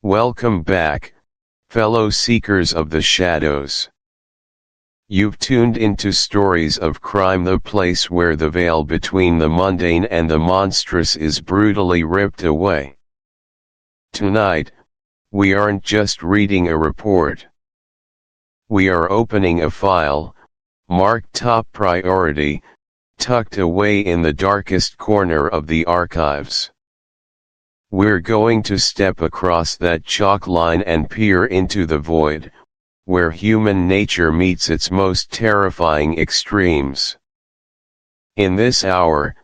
Welcome back, fellow seekers of the shadows. You've tuned into Stories of Crime, the place where the veil between the mundane and the monstrous is brutally ripped away. Tonight, we aren't just reading a report. We are opening a file, marked top priority, tucked away in the darkest corner of the archives. We're going to step across that chalk line and peer into the void, where human nature meets its most terrifying extremes. In this hour,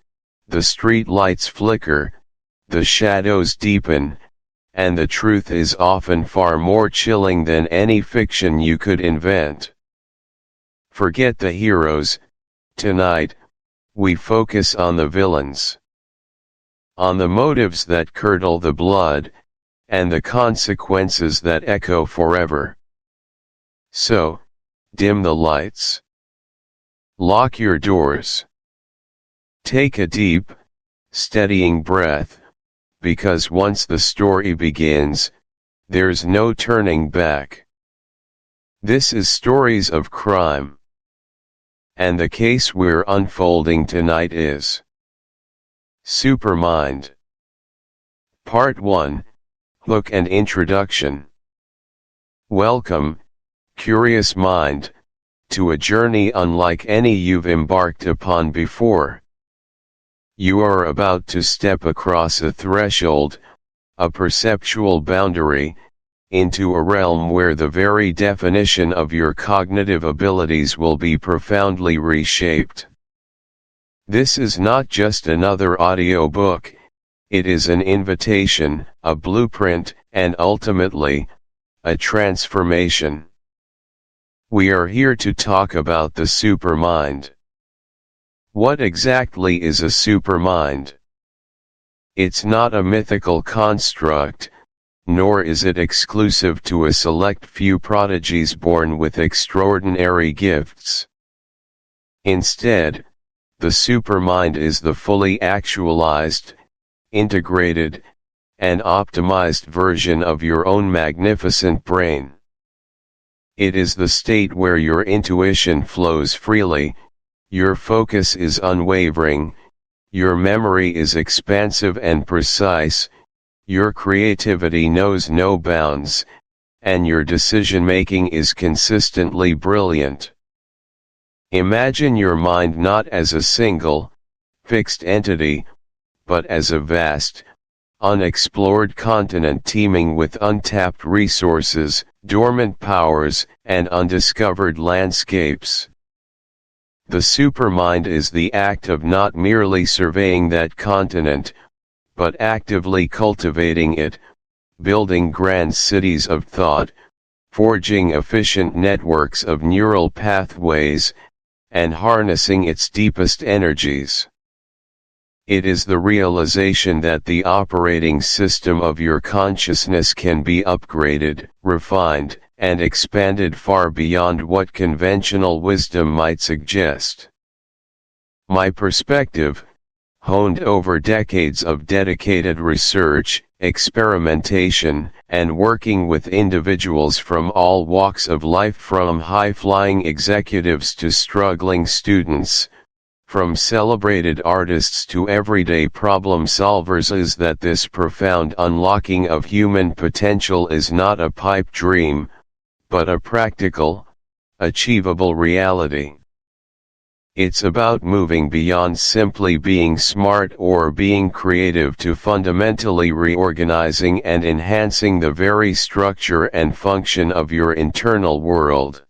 the street lights flicker, the shadows deepen, and the truth is often far more chilling than any fiction you could invent. Forget the heroes. Tonight, we focus on the villains. On the motives that curdle the blood, and the consequences that echo forever. So, dim the lights. Lock your doors. Take a deep, steadying breath, because once the story begins, there's no turning back. This is Stories of Crime. And the case we're unfolding tonight is Supermind. Part 1, Hook and Introduction. Welcome, curious mind, to a journey unlike any you've embarked upon before. You are about to step across a threshold, a perceptual boundary, into a realm where the very definition of your cognitive abilities will be profoundly reshaped. This is not just another audiobook, it is an invitation, a blueprint, and ultimately, a transformation. We are here to talk about the supermind. What exactly is a supermind? It's not a mythical construct, nor is it exclusive to a select few prodigies born with extraordinary gifts. Instead, the supermind is the fully actualized, integrated, and optimized version of your own magnificent brain. It is the state where your intuition flows freely, your focus is unwavering, your memory is expansive and precise, your creativity knows no bounds, and your decision-making is consistently brilliant. Imagine your mind not as a single, fixed entity, but as a vast, unexplored continent teeming with untapped resources, dormant powers, and undiscovered landscapes. The supermind is the act of not merely surveying that continent, but actively cultivating it, building grand cities of thought, forging efficient networks of neural pathways, and harnessing its deepest energies. It is the realization that the operating system of your consciousness can be upgraded, refined, and expanded far beyond what conventional wisdom might suggest. My perspective, honed over decades of dedicated research, experimentation, and working with individuals from all walks of life, from high-flying executives to struggling students, from celebrated artists to everyday problem solvers, is that this profound unlocking of human potential is not a pipe dream, but a practical, achievable reality. It's about moving beyond simply being smart or being creative to fundamentally reorganizing and enhancing the very structure and function of your internal world.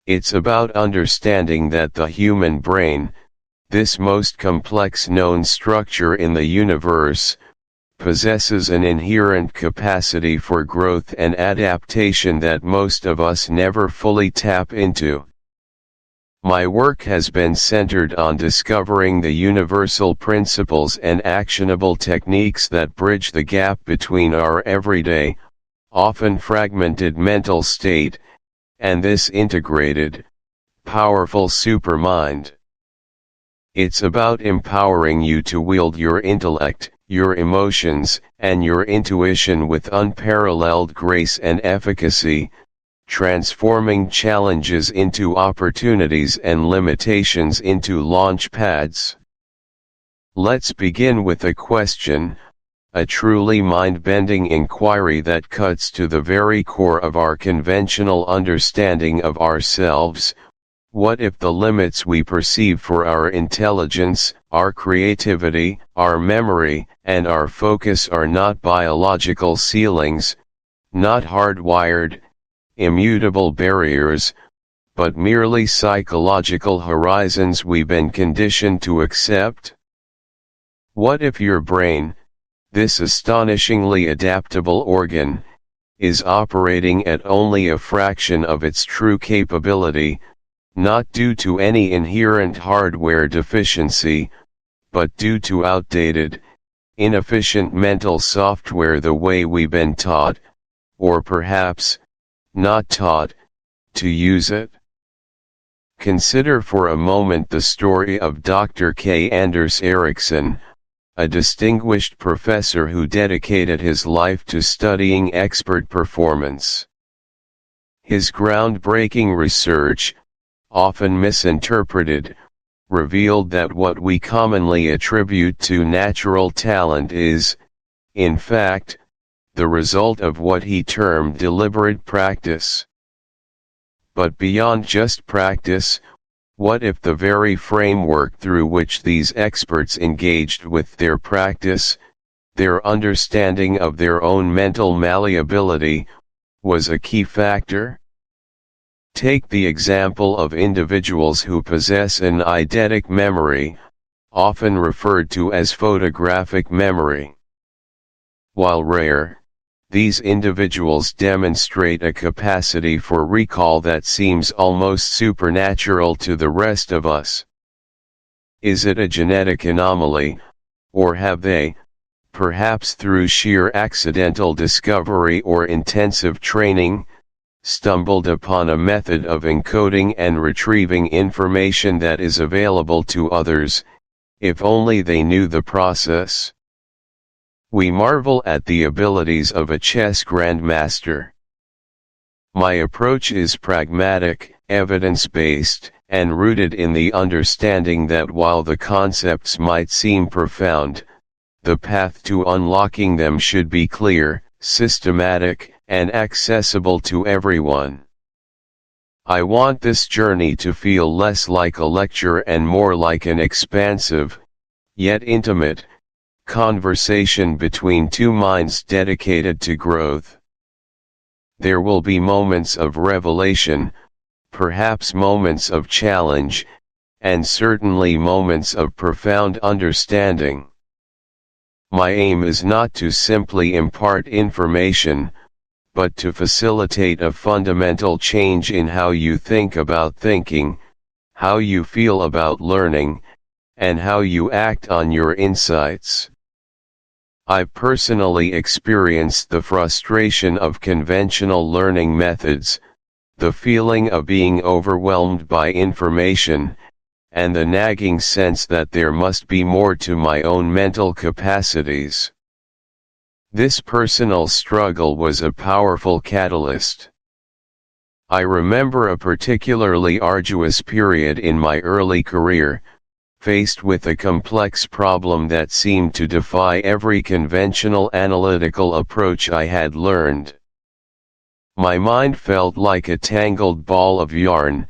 It's about understanding that the human brain, this most complex known structure in the universe, possesses an inherent capacity for growth and adaptation that most of us never fully tap into. My work has been centered on discovering the universal principles and actionable techniques that bridge the gap between our everyday, often fragmented mental state, and this integrated, powerful supermind. It's about empowering you to wield your intellect, your emotions, and your intuition with unparalleled grace and efficacy, transforming challenges into opportunities and limitations into launch pads. Let's begin with a question, a truly mind-bending inquiry that cuts to the very core of our conventional understanding of ourselves. What if the limits we perceive for our intelligence, our creativity, our memory, and our focus are not biological ceilings, not hardwired, immutable barriers, but merely psychological horizons we've been conditioned to accept? What if your brain, this astonishingly adaptable organ, is operating at only a fraction of its true capability, not due to any inherent hardware deficiency, but due to outdated, inefficient mental software the way we've been taught, or perhaps, not taught, to use it? Consider for a moment the story of Dr. K. Anders Ericsson, a distinguished professor who dedicated his life to studying expert performance. His groundbreaking research, often misinterpreted, revealed that what we commonly attribute to natural talent is, in fact, the result of what he termed deliberate practice. But beyond just practice, what if the very framework through which these experts engaged with their practice, their understanding of their own mental malleability, was a key factor? Take the example of individuals who possess an eidetic memory, often referred to as photographic memory. While rare, these individuals demonstrate a capacity for recall that seems almost supernatural to the rest of us. Is it a genetic anomaly, or have they, perhaps through sheer accidental discovery or intensive training, stumbled upon a method of encoding and retrieving information that is available to others, if only they knew the process? We marvel at the abilities of a chess grandmaster. My approach is pragmatic, evidence-based, and rooted in the understanding that while the concepts might seem profound, the path to unlocking them should be clear, systematic, and accessible to everyone. I want this journey to feel less like a lecture and more like an expansive, yet intimate, conversation between two minds dedicated to growth. There will be moments of revelation, perhaps moments of challenge, and certainly moments of profound understanding. My aim is not to simply impart information, but to facilitate a fundamental change in how you think about thinking, how you feel about learning, and how you act on your insights. I've personally experienced the frustration of conventional learning methods, the feeling of being overwhelmed by information, and the nagging sense that there must be more to my own mental capacities. This personal struggle was a powerful catalyst. I remember a particularly arduous period in my early career, faced with a complex problem that seemed to defy every conventional analytical approach I had learned. My mind felt like a tangled ball of yarn,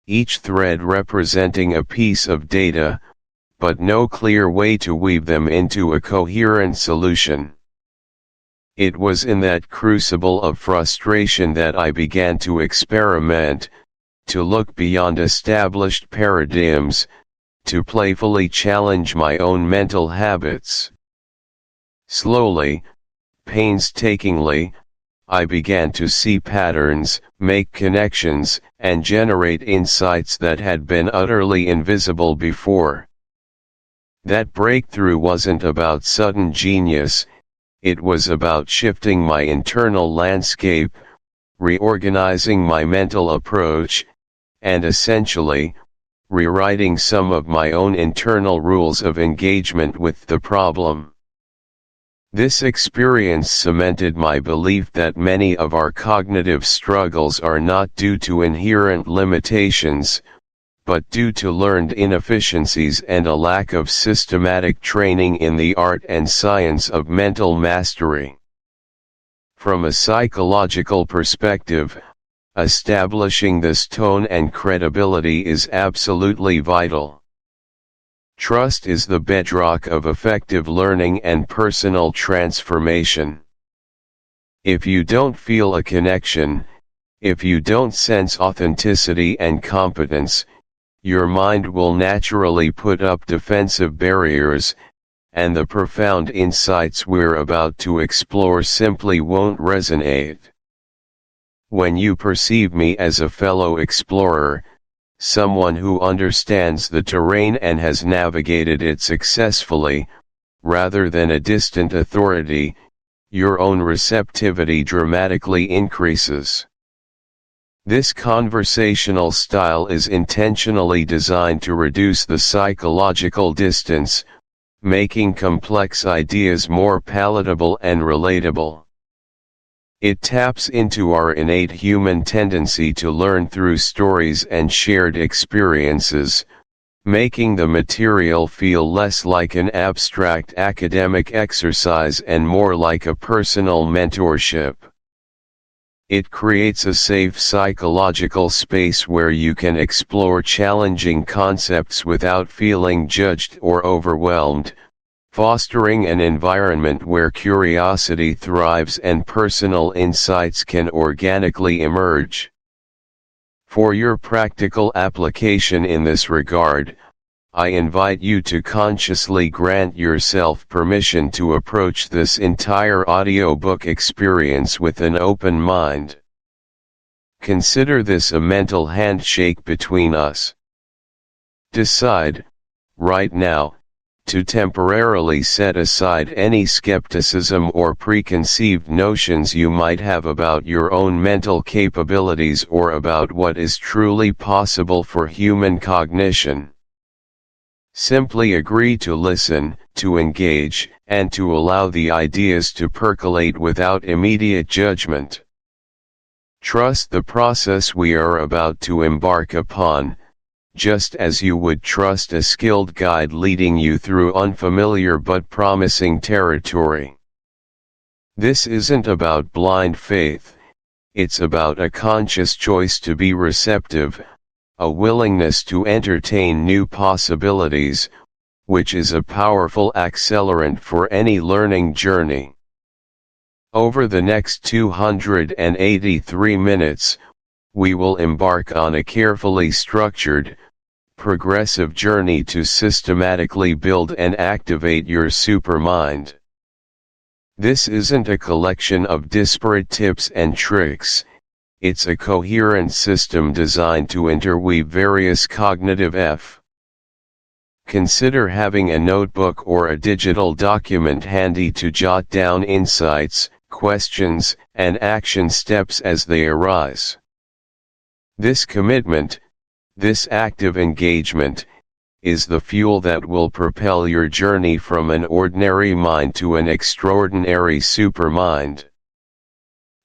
each thread representing a piece of data, but no clear way to weave them into a coherent solution. It was in that crucible of frustration that I began to experiment, to look beyond established paradigms, to playfully challenge my own mental habits. Slowly, painstakingly, I began to see patterns, make connections, and generate insights that had been utterly invisible before. That breakthrough wasn't about sudden genius, it was about shifting my internal landscape, reorganizing my mental approach, and essentially, rewriting some of my own internal rules of engagement with the problem. This experience cemented my belief that many of our cognitive struggles are not due to inherent limitations, but due to learned inefficiencies and a lack of systematic training in the art and science of mental mastery. From a psychological perspective, establishing this tone and credibility is absolutely vital. Trust is the bedrock of effective learning and personal transformation. If you don't feel a connection, if you don't sense authenticity and competence, your mind will naturally put up defensive barriers, and the profound insights we're about to explore simply won't resonate. When you perceive me as a fellow explorer, someone who understands the terrain and has navigated it successfully, rather than a distant authority, your own receptivity dramatically increases. This conversational style is intentionally designed to reduce the psychological distance, making complex ideas more palatable and relatable. It taps into our innate human tendency to learn through stories and shared experiences, making the material feel less like an abstract academic exercise and more like a personal mentorship. It creates a safe psychological space where you can explore challenging concepts without feeling judged or overwhelmed, fostering an environment where curiosity thrives and personal insights can organically emerge. For your practical application in this regard, I invite you to consciously grant yourself permission to approach this entire audiobook experience with an open mind. Consider this a mental handshake between us. Decide, right now, to temporarily set aside any skepticism or preconceived notions you might have about your own mental capabilities or about what is truly possible for human cognition. Simply agree to listen, to engage, and to allow the ideas to percolate without immediate judgment. Trust the process we are about to embark upon, just as you would trust a skilled guide leading you through unfamiliar but promising territory. This isn't about blind faith, it's about a conscious choice to be receptive, a willingness to entertain new possibilities, which is a powerful accelerant for any learning journey. Over the next 283 minutes, we will embark on a carefully structured, progressive journey to systematically build and activate your supermind. This isn't a collection of disparate tips and tricks. It's a coherent system designed to interweave various cognitive Consider having a notebook or a digital document handy to jot down insights, questions, and action steps as they arise. This commitment, this active engagement, is the fuel that will propel your journey from an ordinary mind to an extraordinary supermind.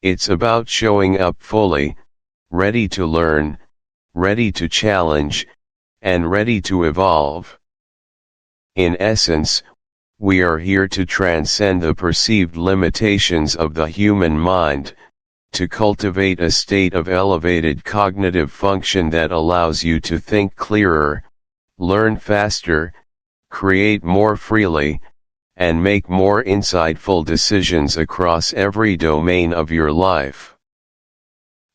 It's about showing up fully, ready to learn, ready to challenge, and ready to evolve. In essence, we are here to transcend the perceived limitations of the human mind, to cultivate a state of elevated cognitive function that allows you to think clearer, learn faster, create more freely, and make more insightful decisions across every domain of your life.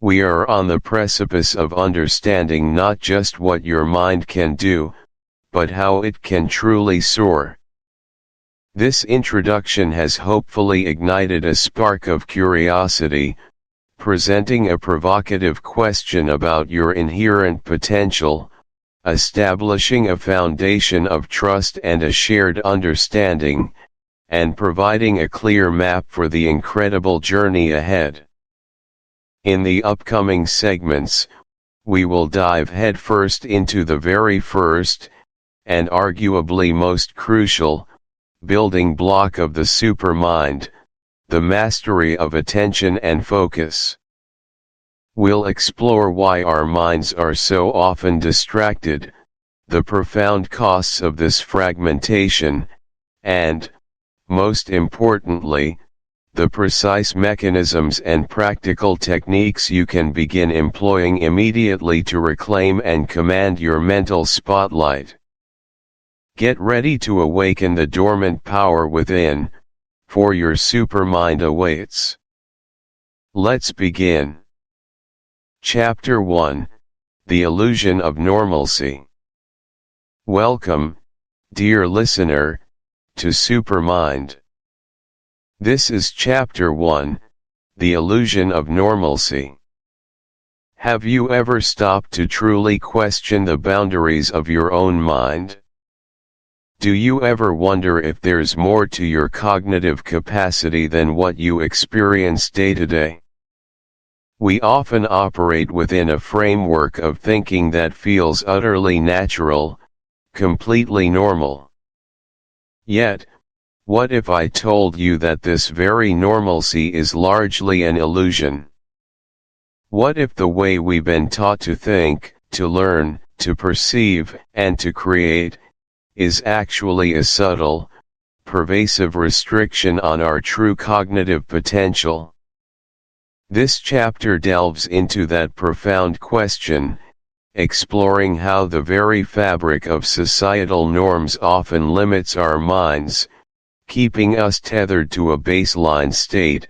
We are on the precipice of understanding not just what your mind can do, but how it can truly soar. This introduction has hopefully ignited a spark of curiosity, presenting a provocative question about your inherent potential, establishing a foundation of trust and a shared understanding, and providing a clear map for the incredible journey ahead. In the upcoming segments, we will dive headfirst into the very first, and arguably most crucial, building block of the supermind, the mastery of attention and focus. We'll explore why our minds are so often distracted, the profound costs of this fragmentation, and, most importantly, the precise mechanisms and practical techniques you can begin employing immediately to reclaim and command your mental spotlight. Get ready to awaken the dormant power within, for your supermind awaits. Let's begin. Chapter 1: The Illusion of Normalcy. Welcome, dear listener, to Supermind. This is Chapter 1, The Illusion of Normalcy. Have you ever stopped to truly question the boundaries of your own mind? Do you ever wonder if there's more to your cognitive capacity than what you experience day to day? We often operate within a framework of thinking that feels utterly natural, completely normal. Yet, what if I told you that this very normalcy is largely an illusion? What if the way we've been taught to think, to learn, to perceive, and to create, is actually a subtle, pervasive restriction on our true cognitive potential? This chapter delves into that profound question, exploring how the very fabric of societal norms often limits our minds, keeping us tethered to a baseline state,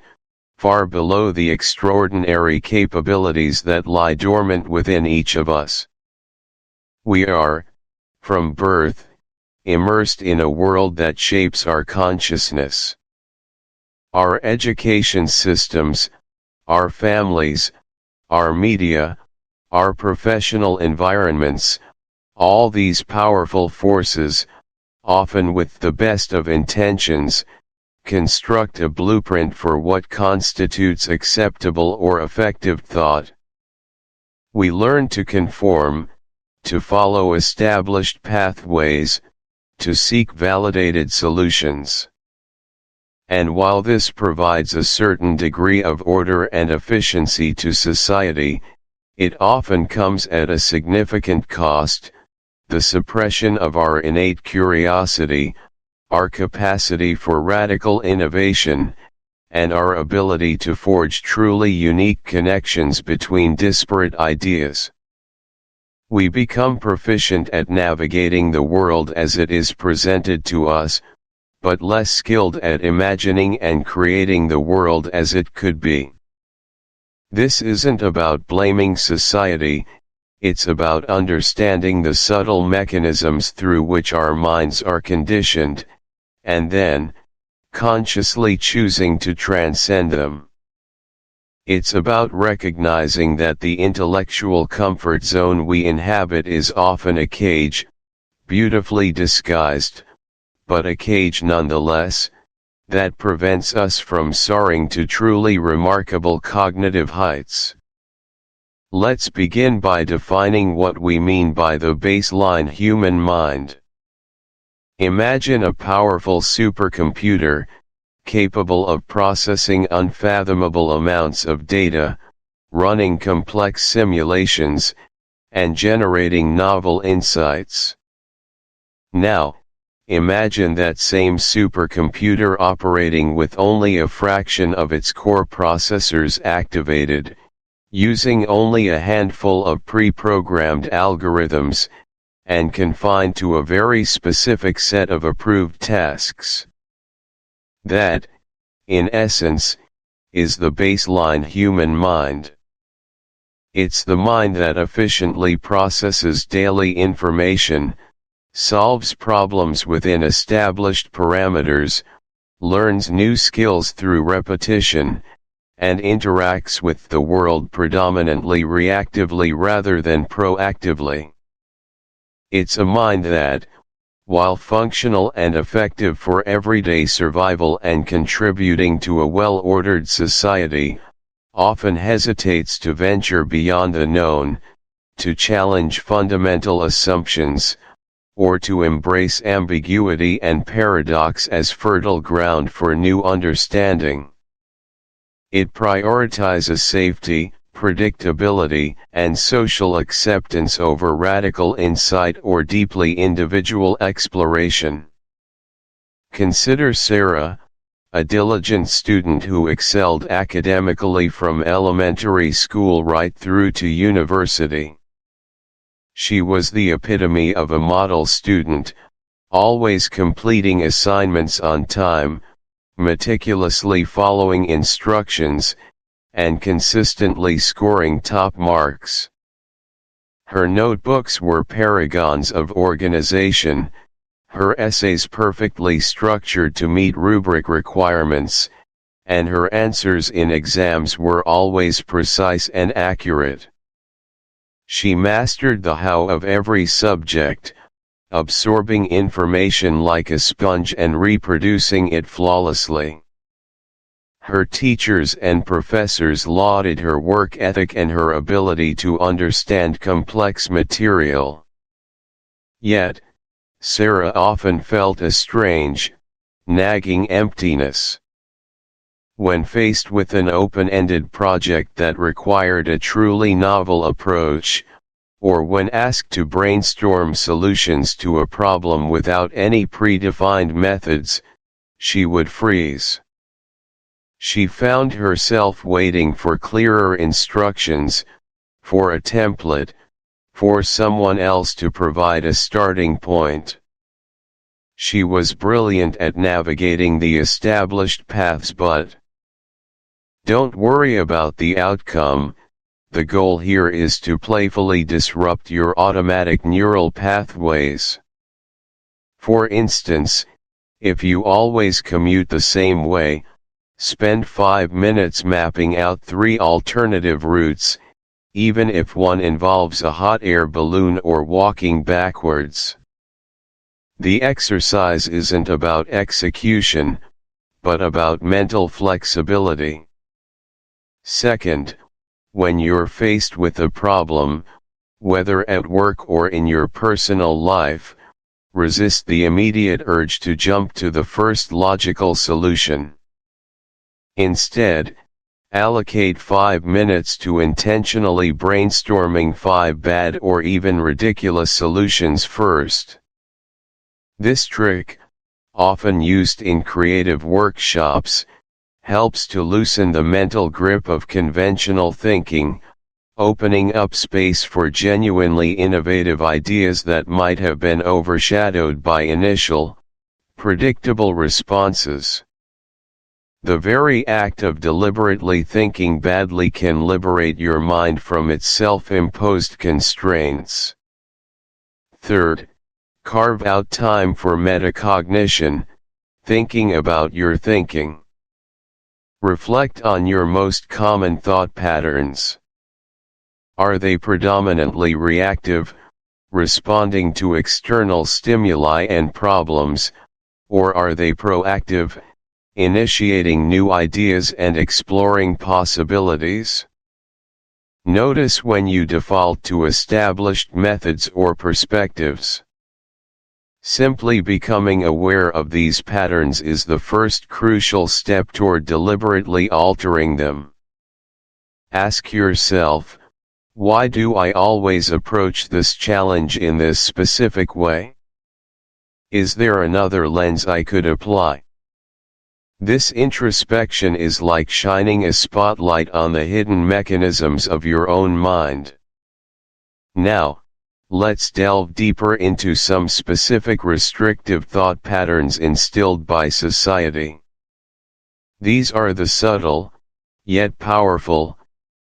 far below the extraordinary capabilities that lie dormant within each of us. We are, from birth, immersed in a world that shapes our consciousness. Our education systems, our families, our media, our professional environments, all these powerful forces, often with the best of intentions, construct a blueprint for what constitutes acceptable or effective thought. We learn to conform, to follow established pathways, to seek validated solutions. And while this provides a certain degree of order and efficiency to society, it often comes at a significant cost: the suppression of our innate curiosity, our capacity for radical innovation, and our ability to forge truly unique connections between disparate ideas. We become proficient at navigating the world as it is presented to us, but less skilled at imagining and creating the world as it could be. This isn't about blaming society, it's about understanding the subtle mechanisms through which our minds are conditioned, and then, consciously choosing to transcend them. It's about recognizing that the intellectual comfort zone we inhabit is often a cage, beautifully disguised, but a cage nonetheless, that prevents us from soaring to truly remarkable cognitive heights. Let's begin by defining what we mean by the baseline human mind. Imagine a powerful supercomputer, capable of processing unfathomable amounts of data, running complex simulations, and generating novel insights. Now, imagine that same supercomputer operating with only a fraction of its core processors activated, using only a handful of pre-programmed algorithms, and confined to a very specific set of approved tasks. That, in essence, is the baseline human mind. It's the mind that efficiently processes daily information, solves problems within established parameters, learns new skills through repetition, and interacts with the world predominantly reactively rather than proactively. It's a mind that, while functional and effective for everyday survival and contributing to a well-ordered society, often hesitates to venture beyond the known, to challenge fundamental assumptions, or to embrace ambiguity and paradox as fertile ground for new understanding. It prioritizes safety, predictability, and social acceptance over radical insight or deeply individual exploration. Consider Sarah, a diligent student who excelled academically from elementary school right through to university. She was the epitome of a model student, always completing assignments on time, meticulously following instructions, and consistently scoring top marks. Her notebooks were paragons of organization, her essays perfectly structured to meet rubric requirements, and her answers in exams were always precise and accurate. She mastered the how of every subject, absorbing information like a sponge and reproducing it flawlessly. Her teachers and professors lauded her work ethic and her ability to understand complex material. Yet, Sarah often felt a strange, nagging emptiness. When faced with an open-ended project that required a truly novel approach, or when asked to brainstorm solutions to a problem without any predefined methods, she would freeze. She found herself waiting for clearer instructions, for a template, for someone else to provide a starting point. She was brilliant at navigating the established paths, but don't worry about the outcome. The goal here is to playfully disrupt your automatic neural pathways. For instance, if you always commute the same way, spend 5 minutes mapping out 3 alternative routes, even if one involves a hot air balloon or walking backwards. The exercise isn't about execution, but about mental flexibility. Second, when you're faced with a problem, whether at work or in your personal life, resist the immediate urge to jump to the first logical solution. Instead, allocate 5 minutes to intentionally brainstorming 5 bad or even ridiculous solutions first. This trick, often used in creative workshops, helps to loosen the mental grip of conventional thinking, opening up space for genuinely innovative ideas that might have been overshadowed by initial, predictable responses. The very act of deliberately thinking badly can liberate your mind from its self-imposed constraints. Third, carve out time for metacognition, thinking about your thinking. Reflect on your most common thought patterns. Are they predominantly reactive, responding to external stimuli and problems, or are they proactive, initiating new ideas and exploring possibilities? Notice when you default to established methods or perspectives. Simply becoming aware of these patterns is the first crucial step toward deliberately altering them. Ask yourself, why do I always approach this challenge in this specific way? Is there another lens I could apply? This introspection is like shining a spotlight on the hidden mechanisms of your own mind. Now, let's delve deeper into some specific restrictive thought patterns instilled by society. These are the subtle, yet powerful,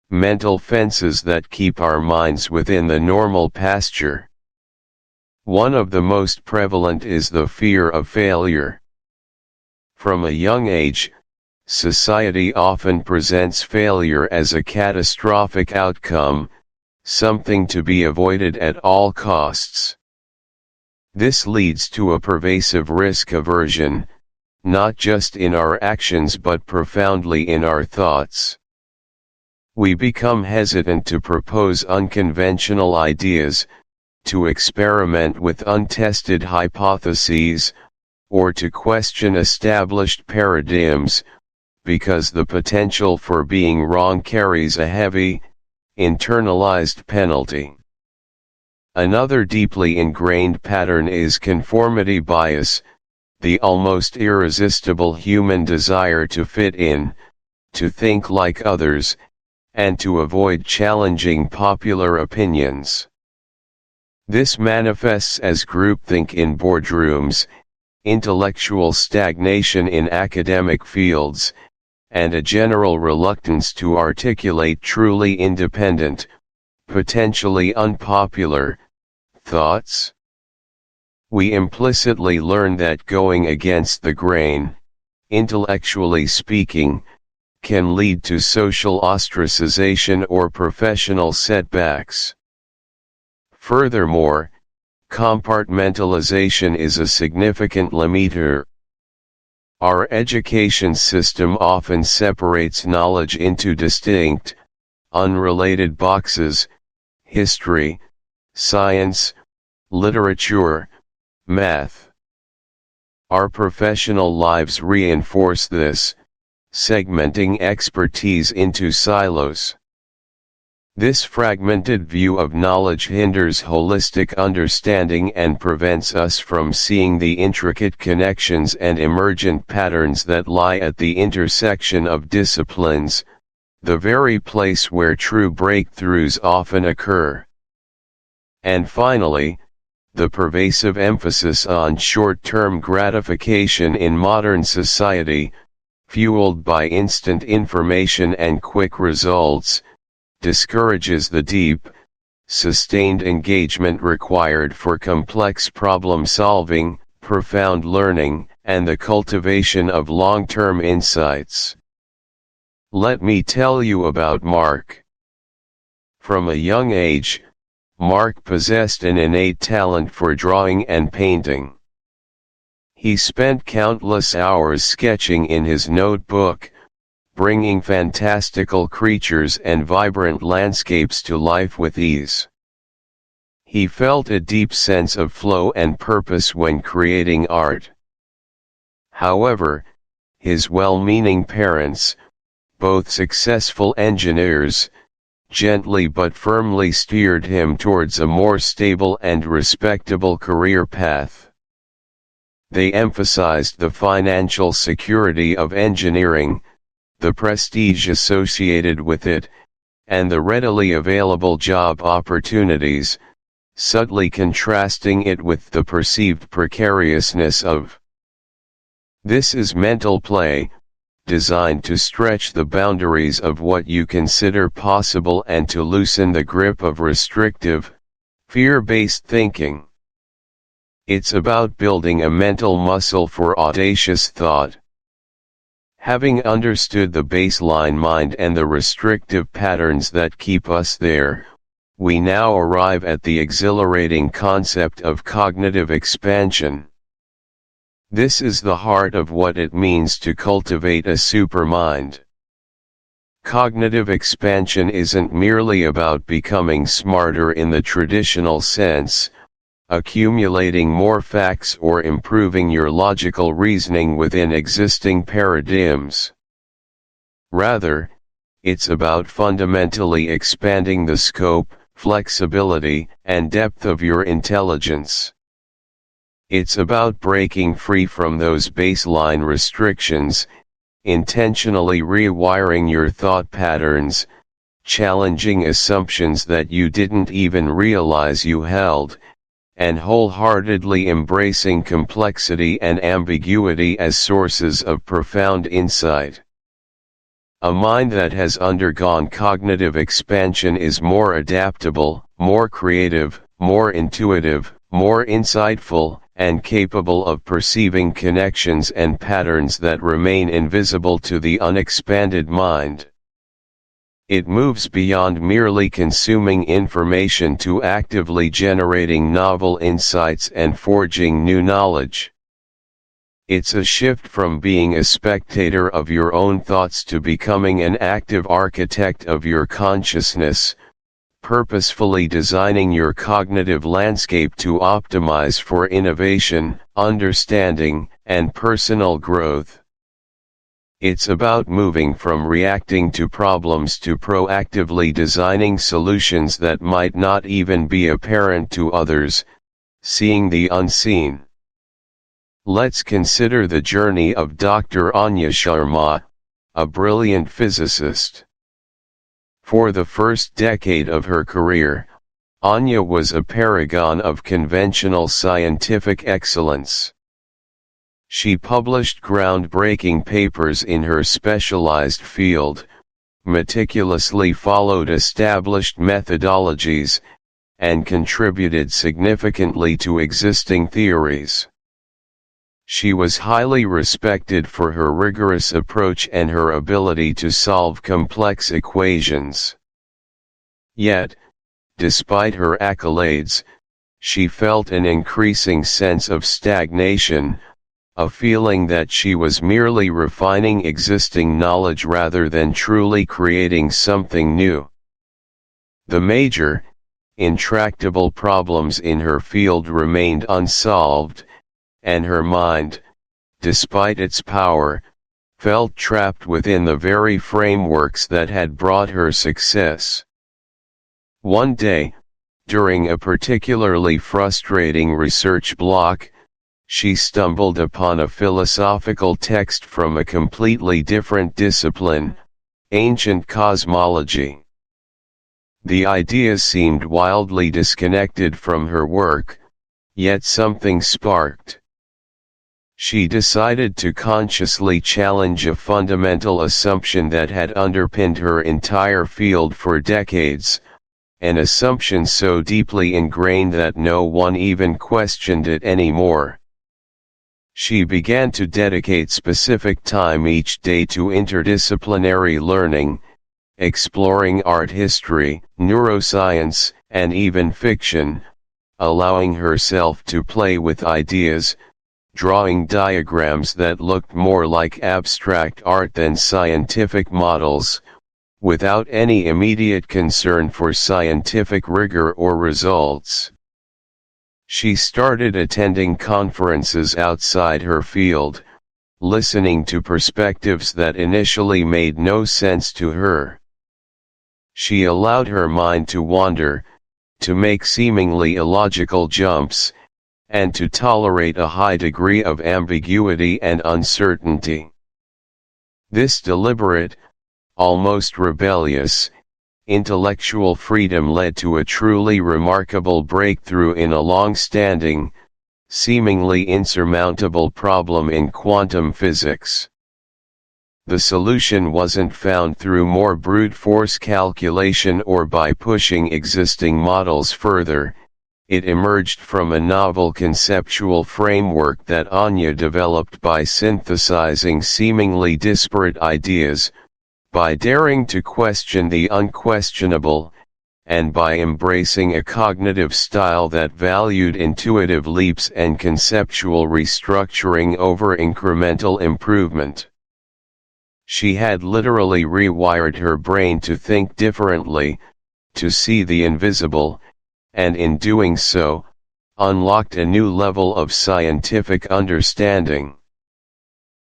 mental fences that keep our minds within the normal pasture. One of the most prevalent is the fear of failure. From a young age, society often presents failure as a catastrophic outcome, something to be avoided at all costs. This leads to a pervasive risk aversion, not just in our actions but profoundly in our thoughts. We become hesitant to propose unconventional ideas, to experiment with untested hypotheses, or to question established paradigms, because the potential for being wrong carries a heavy, internalized penalty. Another deeply ingrained pattern is conformity bias, the almost irresistible human desire to fit in, to think like others, and to avoid challenging popular opinions. This manifests as groupthink in boardrooms, intellectual stagnation in academic fields, and a general reluctance to articulate truly independent, potentially unpopular, thoughts. We implicitly learn that going against the grain, intellectually speaking, can lead to social ostracization or professional setbacks. Furthermore, compartmentalization is a significant limiter. Our education system often separates knowledge into distinct, unrelated boxes: history, science, literature, math. Our professional lives reinforce this, segmenting expertise into silos. This fragmented view of knowledge hinders holistic understanding and prevents us from seeing the intricate connections and emergent patterns that lie at the intersection of disciplines, the very place where true breakthroughs often occur. And finally, the pervasive emphasis on short-term gratification in modern society, fueled by instant information and quick results, discourages the deep, sustained engagement required for complex problem-solving, profound learning, and the cultivation of long-term insights. Let me tell you about Mark. From a young age, Mark possessed an innate talent for drawing and painting. He spent countless hours sketching in his notebook, bringing fantastical creatures and vibrant landscapes to life with ease. He felt a deep sense of flow and purpose when creating art. However, his well-meaning parents, both successful engineers, gently but firmly steered him towards a more stable and respectable career path. They emphasized the financial security of engineering, the prestige associated with it, and the readily available job opportunities, subtly contrasting it with the perceived precariousness of. This is mental play, designed to stretch the boundaries of what you consider possible and to loosen the grip of restrictive, fear-based thinking. It's about building a mental muscle for audacious thought. Having understood the baseline mind and the restrictive patterns that keep us there, we now arrive at the exhilarating concept of cognitive expansion. This is the heart of what it means to cultivate a supermind. Cognitive expansion isn't merely about becoming smarter in the traditional sense, accumulating more facts or improving your logical reasoning within existing paradigms. Rather, it's about fundamentally expanding the scope, flexibility, and depth of your intelligence. It's about breaking free from those baseline restrictions, intentionally rewiring your thought patterns, challenging assumptions that you didn't even realize you held, and wholeheartedly embracing complexity and ambiguity as sources of profound insight. A mind that has undergone cognitive expansion is more adaptable, more creative, more intuitive, more insightful, and capable of perceiving connections and patterns that remain invisible to the unexpanded mind. It moves beyond merely consuming information to actively generating novel insights and forging new knowledge. It's a shift from being a spectator of your own thoughts to becoming an active architect of your consciousness, purposefully designing your cognitive landscape to optimize for innovation, understanding, and personal growth. It's about moving from reacting to problems to proactively designing solutions that might not even be apparent to others, seeing the unseen. Let's consider the journey of Dr. Anya Sharma, a brilliant physicist. For the first decade of her career, Anya was a paragon of conventional scientific excellence. She published groundbreaking papers in her specialized field, meticulously followed established methodologies, and contributed significantly to existing theories. She was highly respected for her rigorous approach and her ability to solve complex equations. Yet, despite her accolades, she felt an increasing sense of stagnation, a feeling that she was merely refining existing knowledge rather than truly creating something new. The major, intractable problems in her field remained unsolved, and her mind, despite its power, felt trapped within the very frameworks that had brought her success. One day, during a particularly frustrating research block, she stumbled upon a philosophical text from a completely different discipline, ancient cosmology. The ideas seemed wildly disconnected from her work, yet something sparked. She decided to consciously challenge a fundamental assumption that had underpinned her entire field for decades, an assumption so deeply ingrained that no one even questioned it anymore. She began to dedicate specific time each day to interdisciplinary learning, exploring art history, neuroscience, and even fiction, allowing herself to play with ideas, drawing diagrams that looked more like abstract art than scientific models, without any immediate concern for scientific rigor or results. She started attending conferences outside her field, listening to perspectives that initially made no sense to her. She allowed her mind to wander, to make seemingly illogical jumps, and to tolerate a high degree of ambiguity and uncertainty. This deliberate, almost rebellious, intellectual freedom led to a truly remarkable breakthrough in a long-standing, seemingly insurmountable problem in quantum physics. The solution wasn't found through more brute force calculation or by pushing existing models further, it emerged from a novel conceptual framework that Anya developed by synthesizing seemingly disparate ideas, by daring to question the unquestionable, and by embracing a cognitive style that valued intuitive leaps and conceptual restructuring over incremental improvement. She had literally rewired her brain to think differently, to see the invisible, and in doing so, unlocked a new level of scientific understanding.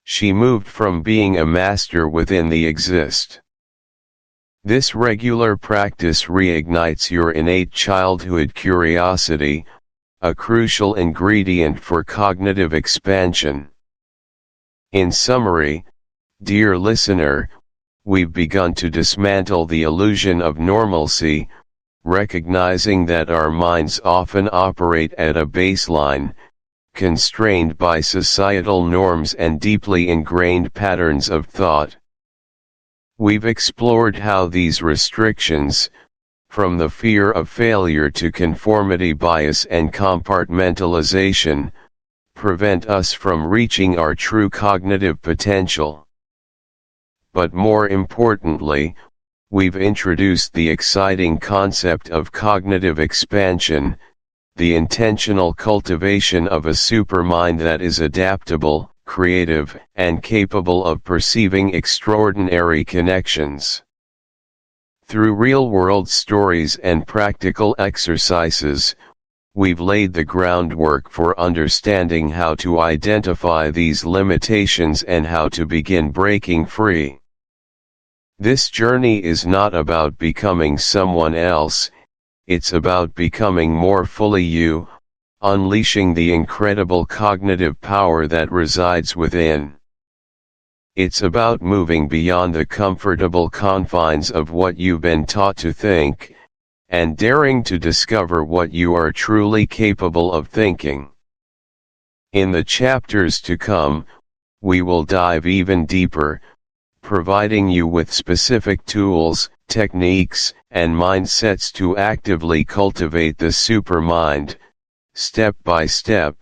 She moved from being a master within the exist. This regular practice reignites your innate childhood curiosity, a crucial ingredient for cognitive expansion. In summary, dear listener, we've begun to dismantle the illusion of normalcy, recognizing that our minds often operate at a baseline, constrained by societal norms and deeply ingrained patterns of thought. We've explored how these restrictions, from the fear of failure to conformity bias and compartmentalization, prevent us from reaching our true cognitive potential. But more importantly, we've introduced the exciting concept of cognitive expansion, the intentional cultivation of a supermind that is adaptable, creative, and capable of perceiving extraordinary connections. Through real-world stories and practical exercises, we've laid the groundwork for understanding how to identify these limitations and how to begin breaking free. This journey is not about becoming someone else, it's about becoming more fully you, unleashing the incredible cognitive power that resides within. It's about moving beyond the comfortable confines of what you've been taught to think, and daring to discover what you are truly capable of thinking. In the chapters to come, we will dive even deeper, providing you with specific tools, techniques, and mindsets to actively cultivate the supermind, step by step.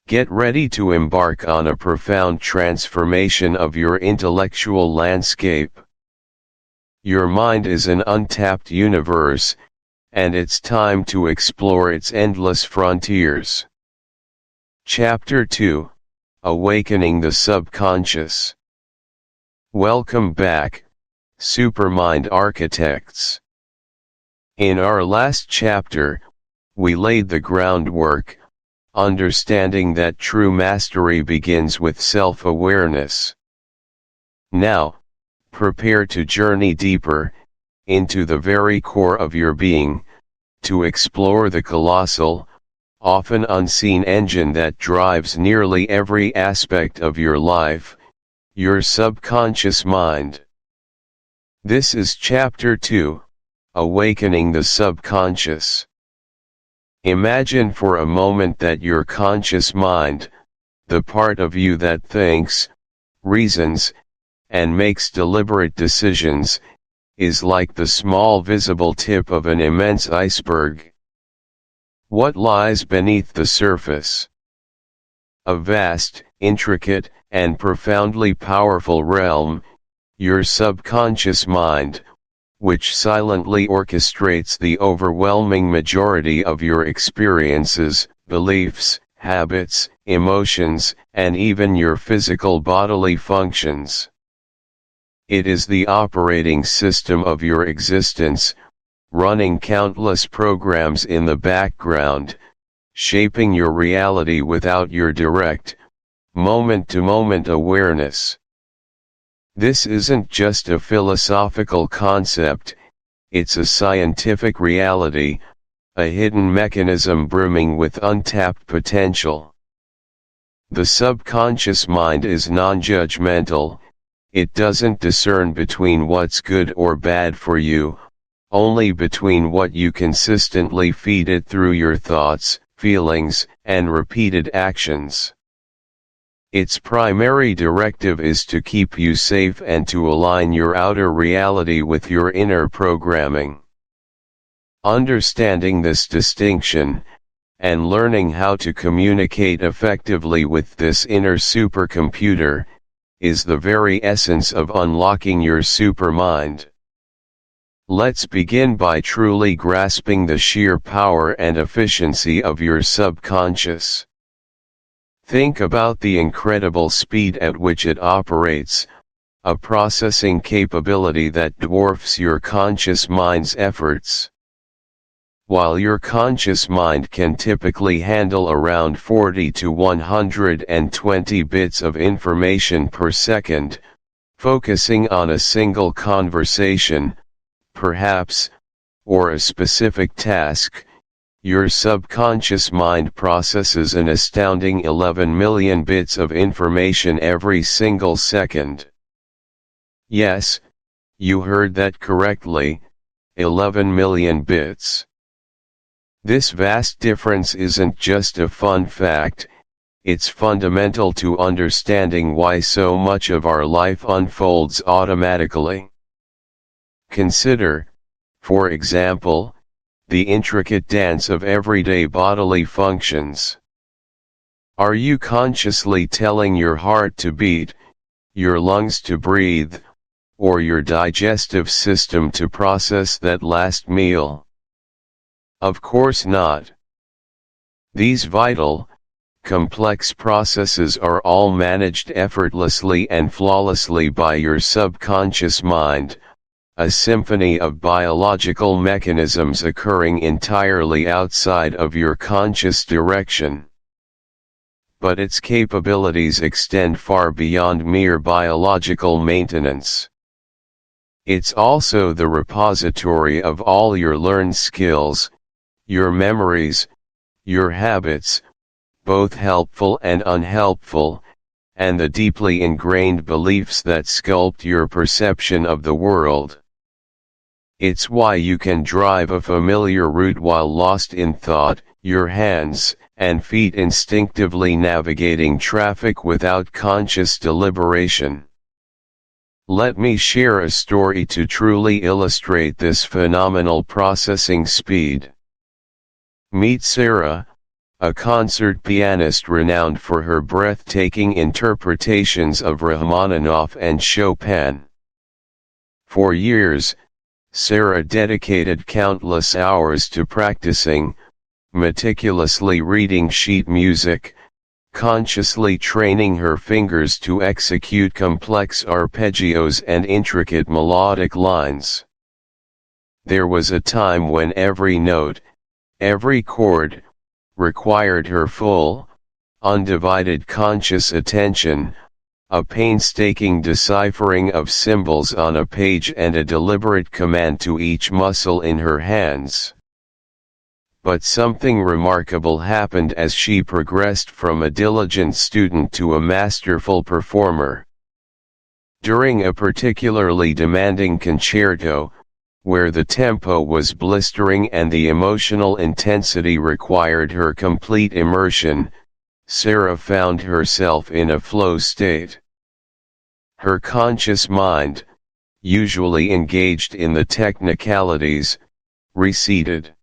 Get ready to embark on a profound transformation of your intellectual landscape. Your mind is an untapped universe, and it's time to explore its endless frontiers. Chapter 2: Awakening the Subconscious. Welcome back, Supermind Architects. In our last chapter, we laid the groundwork, understanding that true mastery begins with self-awareness. Now, prepare to journey deeper, into the very core of your being, to explore the colossal, often unseen engine that drives nearly every aspect of your life, your subconscious mind. This is Chapter 2, Awakening the Subconscious. Imagine for a moment that your conscious mind, the part of you that thinks, reasons, and makes deliberate decisions, is like the small visible tip of an immense iceberg. What lies beneath the surface? A vast, intricate, and profoundly powerful realm, your subconscious mind, which silently orchestrates the overwhelming majority of your experiences, beliefs, habits, emotions, and even your physical bodily functions. It is the operating system of your existence, running countless programs in the background, shaping your reality without your direct, moment-to-moment awareness. This isn't just a philosophical concept, it's a scientific reality, a hidden mechanism brimming with untapped potential. The subconscious mind is non-judgmental, it doesn't discern between what's good or bad for you, only between what you consistently feed it through your thoughts, feelings, and repeated actions. Its primary directive is to keep you safe and to align your outer reality with your inner programming. Understanding this distinction, and learning how to communicate effectively with this inner supercomputer, is the very essence of unlocking your supermind. Let's begin by truly grasping the sheer power and efficiency of your subconscious. Think about the incredible speed at which it operates, a processing capability that dwarfs your conscious mind's efforts. While your conscious mind can typically handle around 40 to 120 bits of information per second, focusing on a single conversation, perhaps, or a specific task, your subconscious mind processes an astounding 11 million bits of information every single second. Yes, you heard that correctly, 11 million bits. This vast difference isn't just a fun fact, it's fundamental to understanding why so much of our life unfolds automatically. Consider, for example, the intricate dance of everyday bodily functions. Are you consciously telling your heart to beat, your lungs to breathe, or your digestive system to process that last meal? Of course not. These vital, complex processes are all managed effortlessly and flawlessly by your subconscious mind, a symphony of biological mechanisms occurring entirely outside of your conscious direction. But its capabilities extend far beyond mere biological maintenance. It's also the repository of all your learned skills, your memories, your habits, both helpful and unhelpful, and the deeply ingrained beliefs that sculpt your perception of the world. It's why you can drive a familiar route while lost in thought, your hands and feet instinctively navigating traffic without conscious deliberation. Let me share a story to truly illustrate this phenomenal processing speed. Meet Sarah, a concert pianist renowned for her breathtaking interpretations of Rachmaninoff and Chopin. For years, Sarah dedicated countless hours to practicing, meticulously reading sheet music, consciously training her fingers to execute complex arpeggios and intricate melodic lines. There was a time when every note, every chord, required her full, undivided conscious attention, a painstaking deciphering of symbols on a page and a deliberate command to each muscle in her hands. But something remarkable happened as she progressed from a diligent student to a masterful performer. During a particularly demanding concerto, where the tempo was blistering and the emotional intensity required her complete immersion, Sarah found herself in a flow state. Her conscious mind, usually engaged in the technicalities, receded.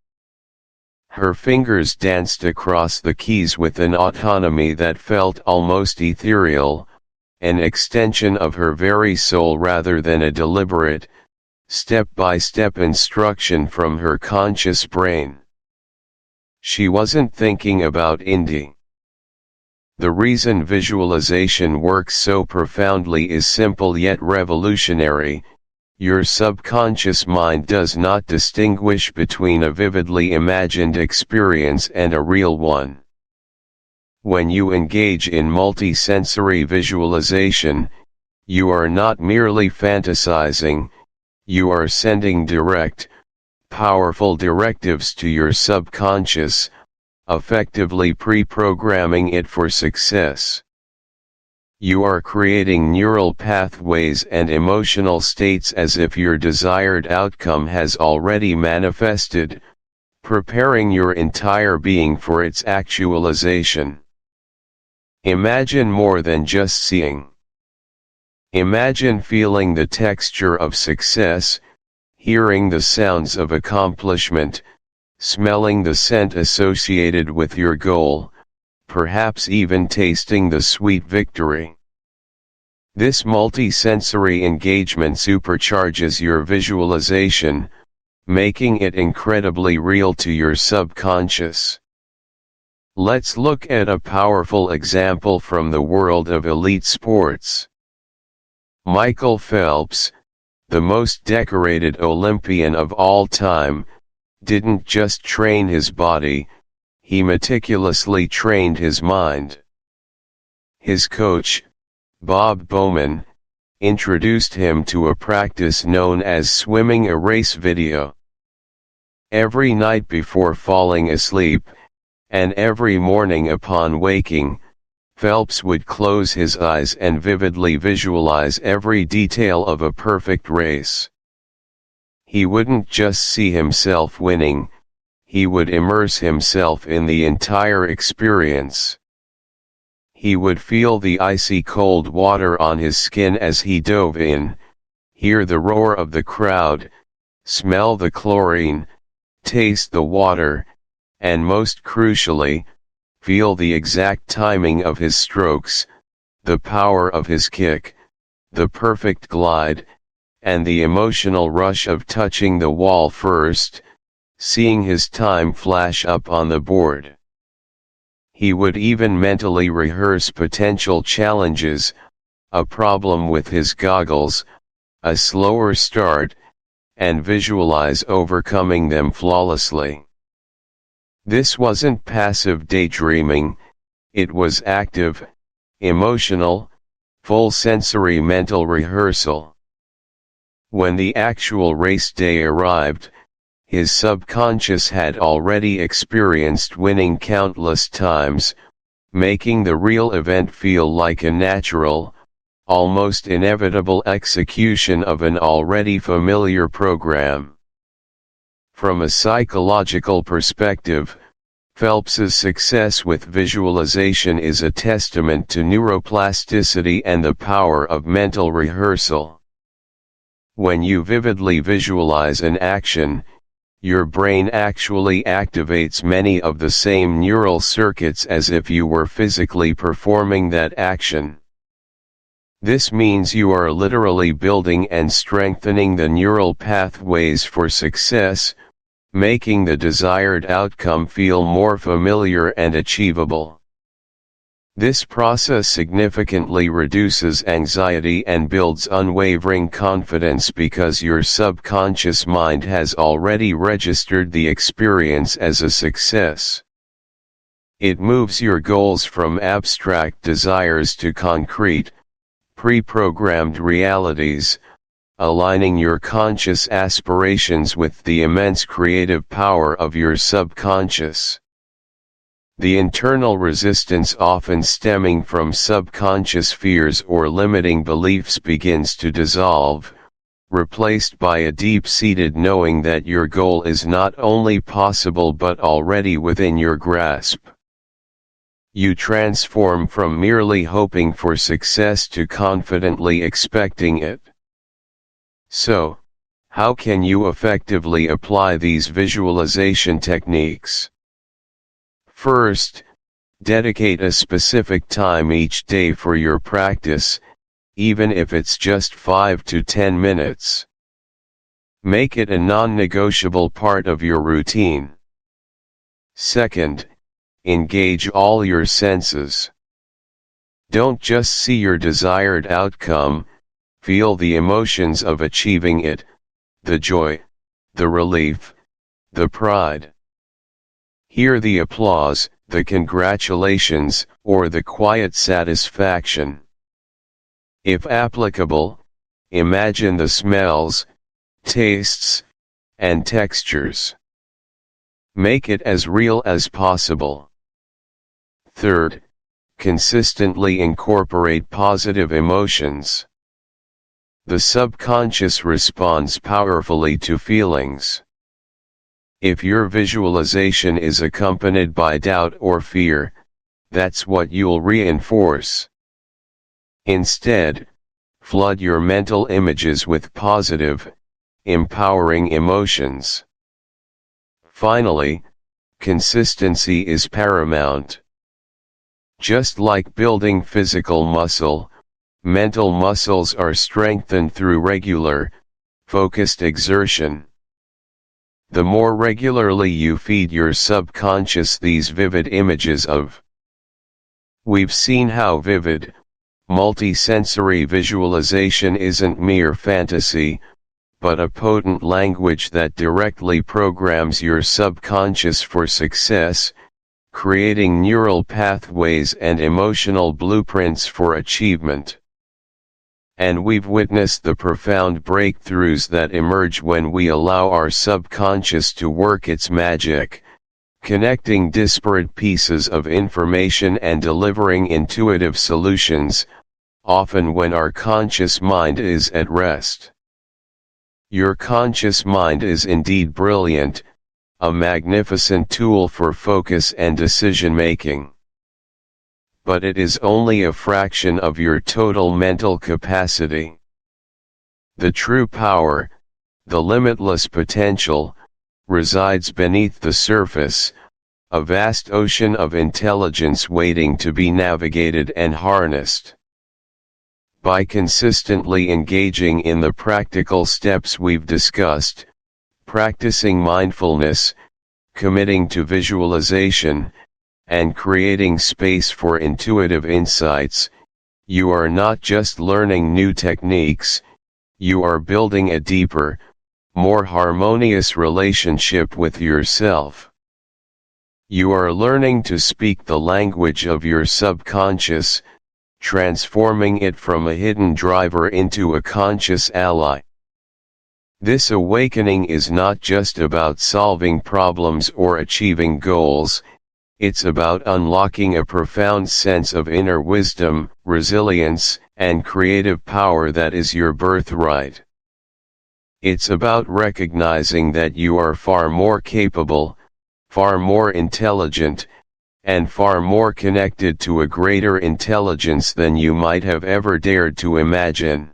Her fingers danced across the keys with an autonomy that felt almost ethereal, an extension of her very soul rather than a deliberate, step-by-step instruction from her conscious brain. She wasn't thinking about indie. The reason visualization works so profoundly is simple yet revolutionary. Your subconscious mind does not distinguish between a vividly imagined experience and a real one. When you engage in multisensory visualization, you are not merely fantasizing, you are sending direct, powerful directives to your subconscious, effectively pre-programming it for success. You are creating neural pathways and emotional states as if your desired outcome has already manifested, preparing your entire being for its actualization. Imagine more than just seeing. Imagine feeling the texture of success, hearing the sounds of accomplishment, smelling the scent associated with your goal, perhaps even tasting the sweet victory. This multi-sensory engagement supercharges your visualization, making it incredibly real to your subconscious. Let's look at a powerful example from the world of elite sports. Michael Phelps, the most decorated Olympian of all time, didn't just train his body, he meticulously trained his mind. His coach, Bob Bowman, introduced him to a practice known as swimming a race video. Every night before falling asleep, and every morning upon waking, Phelps would close his eyes and vividly visualize every detail of a perfect race. He wouldn't just see himself winning, he would immerse himself in the entire experience. He would feel the icy cold water on his skin as he dove in, hear the roar of the crowd, smell the chlorine, taste the water, and most crucially, feel the exact timing of his strokes, the power of his kick, the perfect glide, and the emotional rush of touching the wall first, seeing his time flash up on the board. He would even mentally rehearse potential challenges, a problem with his goggles, a slower start, and visualize overcoming them flawlessly. This wasn't passive daydreaming, it was active, emotional, full sensory mental rehearsal. When the actual race day arrived, his subconscious had already experienced winning countless times, making the real event feel like a natural, almost inevitable execution of an already familiar program. From a psychological perspective, Phelps's success with visualization is a testament to neuroplasticity and the power of mental rehearsal. When you vividly visualize an action, your brain actually activates many of the same neural circuits as if you were physically performing that action. This means you are literally building and strengthening the neural pathways for success, making the desired outcome feel more familiar and achievable. This process significantly reduces anxiety and builds unwavering confidence because your subconscious mind has already registered the experience as a success. It moves your goals from abstract desires to concrete, pre-programmed realities, aligning your conscious aspirations with the immense creative power of your subconscious. The internal resistance often stemming from subconscious fears or limiting beliefs begins to dissolve, replaced by a deep-seated knowing that your goal is not only possible but already within your grasp. You transform from merely hoping for success to confidently expecting it. So, how can you effectively apply these visualization techniques? First, dedicate a specific time each day for your practice, even if it's just 5 to 10 minutes. Make it a non-negotiable part of your routine. Second, engage all your senses. Don't just see your desired outcome, feel the emotions of achieving it, the joy, the relief, the pride. Hear the applause, the congratulations, or the quiet satisfaction. If applicable, imagine the smells, tastes, and textures. Make it as real as possible. Third, consistently incorporate positive emotions. The subconscious responds powerfully to feelings. If your visualization is accompanied by doubt or fear, that's what you'll reinforce. Instead, flood your mental images with positive, empowering emotions. Finally, consistency is paramount. Just like building physical muscle, mental muscles are strengthened through regular, focused exertion. The more regularly you feed your subconscious these vivid images of. We've seen how vivid, multi-sensory visualization isn't mere fantasy, but a potent language that directly programs your subconscious for success, creating neural pathways and emotional blueprints for achievement. And we've witnessed the profound breakthroughs that emerge when we allow our subconscious to work its magic, connecting disparate pieces of information and delivering intuitive solutions, often when our conscious mind is at rest. Your conscious mind is indeed brilliant, a magnificent tool for focus and decision-making. But it is only a fraction of your total mental capacity. The true power, the limitless potential, resides beneath the surface, a vast ocean of intelligence waiting to be navigated and harnessed. By consistently engaging in the practical steps we've discussed, practicing mindfulness, committing to visualization, and creating space for intuitive insights, you are not just learning new techniques, you are building a deeper, more harmonious relationship with yourself. You are learning to speak the language of your subconscious, transforming it from a hidden driver into a conscious ally. This awakening is not just about solving problems or achieving goals, it's about unlocking a profound sense of inner wisdom, resilience, and creative power that is your birthright. It's about recognizing that you are far more capable, far more intelligent, and far more connected to a greater intelligence than you might have ever dared to imagine.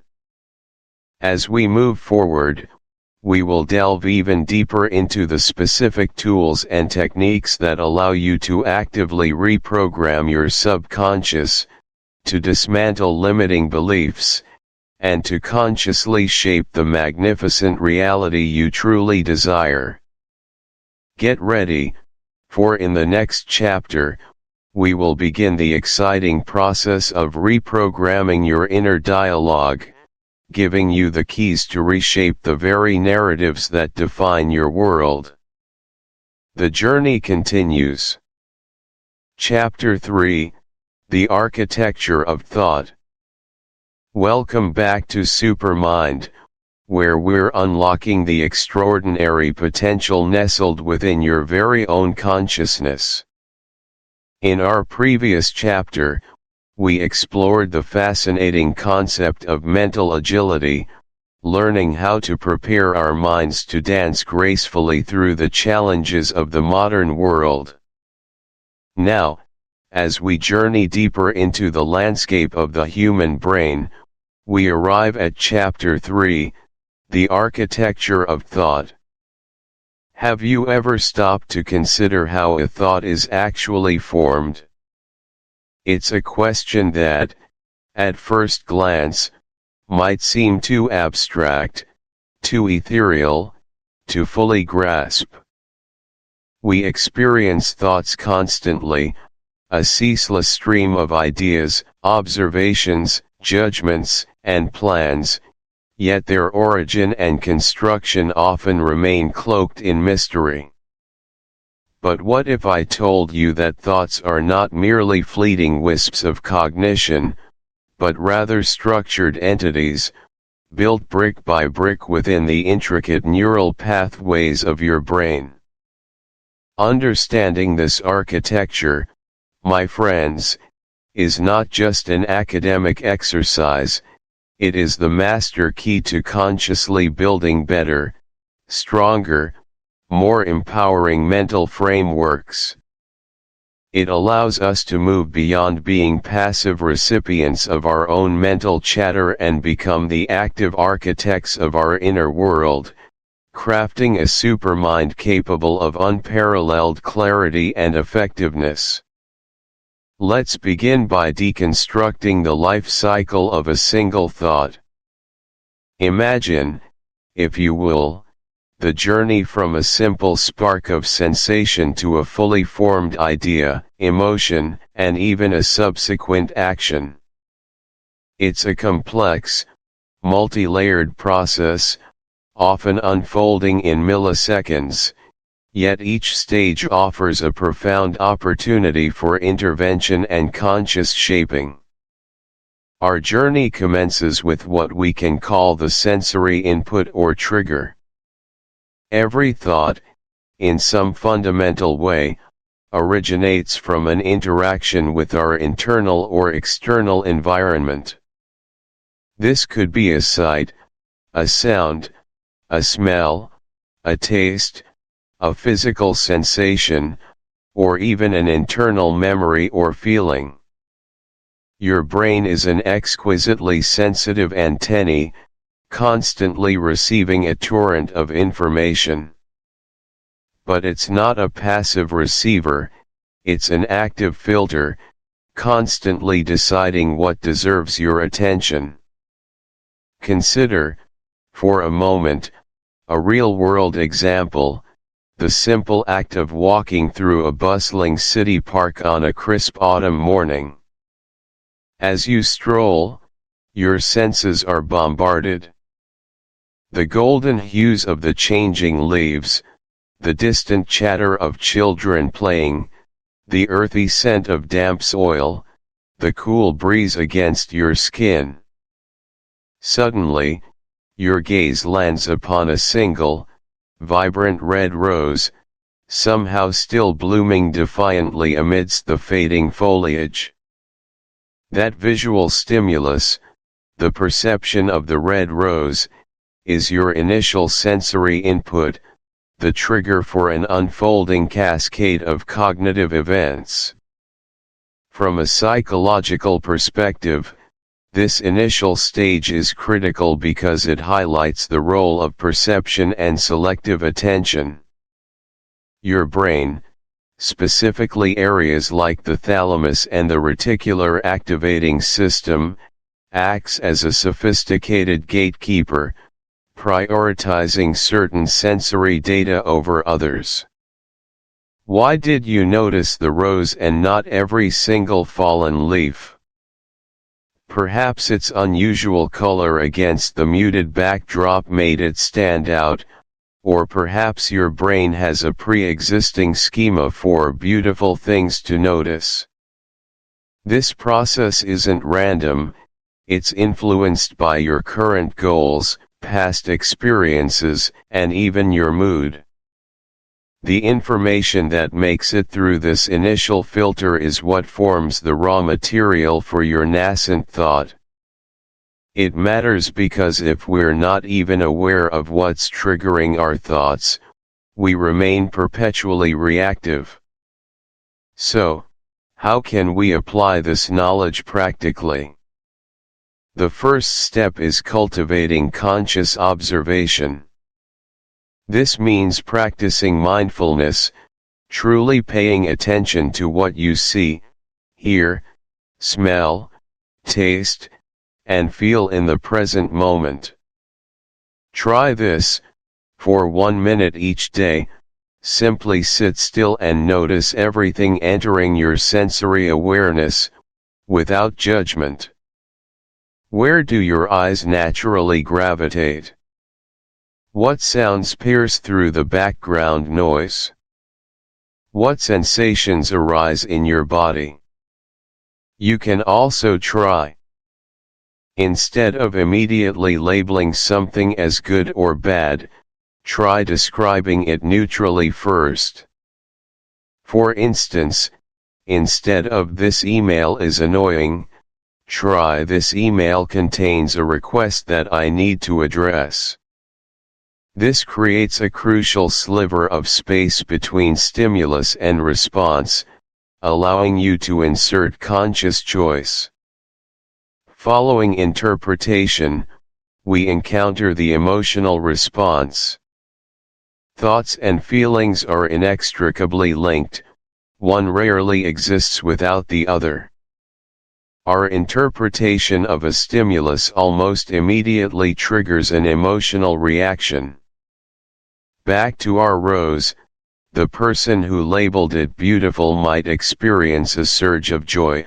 As we move forward, we will delve even deeper into the specific tools and techniques that allow you to actively reprogram your subconscious, to dismantle limiting beliefs, and to consciously shape the magnificent reality you truly desire. Get ready, for in the next chapter, we will begin the exciting process of reprogramming your inner dialogue, giving you the keys to reshape the very narratives that define your world. The journey continues. Chapter 3, The Architecture of Thought. Welcome back to Supermind, where we're unlocking the extraordinary potential nestled within your very own consciousness. In our previous chapter, we explored the fascinating concept of mental agility, learning how to prepare our minds to dance gracefully through the challenges of the modern world. Now, as we journey deeper into the landscape of the human brain, we arrive at Chapter 3, The Architecture of Thought. Have you ever stopped to consider how a thought is actually formed? It's a question that, at first glance, might seem too abstract, too ethereal, to fully grasp. We experience thoughts constantly, a ceaseless stream of ideas, observations, judgments, and plans, yet their origin and construction often remain cloaked in mystery. But what if I told you that thoughts are not merely fleeting wisps of cognition, but rather structured entities, built brick by brick within the intricate neural pathways of your brain? Understanding this architecture, my friends, is not just an academic exercise, it is the master key to consciously building better, stronger, more empowering mental frameworks. It allows us to move beyond being passive recipients of our own mental chatter and become the active architects of our inner world, crafting a supermind capable of unparalleled clarity and effectiveness. Let's begin by deconstructing the life cycle of a single thought. Imagine, if you will, the journey from a simple spark of sensation to a fully formed idea, emotion, and even a subsequent action. It's a complex, multi-layered process, often unfolding in milliseconds, yet each stage offers a profound opportunity for intervention and conscious shaping. Our journey commences with what we can call the sensory input or trigger. Every thought, in some fundamental way, originates from an interaction with our internal or external environment. This could be a sight, a sound, a smell, a taste, a physical sensation, or even an internal memory or feeling. Your brain is an exquisitely sensitive antennae, constantly receiving a torrent of information. But it's not a passive receiver, it's an active filter, constantly deciding what deserves your attention. Consider, for a moment, a real-world example, the simple act of walking through a bustling city park on a crisp autumn morning. As you stroll, your senses are bombarded. The golden hues of the changing leaves, the distant chatter of children playing, the earthy scent of damp soil, the cool breeze against your skin. Suddenly, your gaze lands upon a single, vibrant red rose, somehow still blooming defiantly amidst the fading foliage. That visual stimulus, the perception of the red rose, is your initial sensory input, the trigger for an unfolding cascade of cognitive events. From a psychological perspective, this initial stage is critical because it highlights the role of perception and selective attention. Your brain, specifically areas like the thalamus and the reticular activating system, acts as a sophisticated gatekeeper, prioritizing certain sensory data over others. Why did you notice the rose and not every single fallen leaf? Perhaps its unusual color against the muted backdrop made it stand out, or perhaps your brain has a pre-existing schema for beautiful things to notice. This process isn't random, it's influenced by your current goals, past experiences, and even your mood. The information that makes it through this initial filter is what forms the raw material for your nascent thought. It matters because if we're not even aware of what's triggering our thoughts, we remain perpetually reactive. So, how can we apply this knowledge practically? The first step is cultivating conscious observation. This means practicing mindfulness, truly paying attention to what you see, hear, smell, taste, and feel in the present moment. Try this, for 1 minute each day. Simply sit still and notice everything entering your sensory awareness, without judgment. Where do your eyes naturally gravitate? What sounds pierce through the background noise? What sensations arise in your body? You can also try. Instead of immediately labeling something as good or bad, try describing it neutrally first. For instance, instead of "this email is annoying," try "this email contains a request that I need to address." This creates a crucial sliver of space between stimulus and response, allowing you to insert conscious choice. Following interpretation, we encounter the emotional response. Thoughts and feelings are inextricably linked, one rarely exists without the other. Our interpretation of a stimulus almost immediately triggers an emotional reaction. Back to our rose, the person who labeled it beautiful might experience a surge of joy,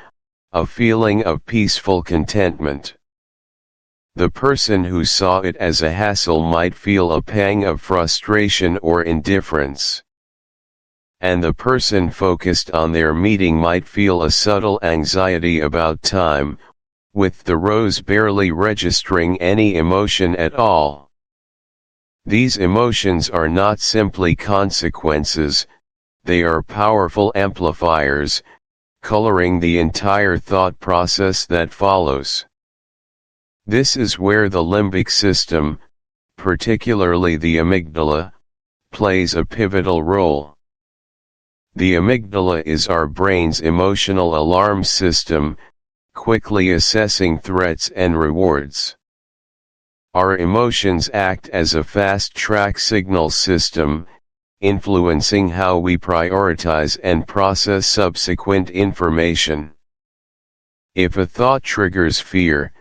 a feeling of peaceful contentment. The person who saw it as a hassle might feel a pang of frustration or indifference. And the person focused on their meeting might feel a subtle anxiety about time, with the rose barely registering any emotion at all. These emotions are not simply consequences, they are powerful amplifiers, coloring the entire thought process that follows. This is where the limbic system, particularly the amygdala, plays a pivotal role. The amygdala is our brain's emotional alarm system, quickly assessing threats and rewards. Our emotions act as a fast-track signal system, influencing how we prioritize and process subsequent information. If a thought triggers fear,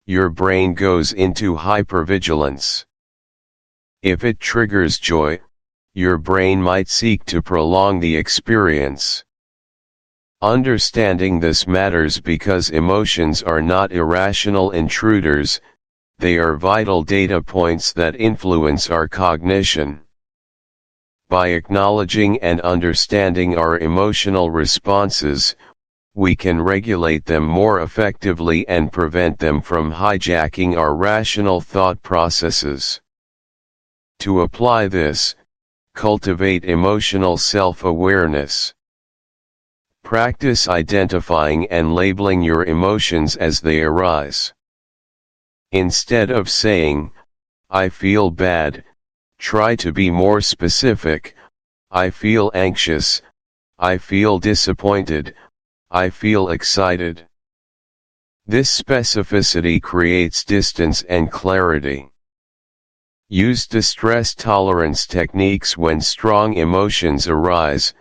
your brain goes into hypervigilance. If it triggers joy, your brain might seek to prolong the experience. Understanding this matters because emotions are not irrational intruders, they are vital data points that influence our cognition. By acknowledging and understanding our emotional responses, we can regulate them more effectively and prevent them from hijacking our rational thought processes. To apply this, cultivate emotional self-awareness. Practice identifying and labeling your emotions as they arise. Instead of saying, "I feel bad," try to be more specific. "I feel anxious," "I feel disappointed," "I feel excited." This specificity creates distance and clarity. Use distress tolerance techniques when strong emotions arise,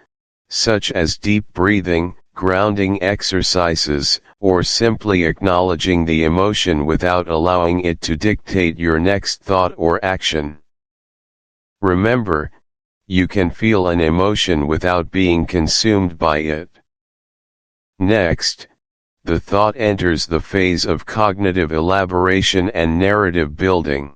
such as deep breathing, grounding exercises, or simply acknowledging the emotion without allowing it to dictate your next thought or action. Remember, you can feel an emotion without being consumed by it. Next, the thought enters the phase of cognitive elaboration and narrative building.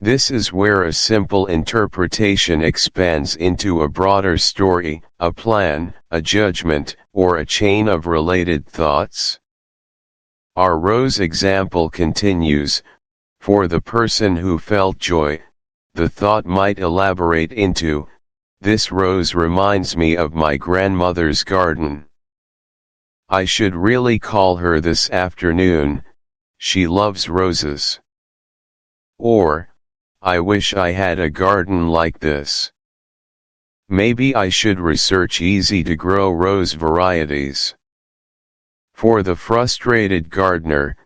This is where a simple interpretation expands into a broader story, a plan, a judgment, or a chain of related thoughts. Our rose example continues. For the person who felt joy, the thought might elaborate into, "This rose reminds me of my grandmother's garden. I should really call her this afternoon, she loves roses." Or, "I wish I had a garden like this. Maybe I should research easy-to-grow rose varieties." For the frustrated gardener,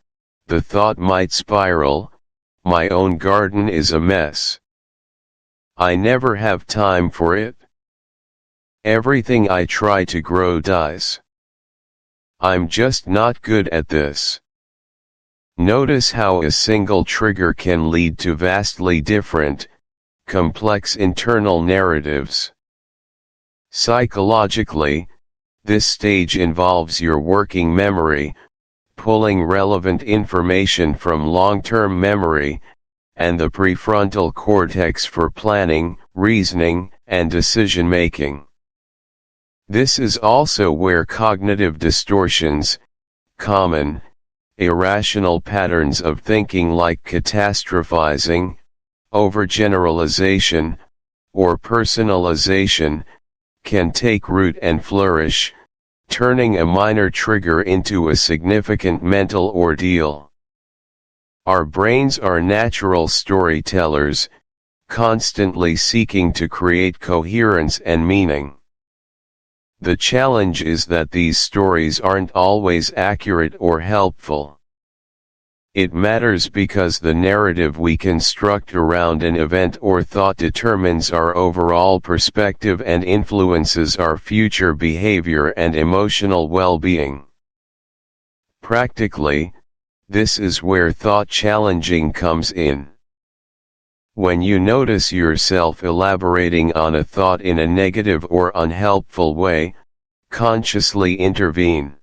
the thought might spiral, "My own garden is a mess. I never have time for it. Everything I try to grow dies. I'm just not good at this." Notice how a single trigger can lead to vastly different, complex internal narratives. Psychologically, this stage involves your working memory, pulling relevant information from long-term memory, and the prefrontal cortex for planning, reasoning, and decision-making. This is also where cognitive distortions, common, irrational patterns of thinking like catastrophizing, overgeneralization, or personalization, can take root and flourish, turning a minor trigger into a significant mental ordeal. Our brains are natural storytellers, constantly seeking to create coherence and meaning. The challenge is that these stories aren't always accurate or helpful. It matters because the narrative we construct around an event or thought determines our overall perspective and influences our future behavior and emotional well-being. Practically, this is where thought challenging comes in. When you notice yourself elaborating on a thought in a negative or unhelpful way, consciously intervene.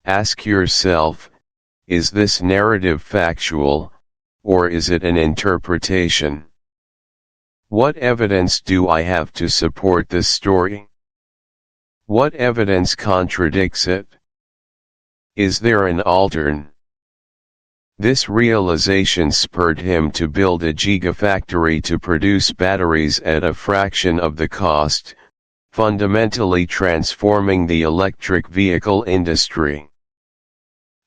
Ask yourself, is this narrative factual, or is it an interpretation? What evidence do I have to support this story? What evidence contradicts it? Is there an alternate? This realization spurred him to build a gigafactory to produce batteries at a fraction of the cost, fundamentally transforming the electric vehicle industry.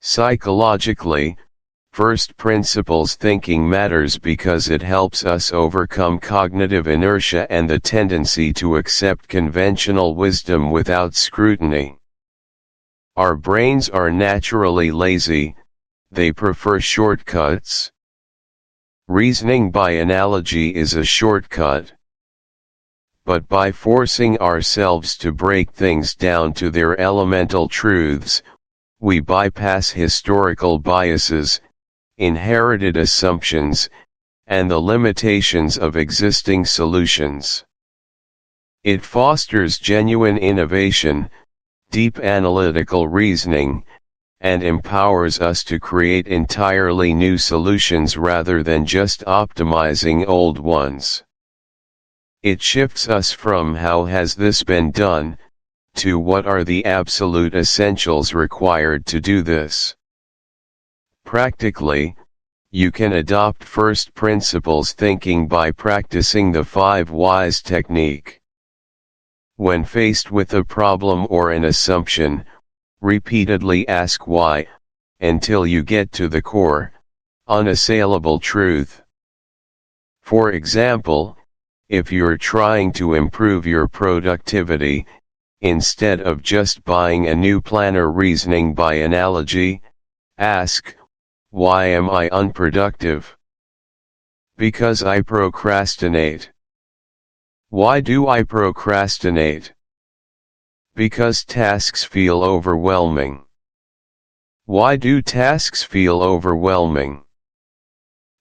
Psychologically, first principles thinking matters because it helps us overcome cognitive inertia and the tendency to accept conventional wisdom without scrutiny. Our brains are naturally lazy. They prefer shortcuts. Reasoning by analogy is a shortcut. But by forcing ourselves to break things down to their elemental truths, we bypass historical biases, inherited assumptions, and the limitations of existing solutions. It fosters genuine innovation, deep analytical reasoning, and empowers us to create entirely new solutions rather than just optimizing old ones. It shifts us from "how has this been done?" to "what are the absolute essentials required to do this?" Practically, you can adopt first principles thinking by practicing the 5 whys technique. When faced with a problem or an assumption, repeatedly ask why, until you get to the core, unassailable truth. For example, if you're trying to improve your productivity, instead of just buying a new planner reasoning by analogy, ask, why am I unproductive? Because I procrastinate. Why do I procrastinate? Because tasks feel overwhelming. Why do tasks feel overwhelming?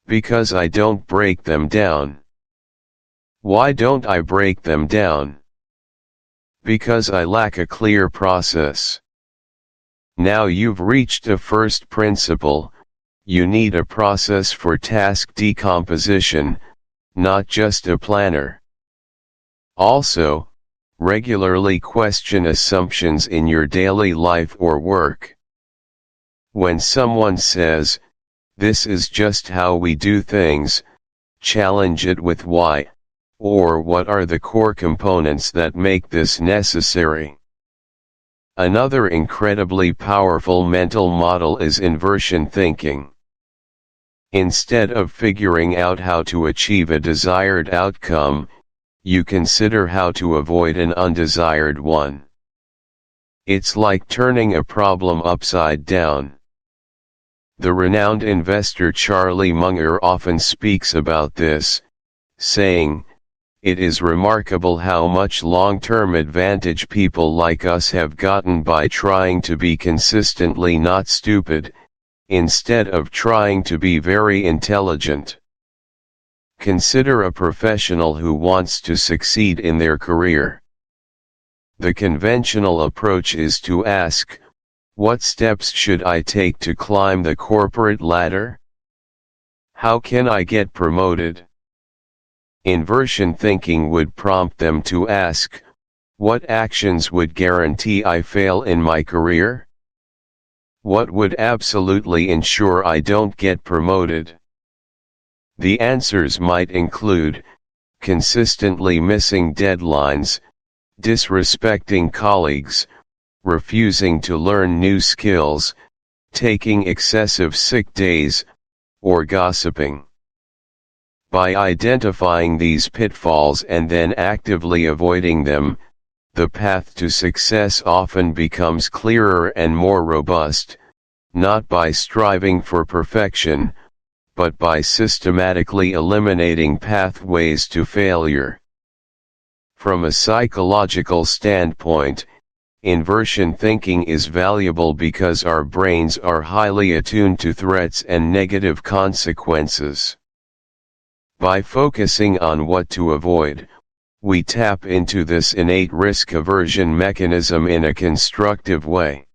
Because I don't break them down. Why don't I break them down? Because I lack a clear process. Now you've reached a first principle. You need a process for task decomposition, not just a planner. Also, regularly question assumptions in your daily life or work. When someone says, "This is just how we do things," challenge it with why, or what are the core components that make this necessary. Another incredibly powerful mental model is inversion thinking. Instead of figuring out how to achieve a desired outcome, you consider how to avoid an undesired one. It's like turning a problem upside down. The renowned investor Charlie Munger often speaks about this, saying, "It is remarkable how much long-term advantage people like us have gotten by trying to be consistently not stupid, instead of trying to be very intelligent." Consider a professional who wants to succeed in their career. The conventional approach is to ask, what steps should I take to climb the corporate ladder? How can I get promoted? Inversion thinking would prompt them to ask, what actions would guarantee I fail in my career? What would absolutely ensure I don't get promoted? The answers might include, consistently missing deadlines, disrespecting colleagues, refusing to learn new skills, taking excessive sick days, or gossiping. By identifying these pitfalls and then actively avoiding them, the path to success often becomes clearer and more robust, not by striving for perfection, but by systematically eliminating pathways to failure. From a psychological standpoint, inversion thinking is valuable because our brains are highly attuned to threats and negative consequences. By focusing on what to avoid, we tap into this innate risk aversion mechanism in a constructive way.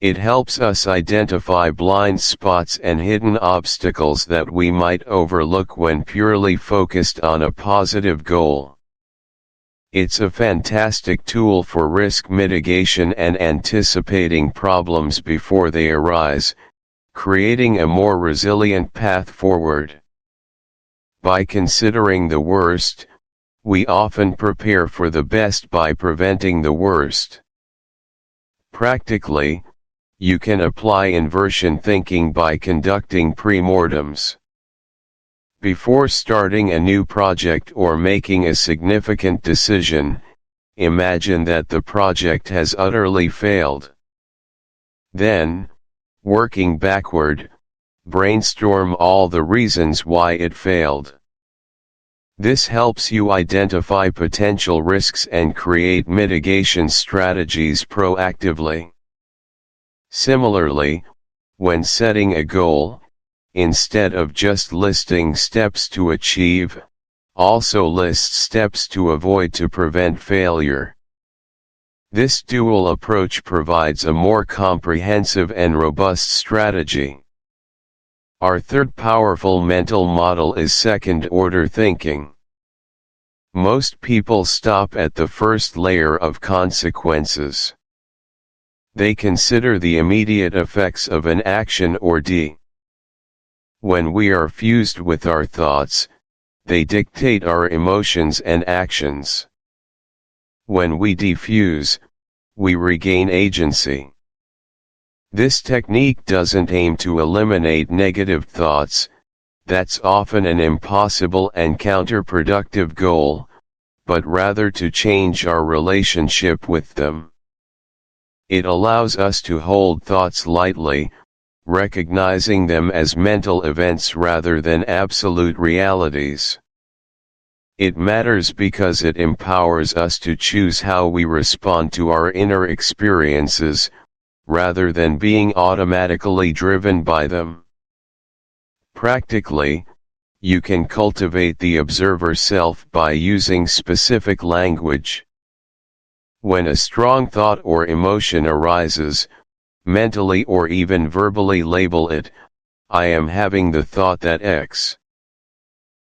It helps us identify blind spots and hidden obstacles that we might overlook when purely focused on a positive goal. It's a fantastic tool for risk mitigation and anticipating problems before they arise, creating a more resilient path forward. By considering the worst, we often prepare for the best by preventing the worst. Practically, you can apply inversion thinking by conducting pre-mortems. Before starting a new project or making a significant decision, imagine that the project has utterly failed. Then, working backward, brainstorm all the reasons why it failed. This helps you identify potential risks and create mitigation strategies proactively. Similarly, when setting a goal, instead of just listing steps to achieve, also list steps to avoid to prevent failure. This dual approach provides a more comprehensive and robust strategy. Our third powerful mental model is second-order thinking. Most people stop at the first layer of consequences. They consider the immediate effects of an action or deed. When we are fused with our thoughts, they dictate our emotions and actions. When we defuse, we regain agency. This technique doesn't aim to eliminate negative thoughts, that's often an impossible and counterproductive goal, but rather to change our relationship with them. It allows us to hold thoughts lightly, recognizing them as mental events rather than absolute realities. It matters because it empowers us to choose how we respond to our inner experiences, rather than being automatically driven by them. Practically, you can cultivate the observer self by using specific language. When a strong thought or emotion arises, mentally or even verbally label it, I am having the thought that X.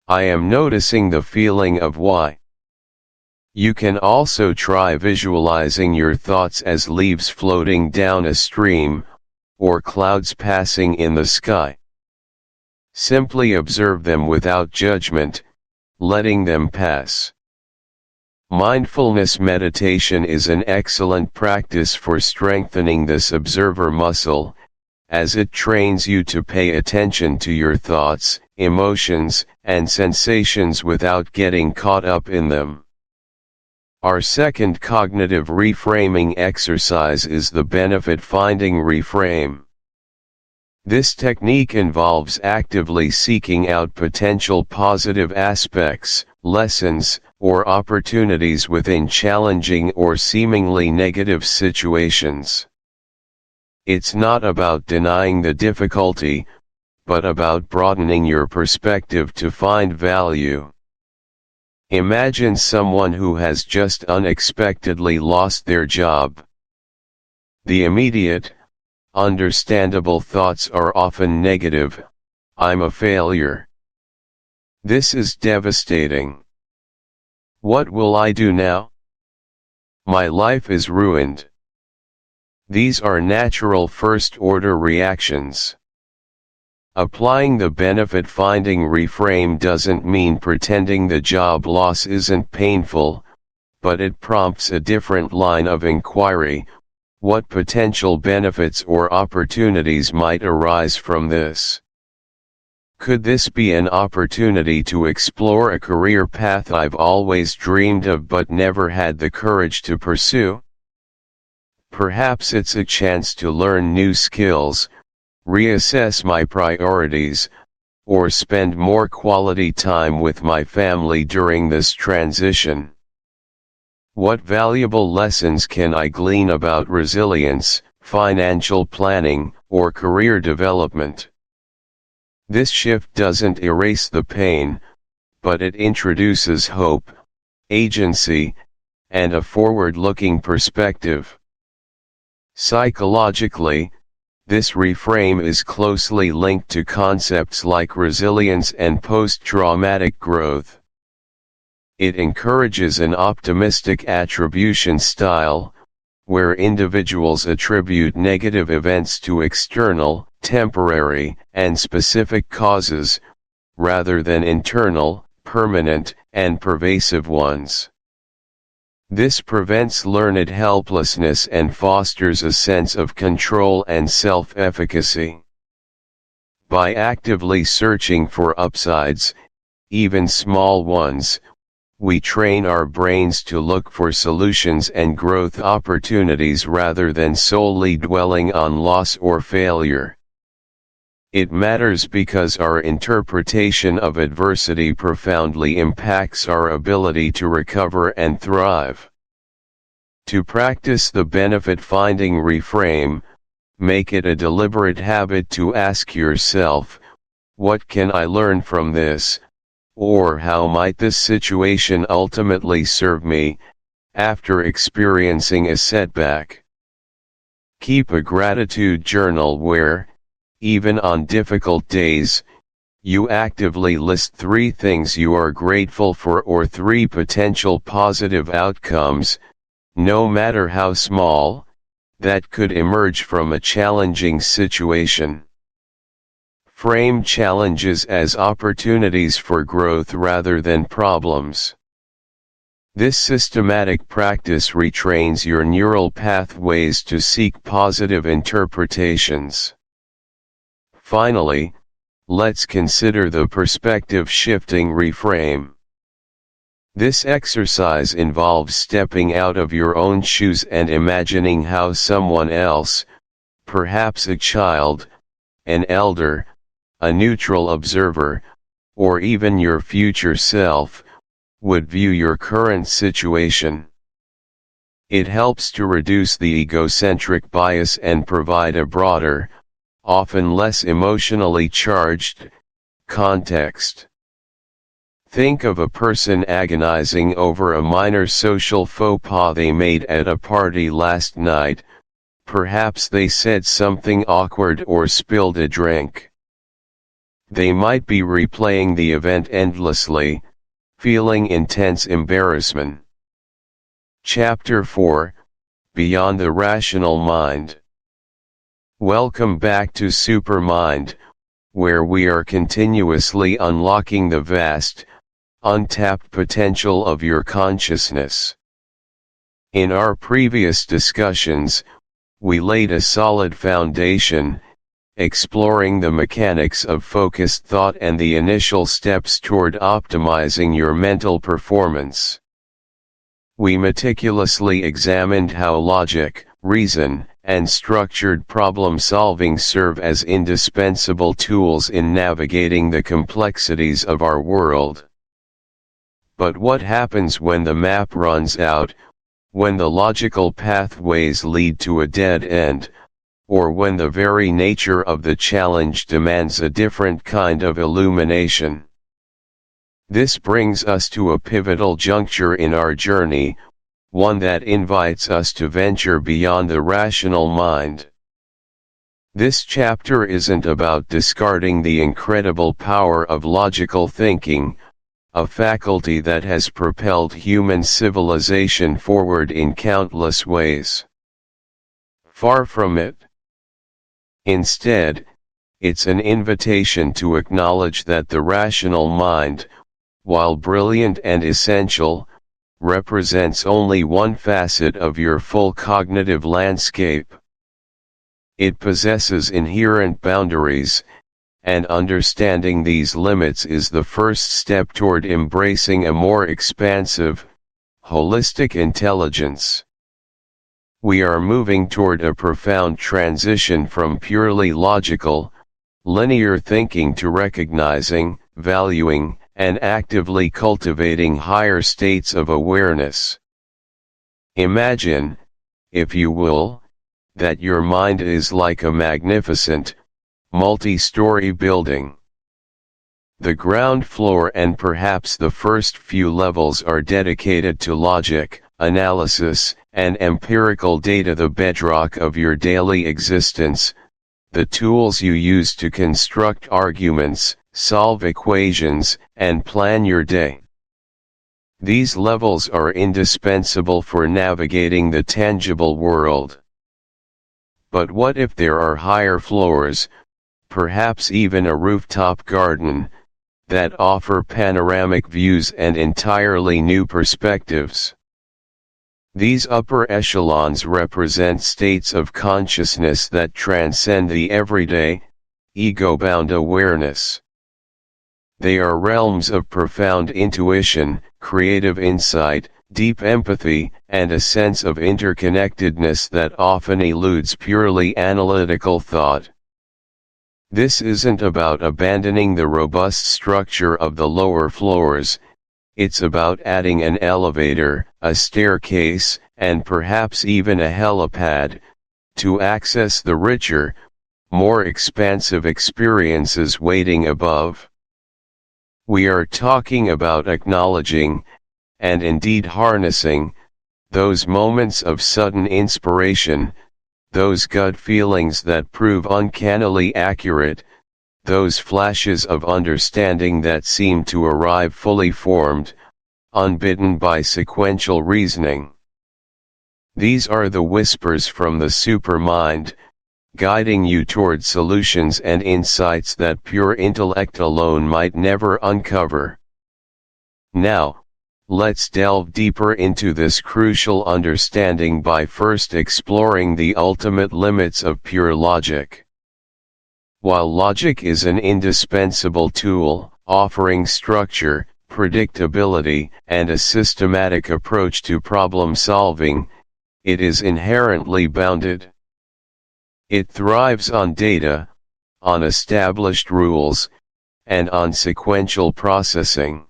I am noticing the feeling of Y. You can also try visualizing your thoughts as leaves floating down a stream, or clouds passing in the sky. Simply observe them without judgment, letting them pass. Mindfulness meditation is an excellent practice for strengthening this observer muscle, as it trains you to pay attention to your thoughts, emotions, and sensations without getting caught up in them. Our second cognitive reframing exercise is the benefit-finding reframe. This technique involves actively seeking out potential positive aspects, lessons, or opportunities within challenging or seemingly negative situations. It's not about denying the difficulty, but about broadening your perspective to find value. Imagine someone who has just unexpectedly lost their job. The immediate, understandable thoughts are often negative, I'm a failure. This is devastating. What will I do now? My life is ruined. These are natural first-order reactions. Applying the benefit-finding reframe doesn't mean pretending the job loss isn't painful, but it prompts a different line of inquiry. What potential benefits or opportunities might arise from this? Could this be an opportunity to explore a career path I've always dreamed of but never had the courage to pursue? Perhaps it's a chance to learn new skills, reassess my priorities, or spend more quality time with my family during this transition. What valuable lessons can I glean about resilience, financial planning, or career development? This shift doesn't erase the pain, but it introduces hope, agency, and a forward-looking perspective. Psychologically, this reframe is closely linked to concepts like resilience and post-traumatic growth. It encourages an optimistic attribution style, where individuals attribute negative events to external, temporary, and specific causes, rather than internal, permanent, and pervasive ones. This prevents learned helplessness and fosters a sense of control and self-efficacy. By actively searching for upsides, even small ones, we train our brains to look for solutions and growth opportunities rather than solely dwelling on loss or failure. It matters because our interpretation of adversity profoundly impacts our ability to recover and thrive. To practice the benefit-finding reframe, make it a deliberate habit to ask yourself, what can I learn from this, or how might this situation ultimately serve me, after experiencing a setback. Keep a gratitude journal where, even on difficult days, you actively list 3 things you are grateful for or 3 potential positive outcomes, no matter how small, that could emerge from a challenging situation. Frame challenges as opportunities for growth rather than problems. This systematic practice retrains your neural pathways to seek positive interpretations. Finally, let's consider the perspective-shifting reframe. This exercise involves stepping out of your own shoes and imagining how someone else, perhaps a child, an elder, a neutral observer, or even your future self, would view your current situation. It helps to reduce the egocentric bias and provide a broader, often less emotionally charged, context. Think of a person agonizing over a minor social faux pas they made at a party last night. Perhaps they said something awkward or spilled a drink. They might be replaying the event endlessly, feeling intense embarrassment. Chapter 4: Beyond the Rational Mind. Welcome back to Supermind, where we are continuously unlocking the vast, untapped potential of your consciousness. In our previous discussions, we laid a solid foundation, exploring the mechanics of focused thought and the initial steps toward optimizing your mental performance. We meticulously examined how logic, reason, and structured problem-solving serve as indispensable tools in navigating the complexities of our world. But what happens when the map runs out, when the logical pathways lead to a dead end, or when the very nature of the challenge demands a different kind of illumination? This brings us to a pivotal juncture in our journey, one that invites us to venture beyond the rational mind. This chapter isn't about discarding the incredible power of logical thinking, a faculty that has propelled human civilization forward in countless ways. Far from it. Instead, it's an invitation to acknowledge that the rational mind, while brilliant and essential, represents only one facet of your full cognitive landscape. It possesses inherent boundaries, and understanding these limits is the first step toward embracing a more expansive, holistic intelligence. We are moving toward a profound transition from purely logical, linear thinking to recognizing, valuing, and actively cultivating higher states of awareness. Imagine, if you will, that your mind is like a magnificent, multi-story building. The ground floor and perhaps the first few levels are dedicated to logic, analysis, and empirical data, the bedrock of your daily existence, the tools you use to construct arguments, solve equations, and plan your day. These levels are indispensable for navigating the tangible world. But what if there are higher floors, perhaps even a rooftop garden, that offer panoramic views and entirely new perspectives? These upper echelons represent states of consciousness that transcend the everyday, ego-bound awareness. They are realms of profound intuition, creative insight, deep empathy, and a sense of interconnectedness that often eludes purely analytical thought. This isn't about abandoning the robust structure of the lower floors, it's about adding an elevator, a staircase, and perhaps even a helipad, to access the richer, more expansive experiences waiting above. We are talking about acknowledging, and indeed harnessing, those moments of sudden inspiration, those gut feelings that prove uncannily accurate, those flashes of understanding that seem to arrive fully formed, unbidden by sequential reasoning. These are the whispers from the supermind, guiding you toward solutions and insights that pure intellect alone might never uncover. Now, let's delve deeper into this crucial understanding by first exploring the ultimate limits of pure logic. While logic is an indispensable tool, offering structure, predictability, and a systematic approach to problem solving, it is inherently bounded. It thrives on data, on established rules, and on sequential processing.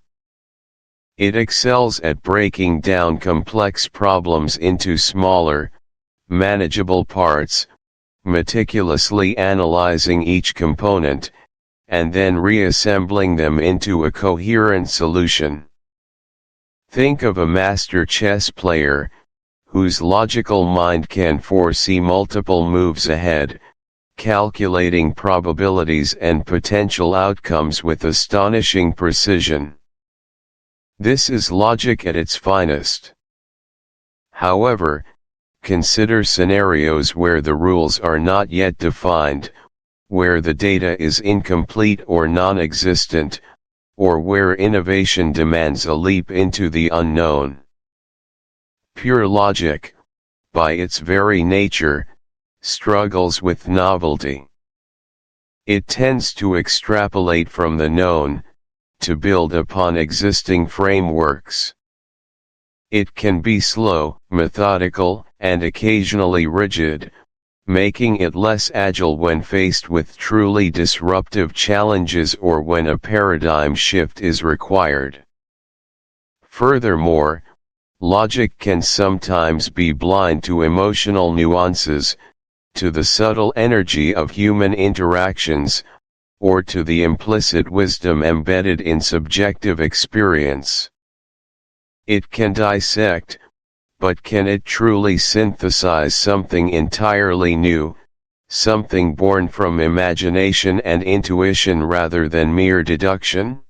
It excels at breaking down complex problems into smaller, manageable parts, meticulously analyzing each component, and then reassembling them into a coherent solution. Think of a master chess player, whose logical mind can foresee multiple moves ahead, calculating probabilities and potential outcomes with astonishing precision. This is logic at its finest. However, consider scenarios where the rules are not yet defined, where the data is incomplete or non-existent, or where innovation demands a leap into the unknown. Pure logic, by its very nature, struggles with novelty. It tends to extrapolate from the known, to build upon existing frameworks. It can be slow, methodical, and occasionally rigid, making it less agile when faced with truly disruptive challenges or when a paradigm shift is required. Furthermore, logic can sometimes be blind to emotional nuances, to the subtle energy of human interactions, or to the implicit wisdom embedded in subjective experience. It can dissect, but can it truly synthesize something entirely new, something born from imagination and intuition rather than mere deduction?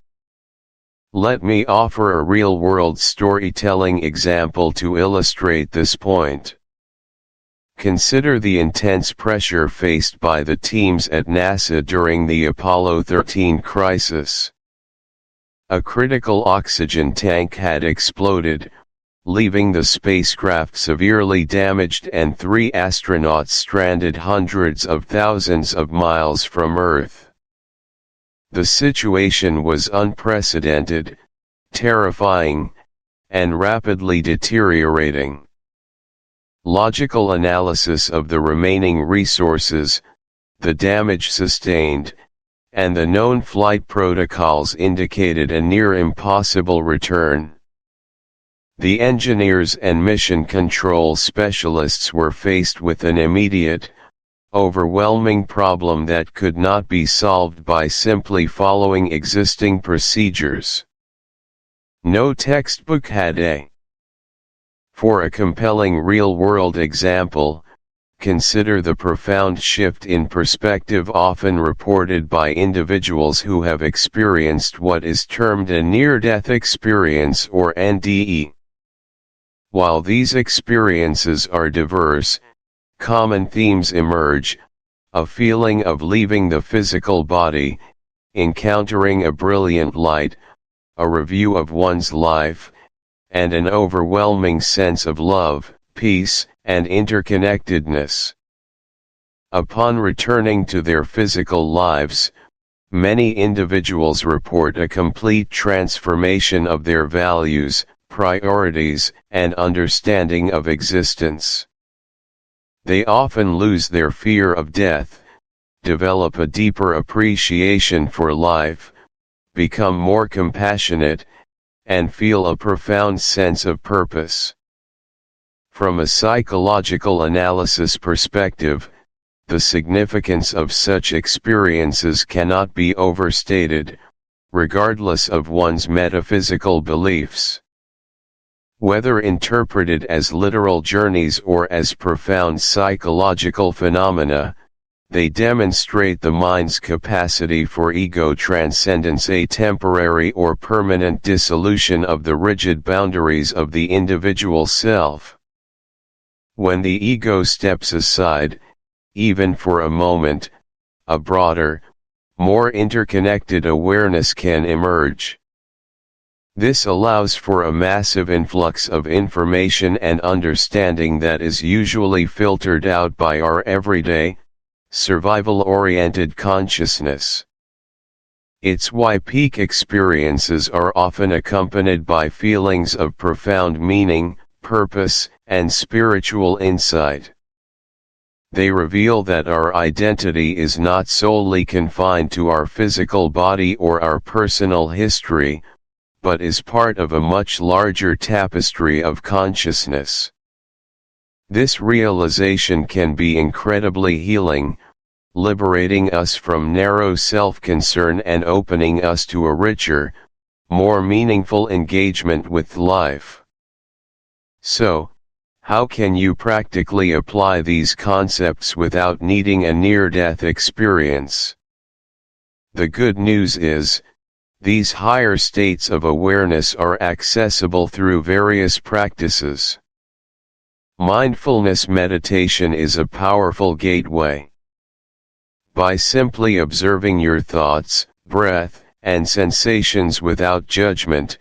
Let me offer a real-world storytelling example to illustrate this point. Consider the intense pressure faced by the teams at NASA during the Apollo 13 crisis. A critical oxygen tank had exploded, leaving the spacecraft severely damaged and 3 astronauts stranded hundreds of thousands of miles from Earth. The situation was unprecedented, terrifying, and rapidly deteriorating. Logical analysis of the remaining resources, the damage sustained, and the known flight protocols indicated a near impossible return. The engineers and mission control specialists were faced with an immediate, overwhelming problem that could not be solved by simply following existing procedures. No textbook had a. For a compelling real-world example, consider the profound shift in perspective often reported by individuals who have experienced what is termed a near-death experience or NDE. While these experiences are diverse, common themes emerge: a feeling of leaving the physical body, encountering a brilliant light, a review of one's life, and an overwhelming sense of love, peace, and interconnectedness. Upon returning to their physical lives, many individuals report a complete transformation of their values, priorities, and understanding of existence. They often lose their fear of death, develop a deeper appreciation for life, become more compassionate, and feel a profound sense of purpose. From a psychological analysis perspective, the significance of such experiences cannot be overstated, regardless of one's metaphysical beliefs. Whether interpreted as literal journeys or as profound psychological phenomena, they demonstrate the mind's capacity for ego transcendence, a temporary or permanent dissolution of the rigid boundaries of the individual self. When the ego steps aside, even for a moment, a broader, more interconnected awareness can emerge. This allows for a massive influx of information and understanding that is usually filtered out by our everyday, survival-oriented consciousness. It's why peak experiences are often accompanied by feelings of profound meaning, purpose, and spiritual insight. They reveal that our identity is not solely confined to our physical body or our personal history, but is part of a much larger tapestry of consciousness. This realization can be incredibly healing, liberating us from narrow self-concern and opening us to a richer, more meaningful engagement with life. So, how can you practically apply these concepts without needing a near-death experience? The good news is, these higher states of awareness are accessible through various practices. Mindfulness meditation is a powerful gateway. By simply observing your thoughts, breath, and sensations without judgment,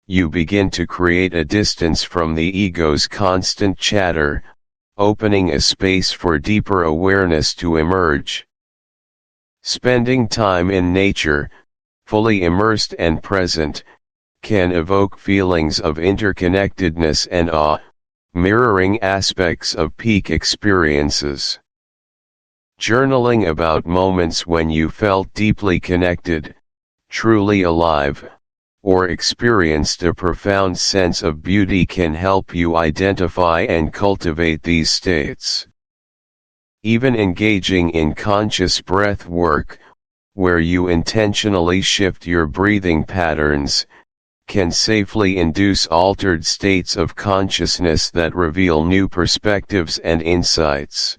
you begin to create a distance from the ego's constant chatter, opening a space for deeper awareness to emerge. Spending time in nature, fully immersed and present, can evoke feelings of interconnectedness and awe, mirroring aspects of peak experiences. Journaling about moments when you felt deeply connected, truly alive, or experienced a profound sense of beauty can help you identify and cultivate these states. Even engaging in conscious breath work, where you intentionally shift your breathing patterns, can safely induce altered states of consciousness that reveal new perspectives and insights.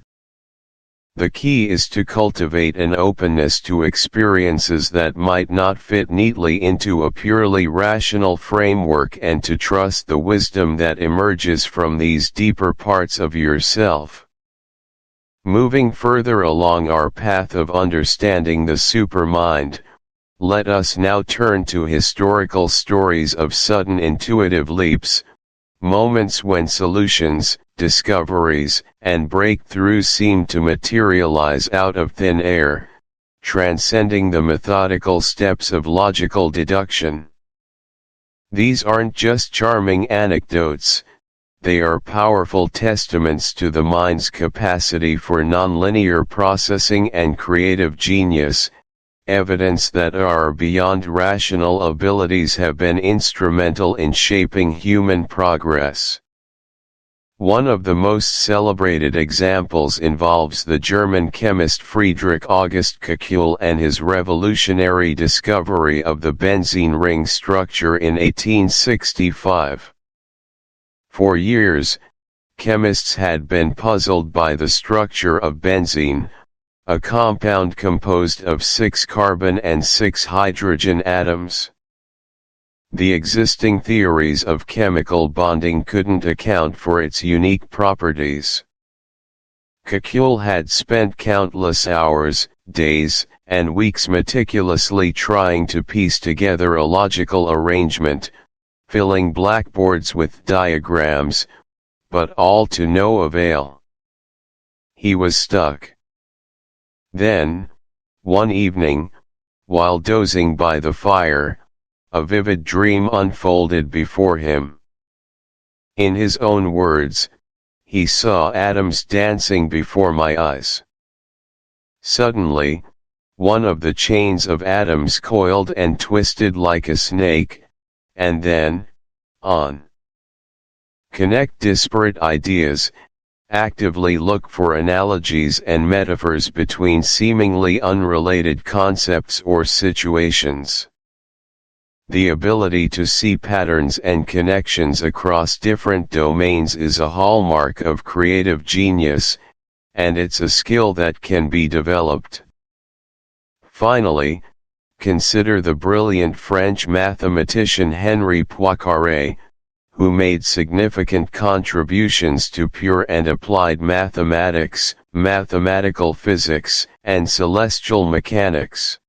The key is to cultivate an openness to experiences that might not fit neatly into a purely rational framework and to trust the wisdom that emerges from these deeper parts of yourself. Moving further along our path of understanding the supermind, let us now turn to historical stories of sudden intuitive leaps, moments when solutions, discoveries, and breakthroughs seem to materialize out of thin air, transcending the methodical steps of logical deduction. These aren't just charming anecdotes, they are powerful testaments to the mind's capacity for nonlinear processing and creative genius, evidence that our beyond rational abilities have been instrumental in shaping human progress. One of the most celebrated examples involves the German chemist Friedrich August Kekulle and his revolutionary discovery of the benzene ring structure in 1865. For years, chemists had been puzzled by the structure of benzene, a compound composed of 6 carbon and 6 hydrogen atoms. The existing theories of chemical bonding couldn't account for its unique properties. Kekulle had spent countless hours, days, and weeks meticulously trying to piece together a logical arrangement, filling blackboards with diagrams, but all to no avail. He was stuck. Then, one evening, while dozing by the fire, a vivid dream unfolded before him. In his own words, he saw atoms dancing before my eyes. Suddenly, one of the chains of atoms coiled and twisted like a snake, and then, on. Connect disparate ideas, actively look for analogies and metaphors between seemingly unrelated concepts or situations. The ability to see patterns and connections across different domains is a hallmark of creative genius, and it's a skill that can be developed. Finally, consider the brilliant French mathematician Henri Poincaré, who made significant contributions to pure and applied mathematics, mathematical physics, and celestial mechanics.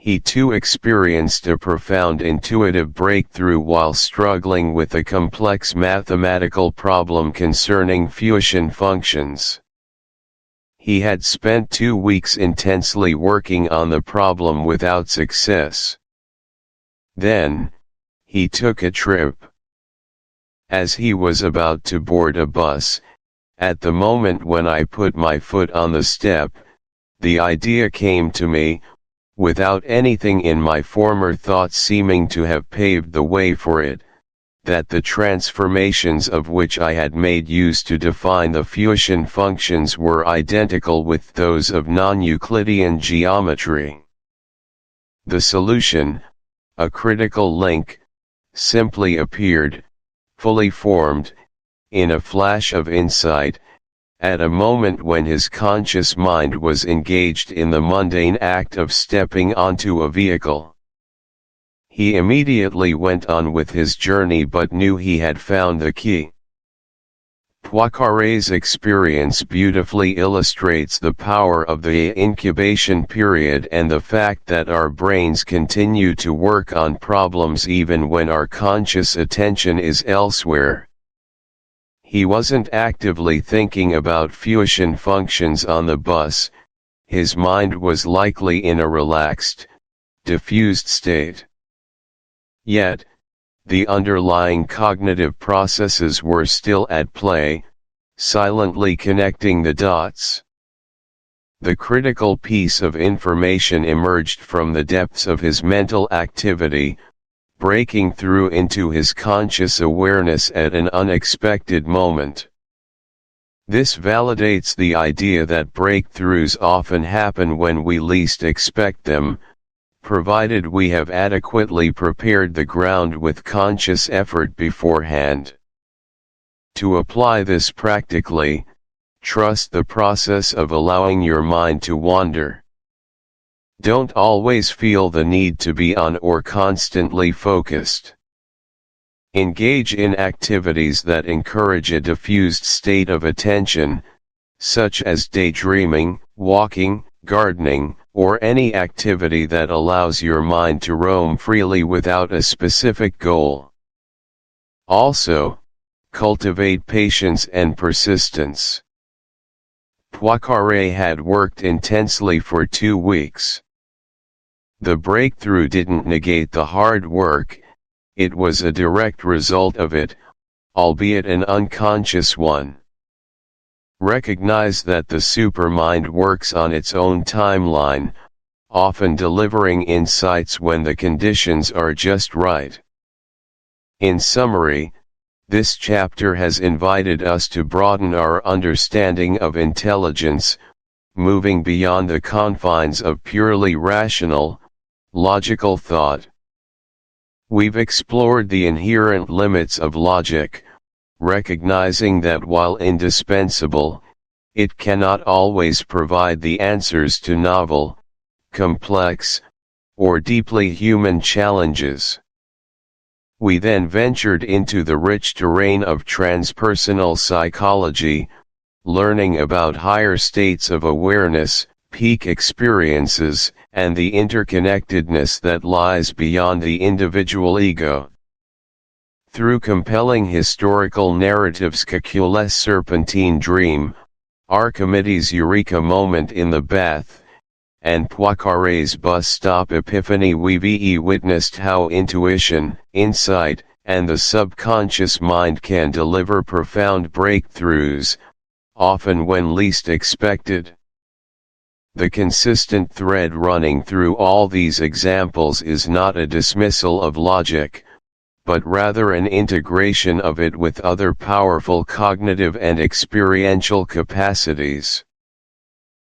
He too experienced a profound intuitive breakthrough while struggling with a complex mathematical problem concerning fusion functions. He had spent 2 weeks intensely working on the problem without success. Then, he took a trip. As he was about to board a bus, at the moment when I put my foot on the step, the idea came to me, without anything in my former thoughts seeming to have paved the way for it, that the transformations of which I had made use to define the fusion functions were identical with those of non-Euclidean geometry. The solution, a critical link, simply appeared, fully formed, in a flash of insight, at a moment when his conscious mind was engaged in the mundane act of stepping onto a vehicle. He immediately went on with his journey but knew he had found the key. Poincaré's experience beautifully illustrates the power of the incubation period and the fact that our brains continue to work on problems even when our conscious attention is elsewhere. He wasn't actively thinking about fusion functions on the bus, his mind was likely in a relaxed, diffused state. Yet, the underlying cognitive processes were still at play, silently connecting the dots. The critical piece of information emerged from the depths of his mental activity, breaking through into his conscious awareness at an unexpected moment. This validates the idea that breakthroughs often happen when we least expect them, provided we have adequately prepared the ground with conscious effort beforehand. To apply this practically, trust the process of allowing your mind to wander. Don't always feel the need to be on or constantly focused. Engage in activities that encourage a diffused state of attention, such as daydreaming, walking, gardening, or any activity that allows your mind to roam freely without a specific goal. Also, cultivate patience and persistence. Poincaré had worked intensely for 2 weeks. The breakthrough didn't negate the hard work, it was a direct result of it, albeit an unconscious one. Recognize that the supermind works on its own timeline, often delivering insights when the conditions are just right. In summary, this chapter has invited us to broaden our understanding of intelligence, moving beyond the confines of purely rational, logical thought. We've explored the inherent limits of logic, recognizing that while indispensable, it cannot always provide the answers to novel, complex, or deeply human challenges. We then ventured into the rich terrain of transpersonal psychology, learning about higher states of awareness, peak experiences, and the interconnectedness that lies beyond the individual ego. Through compelling historical narratives, Kekulé's serpentine dream, Archimedes' eureka moment in the bath, and Poincaré's bus stop epiphany, we've witnessed how intuition, insight, and the subconscious mind can deliver profound breakthroughs, often when least expected. The consistent thread running through all these examples is not a dismissal of logic, but rather an integration of it with other powerful cognitive and experiential capacities.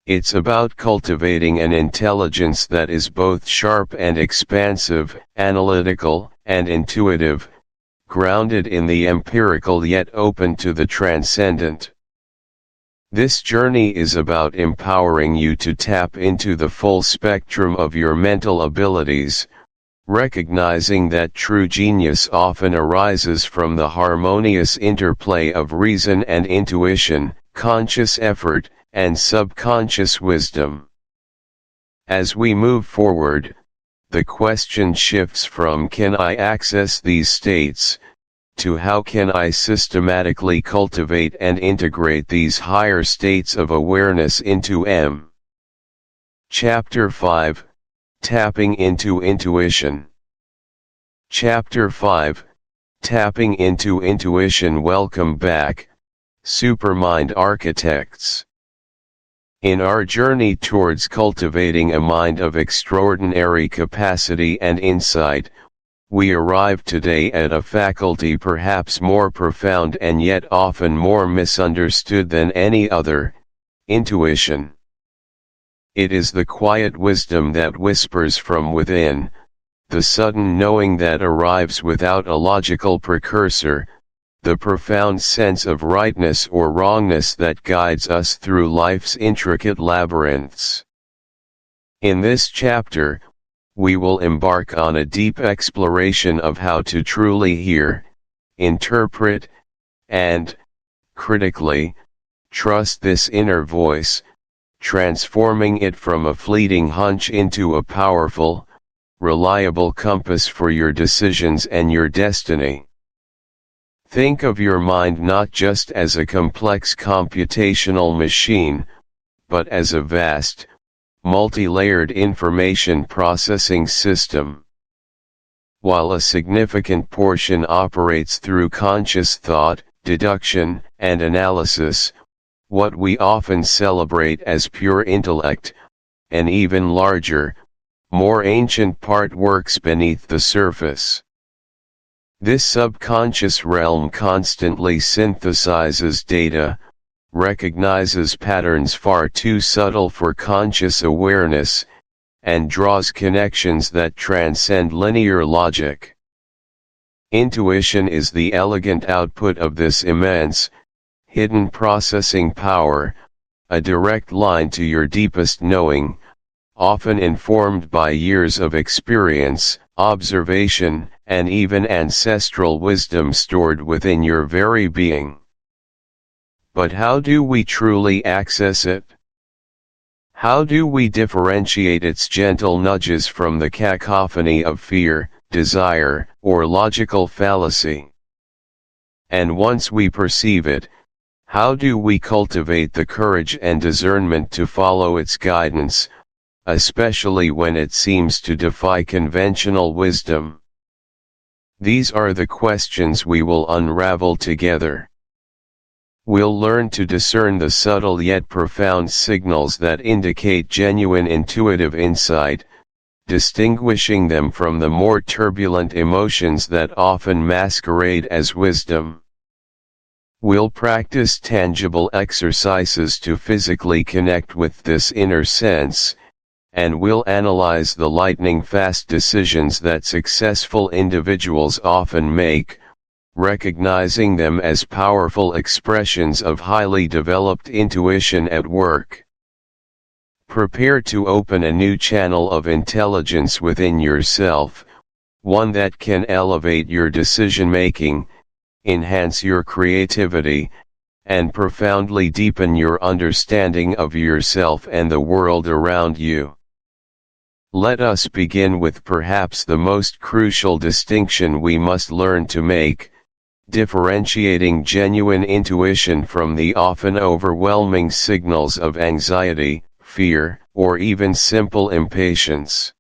It's about cultivating an intelligence that is both sharp and expansive, analytical and intuitive, grounded in the empirical yet open to the transcendent. This journey is about empowering you to tap into the full spectrum of your mental abilities, recognizing that true genius often arises from the harmonious interplay of reason and intuition, conscious effort, and subconscious wisdom. As we move forward, the question shifts from "can I access these states?" to "how can I systematically cultivate and integrate these higher states of awareness into m." Chapter 5, Tapping into Intuition. Chapter 5, Tapping into Intuition. Welcome back, Supermind Architects. In our journey towards cultivating a mind of extraordinary capacity and insight, we arrive today at a faculty perhaps more profound and yet often more misunderstood than any other: intuition. It is the quiet wisdom that whispers from within, the sudden knowing that arrives without a logical precursor, the profound sense of rightness or wrongness that guides us through life's intricate labyrinths. In this chapter, we will embark on a deep exploration of how to truly hear, interpret, and, critically, trust this inner voice, transforming it from a fleeting hunch into a powerful, reliable compass for your decisions and your destiny. Think of your mind not just as a complex computational machine, but as a vast, multi-layered information processing system. While a significant portion operates through conscious thought, deduction, and analysis, what we often celebrate as pure intellect, an even larger, more ancient part works beneath the surface. This subconscious realm constantly synthesizes data, recognizes patterns far too subtle for conscious awareness, and draws connections that transcend linear logic. Intuition is the elegant output of this immense, hidden processing power, a direct line to your deepest knowing, often informed by years of experience, observation, and even ancestral wisdom stored within your very being. But how do we truly access it? How do we differentiate its gentle nudges from the cacophony of fear, desire, or logical fallacy? And once we perceive it, how do we cultivate the courage and discernment to follow its guidance, especially when it seems to defy conventional wisdom? These are the questions we will unravel together. We'll learn to discern the subtle yet profound signals that indicate genuine intuitive insight, distinguishing them from the more turbulent emotions that often masquerade as wisdom. We'll practice tangible exercises to physically connect with this inner sense, and we'll analyze the lightning-fast decisions that successful individuals often make, recognizing them as powerful expressions of highly developed intuition at work. Prepare to open a new channel of intelligence within yourself, one that can elevate your decision-making, enhance your creativity, and profoundly deepen your understanding of yourself and the world around you. Let us begin with perhaps the most crucial distinction we must learn to make: differentiating genuine intuition from the often overwhelming signals of anxiety, fear, or even simple impatience.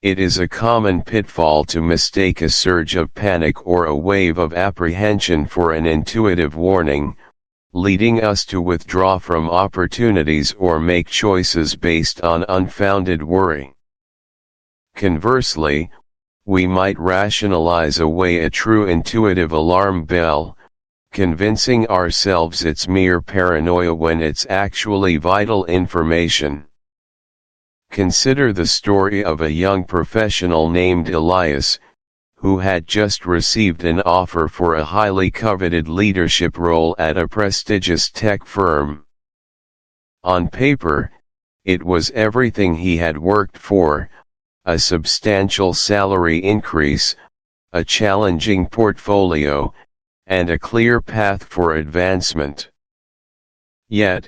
It is a common pitfall to mistake a surge of panic or a wave of apprehension for an intuitive warning, leading us to withdraw from opportunities or make choices based on unfounded worry. Conversely, we might rationalize away a true intuitive alarm bell, convincing ourselves it's mere paranoia when it's actually vital information. Consider the story of a young professional named Elias, who had just received an offer for a highly coveted leadership role at a prestigious tech firm. On paper, it was everything he had worked for: a substantial salary increase, a challenging portfolio, and a clear path for advancement. Yet,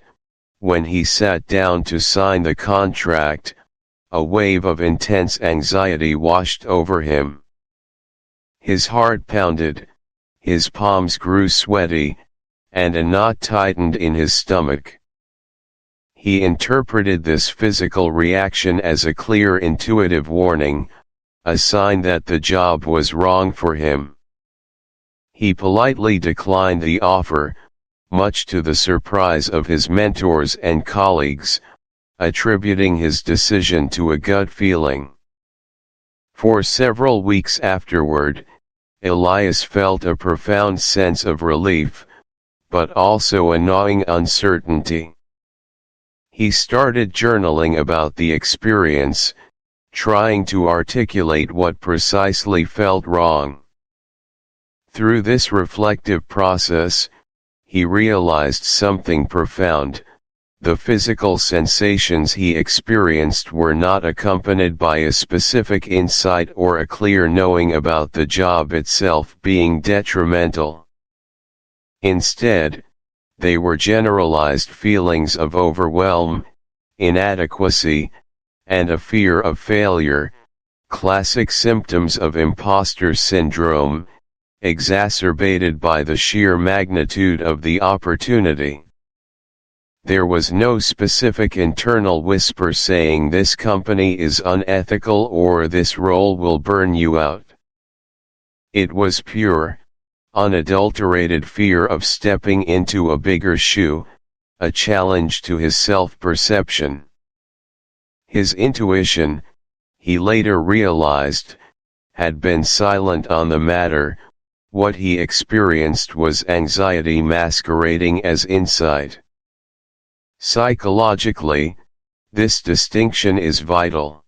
when he sat down to sign the contract, a wave of intense anxiety washed over him. His heart pounded, his palms grew sweaty, and a knot tightened in his stomach. He interpreted this physical reaction as a clear intuitive warning, a sign that the job was wrong for him. He politely declined the offer, much to the surprise of his mentors and colleagues, attributing his decision to a gut feeling. For several weeks afterward, Elias felt a profound sense of relief, but also a gnawing uncertainty. He started journaling about the experience, trying to articulate what precisely felt wrong. Through this reflective process, he realized something profound: the physical sensations he experienced were not accompanied by a specific insight or a clear knowing about the job itself being detrimental. Instead, they were generalized feelings of overwhelm, inadequacy, and a fear of failure, classic symptoms of imposter syndrome, exacerbated by the sheer magnitude of the opportunity. There was no specific internal whisper saying this company is unethical or this role will burn you out. It was pure, unadulterated fear of stepping into a bigger shoe, a challenge to his self-perception. His intuition, he later realized, had been silent on the matter. What he experienced was anxiety masquerading as insight. Psychologically, this distinction is vital.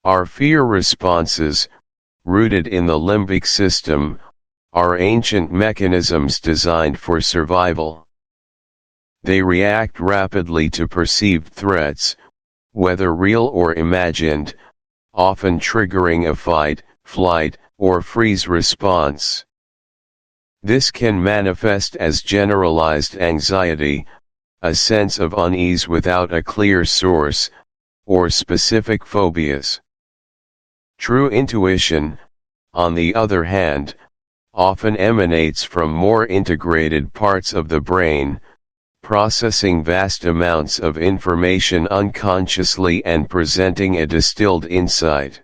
Our fear responses, rooted in the limbic system, are ancient mechanisms designed for survival. They react rapidly to perceived threats, whether real or imagined, often triggering a fight, flight, or freeze response. This can manifest as generalized anxiety, a sense of unease without a clear source, or specific phobias. True intuition, on the other hand, often emanates from more integrated parts of the brain, processing vast amounts of information unconsciously and presenting a distilled insight.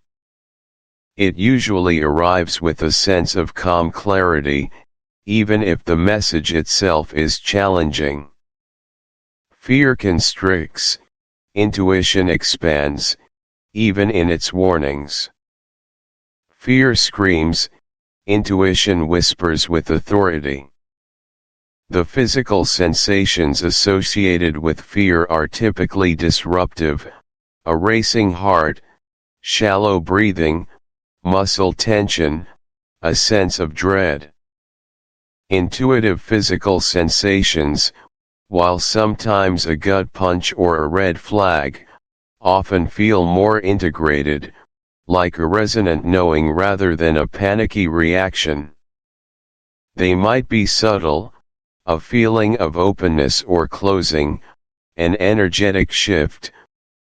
It usually arrives with a sense of calm clarity, even if the message itself is challenging. Fear constricts, intuition expands, even in its warnings. Fear screams, intuition whispers with authority. The physical sensations associated with fear are typically disruptive: a racing heart, shallow breathing, muscle tension, a sense of dread. Intuitive physical sensations, while sometimes a gut punch or a red flag, often feel more integrated, like a resonant knowing rather than a panicky reaction. They might be subtle, a feeling of openness or closing, an energetic shift,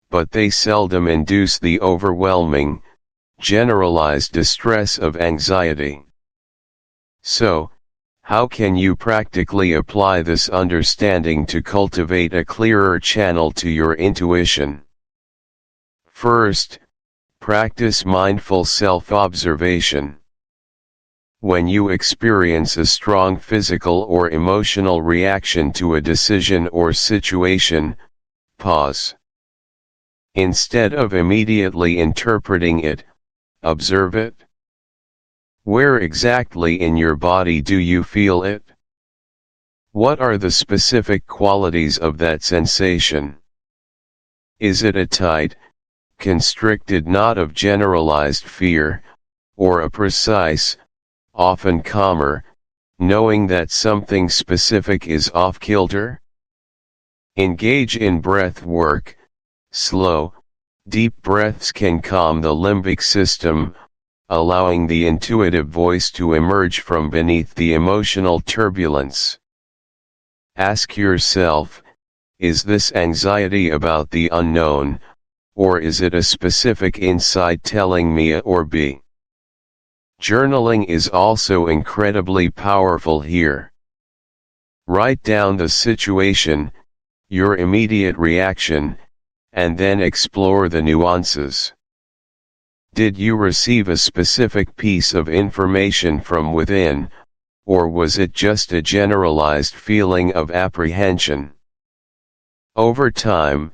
but they seldom induce the overwhelming, generalized distress of anxiety. So, how can you practically apply this understanding to cultivate a clearer channel to your intuition? First, practice mindful self-observation. When you experience a strong physical or emotional reaction to a decision or situation, pause. Instead of immediately interpreting it, observe it. Where exactly in your body do you feel it? What are the specific qualities of that sensation? Is it a tight, constricted knot of generalized fear, or a precise, often calmer, knowing that something specific is off-kilter? Engage in breath work. Slow, deep breaths can calm the limbic system, allowing the intuitive voice to emerge from beneath the emotional turbulence. Ask yourself, is this anxiety about the unknown, or is it a specific insight telling me A or B? Journaling is also incredibly powerful here. Write down the situation, your immediate reaction, and then explore the nuances. Did you receive a specific piece of information from within, or was it just a generalized feeling of apprehension? Over time,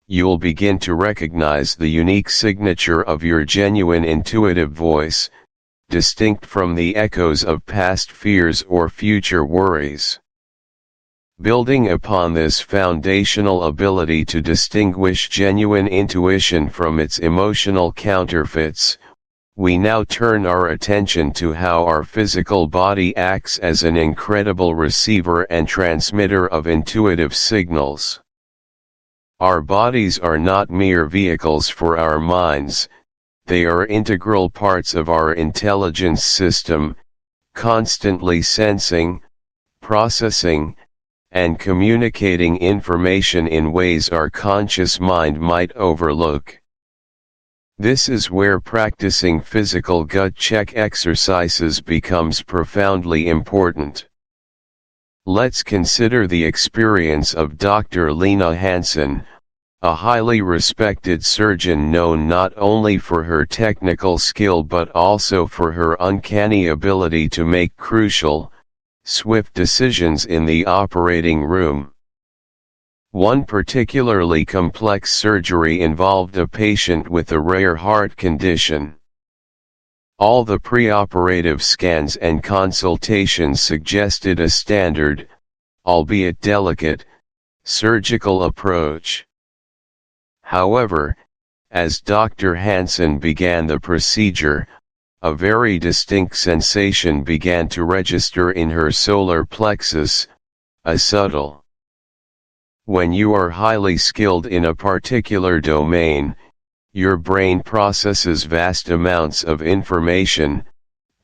you'll begin to recognize the unique signature of your genuine intuitive voice, distinct from the echoes of past fears or future worries. Building upon this foundational ability to distinguish genuine intuition from its emotional counterfeits, we now turn our attention to how our physical body acts as an incredible receiver and transmitter of intuitive signals. Our bodies are not mere vehicles for our minds, they are integral parts of our intelligence system, constantly sensing, processing, and communicating information in ways our conscious mind might overlook. This is where practicing physical gut check exercises becomes profoundly important. Let's consider the experience of Dr. Lena Hansen, a highly respected surgeon known not only for her technical skill but also for her uncanny ability to make crucial, swift decisions in the operating room. One particularly complex surgery involved a patient with a rare heart condition. All the preoperative scans and consultations suggested a standard, albeit delicate, surgical approach. However, as Dr. Hansen began the procedure, a very distinct sensation began to register in her solar plexus, a subtle. When you are highly skilled in a particular domain, your brain processes vast amounts of information,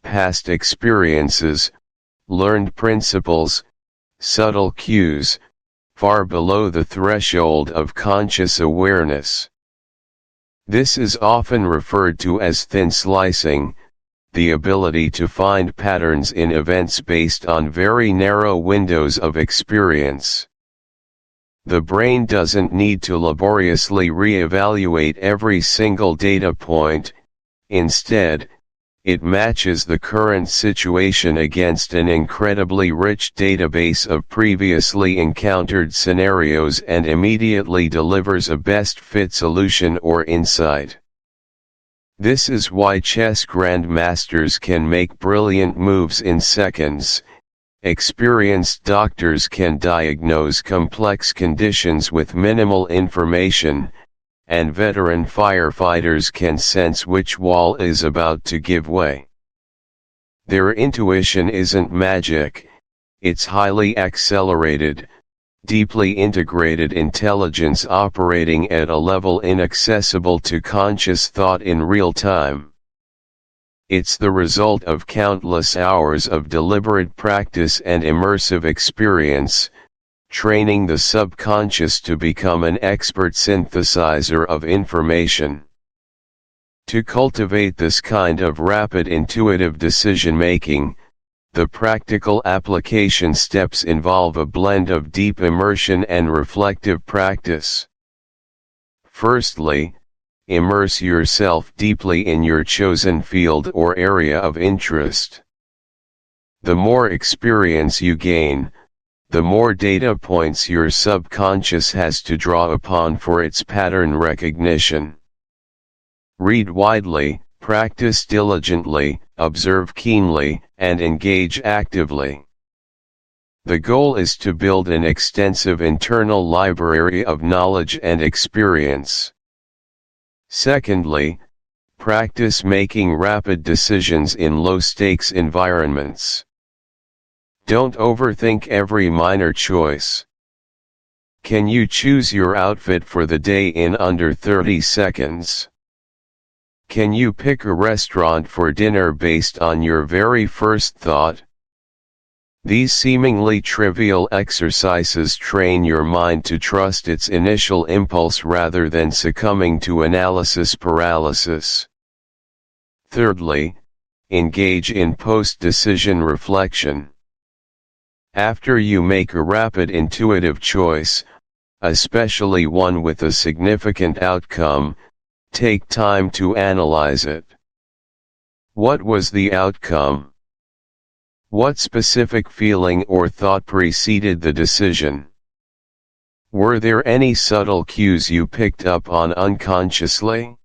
past experiences, learned principles, subtle cues, far below the threshold of conscious awareness. This is often referred to as thin slicing, the ability to find patterns in events based on very narrow windows of experience. The brain doesn't need to laboriously re-evaluate every single data point, instead, it matches the current situation against an incredibly rich database of previously encountered scenarios and immediately delivers a best fit solution or insight. This is why chess grandmasters can make brilliant moves in seconds, experienced doctors can diagnose complex conditions with minimal information, and veteran firefighters can sense which wall is about to give way. Their intuition isn't magic, it's highly accelerated, deeply integrated intelligence operating at a level inaccessible to conscious thought in real time. It's the result of countless hours of deliberate practice and immersive experience, training the subconscious to become an expert synthesizer of information. To cultivate this kind of rapid intuitive decision-making, the practical application steps involve a blend of deep immersion and reflective practice. Firstly, immerse yourself deeply in your chosen field or area of interest. The more experience you gain, the more data points your subconscious has to draw upon for its pattern recognition. Read widely, practice diligently, observe keenly, and engage actively. The goal is to build an extensive internal library of knowledge and experience. Secondly, practice making rapid decisions in low-stakes environments. Don't overthink every minor choice. Can you choose your outfit for the day in under 30 seconds? Can you pick a restaurant for dinner based on your very first thought? These seemingly trivial exercises train your mind to trust its initial impulse rather than succumbing to analysis paralysis. Thirdly, engage in post-decision reflection. After you make a rapid intuitive choice, especially one with a significant outcome, take time to analyze it. What was the outcome? What specific feeling or thought preceded the decision? Were there any subtle cues you picked up on unconsciously?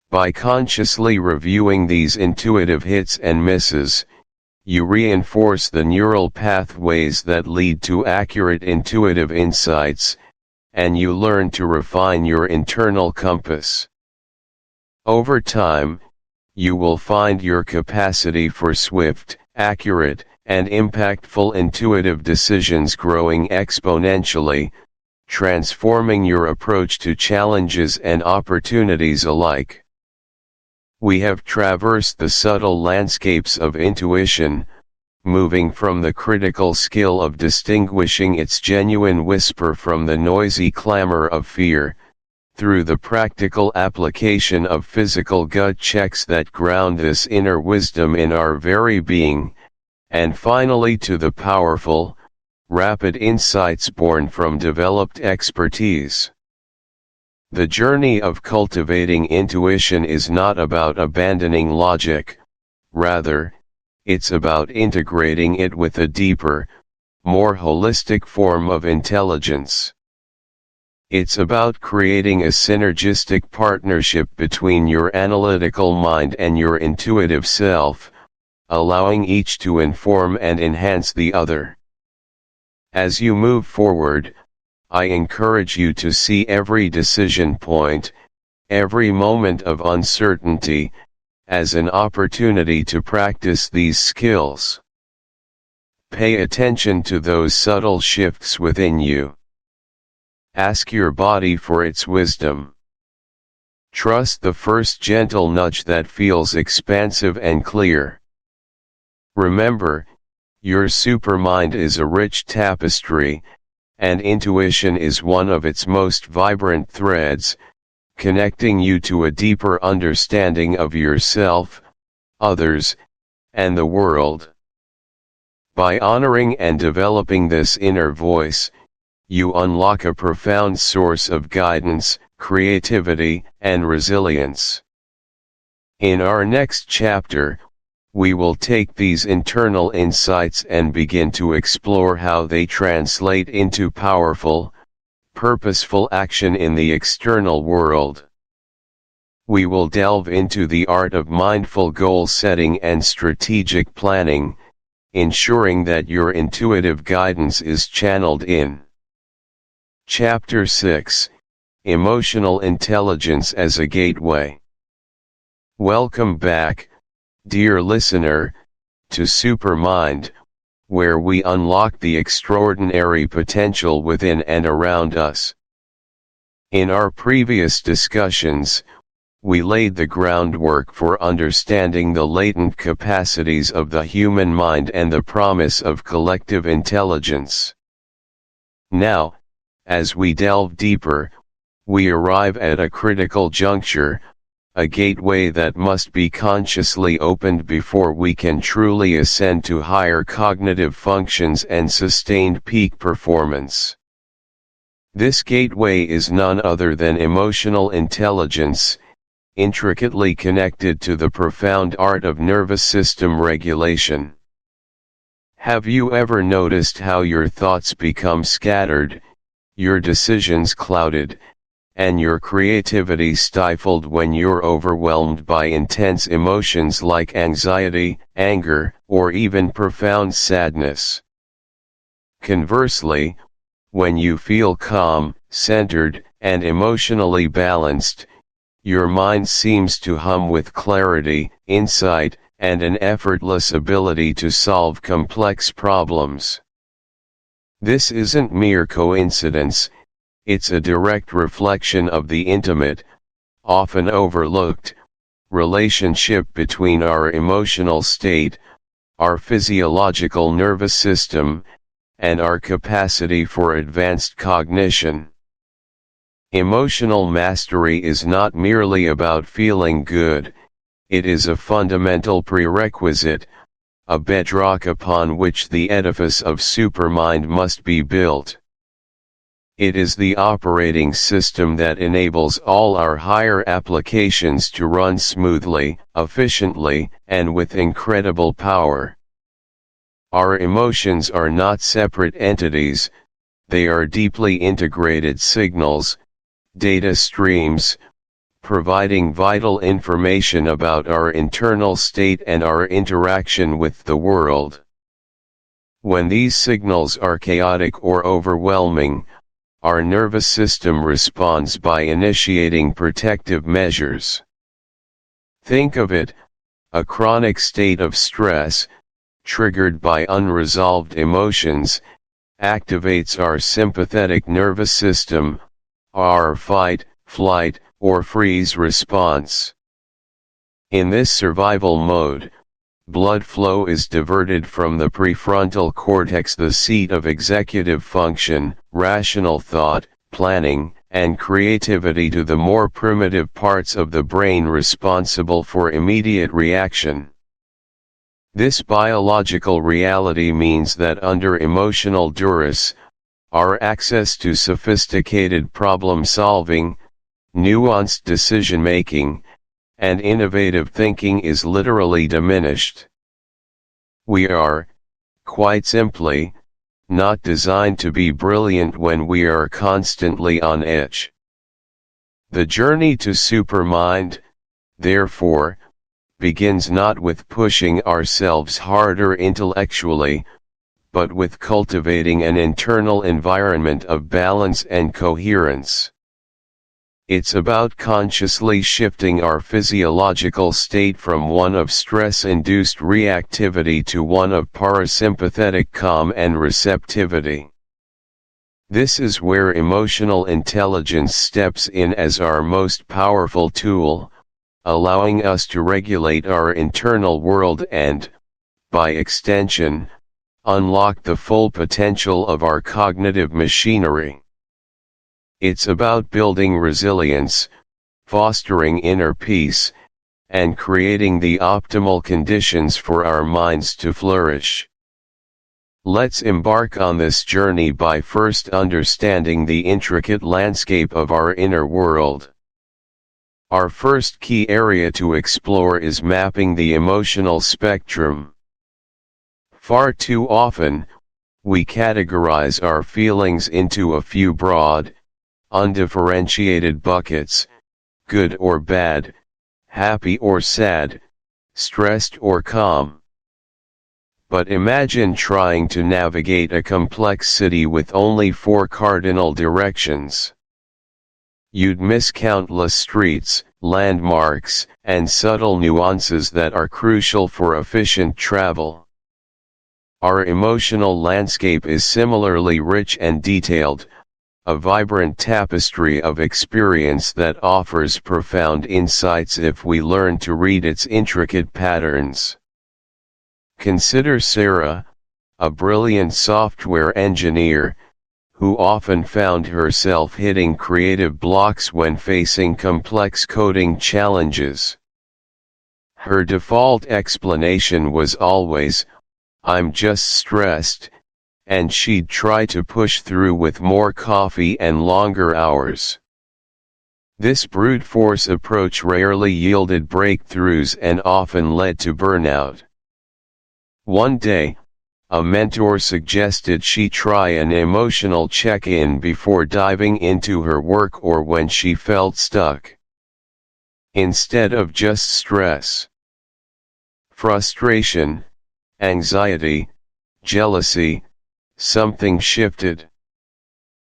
By consciously reviewing these intuitive hits and misses, you reinforce the neural pathways that lead to accurate intuitive insights, and you learn to refine your internal compass. Over time, you will find your capacity for swift, accurate, and impactful intuitive decisions growing exponentially, transforming your approach to challenges and opportunities alike. We have traversed the subtle landscapes of intuition, moving from the critical skill of distinguishing its genuine whisper from the noisy clamor of fear, through the practical application of physical gut checks that ground this inner wisdom in our very being, and finally to the powerful, rapid insights born from developed expertise. The journey of cultivating intuition is not about abandoning logic, rather, it's about integrating it with a deeper, more holistic form of intelligence. It's about creating a synergistic partnership between your analytical mind and your intuitive self, allowing each to inform and enhance the other. As you move forward, I encourage you to see every decision point, every moment of uncertainty, as an opportunity to practice these skills. Pay attention to those subtle shifts within you. Ask your body for its wisdom. Trust the first gentle nudge that feels expansive and clear. Remember, your supermind is a rich tapestry, and intuition is one of its most vibrant threads, connecting you to a deeper understanding of yourself, others, and the world. By honoring and developing this inner voice, you unlock a profound source of guidance, creativity, and resilience. In our next chapter, we will take these internal insights and begin to explore how they translate into powerful, purposeful action in the external world. We will delve into the art of mindful goal setting and strategic planning, ensuring that your intuitive guidance is channeled in. Chapter 6: Emotional Intelligence as a Gateway. Welcome back, dear listener, to Supermind, where we unlock the extraordinary potential within and around us. In our previous discussions, we laid the groundwork for understanding the latent capacities of the human mind and the promise of collective intelligence. Now, as we delve deeper, we arrive at a critical juncture, a gateway that must be consciously opened before we can truly ascend to higher cognitive functions and sustained peak performance. This gateway is none other than emotional intelligence, intricately connected to the profound art of nervous system regulation. Have you ever noticed how your thoughts become scattered, your decisions clouded, and your creativity stifled when you're overwhelmed by intense emotions like anxiety, anger, or even profound sadness? Conversely, when you feel calm, centered, and emotionally balanced, your mind seems to hum with clarity, insight, and an effortless ability to solve complex problems. This isn't mere coincidence, it's a direct reflection of the intimate, often overlooked, relationship between our emotional state, our physiological nervous system, and our capacity for advanced cognition. Emotional mastery is not merely about feeling good, it is a fundamental prerequisite, a bedrock upon which the edifice of Supermind must be built. It is the operating system that enables all our higher applications to run smoothly, efficiently, and with incredible power. Our emotions are not separate entities, they are deeply integrated signals, data streams, providing vital information about our internal state and our interaction with the world. When these signals are chaotic or overwhelming, our nervous system responds by initiating protective measures. Think of it, a chronic state of stress, triggered by unresolved emotions, activates our sympathetic nervous system, our fight, flight, or freeze response. In this survival mode, blood flow is diverted from the prefrontal cortex, the seat of executive function, rational thought, planning, and creativity, to the more primitive parts of the brain responsible for immediate reaction. This biological reality means that under emotional duress, our access to sophisticated problem-solving, nuanced decision-making, and innovative thinking is literally diminished. We are, quite simply, not designed to be brilliant when we are constantly on edge. The journey to Supermind, therefore, begins not with pushing ourselves harder intellectually, but with cultivating an internal environment of balance and coherence. It's about consciously shifting our physiological state from one of stress-induced reactivity to one of parasympathetic calm and receptivity. This is where emotional intelligence steps in as our most powerful tool, allowing us to regulate our internal world and, by extension, unlock the full potential of our cognitive machinery. It's about building resilience, fostering inner peace, and creating the optimal conditions for our minds to flourish. Let's embark on this journey by first understanding the intricate landscape of our inner world. Our first key area to explore is mapping the emotional spectrum. Far too often, we categorize our feelings into a few broad, undifferentiated buckets: good or bad, happy or sad, stressed or calm. But imagine trying to navigate a complex city with only 4 cardinal directions. You'd miss countless streets, landmarks, and subtle nuances that are crucial for efficient travel. Our emotional landscape is similarly rich and detailed, a vibrant tapestry of experience that offers profound insights if we learn to read its intricate patterns. Consider Sarah, a brilliant software engineer, who often found herself hitting creative blocks when facing complex coding challenges. Her default explanation was always, "I'm just stressed," and she'd try to push through with more coffee and longer hours. This brute force approach rarely yielded breakthroughs and often led to burnout. One day, a mentor suggested she try an emotional check-in before diving into her work or when she felt stuck. Instead of just stress, frustration, anxiety, jealousy, something shifted.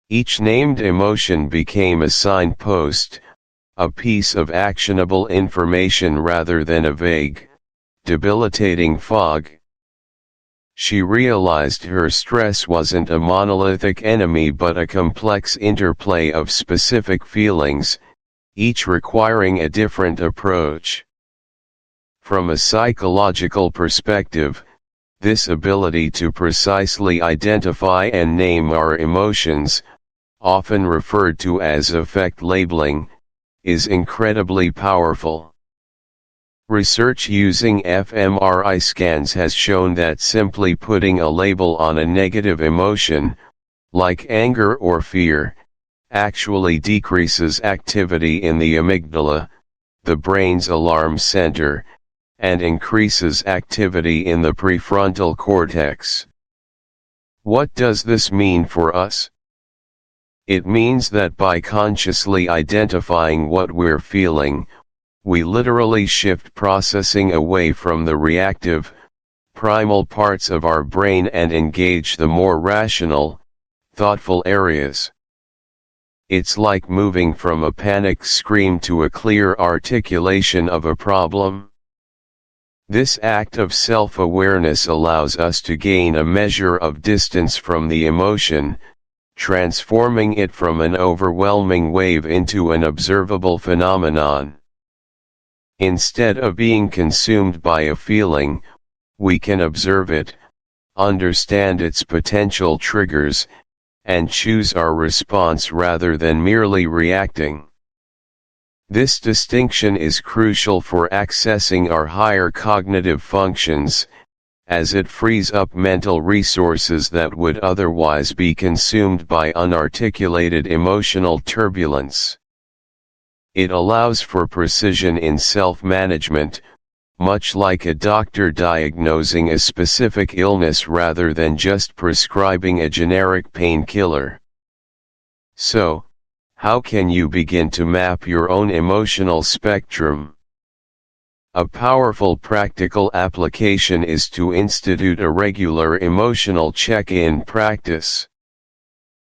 Each named emotion became a signpost, a piece of actionable information rather than a vague, debilitating fog. She realized her stress wasn't a monolithic enemy but a complex interplay of specific feelings, each requiring a different approach. From a psychological perspective, this ability to precisely identify and name our emotions, often referred to as affect labeling, is incredibly powerful. Research using fMRI scans has shown that simply putting a label on a negative emotion, like anger or fear, actually decreases activity in the amygdala, the brain's alarm center, and increases activity in the prefrontal cortex. What does this mean for us? It means that by consciously identifying what we're feeling, we literally shift processing away from the reactive, primal parts of our brain and engage the more rational, thoughtful areas. It's like moving from a panicked scream to a clear articulation of a problem. This act of self-awareness allows us to gain a measure of distance from the emotion, transforming it from an overwhelming wave into an observable phenomenon. Instead of being consumed by a feeling, we can observe it, understand its potential triggers, and choose our response rather than merely reacting. This distinction is crucial for accessing our higher cognitive functions, as it frees up mental resources that would otherwise be consumed by unarticulated emotional turbulence. It allows for precision in self-management, much like a doctor diagnosing a specific illness rather than just prescribing a generic painkiller. So, how can you begin to map your own emotional spectrum? A powerful practical application is to institute a regular emotional check-in practice.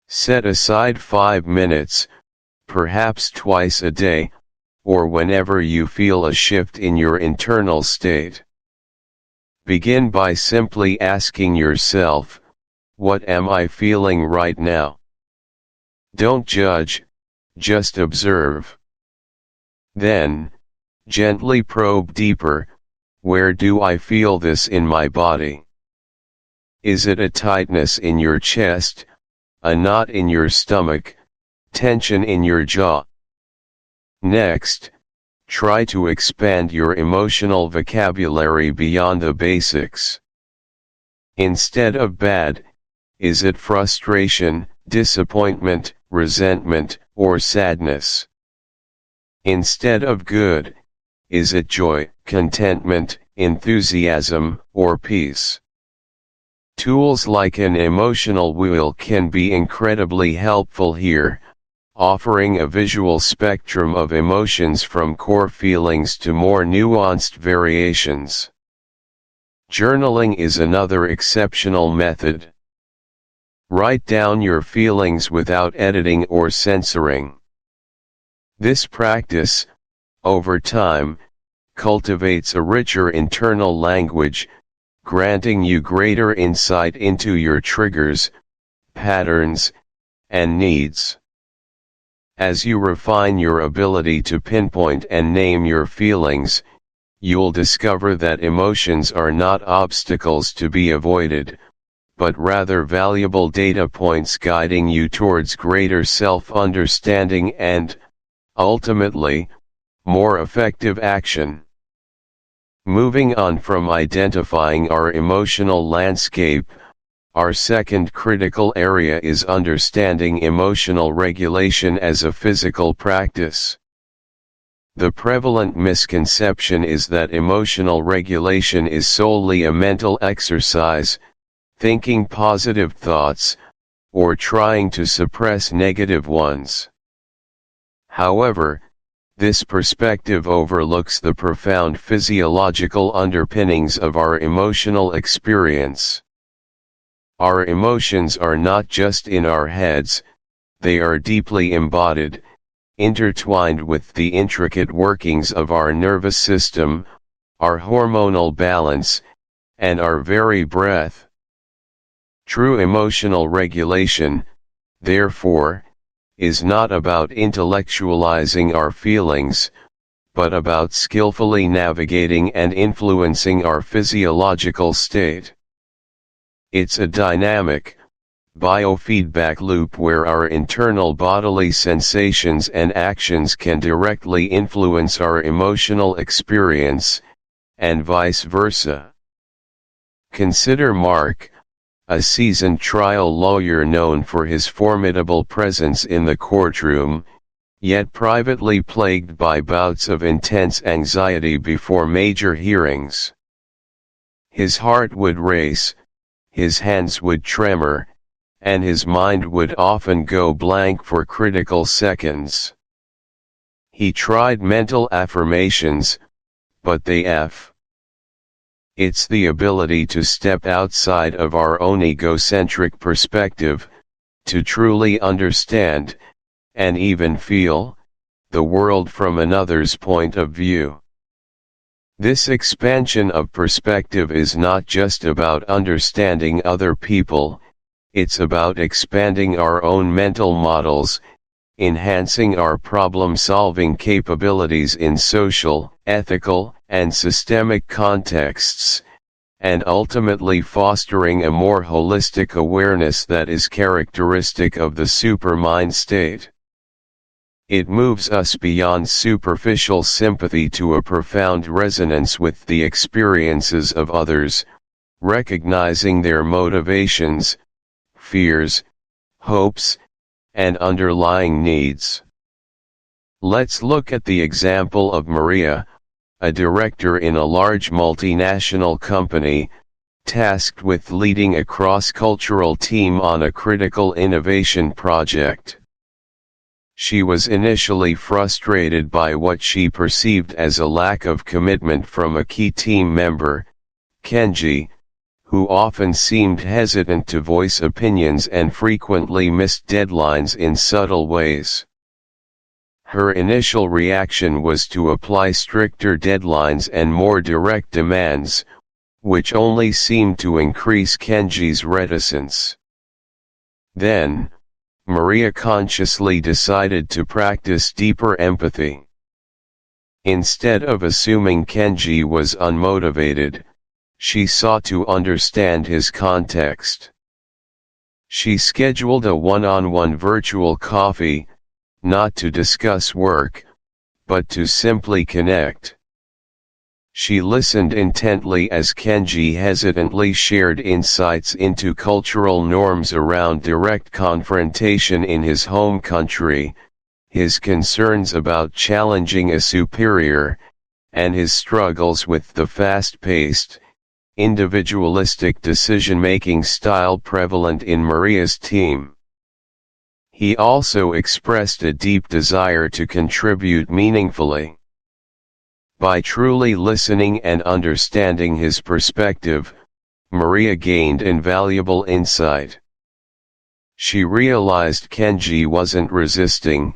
Set aside 5 minutes, perhaps twice a day, or whenever you feel a shift in your internal state. Begin by simply asking yourself, what am I feeling right now? Don't judge, just observe. Then, gently probe deeper, where do I feel this in my body? Is it a tightness in your chest, a knot in your stomach, tension in your jaw? Next, try to expand your emotional vocabulary beyond the basics. Instead of bad, is it frustration, disappointment, resentment, or sadness? Instead of good, is it joy, contentment, enthusiasm, or peace? Tools like an emotional wheel can be incredibly helpful here, offering a visual spectrum of emotions from core feelings to more nuanced variations. Journaling is another exceptional method. Write down your feelings without editing or censoring. This practice, over time, cultivates a richer internal language, granting you greater insight into your triggers, patterns, and needs. As you refine your ability to pinpoint and name your feelings, you'll discover that emotions are not obstacles to be avoided, but rather valuable data points guiding you towards greater self-understanding and, ultimately, more effective action. Moving on from identifying our emotional landscape, our second critical area is understanding emotional regulation as a physical practice. The prevalent misconception is that emotional regulation is solely a mental exercise, thinking positive thoughts, or trying to suppress negative ones. However, this perspective overlooks the profound physiological underpinnings of our emotional experience. Our emotions are not just in our heads, they are deeply embodied, intertwined with the intricate workings of our nervous system, our hormonal balance, and our very breath. True emotional regulation, therefore, is not about intellectualizing our feelings, but about skillfully navigating and influencing our physiological state. It's a dynamic, biofeedback loop where our internal bodily sensations and actions can directly influence our emotional experience, and vice versa. Consider Mark, a seasoned trial lawyer known for his formidable presence in the courtroom, yet privately plagued by bouts of intense anxiety before major hearings. His heart would race, his hands would tremor, and his mind would often go blank for critical seconds. He tried mental affirmations, but they It's the ability to step outside of our own egocentric perspective, to truly understand, and even feel, the world from another's point of view. This expansion of perspective is not just about understanding other people, it's about expanding our own mental models, enhancing our problem-solving capabilities in social, ethical, and systemic contexts, and ultimately fostering a more holistic awareness that is characteristic of the supermind state. It moves us beyond superficial sympathy to a profound resonance with the experiences of others, recognizing their motivations, fears, hopes, and underlying needs. Let's look at the example of Maria, a director in a large multinational company, tasked with leading a cross-cultural team on a critical innovation project. She was initially frustrated by what she perceived as a lack of commitment from a key team member, Kenji, who often seemed hesitant to voice opinions and frequently missed deadlines in subtle ways. Her initial reaction was to apply stricter deadlines and more direct demands, which only seemed to increase Kenji's reticence. Then, Maria consciously decided to practice deeper empathy. Instead of assuming Kenji was unmotivated, she sought to understand his context. She scheduled a one-on-one virtual coffee, not to discuss work, but to simply connect. She listened intently as Kenji hesitantly shared insights into cultural norms around direct confrontation in his home country, his concerns about challenging a superior, and his struggles with the fast-paced, individualistic decision-making style prevalent in Maria's team. He also expressed a deep desire to contribute meaningfully. By truly listening and understanding his perspective, Maria gained invaluable insight. She realized Kenji wasn't resisting,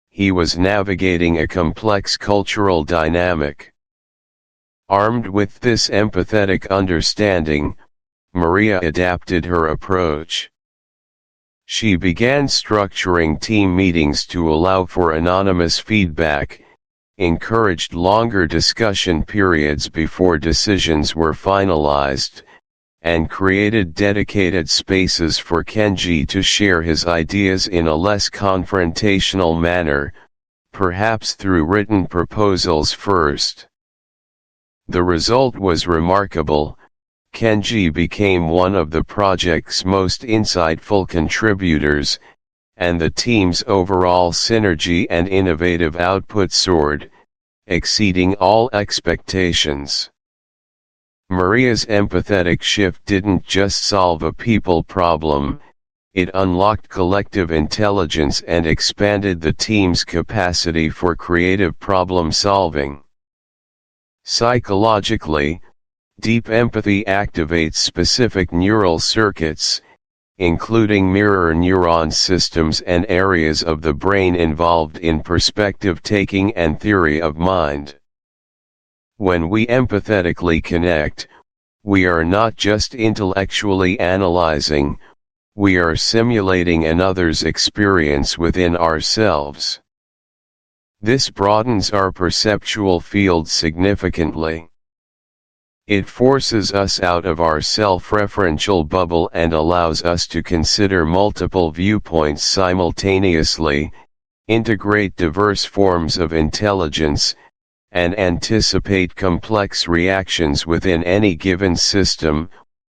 he was navigating a complex cultural dynamic. Armed with this empathetic understanding, Maria adapted her approach. She began structuring team meetings to allow for anonymous feedback, encouraged longer discussion periods before decisions were finalized, and created dedicated spaces for Kenji to share his ideas in a less confrontational manner, perhaps through written proposals first. The result was remarkable. Kenji became one of the project's most insightful contributors, and the team's overall synergy and innovative output soared, exceeding all expectations. Maria's empathetic shift didn't just solve a people problem, it unlocked collective intelligence and expanded the team's capacity for creative problem solving. Psychologically, deep empathy activates specific neural circuits, including mirror neuron systems and areas of the brain involved in perspective taking and theory of mind. When we empathetically connect, we are not just intellectually analyzing, we are simulating another's experience within ourselves. This broadens our perceptual field significantly. It forces us out of our self-referential bubble and allows us to consider multiple viewpoints simultaneously, integrate diverse forms of intelligence, and anticipate complex reactions within any given system,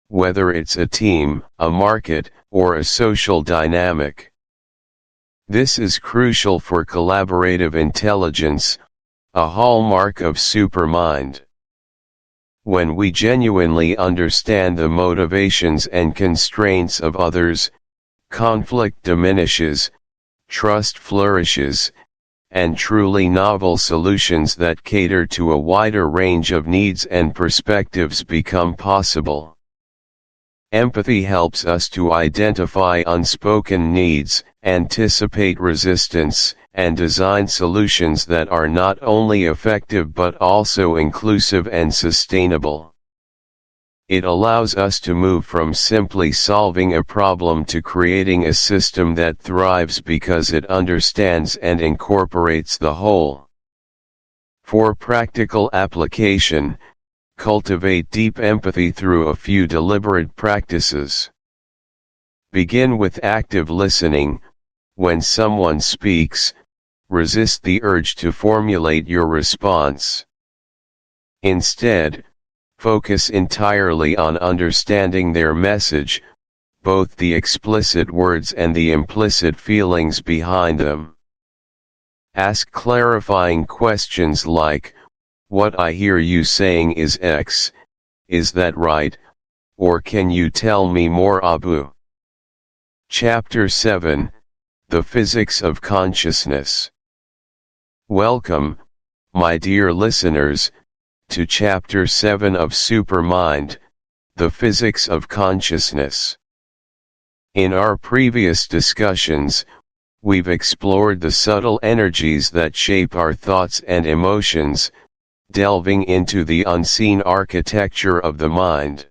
whether it's a team, a market, or a social dynamic. This is crucial for collaborative intelligence, a hallmark of Supermind. When we genuinely understand the motivations and constraints of others, conflict diminishes, trust flourishes, and truly novel solutions that cater to a wider range of needs and perspectives become possible. Empathy helps us to identify unspoken needs, anticipate resistance, and design solutions that are not only effective but also inclusive and sustainable. It allows us to move from simply solving a problem to creating a system that thrives because it understands and incorporates the whole. For practical application, cultivate deep empathy through a few deliberate practices. Begin with active listening. When someone speaks, resist the urge to formulate your response. Instead, focus entirely on understanding their message, both the explicit words and the implicit feelings behind them. Ask clarifying questions like, "What I hear you saying is X, is that right, or can you tell me more, Abu?" Chapter 7, The Physics of Consciousness. Welcome, my dear listeners, to Chapter 7 of Supermind, The Physics of Consciousness. In our previous discussions, we've explored the subtle energies that shape our thoughts and emotions, delving into the unseen architecture of the mind.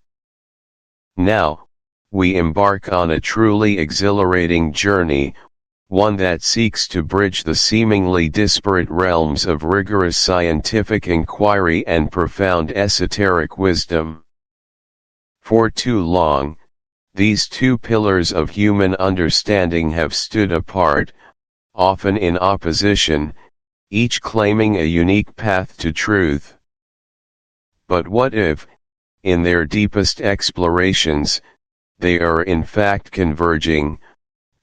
Now, we embark on a truly exhilarating journey, one that seeks to bridge the seemingly disparate realms of rigorous scientific inquiry and profound esoteric wisdom. For too long, these two pillars of human understanding have stood apart, often in opposition, each claiming a unique path to truth. But what if, in their deepest explorations, they are in fact converging,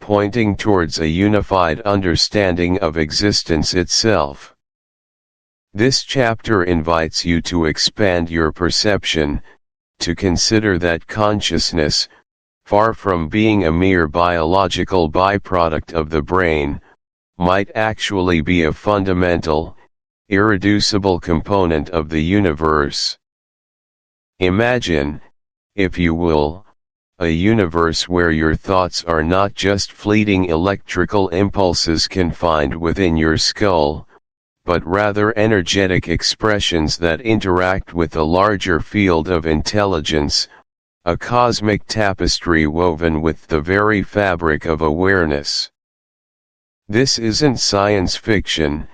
pointing towards a unified understanding of existence itself? This chapter invites you to expand your perception, to consider that consciousness, far from being a mere biological byproduct of the brain, might actually be a fundamental, irreducible component of the universe. Imagine, if you will, a universe where your thoughts are not just fleeting electrical impulses confined within your skull, but rather energetic expressions that interact with a larger field of intelligence, a cosmic tapestry woven with the very fabric of awareness. This isn't science fiction,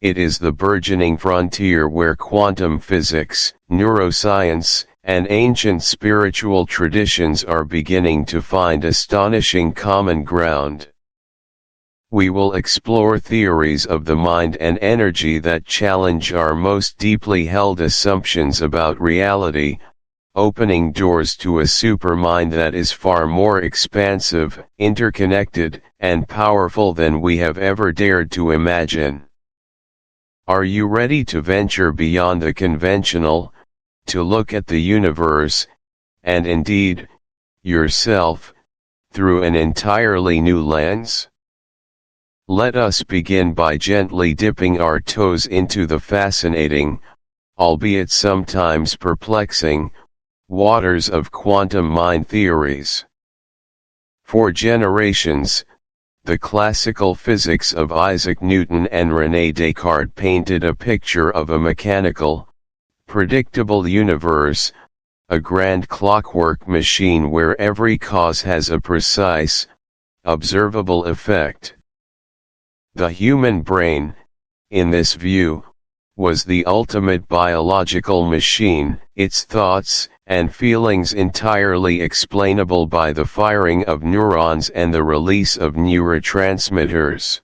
it is the burgeoning frontier where quantum physics, neuroscience, and ancient spiritual traditions are beginning to find astonishing common ground. We will explore theories of the mind and energy that challenge our most deeply held assumptions about reality, opening doors to a supermind that is far more expansive, interconnected, and powerful than we have ever dared to imagine. Are you ready to venture beyond the conventional, to look at the universe, and indeed, yourself, through an entirely new lens? Let us begin by gently dipping our toes into the fascinating, albeit sometimes perplexing, waters of quantum mind theories. For generations, the classical physics of Isaac Newton and René Descartes painted a picture of a mechanical, predictable universe, a grand clockwork machine where every cause has a precise, observable effect. The human brain, in this view, was the ultimate biological machine, its thoughts and feelings entirely explainable by the firing of neurons and the release of neurotransmitters.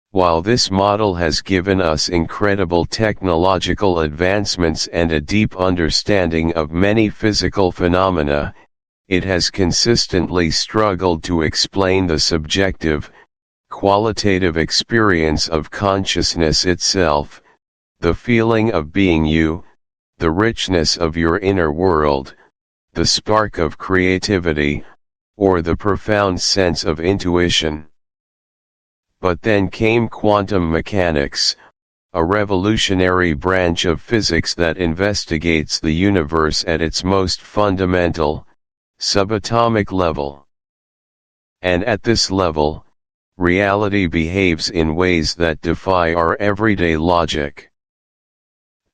While this model has given us incredible technological advancements and a deep understanding of many physical phenomena, it has consistently struggled to explain the subjective, qualitative experience of consciousness itself, the feeling of being you, the richness of your inner world, the spark of creativity, or the profound sense of intuition. But then came quantum mechanics, a revolutionary branch of physics that investigates the universe at its most fundamental, subatomic level. And at this level, reality behaves in ways that defy our everyday logic.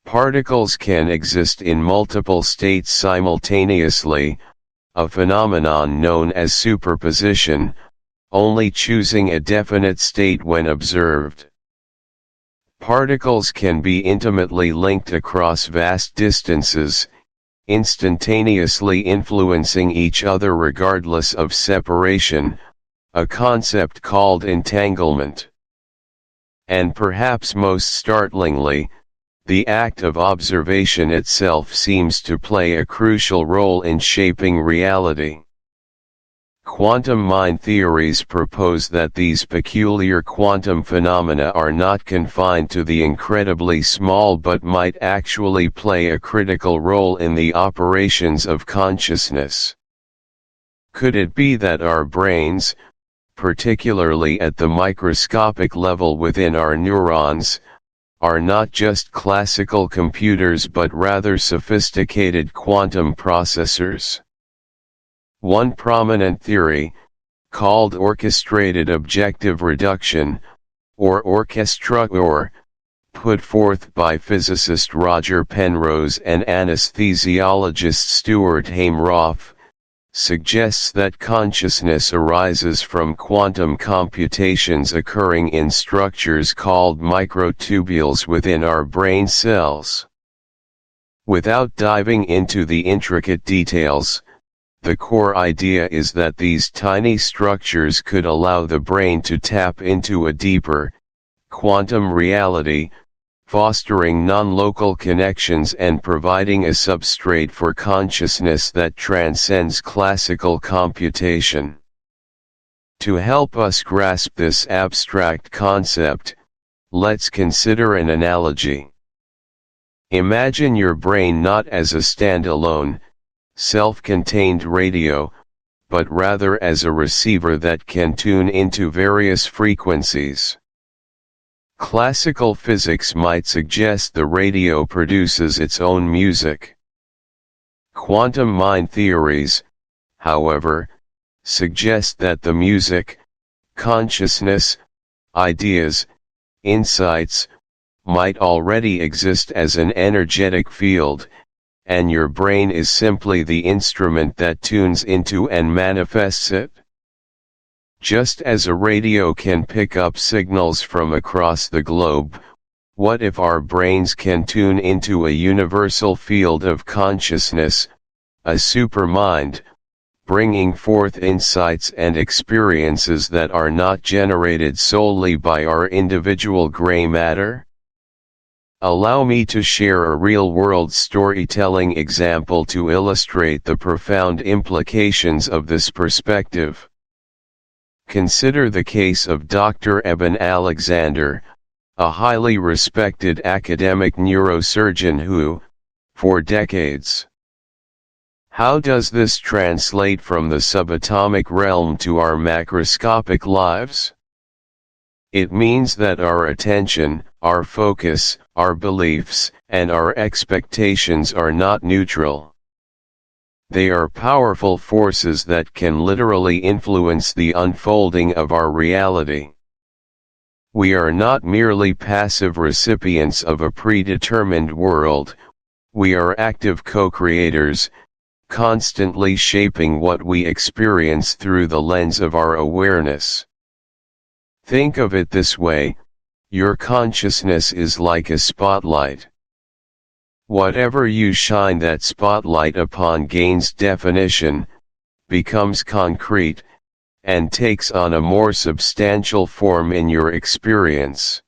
Particles can exist in multiple states simultaneously, a phenomenon known as superposition, only choosing a definite state when observed. Particles can be intimately linked across vast distances, instantaneously influencing each other regardless of separation, a concept called entanglement. And perhaps most startlingly, the act of observation itself seems to play a crucial role in shaping reality. Quantum mind theories propose that these peculiar quantum phenomena are not confined to the incredibly small but might actually play a critical role in the operations of consciousness. Could it be that our brains, particularly at the microscopic level within our neurons, are not just classical computers but rather sophisticated quantum processors? One prominent theory, called orchestrated objective reduction, or orchestra, put forth by physicist Roger Penrose and anesthesiologist Stuart Hameroff, suggests that consciousness arises from quantum computations occurring in structures called microtubules within our brain cells. Without diving into the intricate details, the core idea is that these tiny structures could allow the brain to tap into a deeper, quantum reality, fostering non-local connections and providing a substrate for consciousness that transcends classical computation. To help us grasp this abstract concept, let's consider an analogy. Imagine your brain not as a standalone, self-contained radio, but rather as a receiver that can tune into various frequencies. Classical physics might suggest the radio produces its own music. Quantum mind theories, however, suggest that the music, consciousness, ideas, insights, might already exist as an energetic field, and your brain is simply the instrument that tunes into and manifests it. Just as a radio can pick up signals from across the globe, what if our brains can tune into a universal field of consciousness, a supermind, bringing forth insights and experiences that are not generated solely by our individual gray matter? Allow me to share a real-world storytelling example to illustrate the profound implications of this perspective. Consider the case of Dr. Eben Alexander, a highly respected academic neurosurgeon who, for decades. How does this translate from the subatomic realm to our macroscopic lives? It means that our attention, our focus, our beliefs, and our expectations are not neutral. They are powerful forces that can literally influence the unfolding of our reality. We are not merely passive recipients of a predetermined world, we are active co-creators, constantly shaping what we experience through the lens of our awareness. Think of it this way: your consciousness is like a spotlight. Whatever you shine that spotlight upon gains definition, becomes concrete, and takes on a more substantial form in your experience.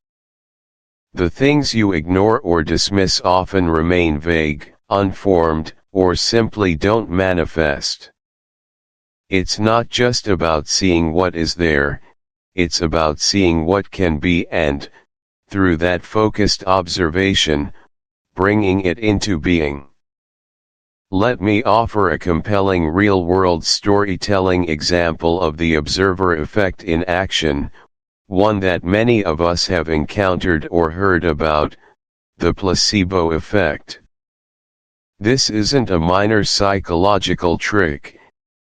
The things you ignore or dismiss often remain vague, unformed, or simply don't manifest. It's not just about seeing what is there, it's about seeing what can be and, through that focused observation, bringing it into being. Let me offer a compelling real-world storytelling example of the observer effect in action, one that many of us have encountered or heard about: the placebo effect. This isn't a minor psychological trick,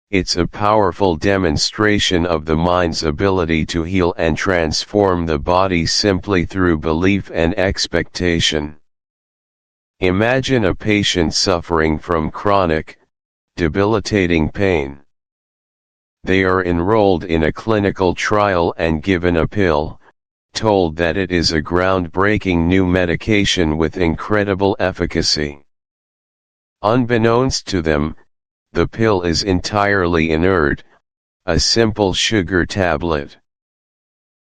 it's a powerful demonstration of the mind's ability to heal and transform the body simply through belief and expectation. Imagine a patient suffering from chronic, debilitating pain. They are enrolled in a clinical trial and given a pill, told that it is a groundbreaking new medication with incredible efficacy. Unbeknownst to them, the pill is entirely inert, a simple sugar tablet.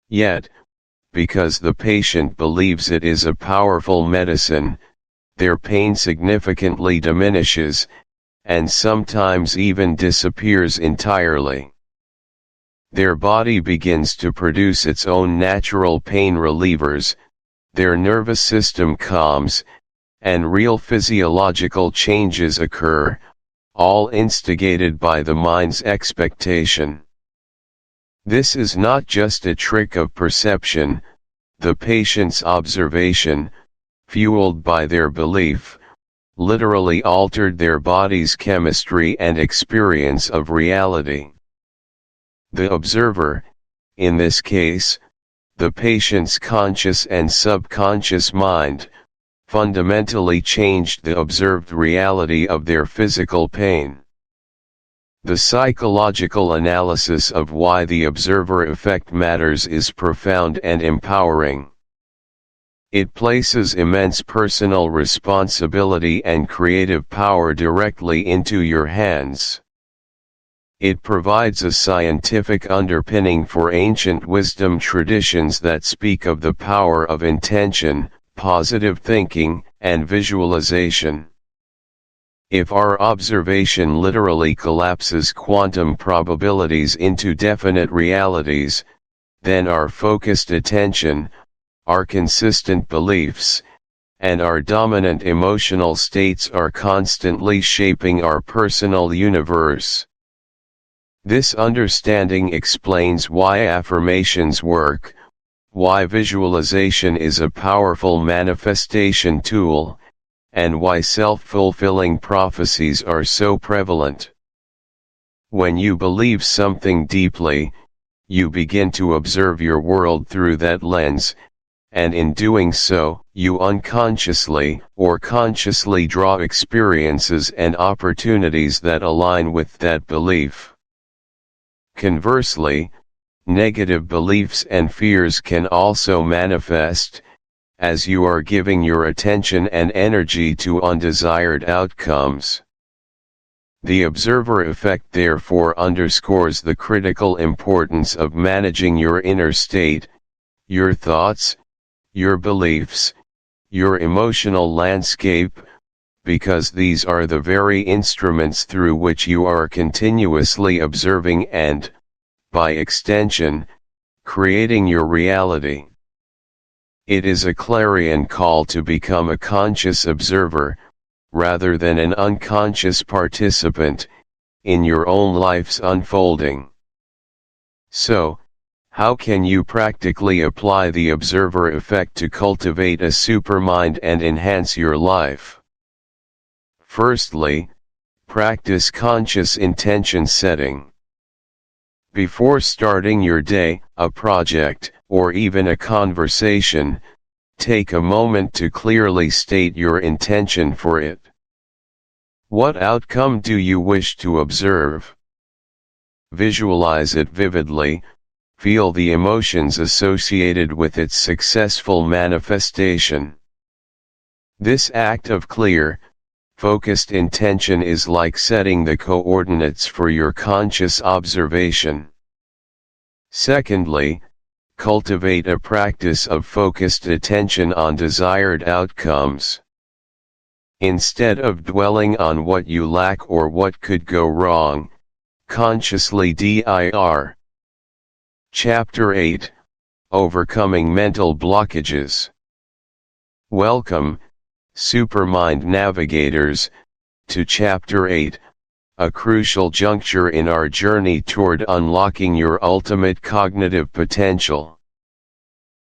Yet, because the patient believes it is a powerful medicine, their pain significantly diminishes, and sometimes even disappears entirely. Their body begins to produce its own natural pain relievers, their nervous system calms, and real physiological changes occur, all instigated by the mind's expectation. This is not just a trick of perception; the patient's observation, fueled by their belief, literally altered their body's chemistry and experience of reality. The observer, in this case, the patient's conscious and subconscious mind, fundamentally changed the observed reality of their physical pain. The psychological analysis of why the observer effect matters is profound and empowering. It places immense personal responsibility and creative power directly into your hands. It provides a scientific underpinning for ancient wisdom traditions that speak of the power of intention, positive thinking, and visualization. If our observation literally collapses quantum probabilities into definite realities, then our focused attention, our consistent beliefs, and our dominant emotional states are constantly shaping our personal universe. This understanding explains why affirmations work, why visualization is a powerful manifestation tool, and why self-fulfilling prophecies are so prevalent. When you believe something deeply, you begin to observe your world through that lens, and in doing so, you unconsciously or consciously draw experiences and opportunities that align with that belief. Conversely, negative beliefs and fears can also manifest, as you are giving your attention and energy to undesired outcomes. The observer effect therefore underscores the critical importance of managing your inner state, your thoughts, your beliefs, your emotional landscape, because these are the very instruments through which you are continuously observing and, by extension, creating your reality. It is a clarion call to become a conscious observer, rather than an unconscious participant, in your own life's unfolding. So, how can you practically apply the observer effect to cultivate a supermind and enhance your life? Firstly, Practice conscious intention setting. Before starting your day, a project, or even a conversation, take a moment to clearly state your intention for it. What outcome do you wish to observe? Visualize it vividly, feel the emotions associated with its successful manifestation. This act of clear, focused intention is like setting the coordinates for your conscious observation. Secondly, cultivate a practice of focused attention on desired outcomes. Instead of dwelling on what you lack or what could go wrong, consciously dir. Chapter 8, Overcoming Mental Blockages. Welcome, Supermind navigators, to Chapter 8, a crucial juncture in our journey toward unlocking your ultimate cognitive potential.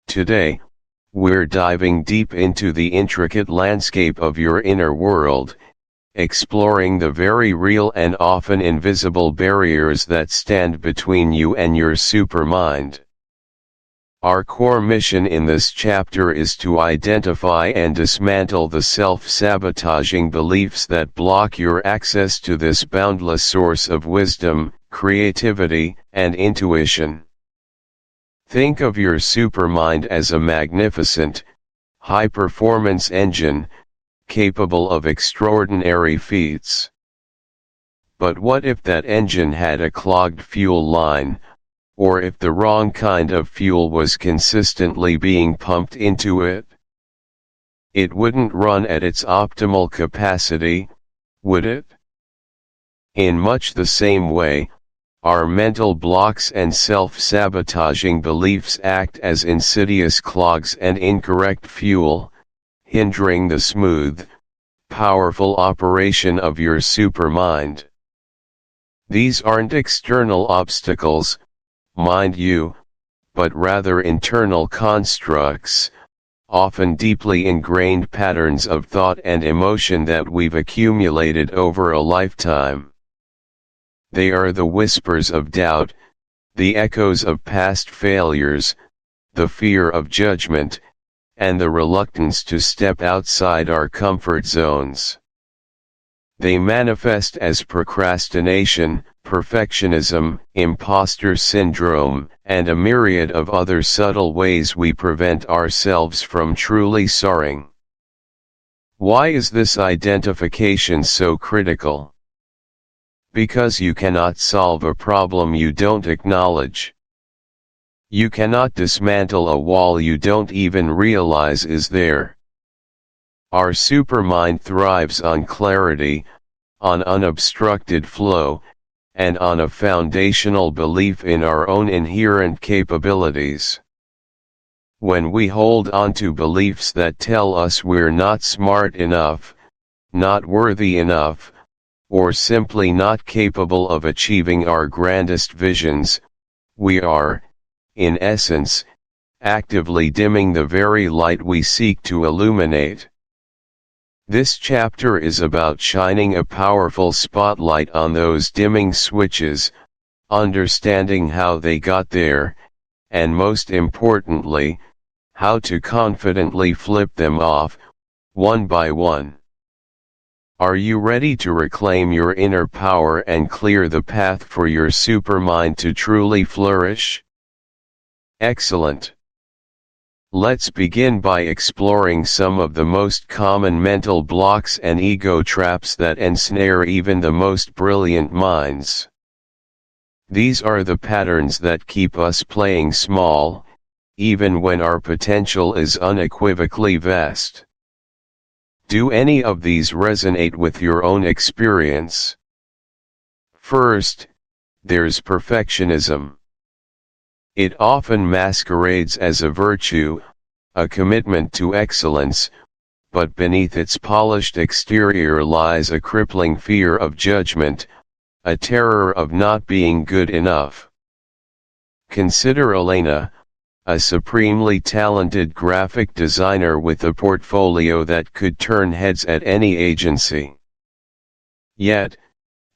Today, we're diving deep into the intricate landscape of your inner world, exploring the very real and often invisible barriers that stand between you and your supermind. Our core mission in this chapter is to identify and dismantle the self-sabotaging beliefs that block your access to this boundless source of wisdom, creativity, and intuition. Think of your supermind as a magnificent, high-performance engine, capable of extraordinary feats. But what if that engine had a clogged fuel line, or if the wrong kind of fuel was consistently being pumped into it? It wouldn't run at its optimal capacity, would it? In much the same way, our mental blocks and self-sabotaging beliefs act as insidious clogs and incorrect fuel, hindering the smooth, powerful operation of your supermind. These aren't external obstacles, mind you, but rather internal constructs, often deeply ingrained patterns of thought and emotion that we've accumulated over a lifetime. They are the whispers of doubt, the echoes of past failures, the fear of judgment, and the reluctance to step outside our comfort zones. They manifest as procrastination, perfectionism, imposter syndrome, and a myriad of other subtle ways we prevent ourselves from truly soaring. Why is this identification so critical? Because you cannot solve a problem you don't acknowledge. You cannot dismantle a wall you don't even realize is there. Our supermind thrives on clarity, on unobstructed flow, and on a foundational belief in our own inherent capabilities. When we hold on to beliefs that tell us we're not smart enough, not worthy enough, or simply not capable of achieving our grandest visions, we are, in essence, actively dimming the very light we seek to illuminate. This chapter is about shining a powerful spotlight on those dimming switches, understanding how they got there, and most importantly, how to confidently flip them off, one by one. Are you ready to reclaim your inner power and clear the path for your supermind to truly flourish? Excellent. Let's begin by exploring some of the most common mental blocks and ego traps that ensnare even the most brilliant minds. These are the patterns that keep us playing small, even when our potential is unequivocally vast. Do any of these resonate with your own experience? First, there's perfectionism. It often masquerades as a virtue, a commitment to excellence, but beneath its polished exterior lies a crippling fear of judgment, a terror of not being good enough. Consider Elena, a supremely talented graphic designer with a portfolio that could turn heads at any agency. Yet,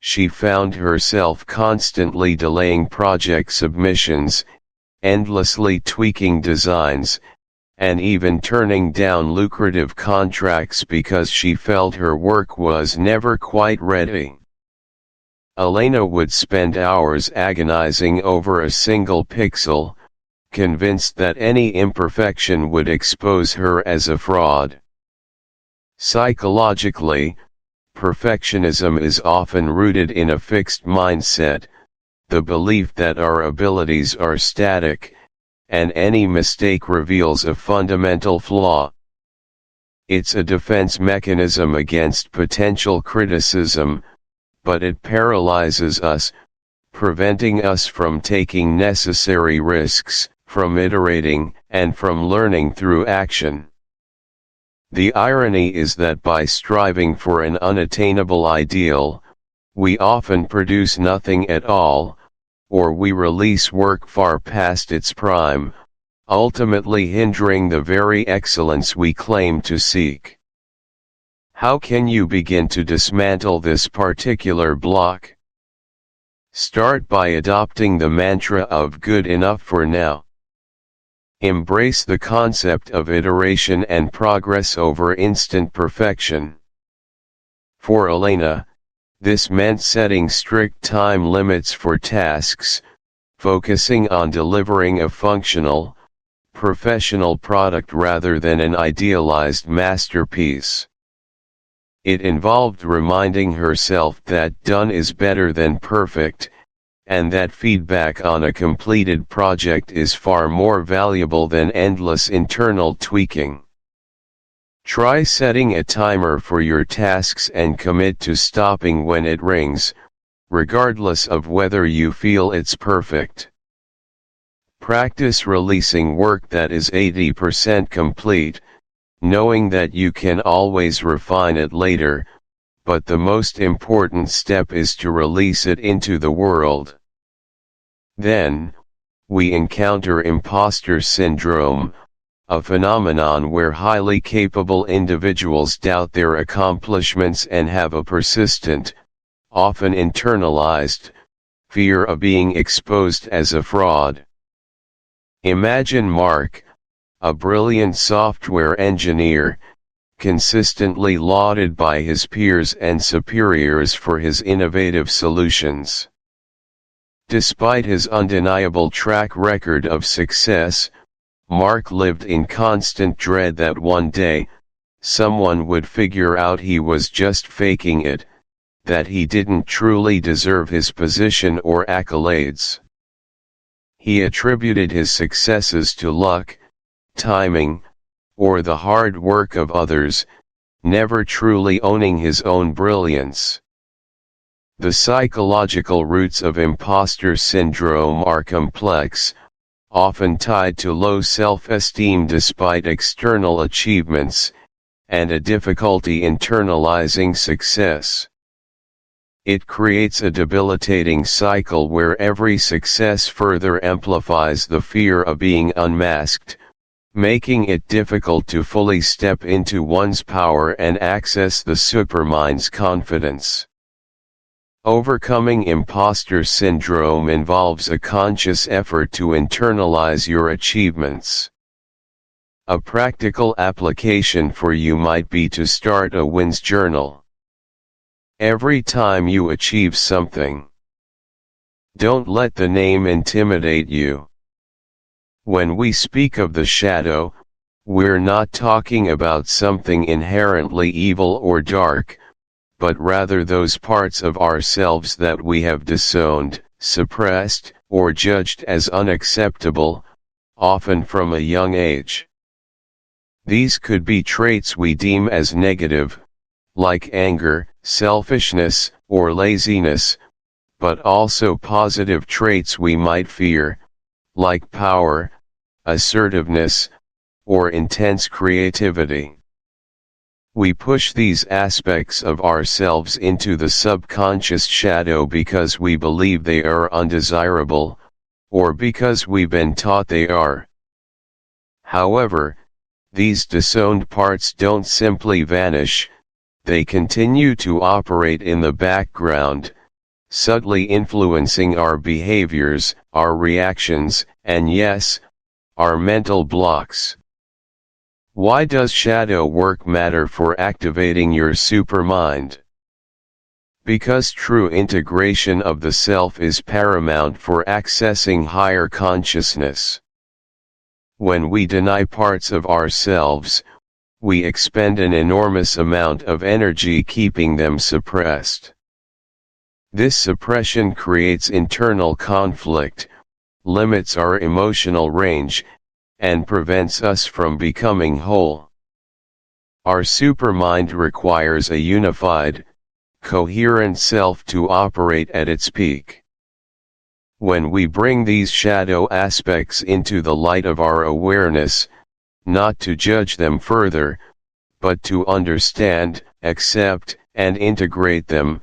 she found herself constantly delaying project submissions, endlessly tweaking designs, and even turning down lucrative contracts because she felt her work was never quite ready. Elena would spend hours agonizing over a single pixel, convinced that any imperfection would expose her as a fraud. Psychologically, perfectionism is often rooted in a fixed mindset, the belief that our abilities are static, and any mistake reveals a fundamental flaw. It's a defense mechanism against potential criticism, but it paralyzes us, preventing us from taking necessary risks, from iterating, and from learning through action. The irony is that by striving for an unattainable ideal, we often produce nothing at all, or we release work far past its prime, ultimately hindering the very excellence we claim to seek. How can you begin to dismantle this particular block? Start by adopting the mantra of good enough for now. Embrace the concept of iteration and progress over instant perfection. For Elena, this meant setting strict time limits for tasks, focusing on delivering a functional, professional product rather than an idealized masterpiece. It involved reminding herself that done is better than perfect, and that feedback on a completed project is far more valuable than endless internal tweaking. Try setting a timer for your tasks and commit to stopping when it rings, regardless of whether you feel it's perfect. Practice releasing work that is 80% complete, knowing that you can always refine it later, but the most important step is to release it into the world. Then, we encounter imposter syndrome, a phenomenon where highly capable individuals doubt their accomplishments and have a persistent, often internalized, fear of being exposed as a fraud. Imagine Mark, a brilliant software engineer, consistently lauded by his peers and superiors for his innovative solutions. Despite his undeniable track record of success, Mark lived in constant dread that one day, someone would figure out he was just faking it, that he didn't truly deserve his position or accolades. He attributed his successes to luck, timing, or the hard work of others, never truly owning his own brilliance. The psychological roots of imposter syndrome are complex, often tied to low self-esteem despite external achievements, and a difficulty internalizing success. It creates a debilitating cycle where every success further amplifies the fear of being unmasked, making it difficult to fully step into one's power and access the Supermind's confidence. Overcoming imposter syndrome involves a conscious effort to internalize your achievements. A practical application for you might be to start a wins journal. Every time you achieve something, don't let the name intimidate you. When we speak of the shadow, we're not talking about something inherently evil or dark, but rather those parts of ourselves that we have disowned, suppressed, or judged as unacceptable, often from a young age. These could be traits we deem as negative, like anger, selfishness, or laziness, but also positive traits we might fear, like power, assertiveness, or intense creativity. We push these aspects of ourselves into the subconscious shadow because we believe they are undesirable, or because we've been taught they are. However, these disowned parts don't simply vanish, they continue to operate in the background, subtly influencing our behaviors, our reactions, and yes, our mental blocks. Why does shadow work matter for activating your supermind? Because true integration of the self is paramount for accessing higher consciousness. When we deny parts of ourselves, we expend an enormous amount of energy keeping them suppressed. This suppression creates internal conflict, limits our emotional range, and prevents us from becoming whole. Our supermind requires a unified, coherent self to operate at its peak. When we bring these shadow aspects into the light of our awareness, not to judge them further, but to understand, accept, and integrate them,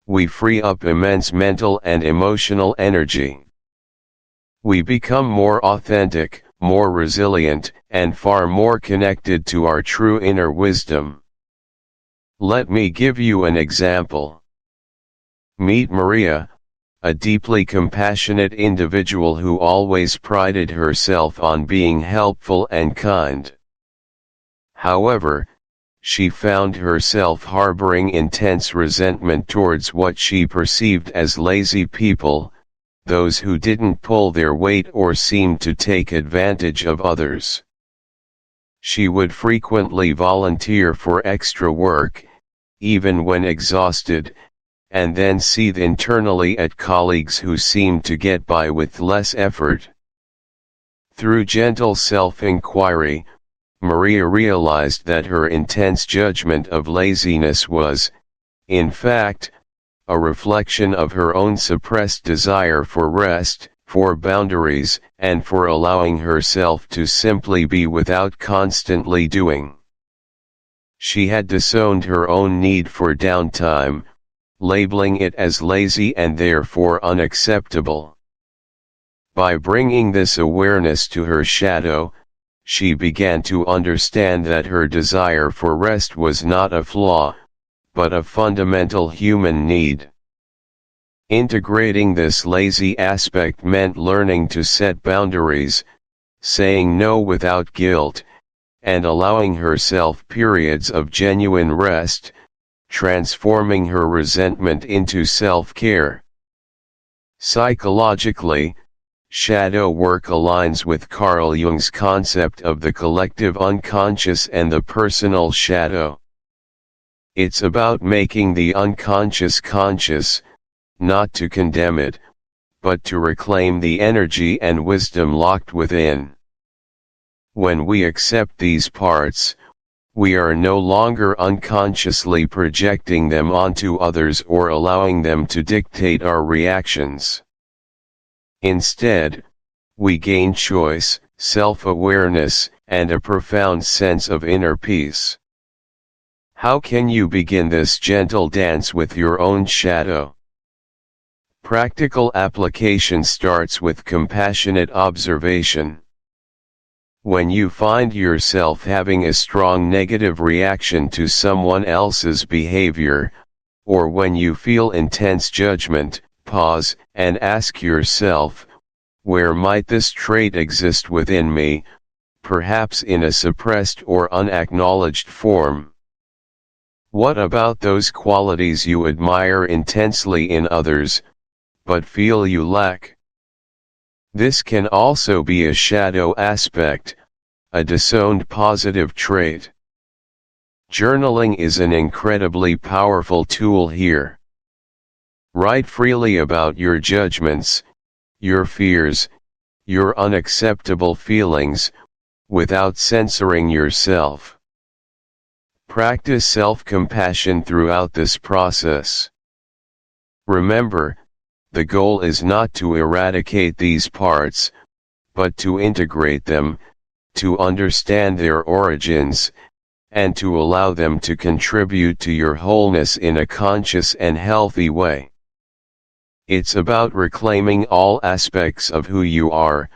we free up immense mental and emotional energy. We become more authentic, more resilient, and far more connected to our true inner wisdom. Let me give you an example. Meet Maria, a deeply compassionate individual who always prided herself on being helpful and kind. However, she found herself harboring intense resentment towards what she perceived as lazy people, those who didn't pull their weight or seemed to take advantage of others. She would frequently volunteer for extra work, even when exhausted, and then seethe internally at colleagues who seemed to get by with less effort. Through gentle self-inquiry, Maria realized that her intense judgment of laziness was, in fact, a reflection of her own suppressed desire for rest, for boundaries, and for allowing herself to simply be without constantly doing. She had disowned her own need for downtime, labeling it as lazy and therefore unacceptable. By bringing this awareness to her shadow, she began to understand that her desire for rest was not a flaw, but a fundamental human need. Integrating this lazy aspect meant learning to set boundaries, saying no without guilt, and allowing herself periods of genuine rest, transforming her resentment into self-care. Psychologically, shadow work aligns with Carl Jung's concept of the collective unconscious and the personal shadow. It's about making the unconscious conscious, not to condemn it, but to reclaim the energy and wisdom locked within. When we accept these parts, we are no longer unconsciously projecting them onto others or allowing them to dictate our reactions. Instead, we gain choice, self-awareness, and a profound sense of inner peace. How can you begin this gentle dance with your own shadow? Practical application starts with compassionate observation. When you find yourself having a strong negative reaction to someone else's behavior, or when you feel intense judgment, pause and ask yourself, where might this trait exist within me, perhaps in a suppressed or unacknowledged form? What about those qualities you admire intensely in others, but feel you lack? This can also be a shadow aspect, a disowned positive trait. Journaling is an incredibly powerful tool here. Write freely about your judgments, your fears, your unacceptable feelings, without censoring yourself. Practice self-compassion throughout this process. Remember, the goal is not to eradicate these parts, but to integrate them, to understand their origins, and to allow them to contribute to your wholeness in a conscious and healthy way. It's about reclaiming all aspects of who you are,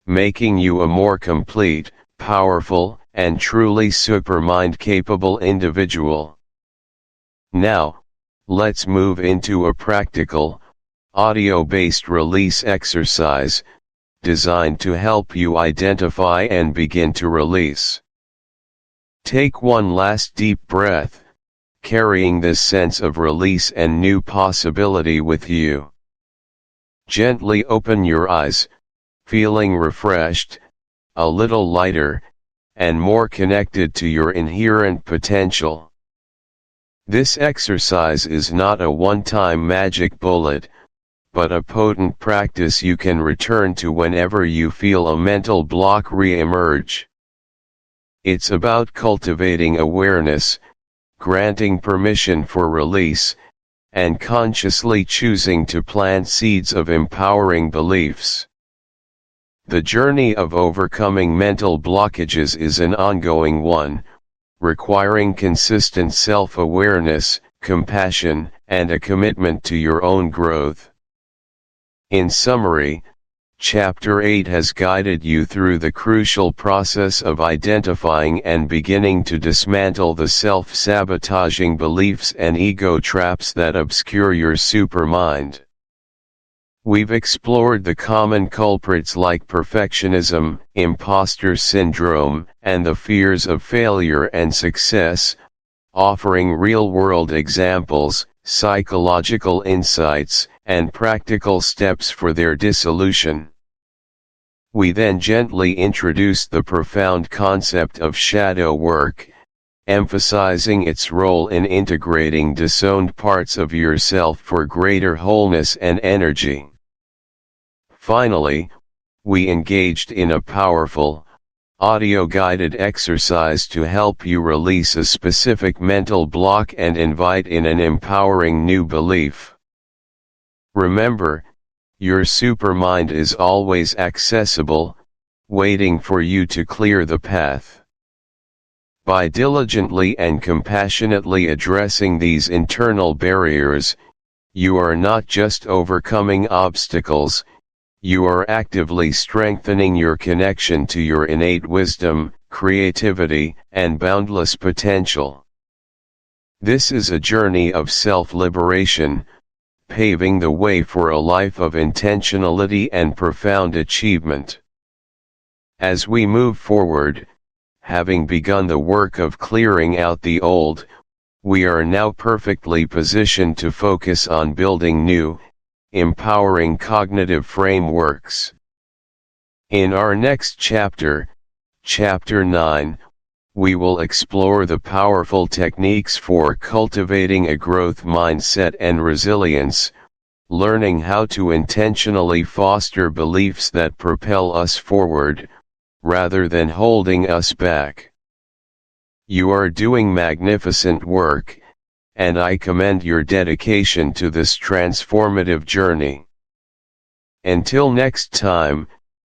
making you a more complete, powerful, and truly supermind-capable individual. Now, let's move into a practical, audio-based release exercise, designed to help you identify and begin to release. Take one last deep breath, carrying this sense of release and new possibility with you. Gently open your eyes, feeling refreshed, a little lighter, and more connected to your inherent potential. This exercise is not a one-time magic bullet, but a potent practice you can return to whenever you feel a mental block re-emerge. It's about cultivating awareness, granting permission for release, and consciously choosing to plant seeds of empowering beliefs. The journey of overcoming mental blockages is an ongoing one, requiring consistent self-awareness, compassion, and a commitment to your own growth. In summary, Chapter 8 has guided you through the crucial process of identifying and beginning to dismantle the self-sabotaging beliefs and ego traps that obscure your supermind. We've explored the common culprits like perfectionism, imposter syndrome, and the fears of failure and success, offering real-world examples, psychological insights, and practical steps for their dissolution. We then gently introduced the profound concept of shadow work, emphasizing its role in integrating disowned parts of yourself for greater wholeness and energy. Finally, we engaged in a powerful, audio-guided exercise to help you release a specific mental block and invite in an empowering new belief. Remember, your supermind is always accessible, waiting for you to clear the path. By diligently and compassionately addressing these internal barriers, you are not just overcoming obstacles, you are actively strengthening your connection to your innate wisdom, creativity, and boundless potential. This is a journey of self-liberation, paving the way for a life of intentionality and profound achievement. As we move forward, having begun the work of clearing out the old, we are now perfectly positioned to focus on building new, empowering cognitive frameworks. In our next chapter, Chapter 9, we will explore the powerful techniques for cultivating a growth mindset and resilience, learning how to intentionally foster beliefs that propel us forward, rather than holding us back. You are doing magnificent work, and I commend your dedication to this transformative journey. Until next time,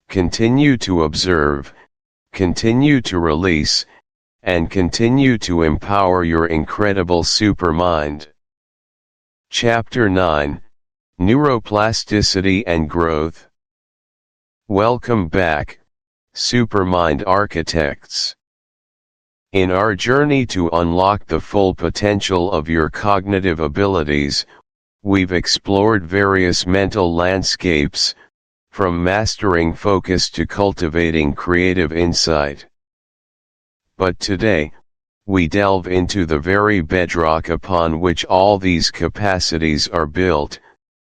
continue to observe, continue to release, and continue to empower your incredible supermind. Chapter 9, Neuroplasticity and Growth. Welcome back, Supermind Architects. In our journey to unlock the full potential of your cognitive abilities, we've explored various mental landscapes, from mastering focus to cultivating creative insight. But today, we delve into the very bedrock upon which all these capacities are built,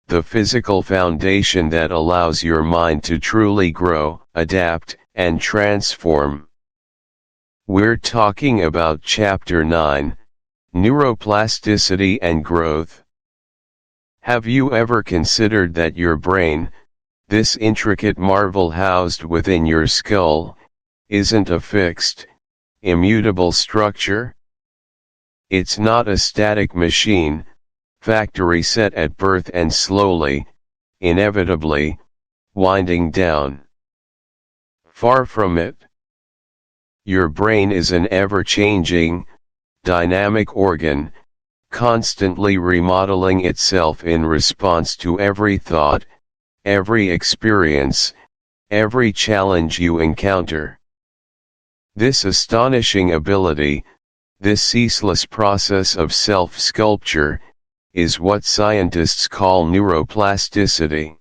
the physical foundation that allows your mind to truly grow, adapt, and transform. We're talking about Chapter 9, Neuroplasticity and Growth. Have you ever considered that your brain, this intricate marvel housed within your skull, isn't a fixed, immutable structure? It's not a static machine, factory set at birth and slowly, inevitably, winding down. Far from it. Your brain is an ever-changing, dynamic organ, constantly remodeling itself in response to every thought, every experience, every challenge you encounter. This astonishing ability, this ceaseless process of self-sculpture, is what scientists call neuroplasticity.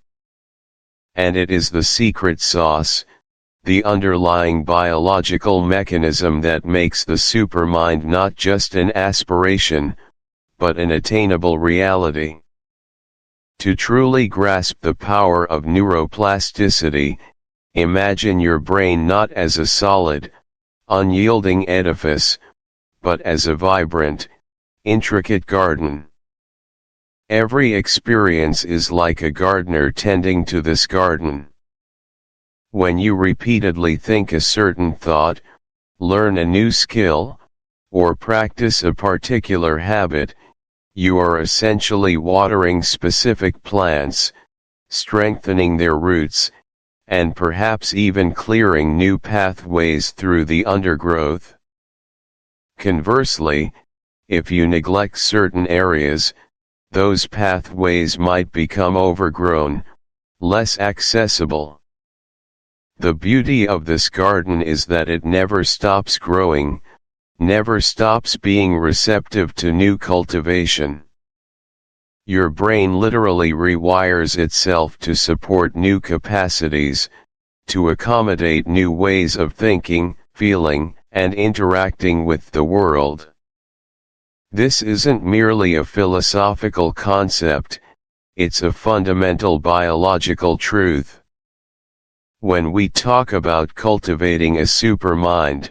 And it is the secret sauce, the underlying biological mechanism that makes the supermind not just an aspiration, but an attainable reality. To truly grasp the power of neuroplasticity, imagine your brain not as a solid, unyielding edifice, but as a vibrant, intricate garden. Every experience is like a gardener tending to this garden. When you repeatedly think a certain thought, learn a new skill, or practice a particular habit, you are essentially watering specific plants, strengthening their roots, and perhaps even clearing new pathways through the undergrowth. Conversely, if you neglect certain areas, those pathways might become overgrown, less accessible. The beauty of this garden is that it never stops growing, never stops being receptive to new cultivation. Your brain literally rewires itself to support new capacities, to accommodate new ways of thinking, feeling, and interacting with the world. This isn't merely a philosophical concept, it's a fundamental biological truth. When we talk about cultivating a supermind,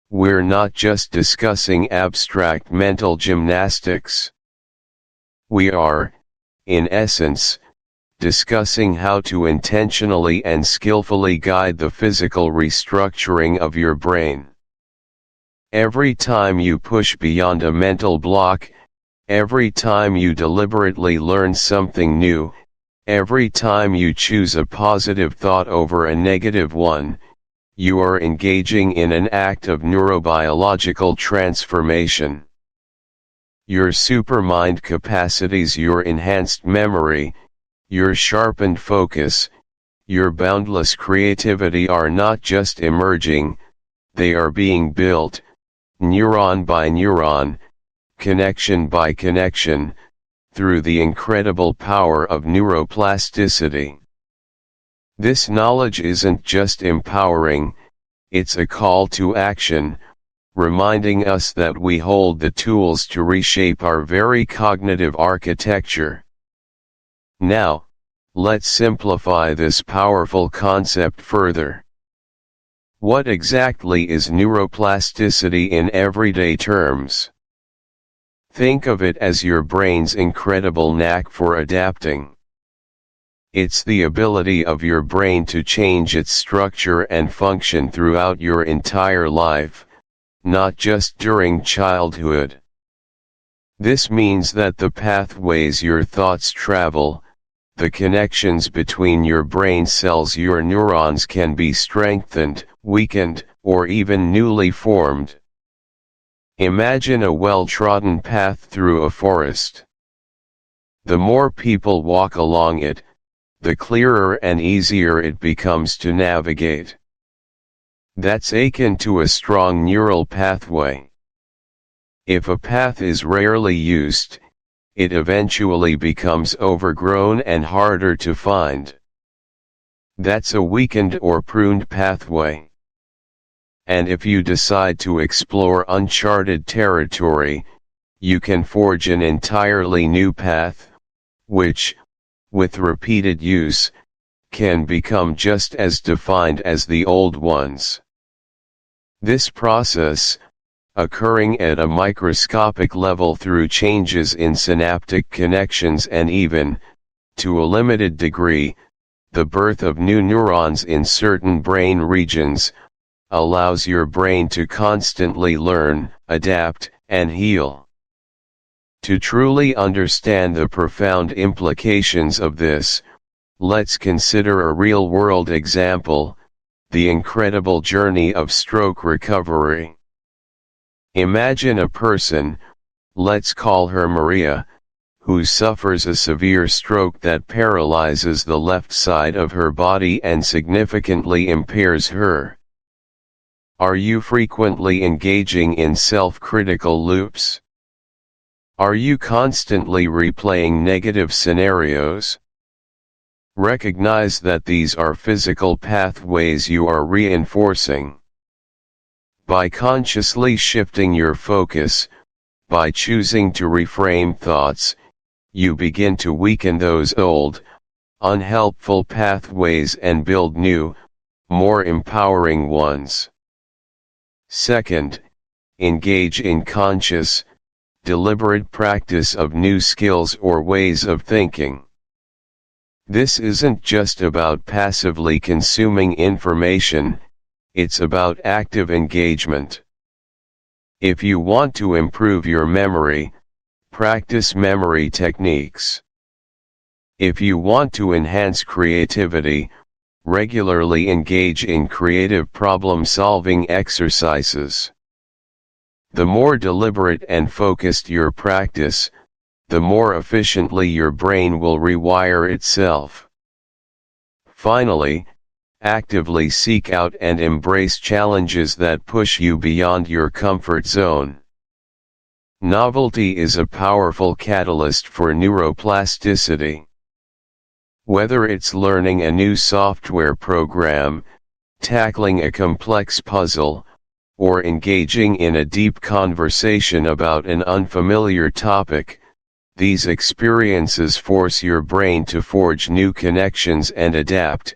we're not just discussing abstract mental gymnastics. We are, in essence, discussing how to intentionally and skillfully guide the physical restructuring of your brain. Every time you push beyond a mental block, every time you deliberately learn something new, every time you choose a positive thought over a negative one, you are engaging in an act of neurobiological transformation. Your supermind capacities, your enhanced memory, your sharpened focus, your boundless creativity are not just emerging, they are being built, neuron by neuron, connection by connection, through the incredible power of neuroplasticity. This knowledge isn't just empowering, it's a call to action, reminding us that we hold the tools to reshape our very cognitive architecture. Now, let's simplify this powerful concept further. What exactly is neuroplasticity in everyday terms? Think of it as your brain's incredible knack for adapting. It's the ability of your brain to change its structure and function throughout your entire life, not just during childhood. This means that the pathways your thoughts travel, the connections between your brain cells, your neurons, can be strengthened, weakened, or even newly formed. Imagine a well-trodden path through a forest. The more people walk along it, the clearer and easier it becomes to navigate. That's akin to a strong neural pathway. If a path is rarely used, it eventually becomes overgrown and harder to find. That's a weakened or pruned pathway. And if you decide to explore uncharted territory, you can forge an entirely new path, which, with repeated use, can become just as defined as the old ones. This process, occurring at a microscopic level through changes in synaptic connections and even, to a limited degree, the birth of new neurons in certain brain regions, allows your brain to constantly learn, adapt, and heal. To truly understand the profound implications of this, let's consider a real-world example, the incredible journey of stroke recovery. Imagine a person, let's call her Maria, who suffers a severe stroke that paralyzes the left side of her body and significantly impairs her. Are you frequently engaging in self-critical loops? Are you constantly replaying negative scenarios? Recognize that these are physical pathways you are reinforcing. By consciously shifting your focus, by choosing to reframe thoughts, you begin to weaken those old, unhelpful pathways and build new, more empowering ones. Second, engage in conscious, deliberate practice of new skills or ways of thinking. This isn't just about passively consuming information, it's about active engagement. If you want to improve your memory, practice memory techniques. If you want to enhance creativity, regularly engage in creative problem-solving exercises. The more deliberate and focused your practice, the more efficiently your brain will rewire itself. Finally, actively seek out and embrace challenges that push you beyond your comfort zone. Novelty is a powerful catalyst for neuroplasticity. Whether it's learning a new software program, tackling a complex puzzle, or engaging in a deep conversation about an unfamiliar topic, these experiences force your brain to forge new connections and adapt,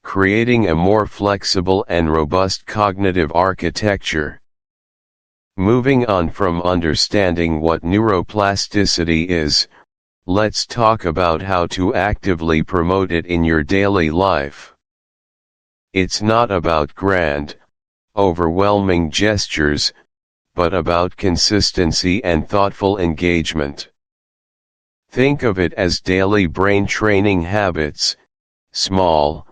creating a more flexible and robust cognitive architecture. Moving on from understanding what neuroplasticity is, let's talk about how to actively promote it in your daily life. It's not about grand, overwhelming gestures, but about consistency and thoughtful engagement. Think of it as daily brain training habits, small,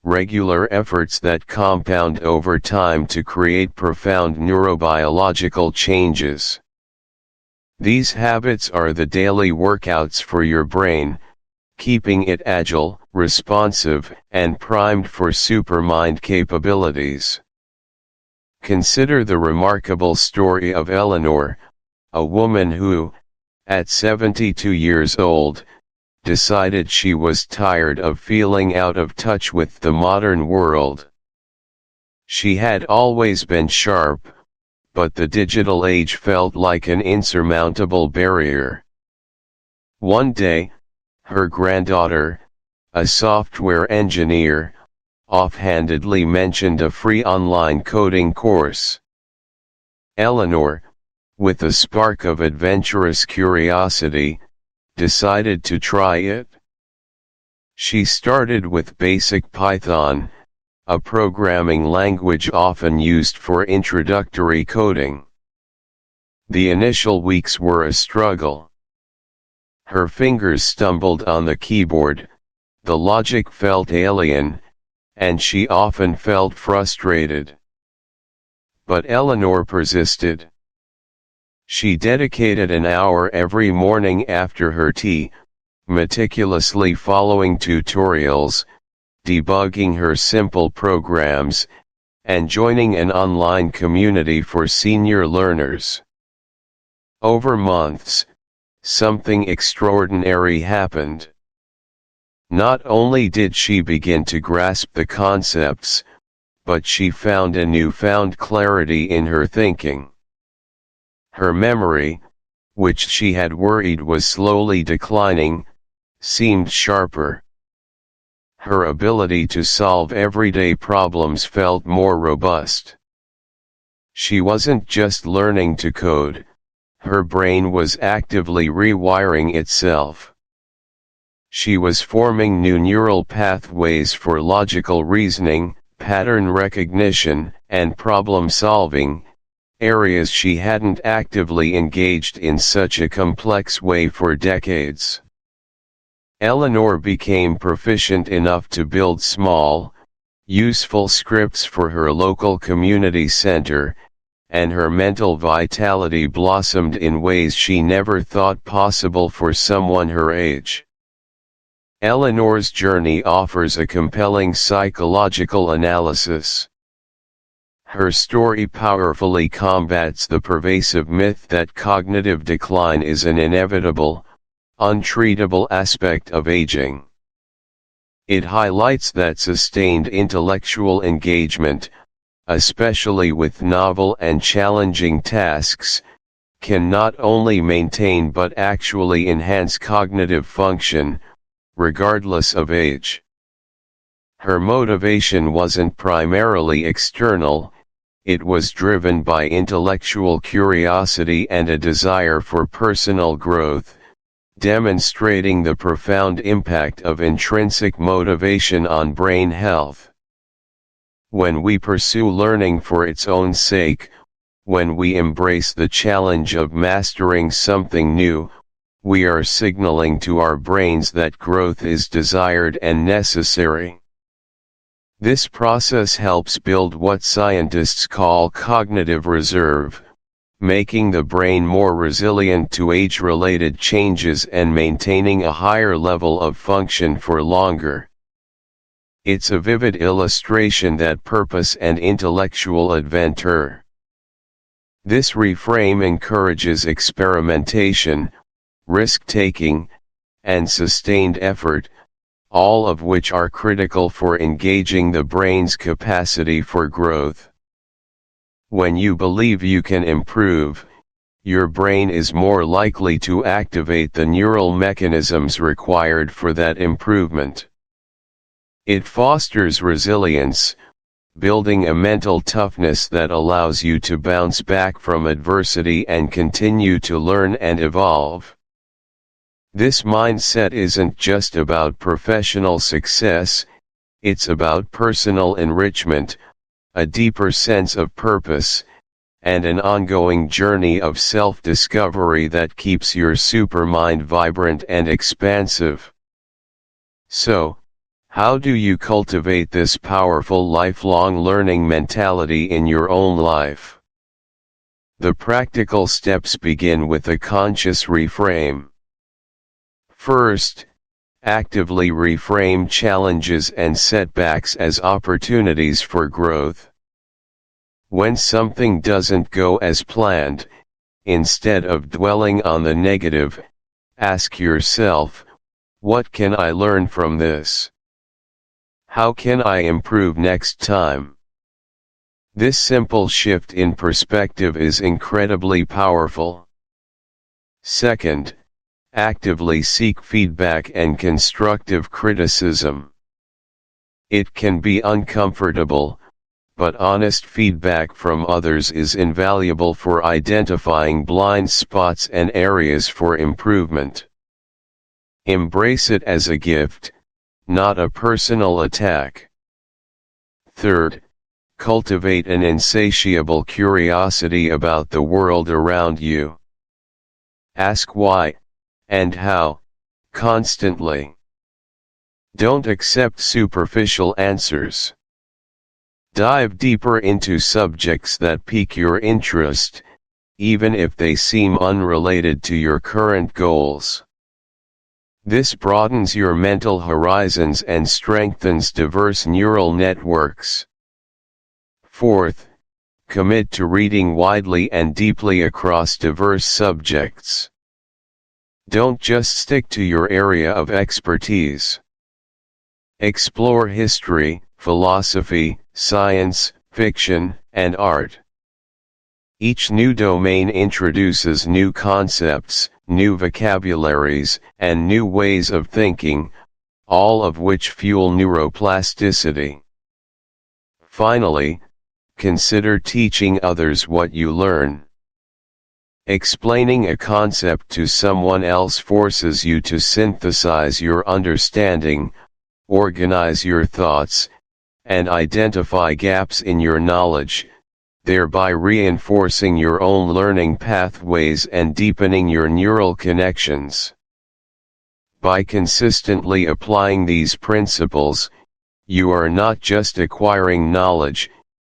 regular efforts that compound over time to create profound neurobiological changes. These habits are the daily workouts for your brain, keeping it agile, responsive, and primed for supermind capabilities. Consider the remarkable story of Eleanor, a woman who, at 72 years old, decided she was tired of feeling out of touch with the modern world. She had always been sharp, but the digital age felt like an insurmountable barrier. One day, her granddaughter, a software engineer, offhandedly mentioned a free online coding course. Eleanor, with a spark of adventurous curiosity, decided to try it. She started with basic Python, a programming language often used for introductory coding. The initial weeks were a struggle. Her fingers stumbled on the keyboard, the logic felt alien, and she often felt frustrated. But Eleanor persisted. She dedicated an hour every morning after her tea, meticulously following tutorials, debugging her simple programs, and joining an online community for senior learners. Over months, something extraordinary happened. Not only did she begin to grasp the concepts, but she found a newfound clarity in her thinking. Her memory, which she had worried was slowly declining, seemed sharper. Her ability to solve everyday problems felt more robust. She wasn't just learning to code, her brain was actively rewiring itself. She was forming new neural pathways for logical reasoning, pattern recognition, and problem solving, areas she hadn't actively engaged in such a complex way for decades. Eleanor became proficient enough to build small, useful scripts for her local community center, and her mental vitality blossomed in ways she never thought possible for someone her age. Eleanor's journey offers a compelling psychological analysis. Her story powerfully combats the pervasive myth that cognitive decline is an inevitable, untreatable aspect of aging. It highlights that sustained intellectual engagement, especially with novel and challenging tasks, can not only maintain but actually enhance cognitive function, regardless of age. Her motivation wasn't primarily external, it was driven by intellectual curiosity and a desire for personal growth, demonstrating the profound impact of intrinsic motivation on brain health. When we pursue learning for its own sake, when we embrace the challenge of mastering something new, we are signaling to our brains that growth is desired and necessary. This process helps build what scientists call cognitive reserve, making the brain more resilient to age-related changes and maintaining a higher level of function for longer. It's a vivid illustration that purpose and intellectual adventure. This reframe encourages experimentation, risk-taking, and sustained effort, all of which are critical for engaging the brain's capacity for growth. When you believe you can improve, your brain is more likely to activate the neural mechanisms required for that improvement. It fosters resilience, building a mental toughness that allows you to bounce back from adversity and continue to learn and evolve. This mindset isn't just about professional success, it's about personal enrichment, a deeper sense of purpose, and an ongoing journey of self-discovery that keeps your supermind vibrant and expansive. So, how do you cultivate this powerful lifelong learning mentality in your own life? The practical steps begin with a conscious reframe. First, actively reframe challenges and setbacks as opportunities for growth. When something doesn't go as planned, instead of dwelling on the negative, ask yourself, what can I learn from this? How can I improve next time? This simple shift in perspective is incredibly powerful. Second, actively seek feedback and constructive criticism. It can be uncomfortable, but honest feedback from others is invaluable for identifying blind spots and areas for improvement. Embrace it as a gift, not a personal attack. Third, cultivate an insatiable curiosity about the world around you. Ask why, and how, constantly. Don't accept superficial answers. Dive deeper into subjects that pique your interest, even if they seem unrelated to your current goals. This broadens your mental horizons and strengthens diverse neural networks. Fourth, commit to reading widely and deeply across diverse subjects. Don't just stick to your area of expertise. Explore history, philosophy, science, fiction, and art. Each new domain introduces new concepts, new vocabularies, and new ways of thinking, all of which fuel neuroplasticity. Finally, consider teaching others what you learn. Explaining a concept to someone else forces you to synthesize your understanding, organize your thoughts, and identify gaps in your knowledge, thereby reinforcing your own learning pathways and deepening your neural connections. By consistently applying these principles, you are not just acquiring knowledge,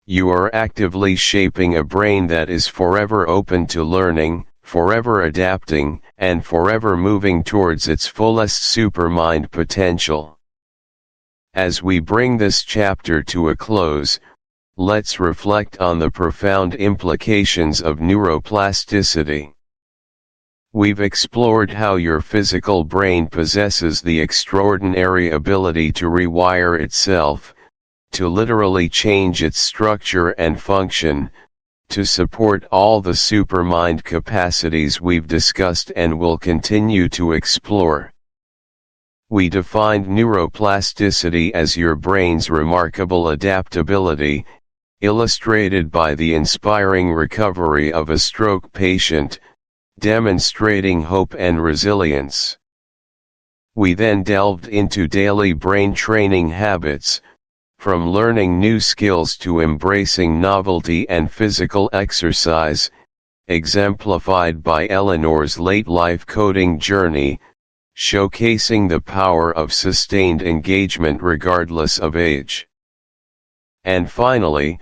you are actively shaping a brain that is forever open to learning, forever adapting, and forever moving towards its fullest supermind potential. As we bring this chapter to a close, let's reflect on the profound implications of neuroplasticity. We've explored how your physical brain possesses the extraordinary ability to rewire itself, to literally change its structure and function, to support all the supermind capacities we've discussed and will continue to explore. We defined neuroplasticity as your brain's remarkable adaptability, illustrated by the inspiring recovery of a stroke patient, demonstrating hope and resilience. We then delved into daily brain training habits, from learning new skills to embracing novelty and physical exercise, exemplified by Eleanor's late-life coding journey, showcasing the power of sustained engagement regardless of age. And finally,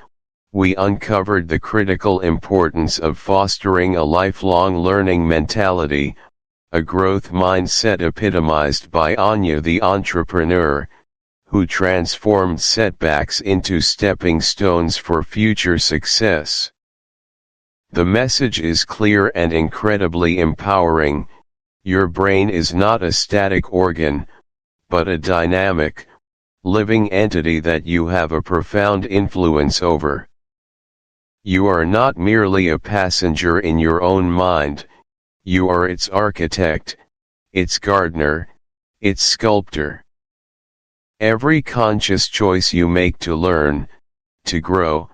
we uncovered the critical importance of fostering a lifelong learning mentality, a growth mindset epitomized by Anya the entrepreneur, who transformed setbacks into stepping stones for future success. The message is clear and incredibly empowering. Your brain is not a static organ, but a dynamic, living entity that you have a profound influence over. You are not merely a passenger in your own mind, you are its architect, its gardener, its sculptor. Every conscious choice you make to learn, to grow,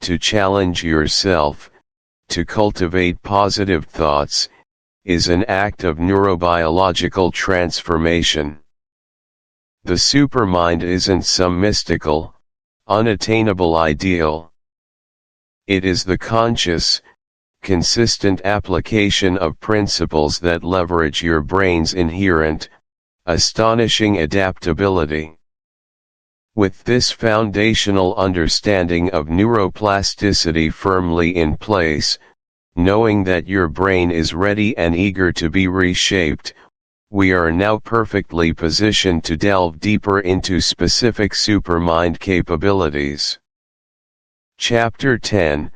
to challenge yourself, to cultivate positive thoughts, is an act of neurobiological transformation. The supermind isn't some mystical, unattainable ideal. It is the conscious, consistent application of principles that leverage your brain's inherent, astonishing adaptability. With this foundational understanding of neuroplasticity firmly in place, knowing that your brain is ready and eager to be reshaped, we are now perfectly positioned to delve deeper into specific supermind capabilities. Chapter 10,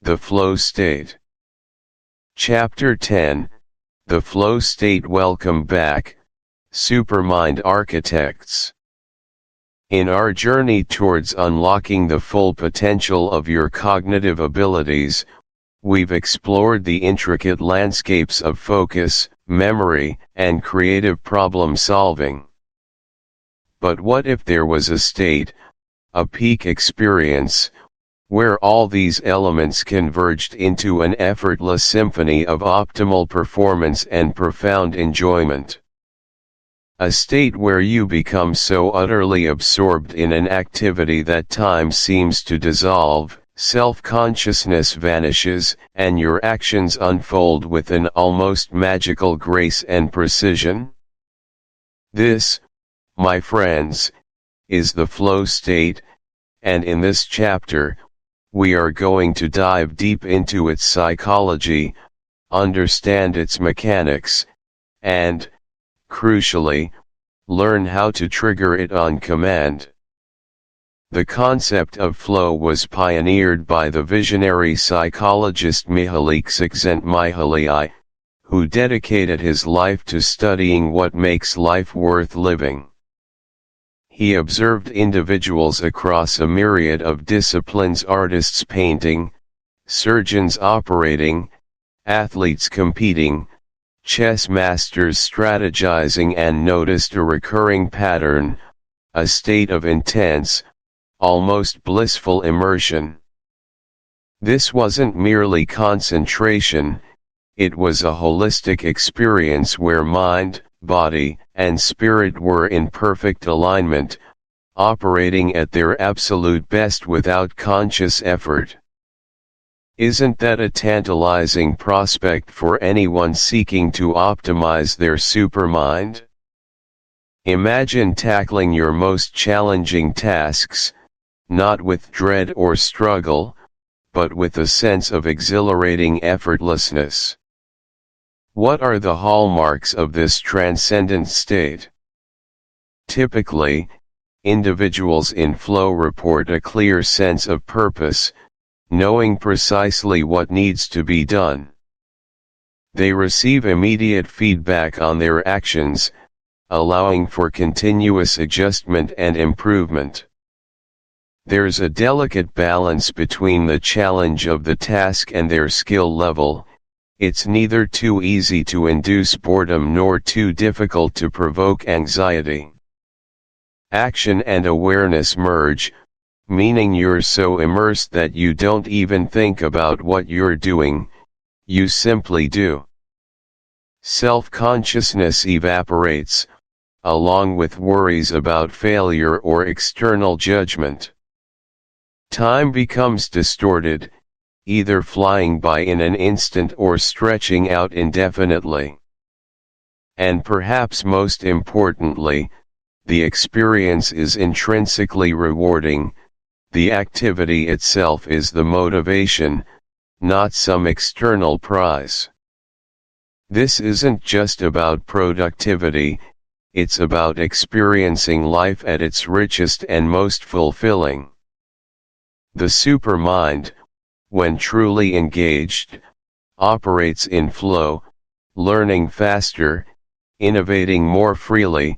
The Flow State. Chapter 10, The Flow State. Welcome back, Supermind Architects. In our journey towards unlocking the full potential of your cognitive abilities, we've explored the intricate landscapes of focus, memory, and creative problem solving. But what if there was a state, a peak experience, where all these elements converged into an effortless symphony of optimal performance and profound enjoyment? A state where you become so utterly absorbed in an activity that time seems to dissolve, self-consciousness vanishes, and your actions unfold with an almost magical grace and precision? This, my friends, is the flow state, and in this chapter, we are going to dive deep into its psychology, understand its mechanics, and, crucially, learn how to trigger it on command. The concept of flow was pioneered by the visionary psychologist Mihaly Csikszentmihalyi, who dedicated his life to studying what makes life worth living. He observed individuals across a myriad of disciplines: artists painting, surgeons operating, athletes competing, chess masters strategizing, and noticed a recurring pattern, a state of intense, almost blissful immersion. This wasn't merely concentration, it was a holistic experience where mind, body, and spirit were in perfect alignment, operating at their absolute best without conscious effort. Isn't that a tantalizing prospect for anyone seeking to optimize their supermind? Imagine tackling your most challenging tasks, not with dread or struggle, but with a sense of exhilarating effortlessness. What are the hallmarks of this transcendent state? Typically, Individuals in flow report a clear sense of purpose, knowing precisely what needs to be done. They receive immediate feedback on their actions, allowing for continuous adjustment and improvement. There's a delicate balance between the challenge of the task and their skill level. It's neither too easy to induce boredom nor too difficult to provoke anxiety. Action and awareness merge, meaning you're so immersed that you don't even think about what you're doing, you simply do. Self-consciousness evaporates, along with worries about failure or external judgment. Time becomes distorted, either flying by in an instant or stretching out indefinitely. And perhaps most importantly, the experience is intrinsically rewarding. The activity itself is the motivation, not some external prize. This isn't just about productivity, it's about experiencing life at its richest and most fulfilling. The supermind, when truly engaged, operates in flow, learning faster, innovating more freely,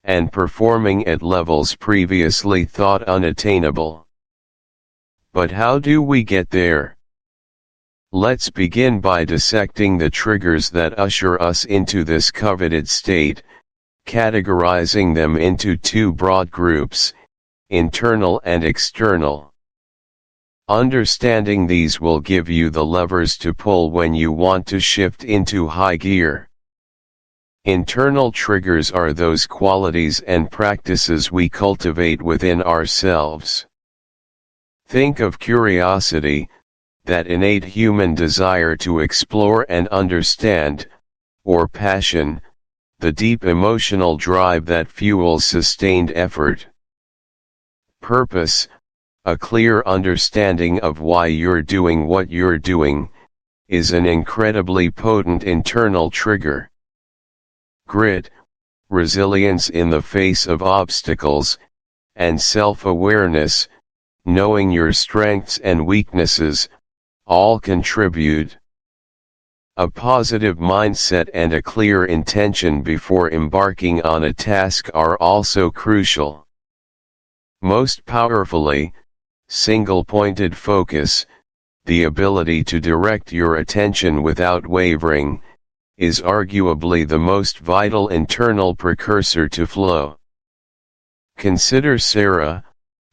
and performing at levels previously thought unattainable. But how do we get there? Let's begin by dissecting the triggers that usher us into this coveted state, categorizing them into two broad groups, internal and external. Understanding these will give you the levers to pull when you want to shift into high gear. Internal triggers are those qualities and practices we cultivate within ourselves. Think of curiosity, that innate human desire to explore and understand, or passion, the deep emotional drive that fuels sustained effort. Purpose, a clear understanding of why you're doing what you're doing, is an incredibly potent internal trigger. Grit, resilience in the face of obstacles, and self-awareness, knowing your strengths and weaknesses, all contribute. A positive mindset and a clear intention before embarking on a task are also crucial. Most powerfully, single-pointed focus, the ability to direct your attention without wavering, is arguably the most vital internal precursor to flow. Consider Sarah,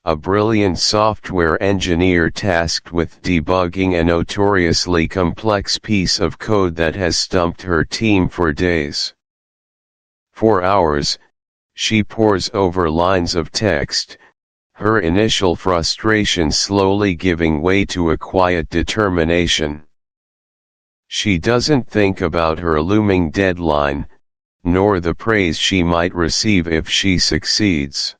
a brilliant software engineer tasked with debugging a notoriously complex piece of code that has stumped her team for days. For hours, she pores over lines of text, her initial frustration slowly giving way to a quiet determination. She doesn't think about her looming deadline, nor the praise she might receive if she succeeds.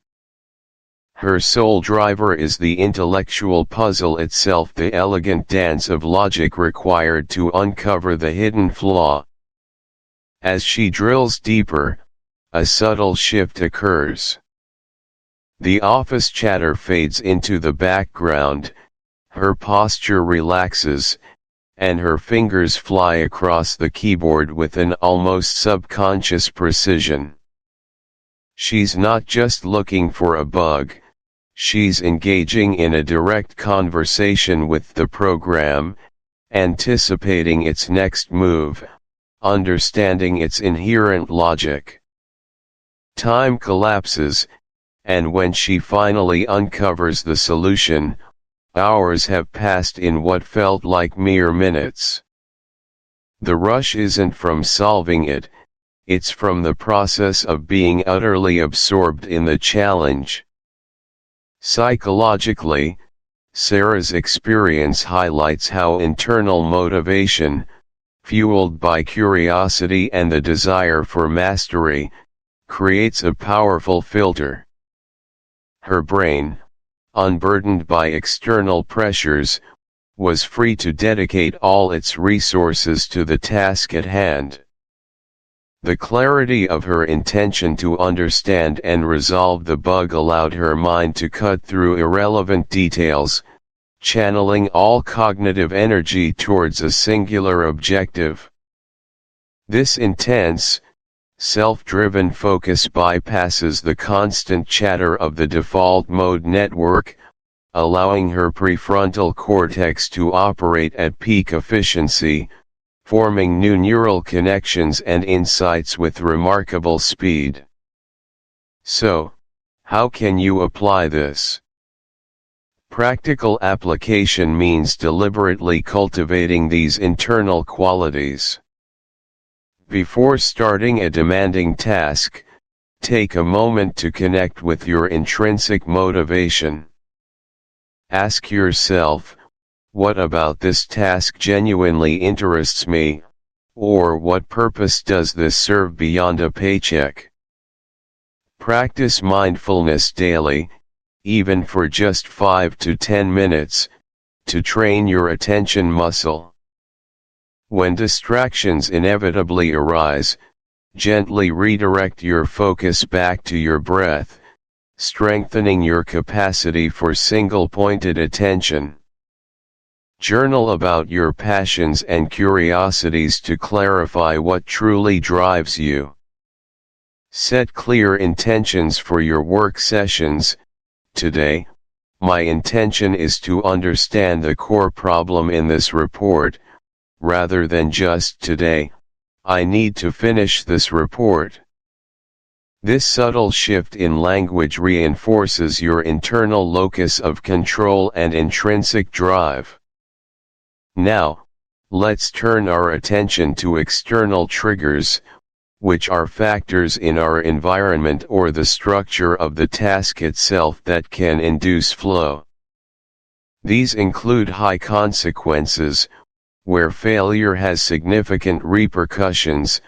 Her sole driver is the intellectual puzzle itself, the elegant dance of logic required to uncover the hidden flaw. As she drills deeper, a subtle shift occurs. The office chatter fades into the background, her posture relaxes, and her fingers fly across the keyboard with an almost subconscious precision. She's not just looking for a bug, she's engaging in a direct conversation with the program, anticipating its next move, understanding its inherent logic. Time collapses, and when she finally uncovers the solution, hours have passed in what felt like mere minutes. The rush isn't from solving it, it's from the process of being utterly absorbed in the challenge. Psychologically, Sarah's experience highlights how internal motivation, fueled by curiosity and the desire for mastery, creates a powerful filter. Her brain, unburdened by external pressures, was free to dedicate all its resources to the task at hand. The clarity of her intention to understand and resolve the bug allowed her mind to cut through irrelevant details, channeling all cognitive energy towards a singular objective. This intense, self-driven focus bypasses the constant chatter of the default mode network, allowing her prefrontal cortex to operate at peak efficiency, forming new neural connections and insights with remarkable speed. So, how can you apply this? Practical application means deliberately cultivating these internal qualities. Before starting a demanding task, take a moment to connect with your intrinsic motivation. Ask yourself, what about this task genuinely interests me, or what purpose does this serve beyond a paycheck? Practice mindfulness daily, even for just 5 to 10 minutes, to train your attention muscle. When distractions inevitably arise, gently redirect your focus back to your breath, strengthening your capacity for single-pointed attention. Journal about your passions and curiosities to clarify what truly drives you. Set clear intentions for your work sessions. Today, my intention is to understand the core problem in this report, rather than just today, I need to finish this report. This subtle shift in language reinforces your internal locus of control and intrinsic drive. Now, let's turn our attention to external triggers, which are factors in our environment or the structure of the task itself that can induce flow. These include high consequences, where failure has significant repercussions,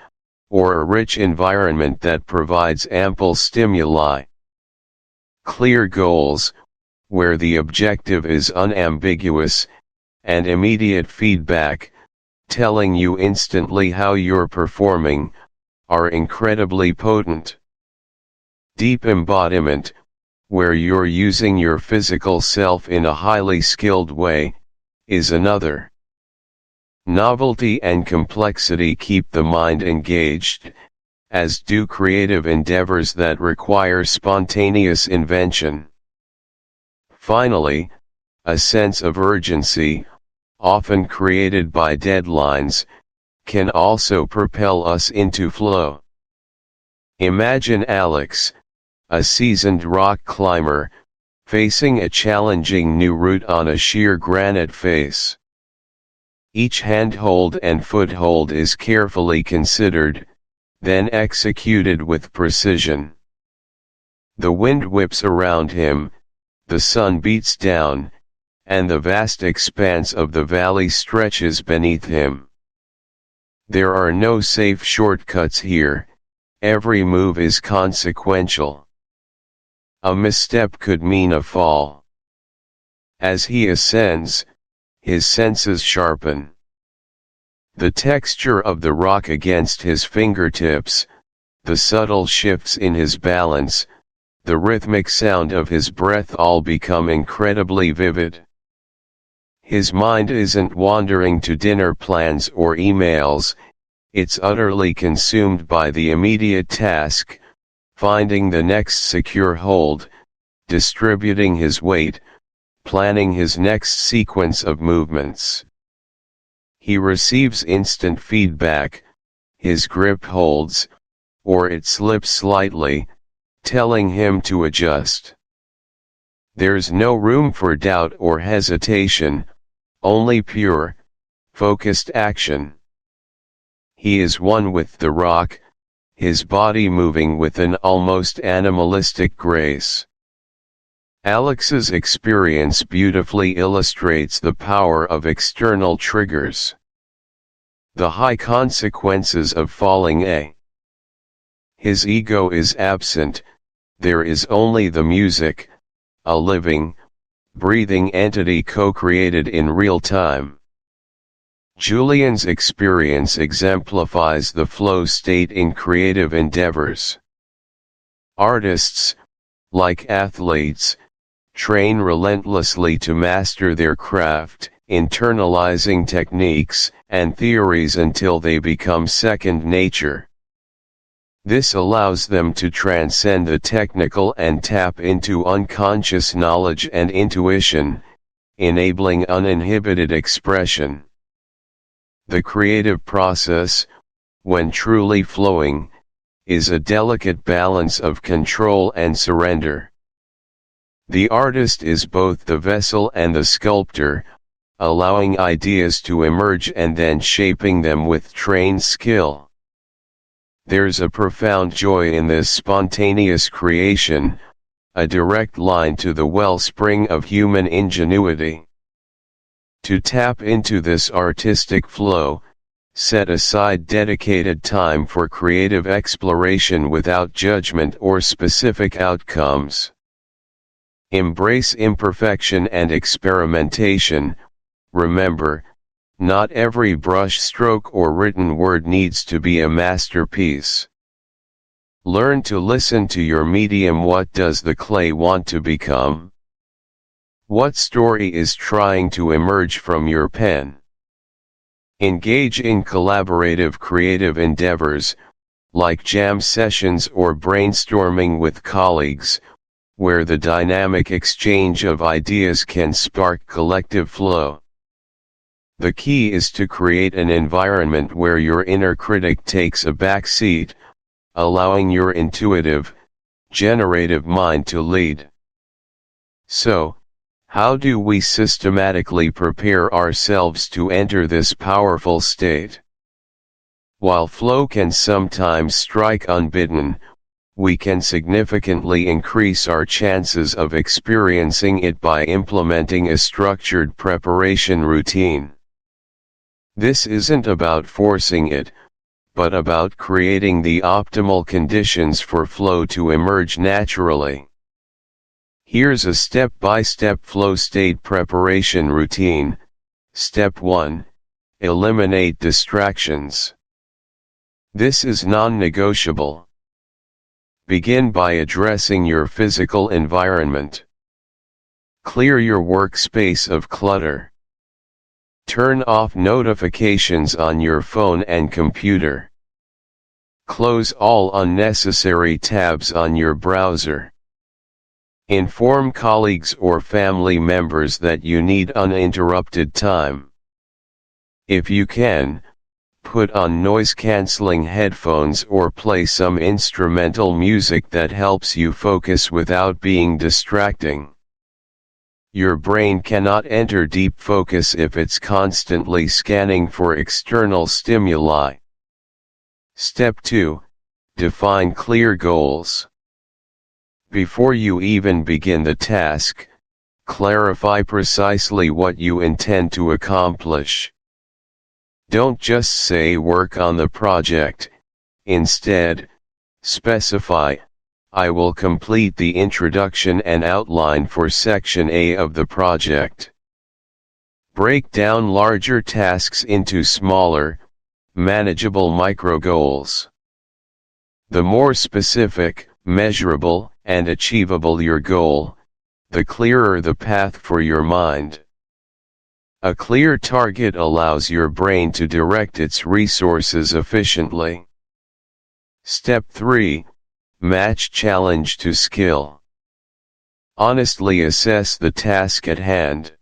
or a rich environment that provides ample stimuli. Clear goals, where the objective is unambiguous, and immediate feedback, telling you instantly how you're performing, are incredibly potent. Deep embodiment, where you're using your physical self in a highly skilled way, is another. Novelty and complexity keep the mind engaged, as do creative endeavors that require spontaneous invention. Finally, a sense of urgency, often created by deadlines, can also propel us into flow. Imagine Alex, a seasoned rock climber, facing a challenging new route on a sheer granite face. Each handhold and foothold is carefully considered, then executed with precision. The wind whips around him, the sun beats down, and the vast expanse of the valley stretches beneath him. There are no safe shortcuts here, every move is consequential. A misstep could mean a fall. As he ascends, his senses sharpen. The texture of the rock against his fingertips, the subtle shifts in his balance, the rhythmic sound of his breath all become incredibly vivid. His mind isn't wandering to dinner plans or emails, it's utterly consumed by the immediate task, finding the next secure hold, distributing his weight, planning his next sequence of movements. He receives instant feedback, his grip holds, or it slips slightly, telling him to adjust. There's no room for doubt or hesitation, only pure, focused action. He is one with the rock, his body moving with an almost animalistic grace. Alex's experience beautifully illustrates the power of external triggers. The high consequences of falling. His ego is absent, there is only the music, a living, breathing entity co-created in real time. Julian's experience exemplifies the flow state in creative endeavors. Artists, like athletes, train relentlessly to master their craft, internalizing techniques and theories until they become second nature. This allows them to transcend the technical and tap into unconscious knowledge and intuition, enabling uninhibited expression. The creative process, when truly flowing, is a delicate balance of control and surrender. The artist is both the vessel and the sculptor, allowing ideas to emerge and then shaping them with trained skill. There's a profound joy in this spontaneous creation, a direct line to the wellspring of human ingenuity. To tap into this artistic flow, set aside dedicated time for creative exploration without judgment or specific outcomes. Embrace imperfection and experimentation. Remember, not every brush stroke or written word needs to be a masterpiece. Learn to listen to your medium. What does the clay want to become? What story is trying to emerge from your pen? Engage in collaborative creative endeavors, like jam sessions or brainstorming with colleagues, where the dynamic exchange of ideas can spark collective flow. The key is to create an environment where your inner critic takes a back seat, allowing your intuitive, generative mind to lead. So, how do we systematically prepare ourselves to enter this powerful state? While flow can sometimes strike unbidden, we can significantly increase our chances of experiencing it by implementing a structured preparation routine. This isn't about forcing it, but about creating the optimal conditions for flow to emerge naturally. Here's a step-by-step flow state preparation routine. Step 1. Eliminate distractions. This is non-negotiable. Begin by addressing your physical environment. Clear your workspace of clutter. Turn off notifications on your phone and computer. Close all unnecessary tabs on your browser. Inform colleagues or family members that you need uninterrupted time. If you can, put on noise-canceling headphones or play some instrumental music that helps you focus without being distracting. Your brain cannot enter deep focus if it's constantly scanning for external stimuli. Step 2. Define clear goals. Before you even begin the task, clarify precisely what you intend to accomplish. Don't just say work on the project. Instead, specify, I will complete the introduction and outline for Section A of the project. Break down larger tasks into smaller, manageable micro-goals. The more specific, measurable, and achievable your goal, the clearer the path for your mind. A clear target allows your brain to direct its resources efficiently. Step 3. Match challenge to skill. Honestly assess the task at hand.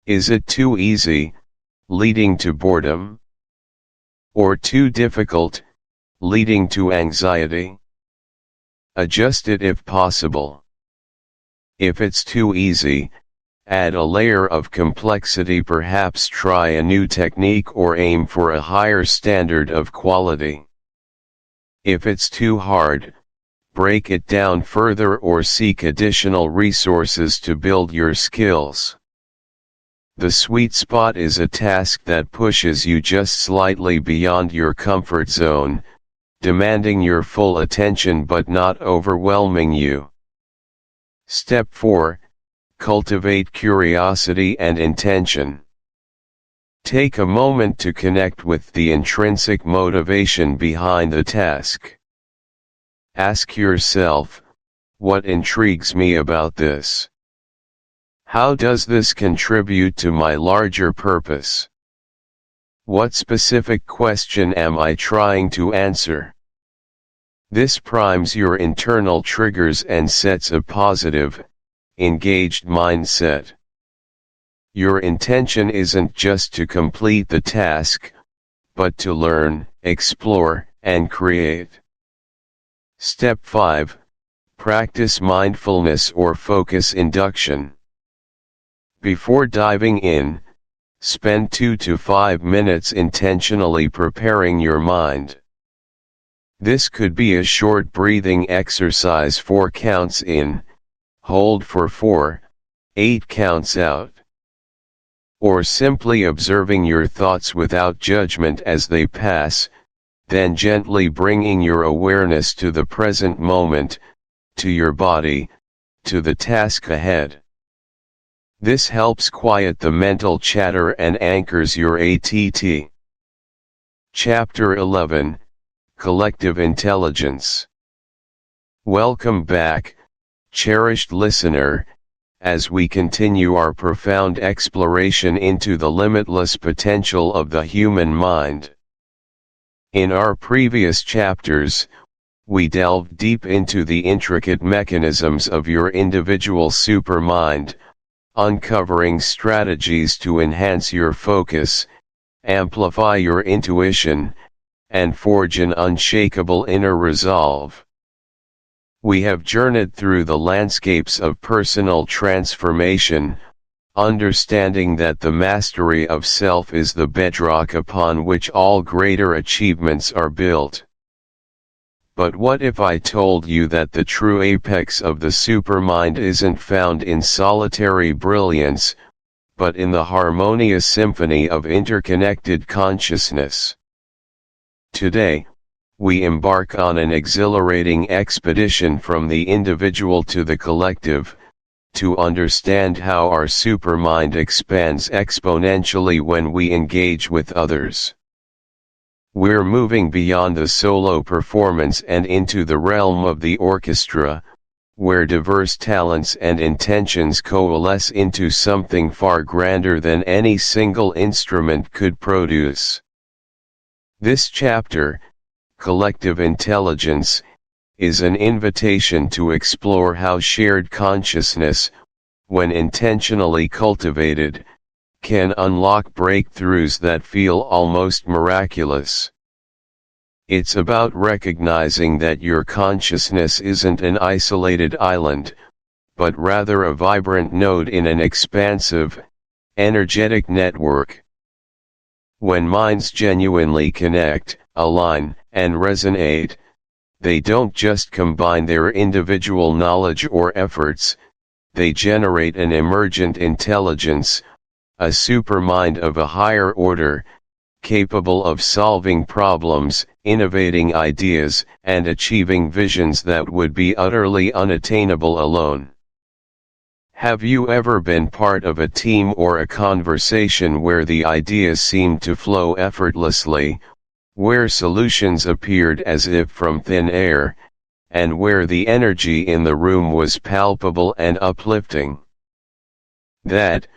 Is it too easy, leading to boredom? Or too difficult, leading to anxiety? Adjust it if possible. If it's too easy, add a layer of complexity. Perhaps try a new technique or aim for a higher standard of quality. If it's too hard, break it down further or seek additional resources to build your skills. The sweet spot is a task that pushes you just slightly beyond your comfort zone, demanding your full attention but not overwhelming you. Step 4. Cultivate curiosity and intention. Take a moment to connect with the intrinsic motivation behind the task. Ask yourself, what intrigues me about this? How does this contribute to my larger purpose? What specific question am I trying to answer? This primes your internal triggers and sets a positive, engaged mindset. Your intention isn't just to complete the task, but to learn, explore, and create. Step 5. Practice mindfulness or focus induction. Before diving in, spend 2 to 5 minutes intentionally preparing your mind. This could be a short breathing exercise 4 counts in, hold for 4, 8 counts out. Or simply observing your thoughts without judgment as they pass, then gently bringing your awareness to the present moment, to your body, to the task ahead. This helps quiet the mental chatter and anchors your ATT. Chapter 11, Collective Intelligence. Welcome back, cherished listener, as we continue our profound exploration into the limitless potential of the human mind. In our previous chapters, we delved deep into the intricate mechanisms of your individual supermind, uncovering strategies to enhance your focus, amplify your intuition, and forge an unshakable inner resolve. We have journeyed through the landscapes of personal transformation, understanding that the mastery of self is the bedrock upon which all greater achievements are built. But what if I told you that the true apex of the supermind isn't found in solitary brilliance, but in the harmonious symphony of interconnected consciousness? Today, we embark on an exhilarating expedition from the individual to the collective, to understand how our supermind expands exponentially when we engage with others. We're moving beyond the solo performance and into the realm of the orchestra, where diverse talents and intentions coalesce into something far grander than any single instrument could produce. This chapter, Collective Intelligence, is an invitation to explore how shared consciousness, when intentionally cultivated, can unlock breakthroughs that feel almost miraculous. It's about recognizing that your consciousness isn't an isolated island, but rather a vibrant node in an expansive, energetic network. When minds genuinely connect, align, and resonate, they don't just combine their individual knowledge or efforts, they generate an emergent intelligence, a supermind of a higher order, capable of solving problems, innovating ideas, and achieving visions that would be utterly unattainable alone. Have you ever been part of a team or a conversation where the ideas seemed to flow effortlessly, where solutions appeared as if from thin air, and where the energy in the room was palpable and uplifting? That,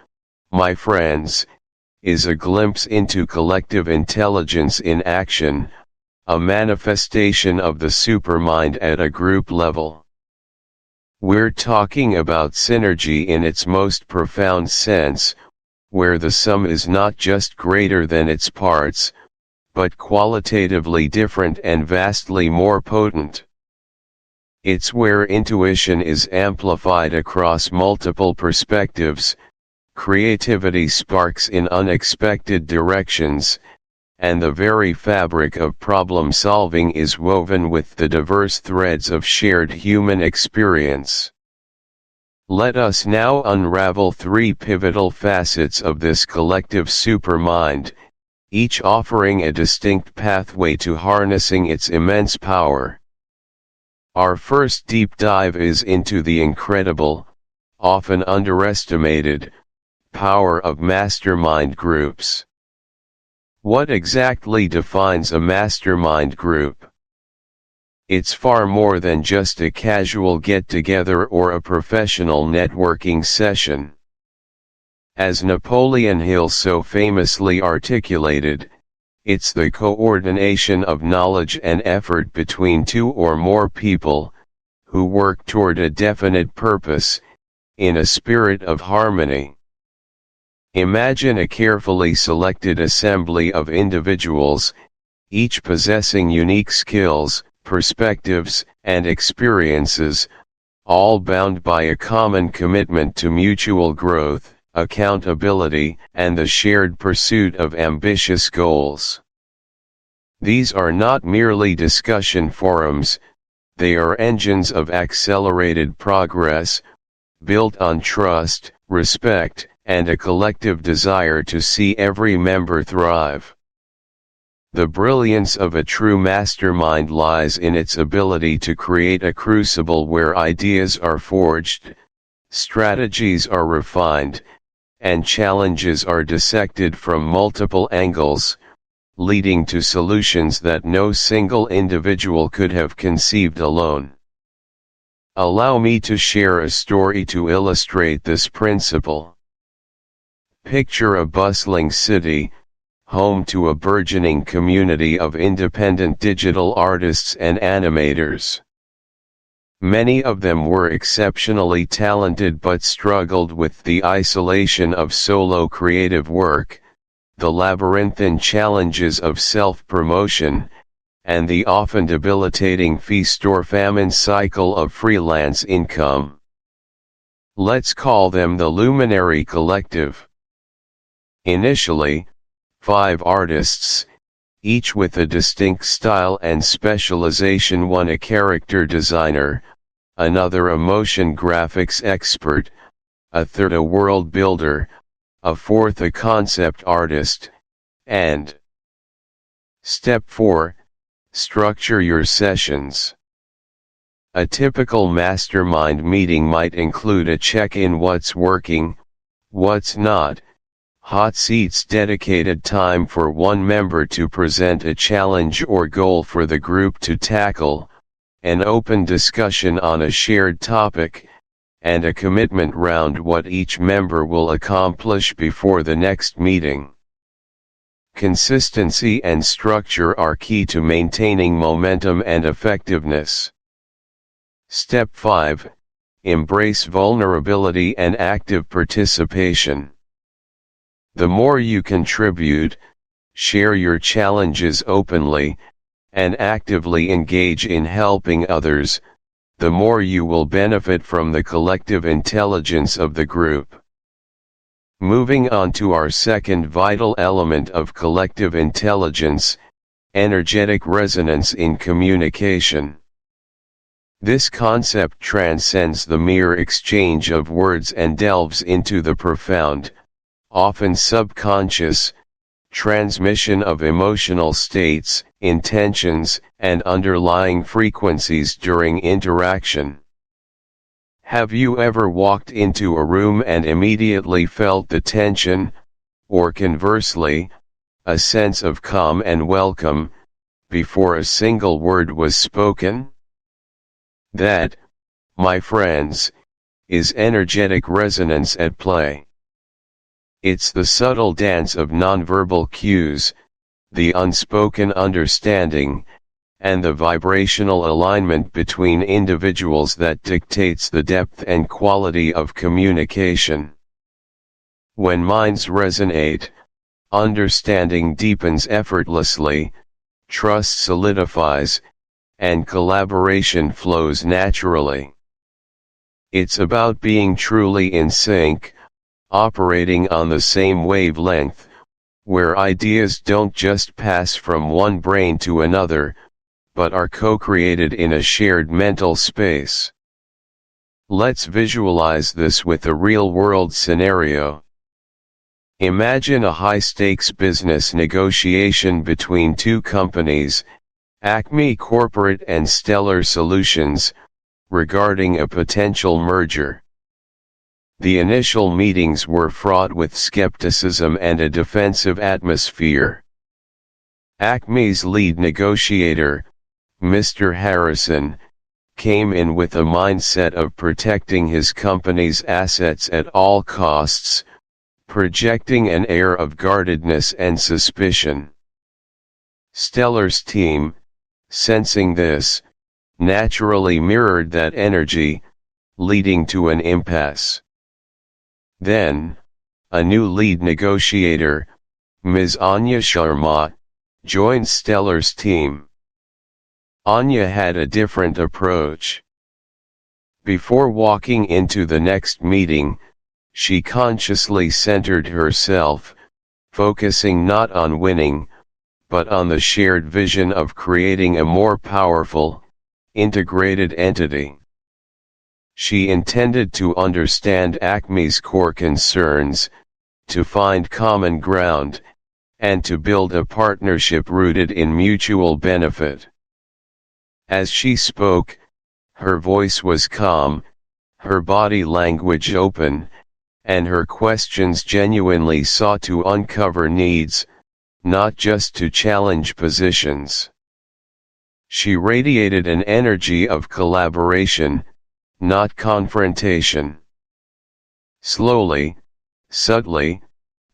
my friends, is a glimpse into collective intelligence in action, a manifestation of the supermind at a group level. We're talking about synergy in its most profound sense, where the sum is not just greater than its parts, but qualitatively different and vastly more potent. It's where intuition is amplified across multiple perspectives, creativity sparks in unexpected directions, and the very fabric of problem solving is woven with the diverse threads of shared human experience. Let us now unravel 3 pivotal facets of this collective supermind, each offering a distinct pathway to harnessing its immense power. Our first deep dive is into the incredible, often underestimated, power of mastermind groups. What exactly defines a mastermind group? It's far more than just a casual get-together or a professional networking session. As Napoleon Hill so famously articulated, it's the coordination of knowledge and effort between two or more people, who work toward a definite purpose, in a spirit of harmony. Imagine a carefully selected assembly of individuals, each possessing unique skills, perspectives, and experiences, all bound by a common commitment to mutual growth, accountability, and the shared pursuit of ambitious goals. These are not merely discussion forums, they are engines of accelerated progress, built on trust, respect, and a collective desire to see every member thrive. The brilliance of a true mastermind lies in its ability to create a crucible where ideas are forged, strategies are refined, and challenges are dissected from multiple angles, leading to solutions that no single individual could have conceived alone. Allow me to share a story to illustrate this principle. Picture a bustling city, home to a burgeoning community of independent digital artists and animators. Many of them were exceptionally talented but struggled with the isolation of solo creative work, the labyrinthine challenges of self-promotion, and the often debilitating feast-or-famine cycle of freelance income. Let's call them the Luminary Collective. Initially, 5 artists, each with a distinct style and specialization: one a character designer, another a motion graphics expert, a third a world builder, a fourth a concept artist, and Step 4. Structure your sessions. A typical mastermind meeting might include a check-in: what's working, what's not, hot seats, dedicated time for one member to present a challenge or goal for the group to tackle, an open discussion on a shared topic, and a commitment round what each member will accomplish before the next meeting. Consistency and structure are key to maintaining momentum and effectiveness. Step 5. Embrace vulnerability and active participation. The more you contribute, share your challenges openly, and actively engage in helping others, the more you will benefit from the collective intelligence of the group. Moving on to our second vital element of collective intelligence: energetic resonance in communication. This concept transcends the mere exchange of words and delves into the profound, often subconscious, transmission of emotional states, intentions, and underlying frequencies during interaction. Have you ever walked into a room and immediately felt the tension, or conversely, a sense of calm and welcome, before a single word was spoken? That, my friends, is energetic resonance at play. It's the subtle dance of nonverbal cues, the unspoken understanding, and the vibrational alignment between individuals that dictates the depth and quality of communication. When minds resonate, understanding deepens effortlessly, trust solidifies, and collaboration flows naturally. It's about being truly in sync, operating on the same wavelength, where ideas don't just pass from one brain to another, but are co-created in a shared mental space. Let's visualize this with a real-world scenario. Imagine a high-stakes business negotiation between two companies, Acme Corporate and Stellar Solutions, regarding a potential merger. The initial meetings were fraught with skepticism and a defensive atmosphere. Acme's lead negotiator, Mr. Harrison, came in with a mindset of protecting his company's assets at all costs, projecting an air of guardedness and suspicion. Stellar's team, sensing this, naturally mirrored that energy, leading to an impasse. Then, a new lead negotiator, Ms. Anya Sharma, joined Stellar's team. Anya had a different approach. Before walking into the next meeting, she consciously centered herself, focusing not on winning, but on the shared vision of creating a more powerful, integrated entity. She intended to understand Acme's core concerns, to find common ground, and to build a partnership rooted in mutual benefit. As she spoke, her voice was calm, her body language open, and her questions genuinely sought to uncover needs, not just to challenge positions. She radiated an energy of collaboration, not confrontation. Slowly, subtly,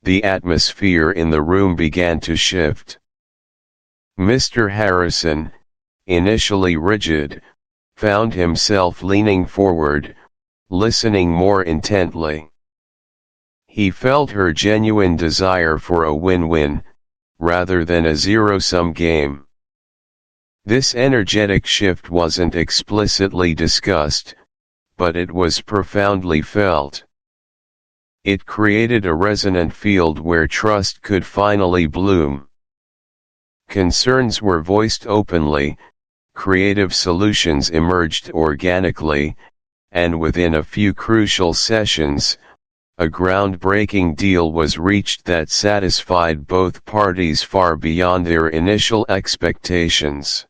the atmosphere in the room began to shift. Mr. Harrison, initially rigid, found himself leaning forward, listening more intently. He felt her genuine desire for a win-win, rather than a zero-sum game. This energetic shift wasn't explicitly discussed, but it was profoundly felt. It created a resonant field where trust could finally bloom. Concerns were voiced openly, creative solutions emerged organically, and within a few crucial sessions, a groundbreaking deal was reached that satisfied both parties far beyond their initial expectations.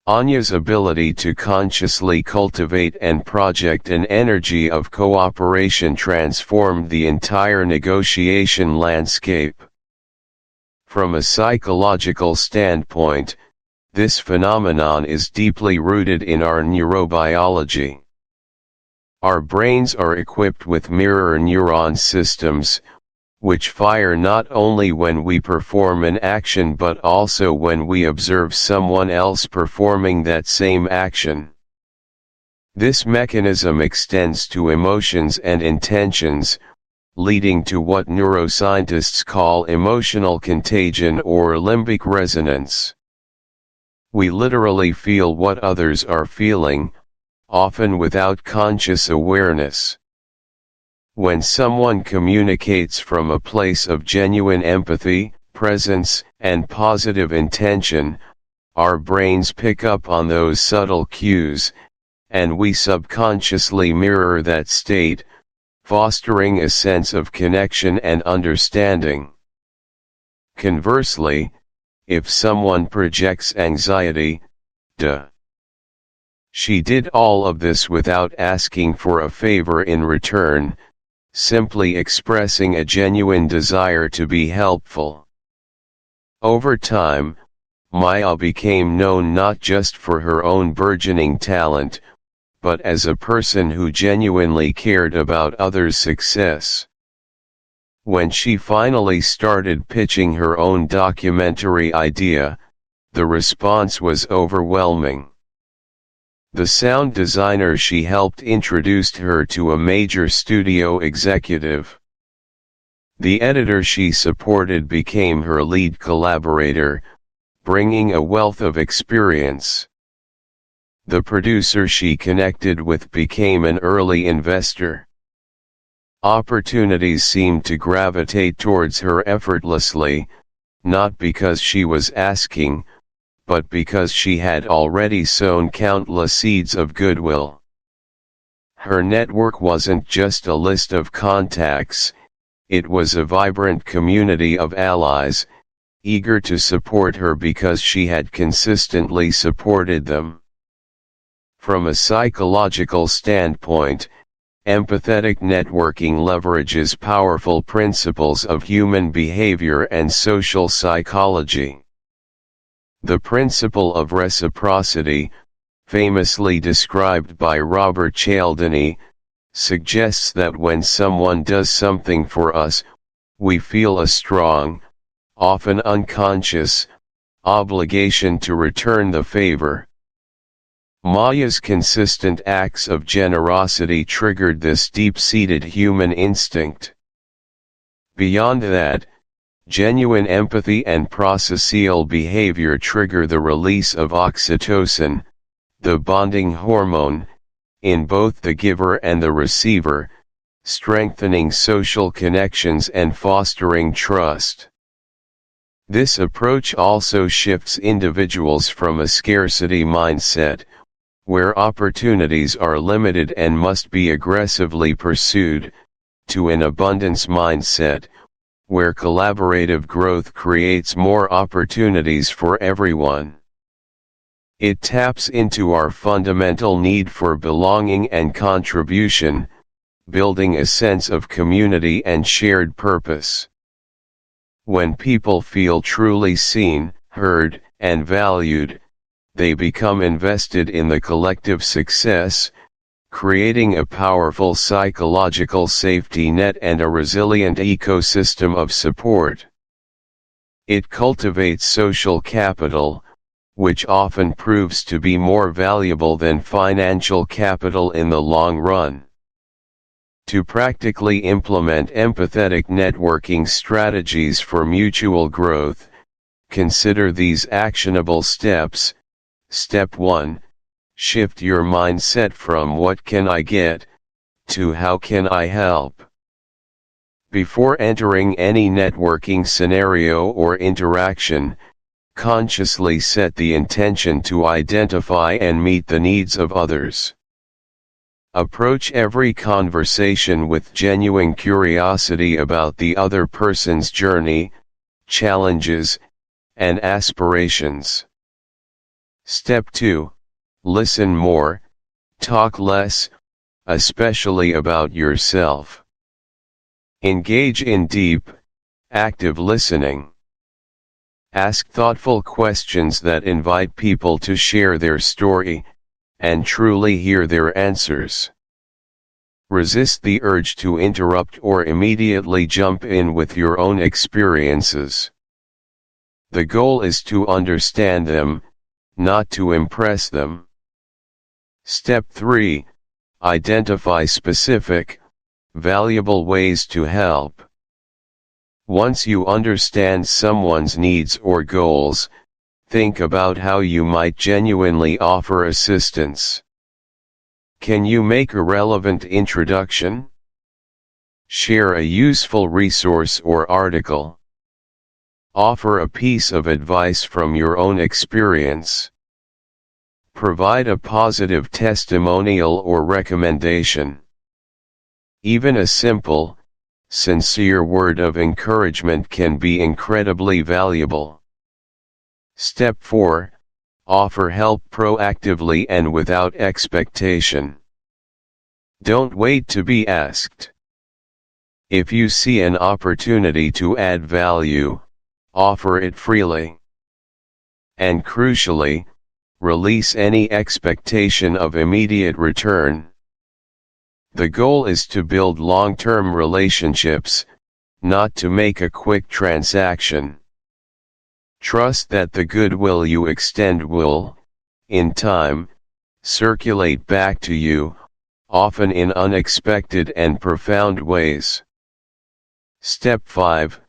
Anya's ability to consciously cultivate and project an energy of cooperation transformed the entire negotiation landscape. From a psychological standpoint, this phenomenon is deeply rooted in our neurobiology. Our brains are equipped with mirror neuron systems, which fire not only when we perform an action but also when we observe someone else performing that same action. This mechanism extends to emotions and intentions, leading to what neuroscientists call emotional contagion or limbic resonance. We literally feel what others are feeling, often without conscious awareness. When someone communicates from a place of genuine empathy, presence, and positive intention, our brains pick up on those subtle cues, and we subconsciously mirror that state, fostering a sense of connection and understanding. Conversely, if someone projects anxiety, she did all of this without asking for a favor in return, simply expressing a genuine desire to be helpful. Over time, Maya became known not just for her own burgeoning talent, but as a person who genuinely cared about others' success. When she finally started pitching her own documentary idea, the response was overwhelming. The sound designer she helped introduced her to a major studio executive. The editor she supported became her lead collaborator, bringing a wealth of experience. The producer she connected with became an early investor. Opportunities seemed to gravitate towards her effortlessly, not because she was asking, but because she had already sown countless seeds of goodwill. Her network wasn't just a list of contacts, it was a vibrant community of allies, eager to support her because she had consistently supported them. From a psychological standpoint, empathetic networking leverages powerful principles of human behavior and social psychology. The principle of reciprocity, famously described by Robert Cialdini, suggests that when someone does something for us, we feel a strong, often unconscious, obligation to return the favor. Maya's consistent acts of generosity triggered this deep-seated human instinct. Beyond that, genuine empathy and prosocial behavior trigger the release of oxytocin, the bonding hormone, in both the giver and the receiver, strengthening social connections and fostering trust. This approach also shifts individuals from a scarcity mindset, where opportunities are limited and must be aggressively pursued, to an abundance mindset, where collaborative growth creates more opportunities for everyone. It taps into our fundamental need for belonging and contribution, building a sense of community and shared purpose. When people feel truly seen, heard, and valued, they become invested in the collective success, creating a powerful psychological safety net and a resilient ecosystem of support. It cultivates social capital, which often proves to be more valuable than financial capital in the long run. To practically implement empathetic networking strategies for mutual growth, consider these actionable steps. Step 1. Shift your mindset from "what can I get?" to "how can I help?" Before entering any networking scenario or interaction, consciously set the intention to identify and meet the needs of others. Approach every conversation with genuine curiosity about the other person's journey, challenges, and aspirations. Step 2. Listen more, talk less, especially about yourself. Engage in deep, active listening. Ask thoughtful questions that invite people to share their story, and truly hear their answers. Resist the urge to interrupt or immediately jump in with your own experiences. The goal is to understand them, not to impress them. Step 3. Identify specific, valuable ways to help. Once you understand someone's needs or goals, think about how you might genuinely offer assistance. Can you make a relevant introduction? Share a useful resource or article. Offer a piece of advice from your own experience. Provide a positive testimonial or recommendation. Even a simple, sincere word of encouragement can be incredibly valuable. Step 4. Offer help proactively and without expectation. Don't wait to be asked. If you see an opportunity to add value, offer it freely. And crucially, release any expectation of immediate return. The goal is to build long-term relationships, not to make a quick transaction. Trust that the goodwill you extend will, in time, circulate back to you, often in unexpected and profound ways. Step 5.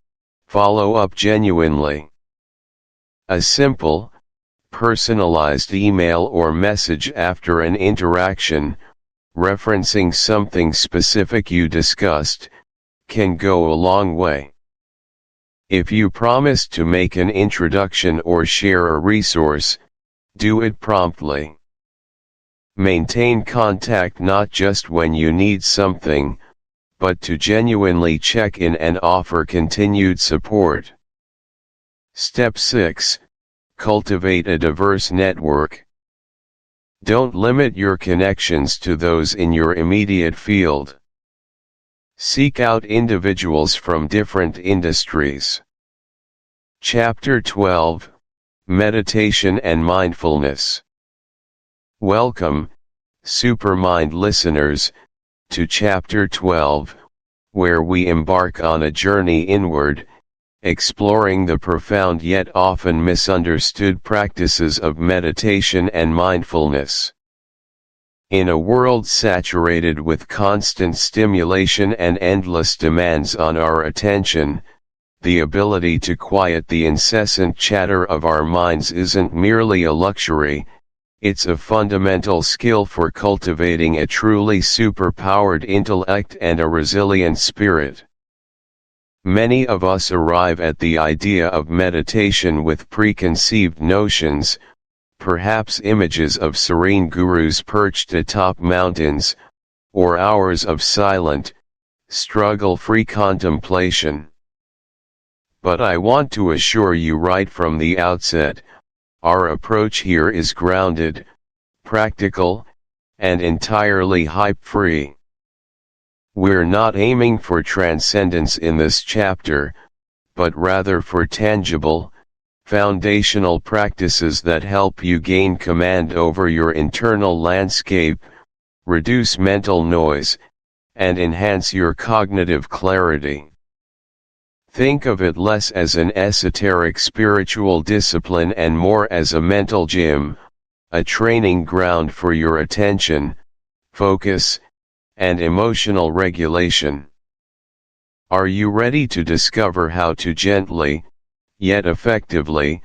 Follow up genuinely. A simple, personalized email or message after an interaction, referencing something specific you discussed, can go a long way. If you promised to make an introduction or share a resource, do it promptly. Maintain contact not just when you need something, but to genuinely check in and offer continued support. Step 6. Cultivate a diverse network. Don't limit your connections to those in your immediate field. Seek out individuals from different industries. Chapter 12, Meditation and Mindfulness. Welcome, Supermind listeners, to Chapter 12, where we embark on a journey inward, exploring the profound yet often misunderstood practices of meditation and mindfulness. In a world saturated with constant stimulation and endless demands on our attention, the ability to quiet the incessant chatter of our minds isn't merely a luxury, it's a fundamental skill for cultivating a truly superpowered intellect and a resilient spirit. Many of us arrive at the idea of meditation with preconceived notions, perhaps images of serene gurus perched atop mountains, or hours of silent, struggle-free contemplation. But I want to assure you right from the outset, our approach here is grounded, practical, and entirely hype-free. We're not aiming for transcendence in this chapter, but rather for tangible, foundational practices that help you gain command over your internal landscape, reduce mental noise, and enhance your cognitive clarity. Think of it less as an esoteric spiritual discipline and more as a mental gym, a training ground for your attention, focus, and emotional regulation. Are you ready to discover how to gently, yet effectively,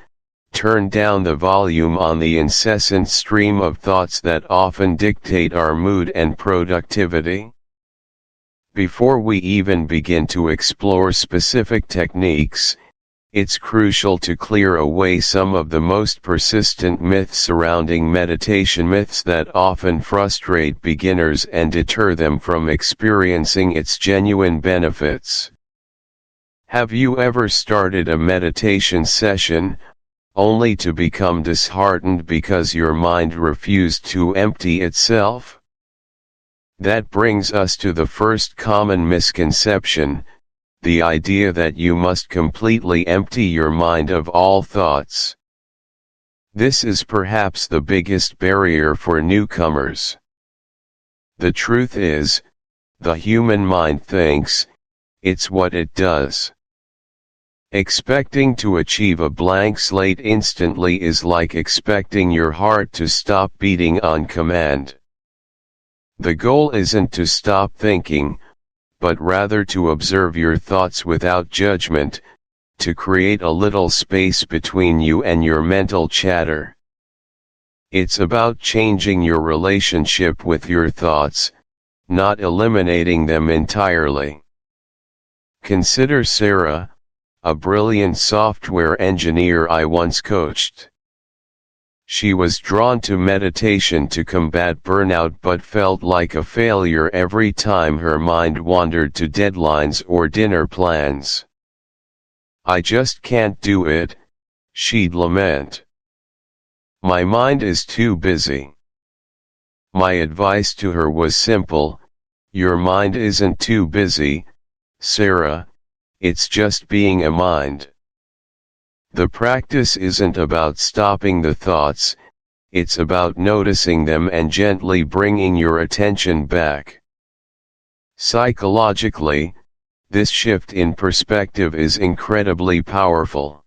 turn down the volume on the incessant stream of thoughts that often dictate our mood and productivity? Before we even begin to explore specific techniques, it's crucial to clear away some of the most persistent myths surrounding meditation, myths that often frustrate beginners and deter them from experiencing its genuine benefits. Have you ever started a meditation session, only to become disheartened because your mind refused to empty itself? That brings us to the first common misconception, the idea that you must completely empty your mind of all thoughts. This is perhaps the biggest barrier for newcomers. The truth is, the human mind thinks, it's what it does. Expecting to achieve a blank slate instantly is like expecting your heart to stop beating on command. The goal isn't to stop thinking, but rather to observe your thoughts without judgment, to create a little space between you and your mental chatter. It's about changing your relationship with your thoughts, not eliminating them entirely. Consider Sarah, a brilliant software engineer I once coached. She was drawn to meditation to combat burnout but felt like a failure every time her mind wandered to deadlines or dinner plans. "I just can't do it," she'd lament. "My mind is too busy." My advice to her was simple: your mind isn't too busy, Sarah, it's just being a mind. The practice isn't about stopping the thoughts, it's about noticing them and gently bringing your attention back. Psychologically, this shift in perspective is incredibly powerful.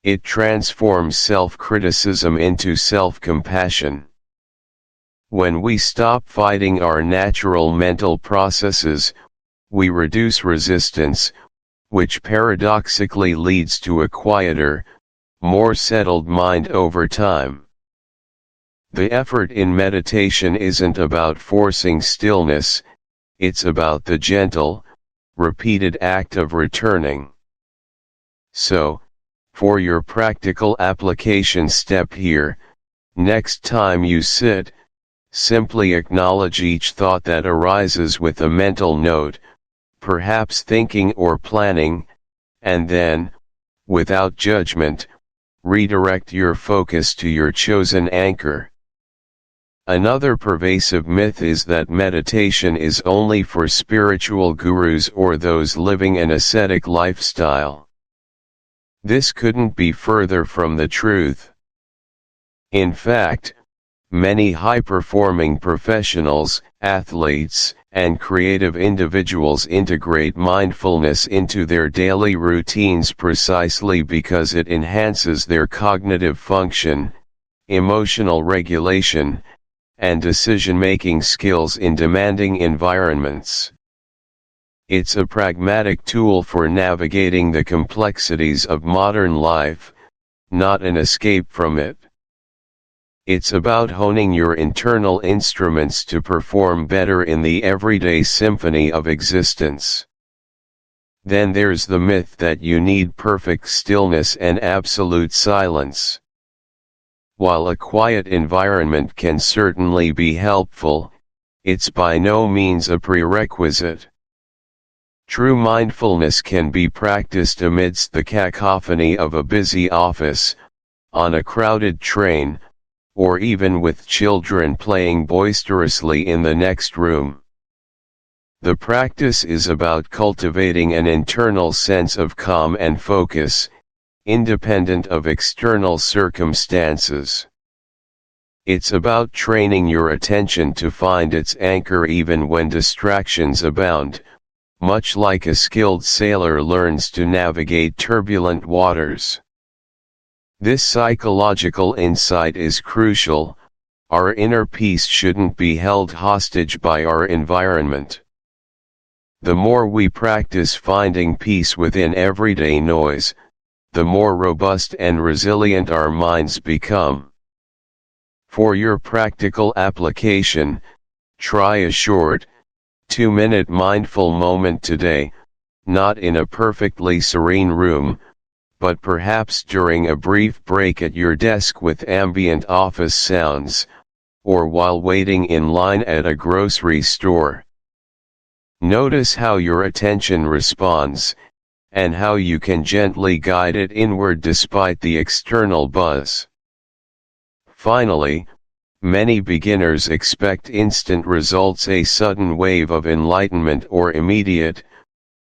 It transforms self-criticism into self-compassion. When we stop fighting our natural mental processes, we reduce resistance, which paradoxically leads to a quieter, more settled mind over time. The effort in meditation isn't about forcing stillness, it's about the gentle, repeated act of returning. So, for your practical application step here, next time you sit, simply acknowledge each thought that arises with a mental note, perhaps thinking or planning, and then, without judgment, redirect your focus to your chosen anchor. Another pervasive myth is that meditation is only for spiritual gurus or those living an ascetic lifestyle. This couldn't be further from the truth. In fact, many high-performing professionals, athletes, and creative individuals integrate mindfulness into their daily routines precisely because it enhances their cognitive function, emotional regulation, and decision-making skills in demanding environments. It's a pragmatic tool for navigating the complexities of modern life, not an escape from it. It's about honing your internal instruments to perform better in the everyday symphony of existence. Then there's the myth that you need perfect stillness and absolute silence. While a quiet environment can certainly be helpful, it's by no means a prerequisite. True mindfulness can be practiced amidst the cacophony of a busy office, on a crowded train, or even with children playing boisterously in the next room. The practice is about cultivating an internal sense of calm and focus, independent of external circumstances. It's about training your attention to find its anchor even when distractions abound, much like a skilled sailor learns to navigate turbulent waters. This psychological insight is crucial. Our inner peace shouldn't be held hostage by our environment. The more we practice finding peace within everyday noise, the more robust and resilient our minds become. For your practical application, try a short, 2-minute mindful moment today, not in a perfectly serene room, but perhaps during a brief break at your desk with ambient office sounds, or while waiting in line at a grocery store. Notice how your attention responds, and how you can gently guide it inward despite the external buzz. Finally, many beginners expect instant results, a sudden wave of enlightenment or immediate,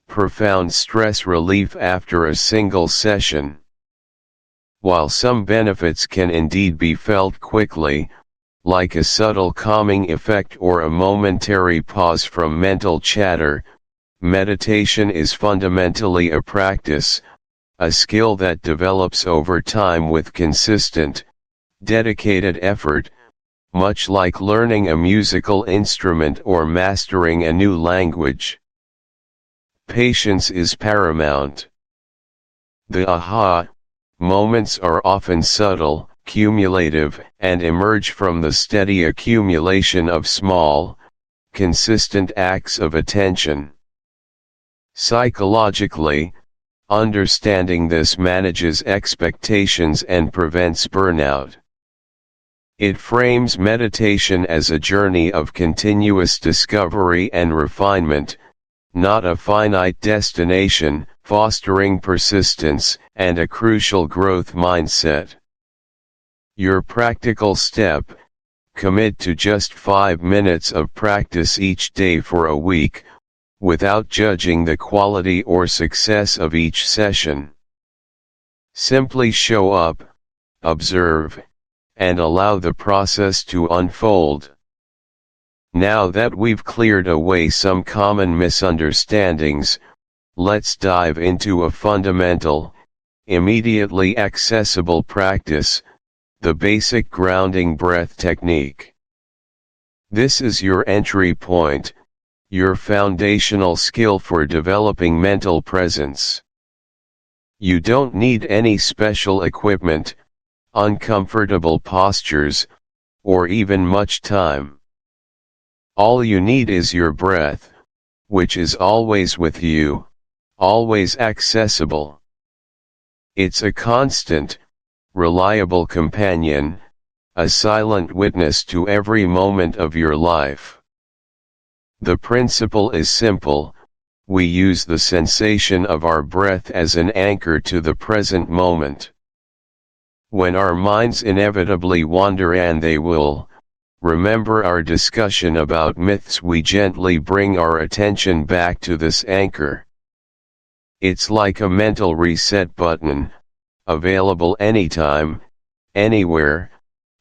profound stress relief after a single session. While some benefits can indeed be felt quickly, like a subtle calming effect or a momentary pause from mental chatter, meditation is fundamentally a practice, a skill that develops over time with consistent, dedicated effort, much like learning a musical instrument or mastering a new language. Patience is paramount. The aha moments are often subtle, cumulative, and emerge from the steady accumulation of small, consistent acts of attention. Psychologically, understanding this manages expectations and prevents burnout. It frames meditation as a journey of continuous discovery and refinement, not a finite destination, fostering persistence and a crucial growth mindset. Your practical step: commit to just 5 minutes of practice each day for a week, without judging the quality or success of each session. Simply show up, observe, and allow the process to unfold. Now that we've cleared away some common misunderstandings, let's dive into a fundamental, immediately accessible practice: the basic grounding breath technique. This is your entry point, your foundational skill for developing mental presence. You don't need any special equipment, uncomfortable postures, or even much time. All you need is your breath, which is always with you, always accessible. It's a constant, reliable companion, a silent witness to every moment of your life. The principle is simple: we use the sensation of our breath as an anchor to the present moment. When our minds inevitably wander, and they will, remember our discussion about myths, we gently bring our attention back to this anchor. It's like a mental reset button, available anytime, anywhere,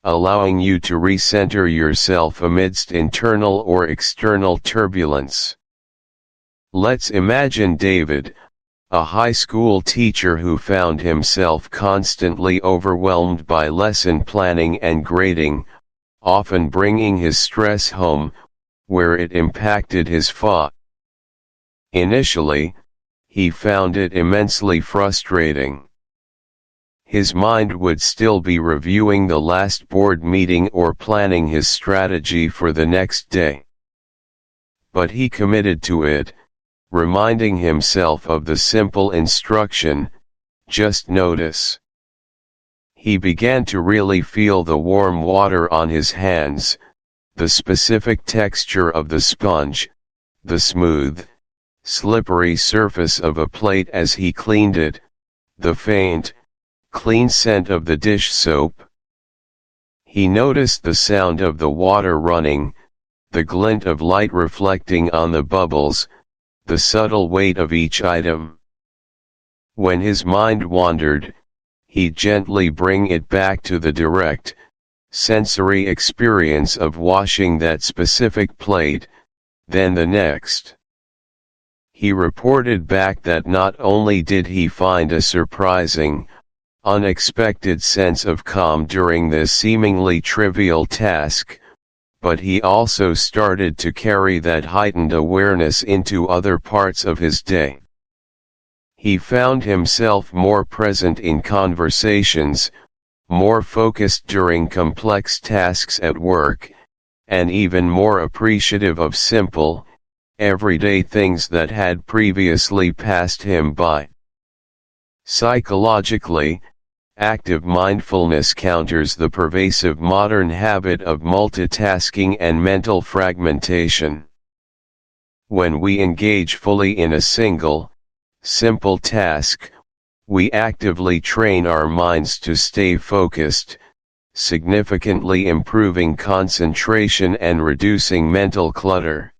allowing you to recenter yourself amidst internal or external turbulence. Let's imagine David, a high school teacher who found himself constantly overwhelmed by lesson planning and grading, often bringing his stress home, where it impacted his FA. Initially, he found it immensely frustrating. His mind would still be reviewing the last board meeting or planning his strategy for the next day. But he committed to it, reminding himself of the simple instruction, just notice. He began to really feel the warm water on his hands, the specific texture of the sponge, the smooth, slippery surface of a plate as he cleaned it, the faint, clean scent of the dish soap. He noticed the sound of the water running, the glint of light reflecting on the bubbles, the subtle weight of each item. When his mind wandered, he'd gently bring it back to the direct, sensory experience of washing that specific plate, then the next. He reported back that not only did he find a surprising, unexpected sense of calm during this seemingly trivial task, but he also started to carry that heightened awareness into other parts of his day. He found himself more present in conversations, more focused during complex tasks at work, and even more appreciative of simple, everyday things that had previously passed him by. Psychologically, active mindfulness counters the pervasive modern habit of multitasking and mental fragmentation. When we engage fully in a single, simple task, we actively train our minds to stay focused, significantly improving concentration and reducing mental clutter.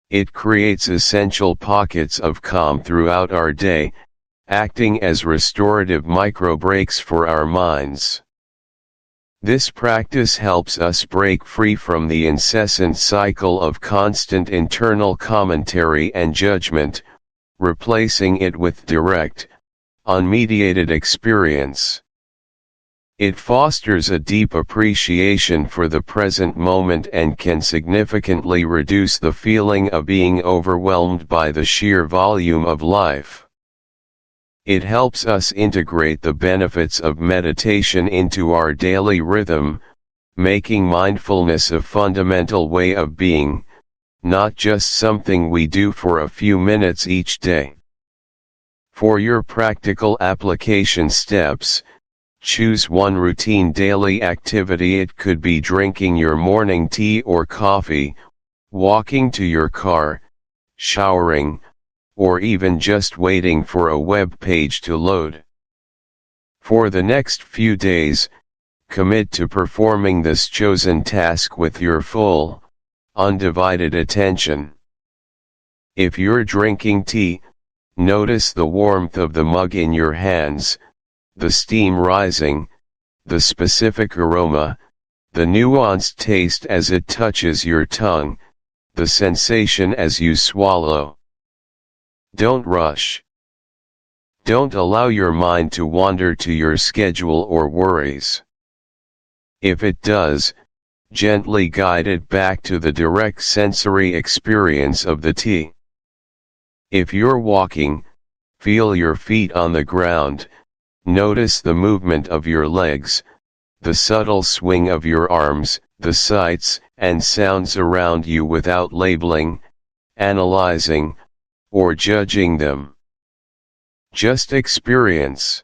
It creates essential pockets of calm throughout our day, acting as restorative micro-breaks for our minds. This practice helps us break free from the incessant cycle of constant internal commentary and judgment, replacing it with direct, unmediated experience. It fosters a deep appreciation for the present moment and can significantly reduce the feeling of being overwhelmed by the sheer volume of life. It helps us integrate the benefits of meditation into our daily rhythm, making mindfulness a fundamental way of being, not just something we do for a few minutes each day. For your practical application steps, choose one routine daily activity. It could be drinking your morning tea or coffee, walking to your car, showering, or even just waiting for a web page to load. For the next few days, commit to performing this chosen task with your full, undivided attention. If you're drinking tea, notice the warmth of the mug in your hands, the steam rising, the specific aroma, the nuanced taste as it touches your tongue, the sensation as you swallow. Don't rush. Don't allow your mind to wander to your schedule or worries. If it does, gently guide it back to the direct sensory experience of the tea. If you're walking, feel your feet on the ground, notice the movement of your legs, the subtle swing of your arms, the sights and sounds around you without labeling, analyzing, or judging them. Just experience.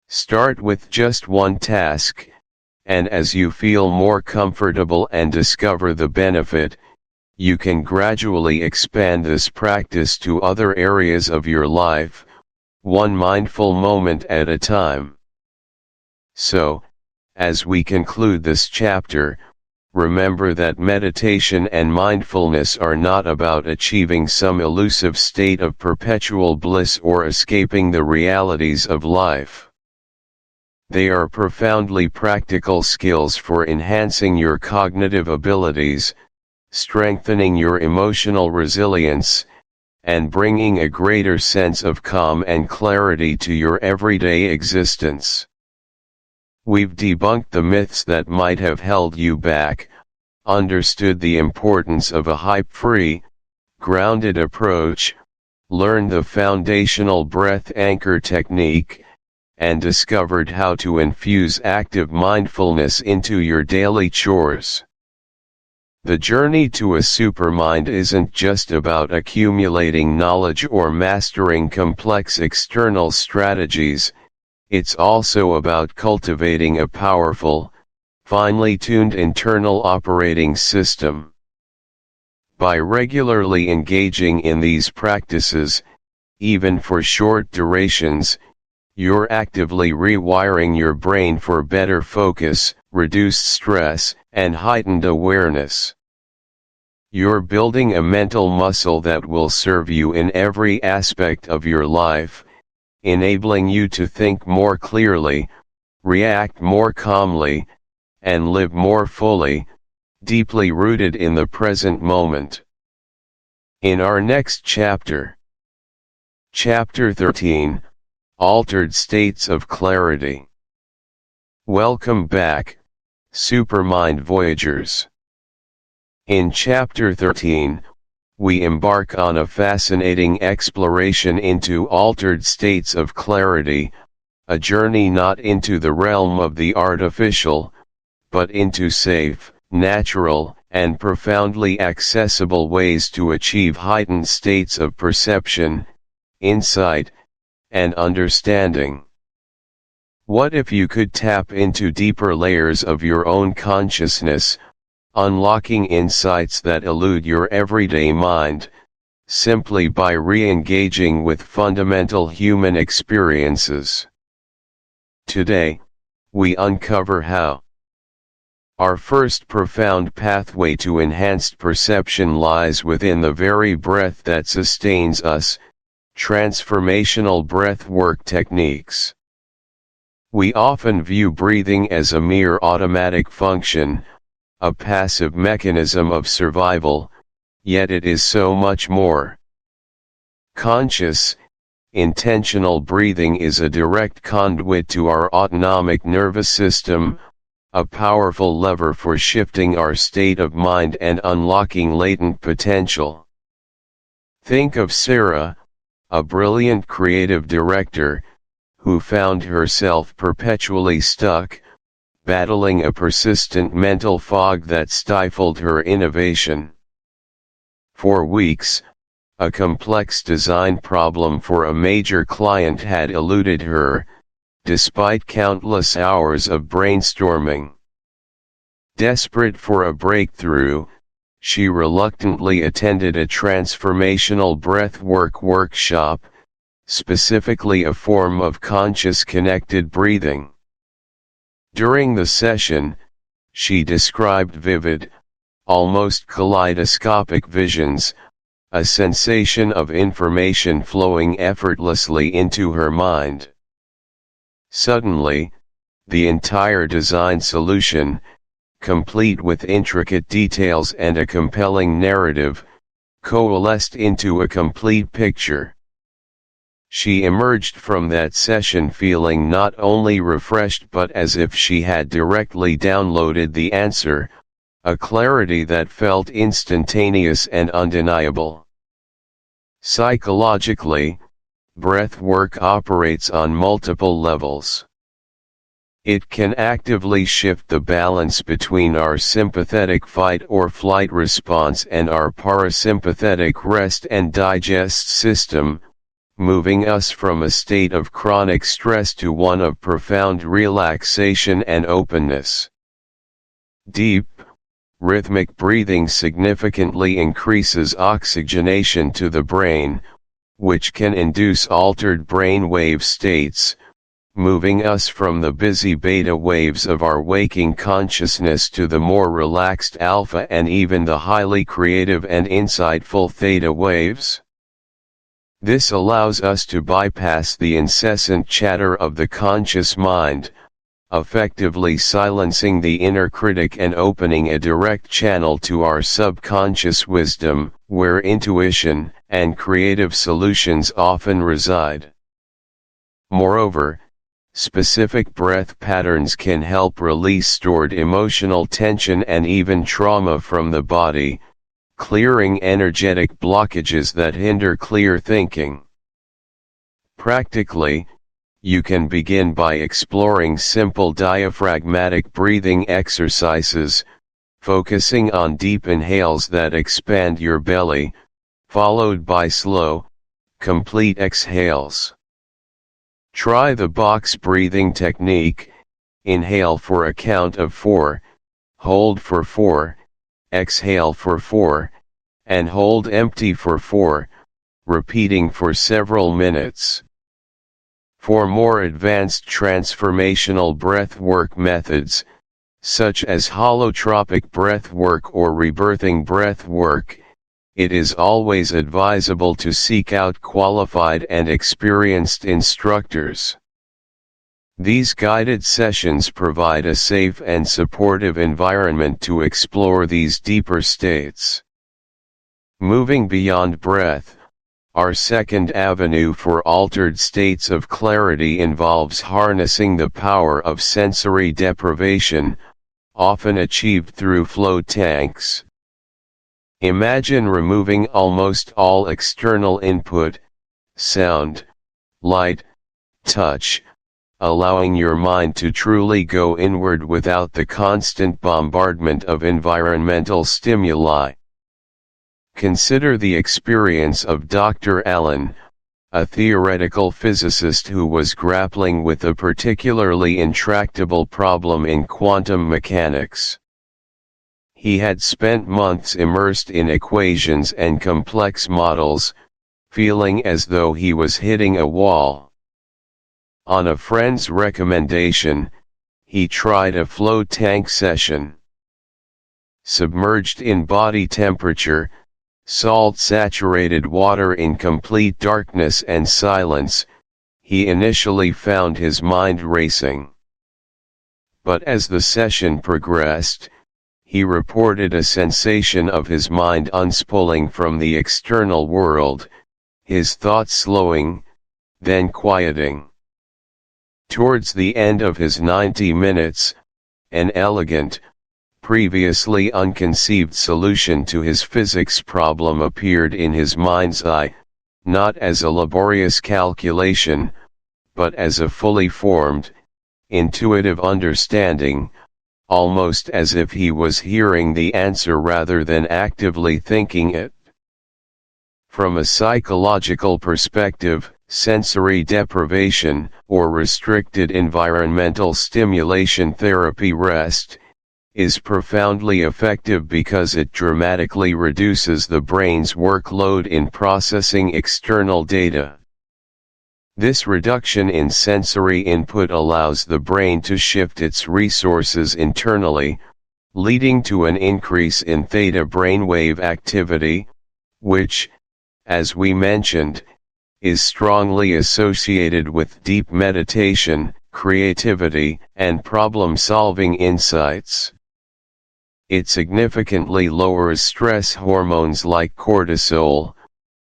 Start with just one task, and as you feel more comfortable and discover the benefit, you can gradually expand this practice to other areas of your life, one mindful moment at a time. So, as we conclude this chapter, remember that meditation and mindfulness are not about achieving some elusive state of perpetual bliss or escaping the realities of life. They are profoundly practical skills for enhancing your cognitive abilities, strengthening your emotional resilience, and bringing a greater sense of calm and clarity to your everyday existence. We've debunked the myths that might have held you back, understood the importance of a hype-free, grounded approach, learned the foundational breath anchor technique, and discovered how to infuse active mindfulness into your daily chores. The journey to a supermind isn't just about accumulating knowledge or mastering complex external strategies, it's also about cultivating a powerful, finely tuned internal operating system. By regularly engaging in these practices, even for short durations, you're actively rewiring your brain for better focus, reduced stress, and heightened awareness. You're building a mental muscle that will serve you in every aspect of your life, enabling you to think more clearly, react more calmly, and live more fully, deeply rooted in the present moment. In our next chapter, Chapter 13, Altered States of Clarity. Welcome back, Supermind Voyagers. In Chapter 13, we embark on a fascinating exploration into altered states of clarity, a journey not into the realm of the artificial, but into safe, natural, and profoundly accessible ways to achieve heightened states of perception, insight, and understanding. What if you could tap into deeper layers of your own consciousness, unlocking insights that elude your everyday mind, simply by re-engaging with fundamental human experiences? Today, we uncover how. Our first profound pathway to enhanced perception lies within the very breath that sustains us, transformational breathwork techniques. We often view breathing as a mere automatic function, a passive mechanism of survival, yet it is so much more. Conscious, intentional breathing is a direct conduit to our autonomic nervous system, a powerful lever for shifting our state of mind and unlocking latent potential. Think of Sarah, a brilliant creative director, who found herself perpetually stuck, battling a persistent mental fog that stifled her innovation. For weeks, a complex design problem for a major client had eluded her, despite countless hours of brainstorming. Desperate for a breakthrough, she reluctantly attended a transformational breathwork workshop, specifically a form of conscious connected breathing. During the session, she described vivid, almost kaleidoscopic visions, a sensation of information flowing effortlessly into her mind. Suddenly, the entire design solution, complete with intricate details and a compelling narrative, coalesced into a complete picture. She emerged from that session feeling not only refreshed but as if she had directly downloaded the answer, a clarity that felt instantaneous and undeniable. Psychologically, breathwork operates on multiple levels. It can actively shift the balance between our sympathetic fight or flight response and our parasympathetic rest and digest system, moving us from a state of chronic stress to one of profound relaxation and openness. Deep, rhythmic breathing significantly increases oxygenation to the brain, which can induce altered brainwave states, moving us from the busy beta waves of our waking consciousness to the more relaxed alpha and even the highly creative and insightful theta waves. This allows us to bypass the incessant chatter of the conscious mind, effectively silencing the inner critic and opening a direct channel to our subconscious wisdom, where intuition and creative solutions often reside. Moreover, specific breath patterns can help release stored emotional tension and even trauma from the body, clearing energetic blockages that hinder clear thinking. Practically, you can begin by exploring simple diaphragmatic breathing exercises, focusing on deep inhales that expand your belly, followed by slow, complete exhales. Try the box breathing technique: inhale for a count of 4, hold for 4, exhale for 4, and hold empty for 4, repeating for several minutes. For more advanced transformational breathwork methods, such as holotropic breathwork or rebirthing breathwork, it is always advisable to seek out qualified and experienced instructors. These guided sessions provide a safe and supportive environment to explore these deeper states. Moving beyond breath, our second avenue for altered states of clarity involves harnessing the power of sensory deprivation, often achieved through float tanks. Imagine removing almost all external input, sound, light, touch, allowing your mind to truly go inward without the constant bombardment of environmental stimuli. Consider the experience of Dr. Allen, a theoretical physicist who was grappling with a particularly intractable problem in quantum mechanics. He had spent months immersed in equations and complex models, feeling as though he was hitting a wall. On a friend's recommendation, he tried a float tank session. Submerged in body temperature, salt-saturated water in complete darkness and silence, he initially found his mind racing. But as the session progressed, he reported a sensation of his mind unspooling from the external world, his thoughts slowing, then quieting. Towards the end of his 90 minutes, an elegant, previously unconceived solution to his physics problem appeared in his mind's eye, not as a laborious calculation, but as a fully formed, intuitive understanding, almost as if he was hearing the answer rather than actively thinking it. From a psychological perspective, sensory deprivation, or restricted environmental stimulation therapy REST, is profoundly effective because it dramatically reduces the brain's workload in processing external data. This reduction in sensory input allows the brain to shift its resources internally, leading to an increase in theta brainwave activity, which, as we mentioned, is strongly associated with deep meditation, creativity, and problem-solving insights. It significantly lowers stress hormones like cortisol,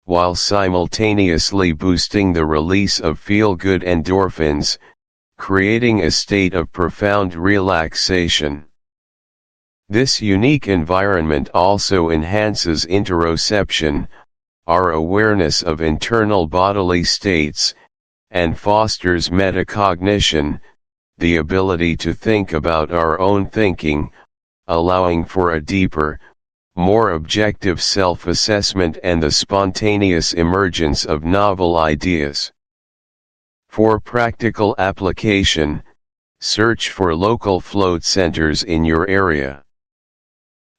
while simultaneously boosting the release of feel-good endorphins, creating a state of profound relaxation. This unique environment also enhances interoception, our awareness of internal bodily states, and fosters metacognition, the ability to think about our own thinking, allowing for a deeper, more objective self-assessment and the spontaneous emergence of novel ideas. For practical application, search for local float centers in your area.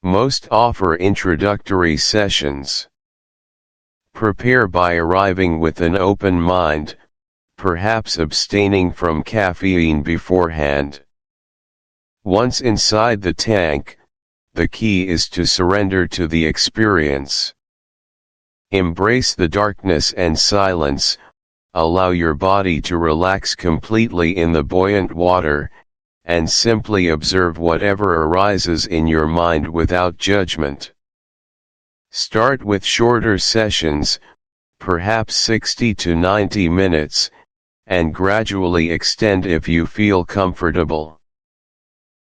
Most offer introductory sessions. Prepare by arriving with an open mind, perhaps abstaining from caffeine beforehand. Once inside the tank, the key is to surrender to the experience. Embrace the darkness and silence, allow your body to relax completely in the buoyant water, and simply observe whatever arises in your mind without judgment. Start with shorter sessions, perhaps 60 to 90 minutes, and gradually extend if you feel comfortable.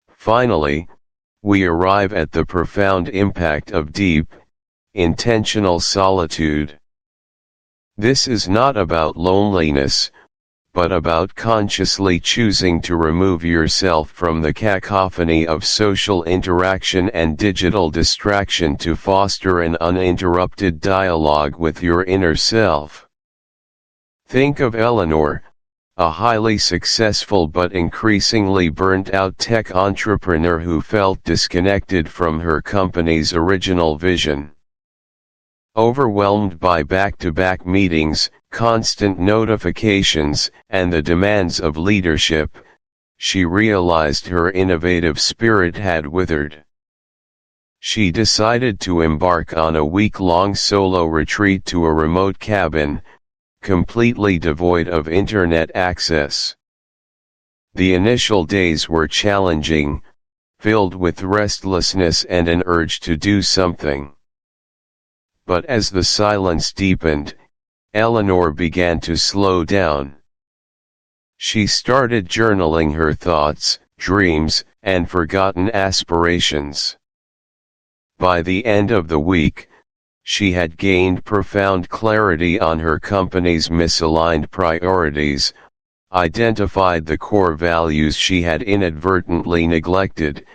Finally, we arrive at the profound impact of deep, intentional solitude. This is not about loneliness, but about consciously choosing to remove yourself from the cacophony of social interaction and digital distraction to foster an uninterrupted dialogue with your inner self. Think of Eleanor, a highly successful but increasingly burnt-out tech entrepreneur who felt disconnected from her company's original vision. Overwhelmed by back-to-back meetings, constant notifications, and the demands of leadership, she realized her innovative spirit had withered. She decided to embark on a week-long solo retreat to a remote cabin, completely devoid of internet access. The initial days were challenging, filled with restlessness and an urge to do something. But as the silence deepened, Eleanor began to slow down. She started journaling her thoughts, dreams, and forgotten aspirations. By the end of the week, she had gained profound clarity on her company's misaligned priorities, identified the core values she had inadvertently neglected,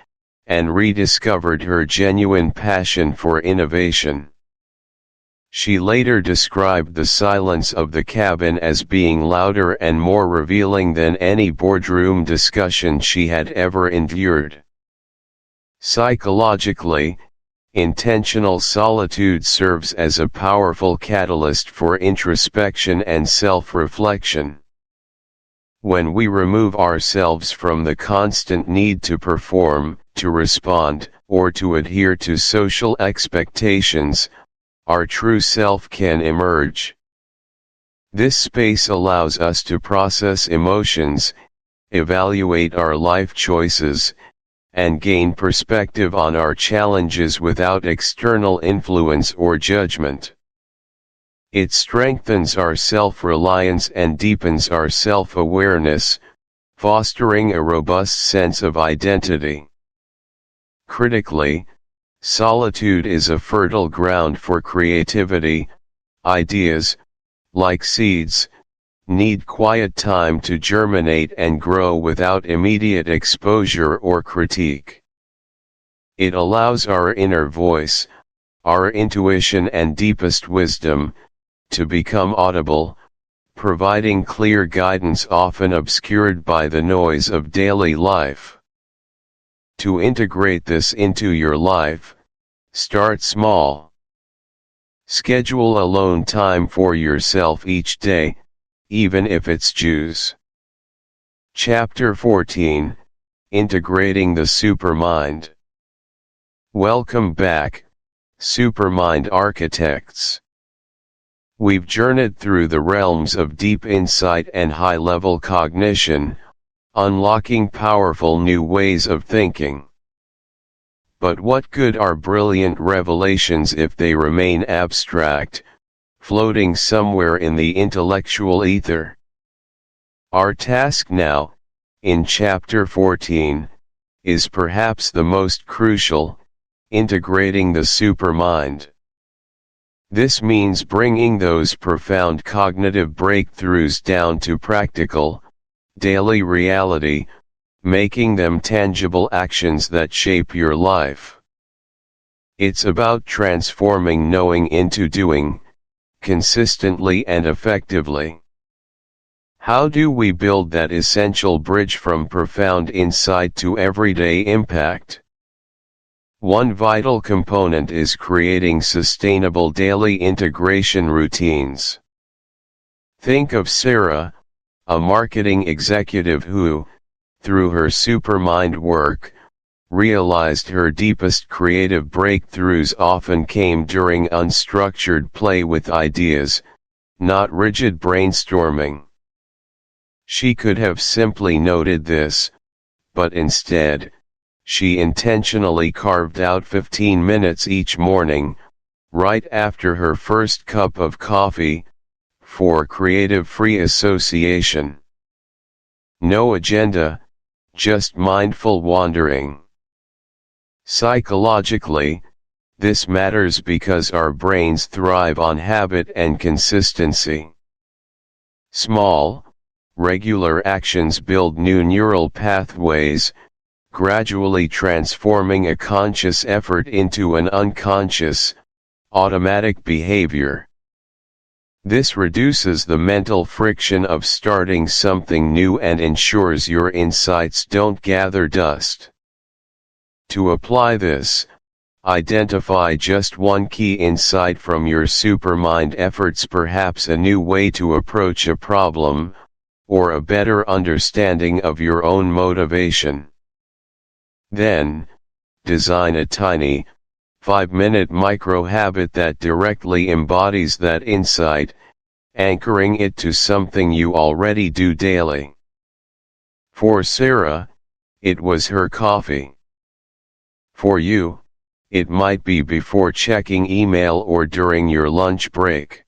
and rediscovered her genuine passion for innovation. She later described the silence of the cabin as being louder and more revealing than any boardroom discussion she had ever endured. Psychologically, intentional solitude serves as a powerful catalyst for introspection and self-reflection. When we remove ourselves from the constant need to perform, to respond, or to adhere to social expectations, our true self can emerge. This space allows us to process emotions, evaluate our life choices, and gain perspective on our challenges without external influence or judgment. It strengthens our self-reliance and deepens our self-awareness, fostering a robust sense of identity. Critically, solitude is a fertile ground for creativity. Ideas, like seeds, need quiet time to germinate and grow without immediate exposure or critique. It allows our inner voice, our intuition and deepest wisdom, to become audible, providing clear guidance often obscured by the noise of daily life. To integrate this into your life, start small. Schedule alone time for yourself each day, even if it's juice. Chapter 14, Integrating the Supermind. Welcome back, Supermind architects. We've journeyed through the realms of deep insight and high-level cognition, unlocking powerful new ways of thinking. But what good are brilliant revelations if they remain abstract, floating somewhere in the intellectual ether? Our task now, in Chapter 14, is perhaps the most crucial: integrating the supermind. This means bringing those profound cognitive breakthroughs down to practical, daily reality, making them tangible actions that shape your life. It's about transforming knowing into doing, consistently and effectively. How do we build that essential bridge from profound insight to everyday impact? One vital component is creating sustainable daily integration routines. Think of Sarah, a marketing executive who, through her Supermind work, realized her deepest creative breakthroughs often came during unstructured play with ideas, not rigid brainstorming. She could have simply noted this, but instead, she intentionally carved out 15 minutes each morning, right after her first cup of coffee, for creative free association. No agenda, just mindful wandering. Psychologically, this matters because our brains thrive on habit and consistency. Small, regular actions build new neural pathways, gradually transforming a conscious effort into an unconscious, automatic behavior. This reduces the mental friction of starting something new and ensures your insights don't gather dust. To apply this, identify just one key insight from your Supermind efforts, perhaps a new way to approach a problem, or a better understanding of your own motivation. Then, design a tiny, 5-minute micro-habit that directly embodies that insight, anchoring it to something you already do daily. For Sarah, it was her coffee. For you, it might be before checking email or during your lunch break.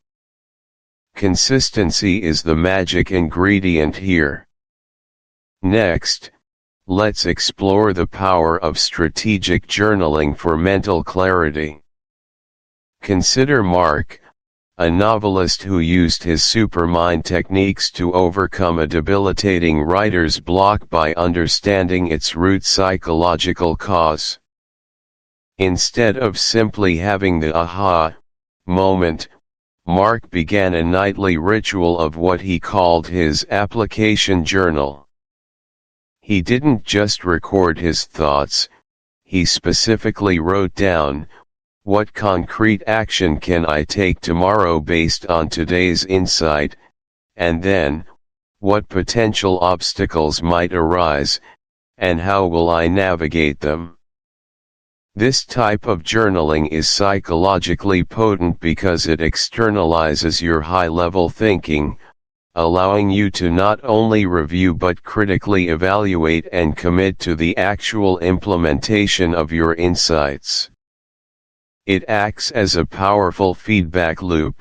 Consistency is the magic ingredient here. Next, let's explore the power of strategic journaling for mental clarity. Consider Mark, a novelist who used his Supermind techniques to overcome a debilitating writer's block by understanding its root psychological cause. Instead of simply having the aha moment, Mark began a nightly ritual of what he called his application journal. He didn't just record his thoughts, he specifically wrote down, what concrete action can I take tomorrow based on today's insight, and then, what potential obstacles might arise, and how will I navigate them? This type of journaling is psychologically potent because it externalizes your high-level thinking, allowing you to not only review but critically evaluate and commit to the actual implementation of your insights. It acts as a powerful feedback loop,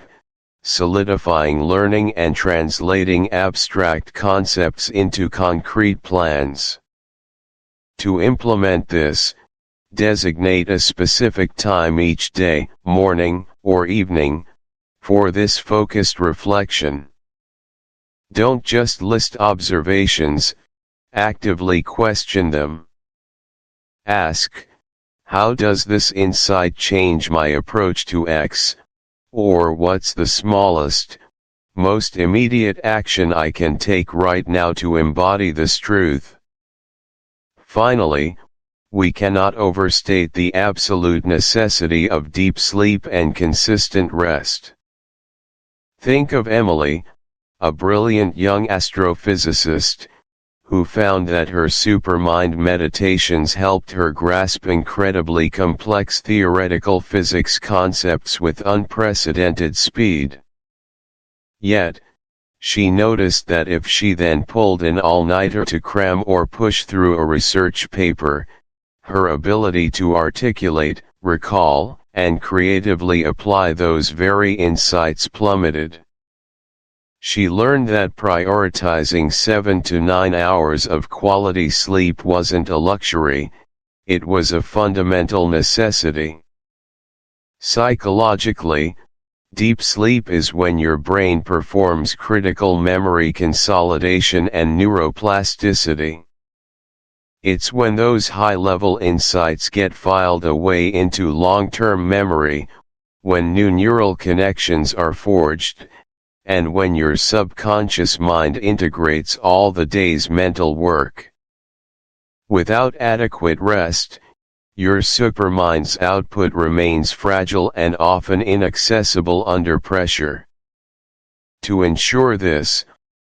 solidifying learning and translating abstract concepts into concrete plans. To implement this, designate a specific time each day, morning or evening, for this focused reflection. Don't just list observations, actively question them. Ask, how does this insight change my approach to X, or what's the smallest, most immediate action I can take right now to embody this truth? Finally, we cannot overstate the absolute necessity of deep sleep and consistent rest. Think of Emily, a brilliant young astrophysicist, who found that her Supermind meditations helped her grasp incredibly complex theoretical physics concepts with unprecedented speed. Yet, she noticed that if she then pulled an all-nighter to cram or push through a research paper, her ability to articulate, recall, and creatively apply those very insights plummeted. She learned that prioritizing 7 to 9 hours of quality sleep wasn't a luxury, it was a fundamental necessity. Psychologically, deep sleep is when your brain performs critical memory consolidation and neuroplasticity. It's when those high-level insights get filed away into long-term memory, when new neural connections are forged, and when your subconscious mind integrates all the day's mental work. Without adequate rest, your Supermind's output remains fragile and often inaccessible under pressure. To ensure this,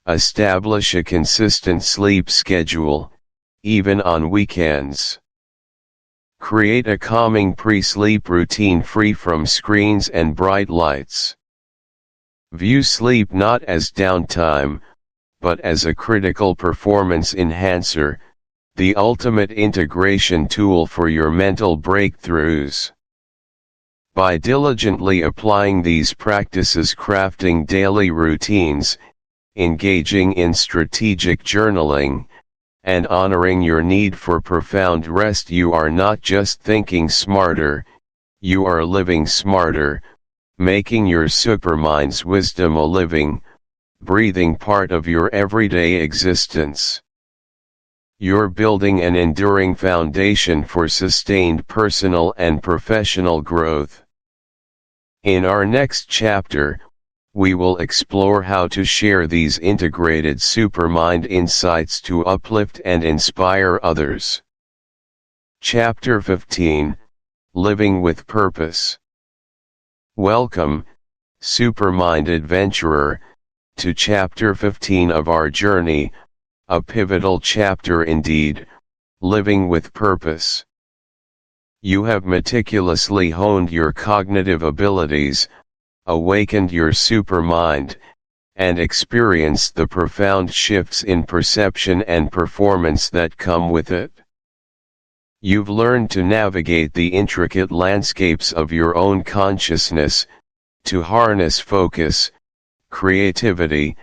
Establish a consistent sleep schedule, even on weekends. Create a calming pre-sleep routine free from screens and bright lights. View sleep not as downtime, but as a critical performance enhancer, the ultimate integration tool for your mental breakthroughs. By diligently applying these practices, crafting daily routines, engaging in strategic journaling, and honoring your need for profound rest, you are not just thinking smarter, you are living smarter, making your Supermind's wisdom a living, breathing part of your everyday existence. You're building an enduring foundation for sustained personal and professional growth. In our next chapter, we will explore how to share these integrated Supermind insights to uplift and inspire others. Chapter 15, Living with Purpose. Welcome, Supermind adventurer, to Chapter 15 of our journey, a pivotal chapter indeed, living with purpose. You have meticulously honed your cognitive abilities, awakened your supermind, and experienced the profound shifts in perception and performance that come with it. You've learned to navigate the intricate landscapes of your own consciousness, to harness focus, creativity,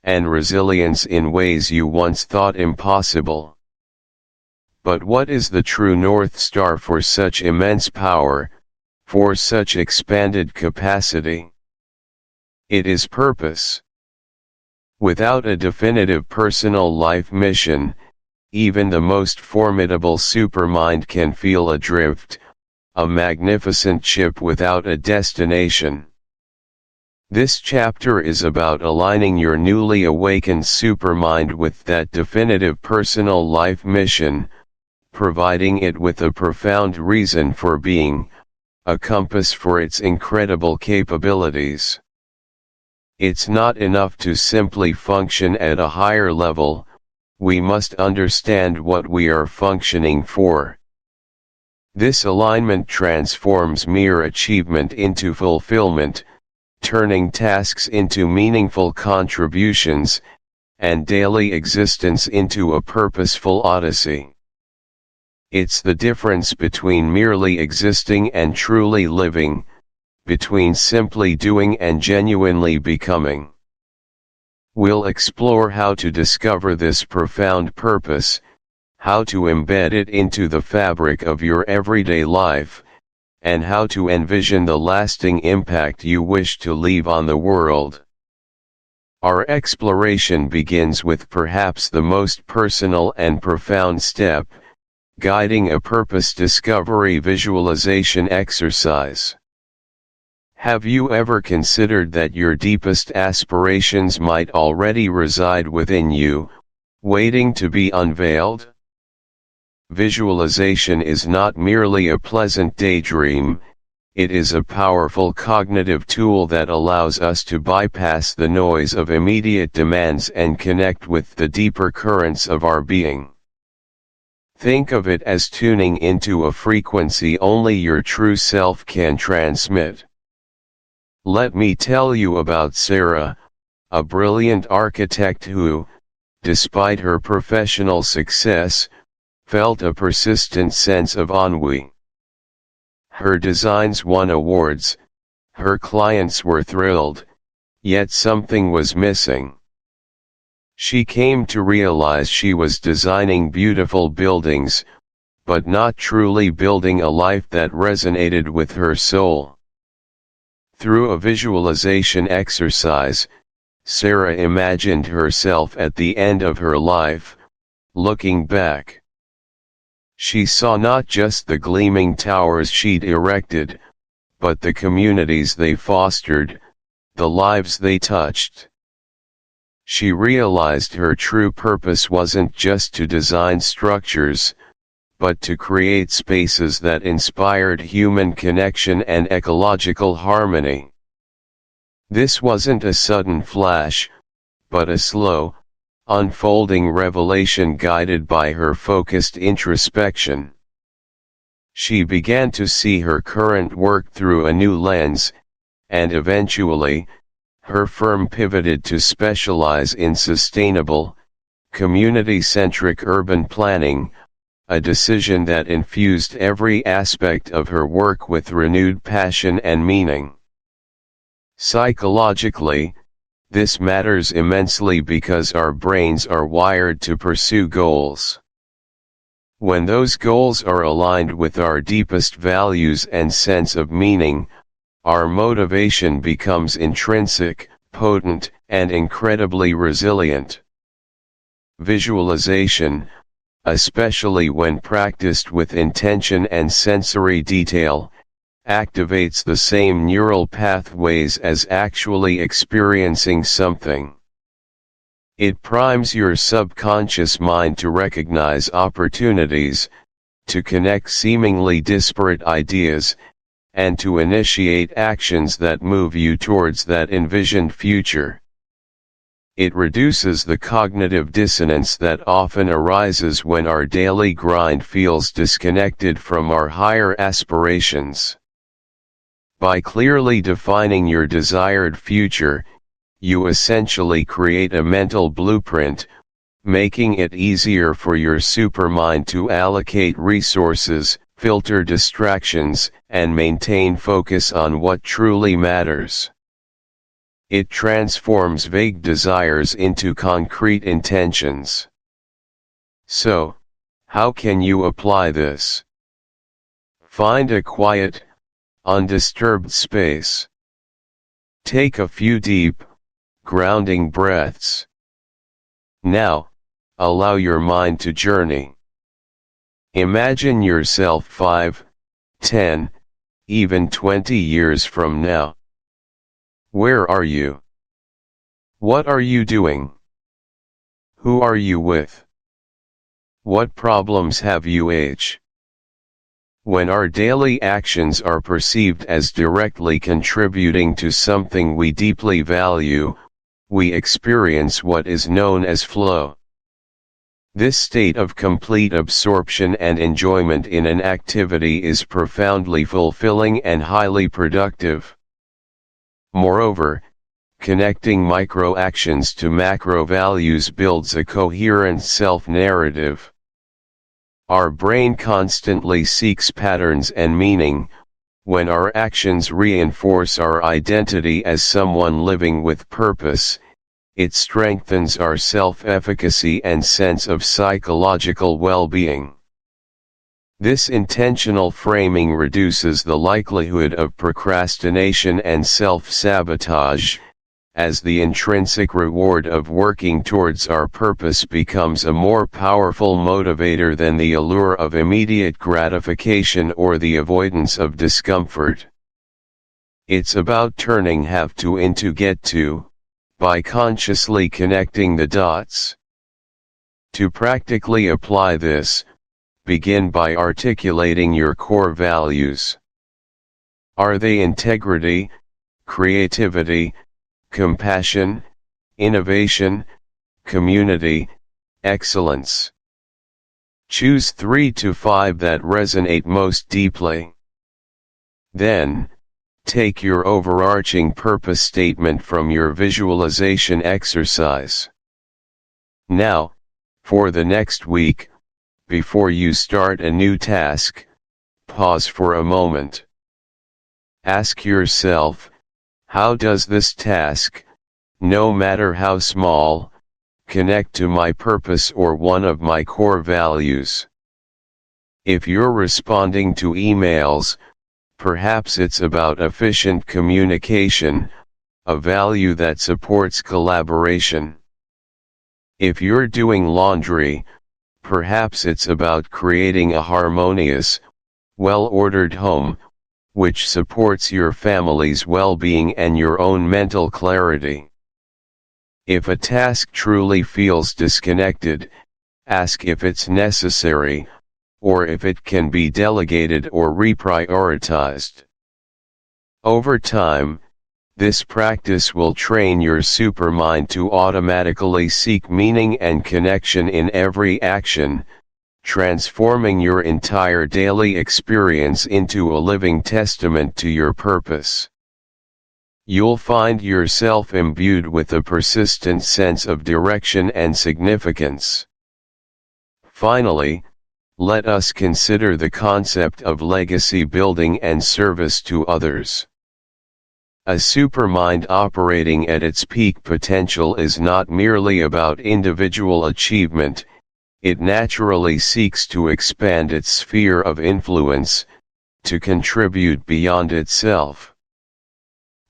and resilience in ways you once thought impossible. But what is the true North Star for such immense power, for such expanded capacity? It is purpose. Without a definitive personal life mission, even the most formidable supermind can feel adrift, a magnificent ship without a destination. This chapter is about aligning your newly awakened supermind with that definitive personal life mission, providing it with a profound reason for being, a compass for its incredible capabilities. It's not enough to simply function at a higher level, we must understand what we are functioning for. This alignment transforms mere achievement into fulfillment, turning tasks into meaningful contributions, and daily existence into a purposeful odyssey. It's the difference between merely existing and truly living, between simply doing and genuinely becoming. We'll explore how to discover this profound purpose, how to embed it into the fabric of your everyday life, and how to envision the lasting impact you wish to leave on the world. Our exploration begins with perhaps the most personal and profound step, guiding a purpose discovery visualization exercise. Have you ever considered that your deepest aspirations might already reside within you, waiting to be unveiled? Visualization is not merely a pleasant daydream, it is a powerful cognitive tool that allows us to bypass the noise of immediate demands and connect with the deeper currents of our being. Think of it as tuning into a frequency only your true self can transmit. Let me tell you about Sarah, a brilliant architect who, despite her professional success, felt a persistent sense of ennui. Her designs won awards, her clients were thrilled, yet something was missing. She came to realize she was designing beautiful buildings, but not truly building a life that resonated with her soul. Through a visualization exercise, Sarah imagined herself at the end of her life, looking back. She saw not just the gleaming towers she'd erected, but the communities they fostered, the lives they touched. She realized her true purpose wasn't just to design structures, but to create spaces that inspired human connection and ecological harmony. This wasn't a sudden flash, but a slow, unfolding revelation guided by her focused introspection. She began to see her current work through a new lens, and eventually, her firm pivoted to specialize in sustainable, community-centric urban planning, a decision that infused every aspect of her work with renewed passion and meaning. Psychologically, this matters immensely because our brains are wired to pursue goals. When those goals are aligned with our deepest values and sense of meaning, our motivation becomes intrinsic, potent, and incredibly resilient. Visualization, especially when practiced with intention and sensory detail, activates the same neural pathways as actually experiencing something. It primes your subconscious mind to recognize opportunities, to connect seemingly disparate ideas, and to initiate actions that move you towards that envisioned future. It reduces the cognitive dissonance that often arises when our daily grind feels disconnected from our higher aspirations. By clearly defining your desired future, you essentially create a mental blueprint, making it easier for your supermind to allocate resources, filter distractions, and maintain focus on what truly matters. It transforms vague desires into concrete intentions. So, how can you apply this? Find a quiet, undisturbed space. Take a few deep, grounding breaths. Now, allow your mind to journey. Imagine yourself 5, 10, even 20 years from now. Where are you? What are you doing? Who are you with? What problems have you? When our daily actions are perceived as directly contributing to something we deeply value, we experience what is known as flow. This state of complete absorption and enjoyment in an activity is profoundly fulfilling and highly productive. Moreover, connecting micro-actions to macro-values builds a coherent self-narrative. Our brain constantly seeks patterns and meaning. When our actions reinforce our identity as someone living with purpose, it strengthens our self-efficacy and sense of psychological well-being. This intentional framing reduces the likelihood of procrastination and self-sabotage, as the intrinsic reward of working towards our purpose becomes a more powerful motivator than the allure of immediate gratification or the avoidance of discomfort. It's about turning have to into get to, by consciously connecting the dots. To practically apply this, begin by articulating your core values. Are they integrity, creativity, compassion, innovation, community, excellence? Choose 3 to 5 that resonate most deeply. Then, take your overarching purpose statement from your visualization exercise. Now, for the next week, before you start a new task, pause for a moment. Ask yourself, how does this task, no matter how small, connect to my purpose or one of my core values? If you're responding to emails, perhaps it's about efficient communication, a value that supports collaboration. If you're doing laundry, perhaps it's about creating a harmonious, well-ordered home, which supports your family's well-being and your own mental clarity. If a task truly feels disconnected, ask if it's necessary, or if it can be delegated or reprioritized. Over time, This practice will train your supermind to automatically seek meaning and connection in every action, transforming your entire daily experience into a living testament to your purpose. You'll find yourself imbued with a persistent sense of direction and significance. Finally, let us consider the concept of legacy building and service to others. A supermind operating at its peak potential is not merely about individual achievement, it naturally seeks to expand its sphere of influence, to contribute beyond itself.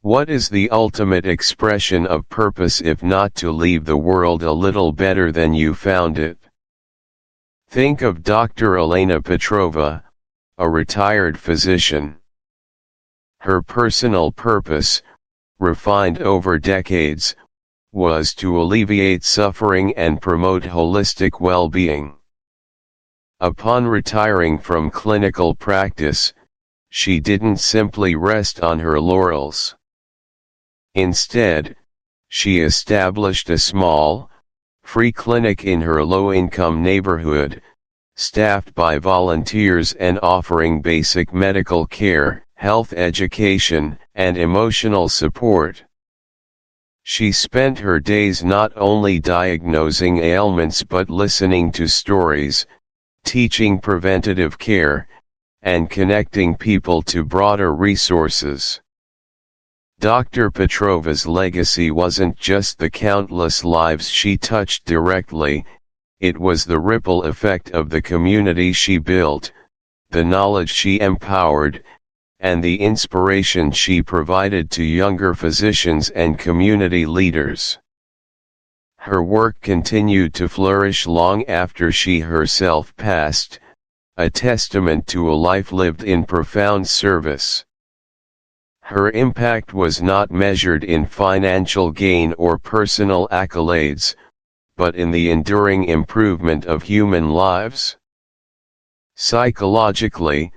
What is the ultimate expression of purpose if not to leave the world a little better than you found it? Think of Dr. Elena Petrova, a retired physician. Her personal purpose, refined over decades, was to alleviate suffering and promote holistic well-being. Upon retiring from clinical practice, she didn't simply rest on her laurels. Instead, she established a small, free clinic in her low-income neighborhood, staffed by volunteers and offering basic medical care, health education, and emotional support. She spent her days not only diagnosing ailments but listening to stories, teaching preventative care, and connecting people to broader resources. Dr. Petrova's legacy wasn't just the countless lives she touched directly, it was the ripple effect of the community she built, the knowledge she empowered, and the inspiration she provided to younger physicians and community leaders. Her work continued to flourish long after she herself passed, a testament to a life lived in profound service. Her impact was not measured in financial gain or personal accolades, but in the enduring improvement of human lives. Psychologically,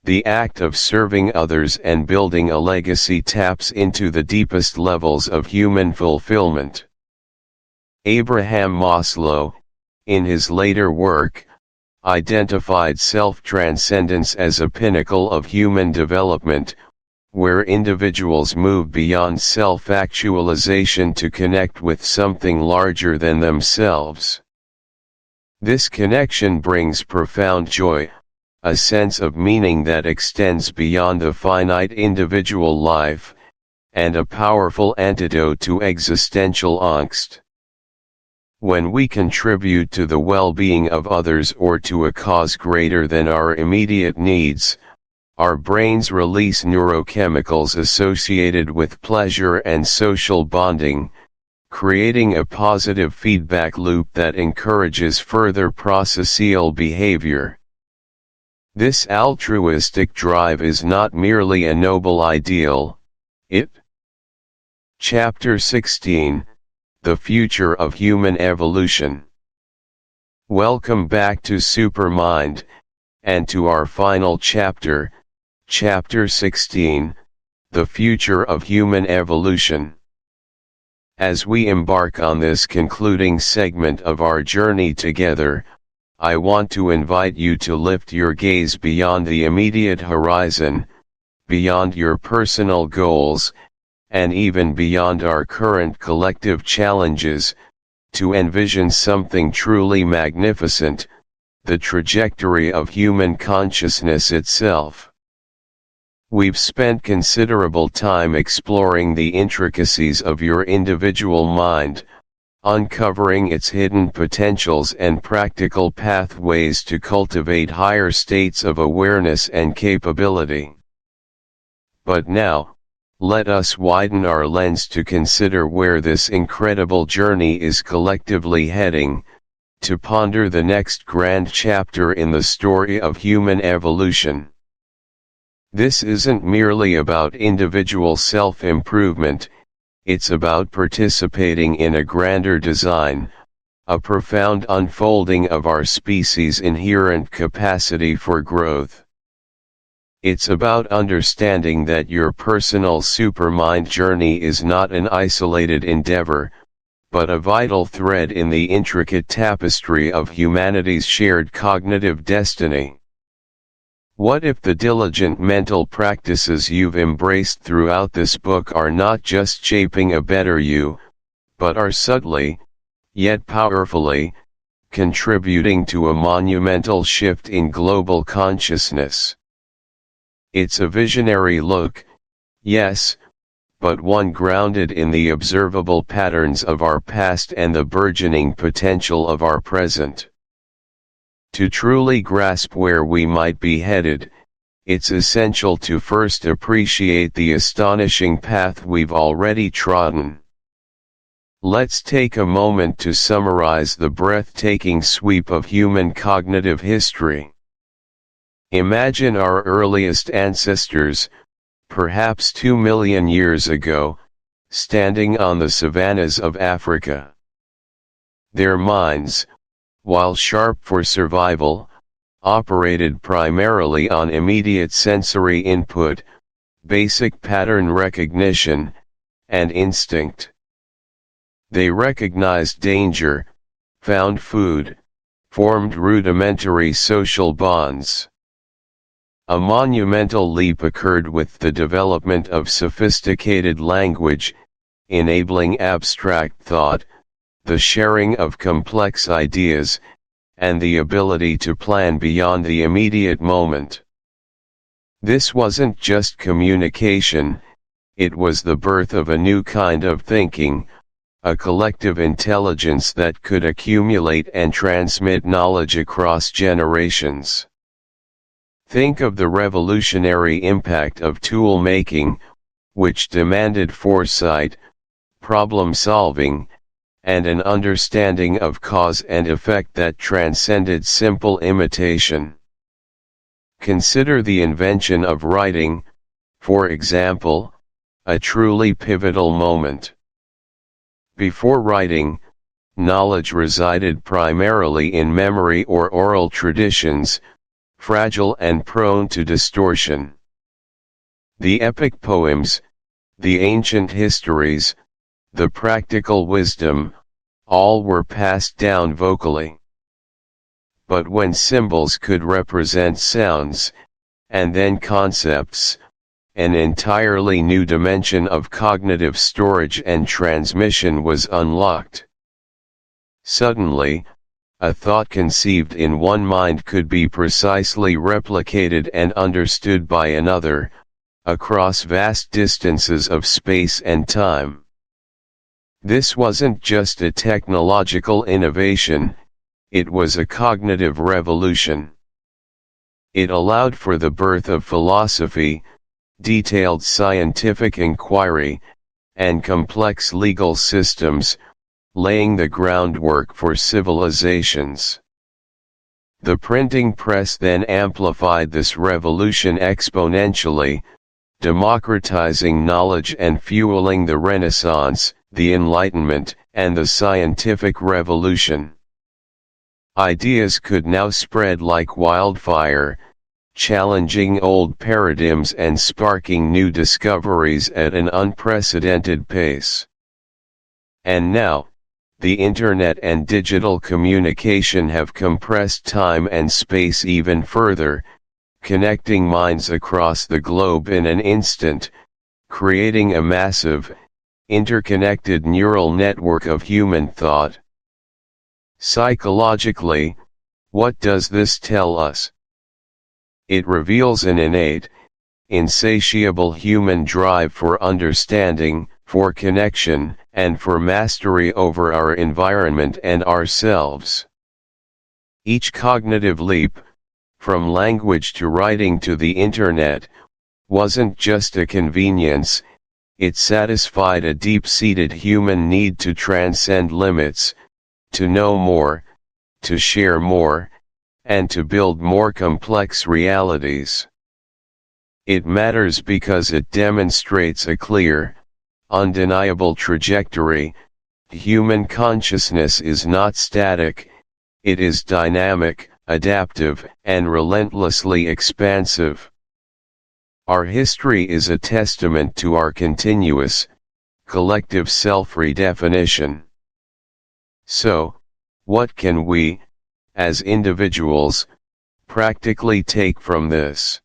the act of serving others and building a legacy taps into the deepest levels of human fulfillment. Abraham Maslow, in his later work, identified self-transcendence as a pinnacle of human development, where individuals move beyond self-actualization to connect with something larger than themselves. This connection brings profound joy, a sense of meaning that extends beyond the finite individual life, and a powerful antidote to existential angst. When we contribute to the well-being of others or to a cause greater than our immediate needs, our brains release neurochemicals associated with pleasure and social bonding, creating a positive feedback loop that encourages further prosocial behavior. This altruistic drive is not merely a noble ideal, it. Chapter 16, The Future of Human Evolution. Welcome back to Supermind, and to our final chapter, Chapter 16, The Future of Human Evolution. As we embark on this concluding segment of our journey together, I want to invite you to lift your gaze beyond the immediate horizon, beyond your personal goals, and even beyond our current collective challenges, to envision something truly magnificent, the trajectory of human consciousness itself. We've spent considerable time exploring the intricacies of your individual mind, uncovering its hidden potentials and practical pathways to cultivate higher states of awareness and capability. But now, let us widen our lens to consider where this incredible journey is collectively heading, to ponder the next grand chapter in the story of human evolution. This isn't merely about individual self-improvement, it's about participating in a grander design, a profound unfolding of our species' inherent capacity for growth. It's about understanding that your personal supermind journey is not an isolated endeavor, but a vital thread in the intricate tapestry of humanity's shared cognitive destiny. What if the diligent mental practices you've embraced throughout this book are not just shaping a better you, but are subtly, yet powerfully, contributing to a monumental shift in global consciousness? It's a visionary look, yes, but one grounded in the observable patterns of our past and the burgeoning potential of our present. To truly grasp where we might be headed, it's essential to first appreciate the astonishing path we've already trodden. Let's take a moment to summarize the breathtaking sweep of human cognitive history. Imagine our earliest ancestors, perhaps 2 million years ago, standing on the savannas of Africa. Their minds, while sharp for survival, operated primarily on immediate sensory input, basic pattern recognition, and instinct. They recognized danger, found food, formed rudimentary social bonds. A monumental leap occurred with the development of sophisticated language, enabling abstract thought, the sharing of complex ideas, and the ability to plan beyond the immediate moment. This wasn't just communication, it was the birth of a new kind of thinking, a collective intelligence that could accumulate and transmit knowledge across generations. Think of the revolutionary impact of tool making, which demanded foresight, problem solving, and an understanding of cause and effect that transcended simple imitation. Consider the invention of writing, for example, a truly pivotal moment. Before writing, knowledge resided primarily in memory or oral traditions, fragile and prone to distortion. The epic poems, the ancient histories, the practical wisdom, all were passed down vocally. But when symbols could represent sounds, and then concepts, an entirely new dimension of cognitive storage and transmission was unlocked. Suddenly, a thought conceived in one mind could be precisely replicated and understood by another, across vast distances of space and time. This wasn't just a technological innovation, it was a cognitive revolution. It allowed for the birth of philosophy, detailed scientific inquiry, and complex legal systems, laying the groundwork for civilizations. The printing press then amplified this revolution exponentially, democratizing knowledge and fueling the Renaissance, the Enlightenment, and the scientific revolution. Ideas could now spread like wildfire, challenging old paradigms and sparking new discoveries at an unprecedented pace. And now, the internet and digital communication have compressed time and space even further, connecting minds across the globe in an instant, creating a massive, interconnected neural network of human thought. Psychologically, what does this tell us? It reveals an innate, insatiable human drive for understanding, for connection, and for mastery over our environment and ourselves. Each cognitive leap, from language to writing to the internet, wasn't just a convenience, it satisfied a deep-seated human need to transcend limits, to know more, to share more, and to build more complex realities. It matters because it demonstrates a clear, undeniable trajectory. Human consciousness is not static, it is dynamic, adaptive, and relentlessly expansive. Our history is a testament to our continuous, collective self-redefinition. So, what can we, as individuals, practically take from this?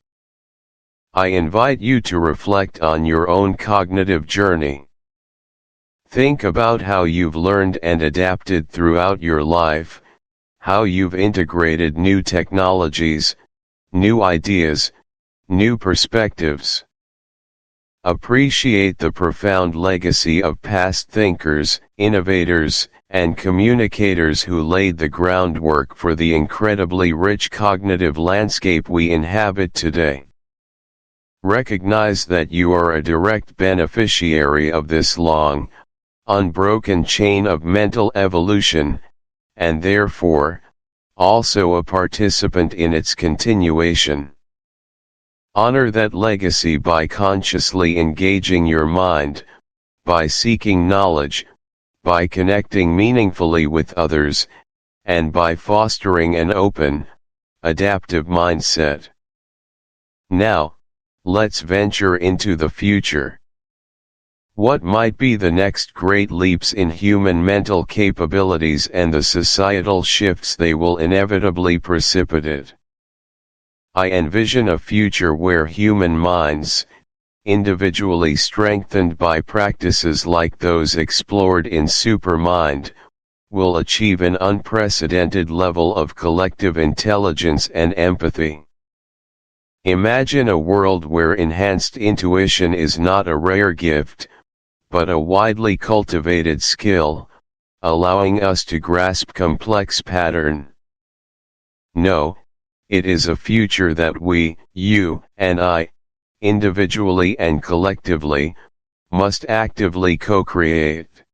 I invite you to reflect on your own cognitive journey. Think about how you've learned and adapted throughout your life, how you've integrated new technologies, new ideas, new perspectives. Appreciate the profound legacy of past thinkers, innovators, and communicators who laid the groundwork for the incredibly rich cognitive landscape we inhabit today. Recognize that you are a direct beneficiary of this long, unbroken chain of mental evolution, and therefore, also a participant in its continuation. Honor that legacy by consciously engaging your mind, by seeking knowledge, by connecting meaningfully with others, and by fostering an open, adaptive mindset. Now, let's venture into the future. What might be the next great leaps in human mental capabilities and the societal shifts they will inevitably precipitate? I envision a future where human minds, individually strengthened by practices like those explored in Supermind, will achieve an unprecedented level of collective intelligence and empathy. Imagine a world where enhanced intuition is not a rare gift, but a widely cultivated skill, allowing us to grasp complex pattern. No, it is a future that we, you, and I, individually and collectively, must actively co-create.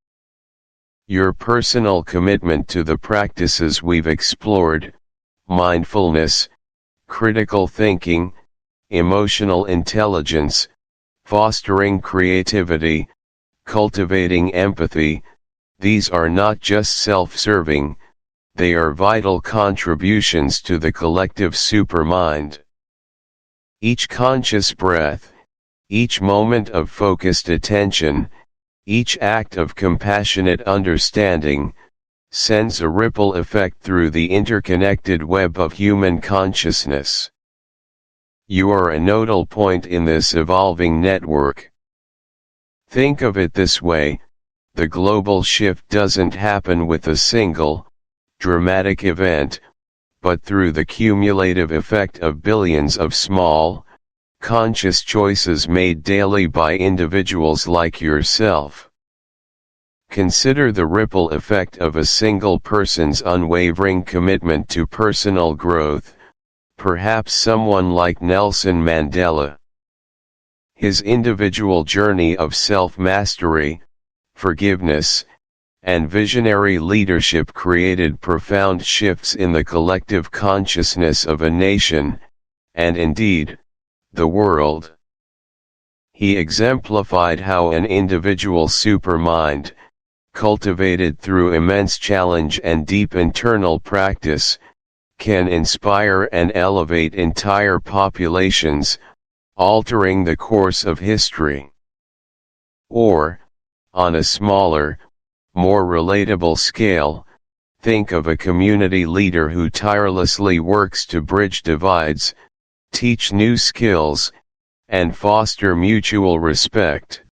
Your personal commitment to the practices we've explored, mindfulness, critical thinking, emotional intelligence, fostering creativity, cultivating empathy, these are not just self-serving, they are vital contributions to the collective supermind. Each conscious breath, each moment of focused attention, each act of compassionate understanding, sends a ripple effect through the interconnected web of human consciousness. You are a nodal point in this evolving network. Think of it this way, the global shift doesn't happen with a single, dramatic event, but through the cumulative effect of billions of small, conscious choices made daily by individuals like yourself. Consider the ripple effect of a single person's unwavering commitment to personal growth, perhaps someone like Nelson Mandela. His individual journey of self-mastery, forgiveness, and visionary leadership created profound shifts in the collective consciousness of a nation, and indeed, the world. He exemplified how an individual supermind, cultivated through immense challenge and deep internal practice, can inspire and elevate entire populations, altering the course of history. Or, on a smaller, more relatable scale, think of a community leader who tirelessly works to bridge divides, teach new skills, and foster mutual respect.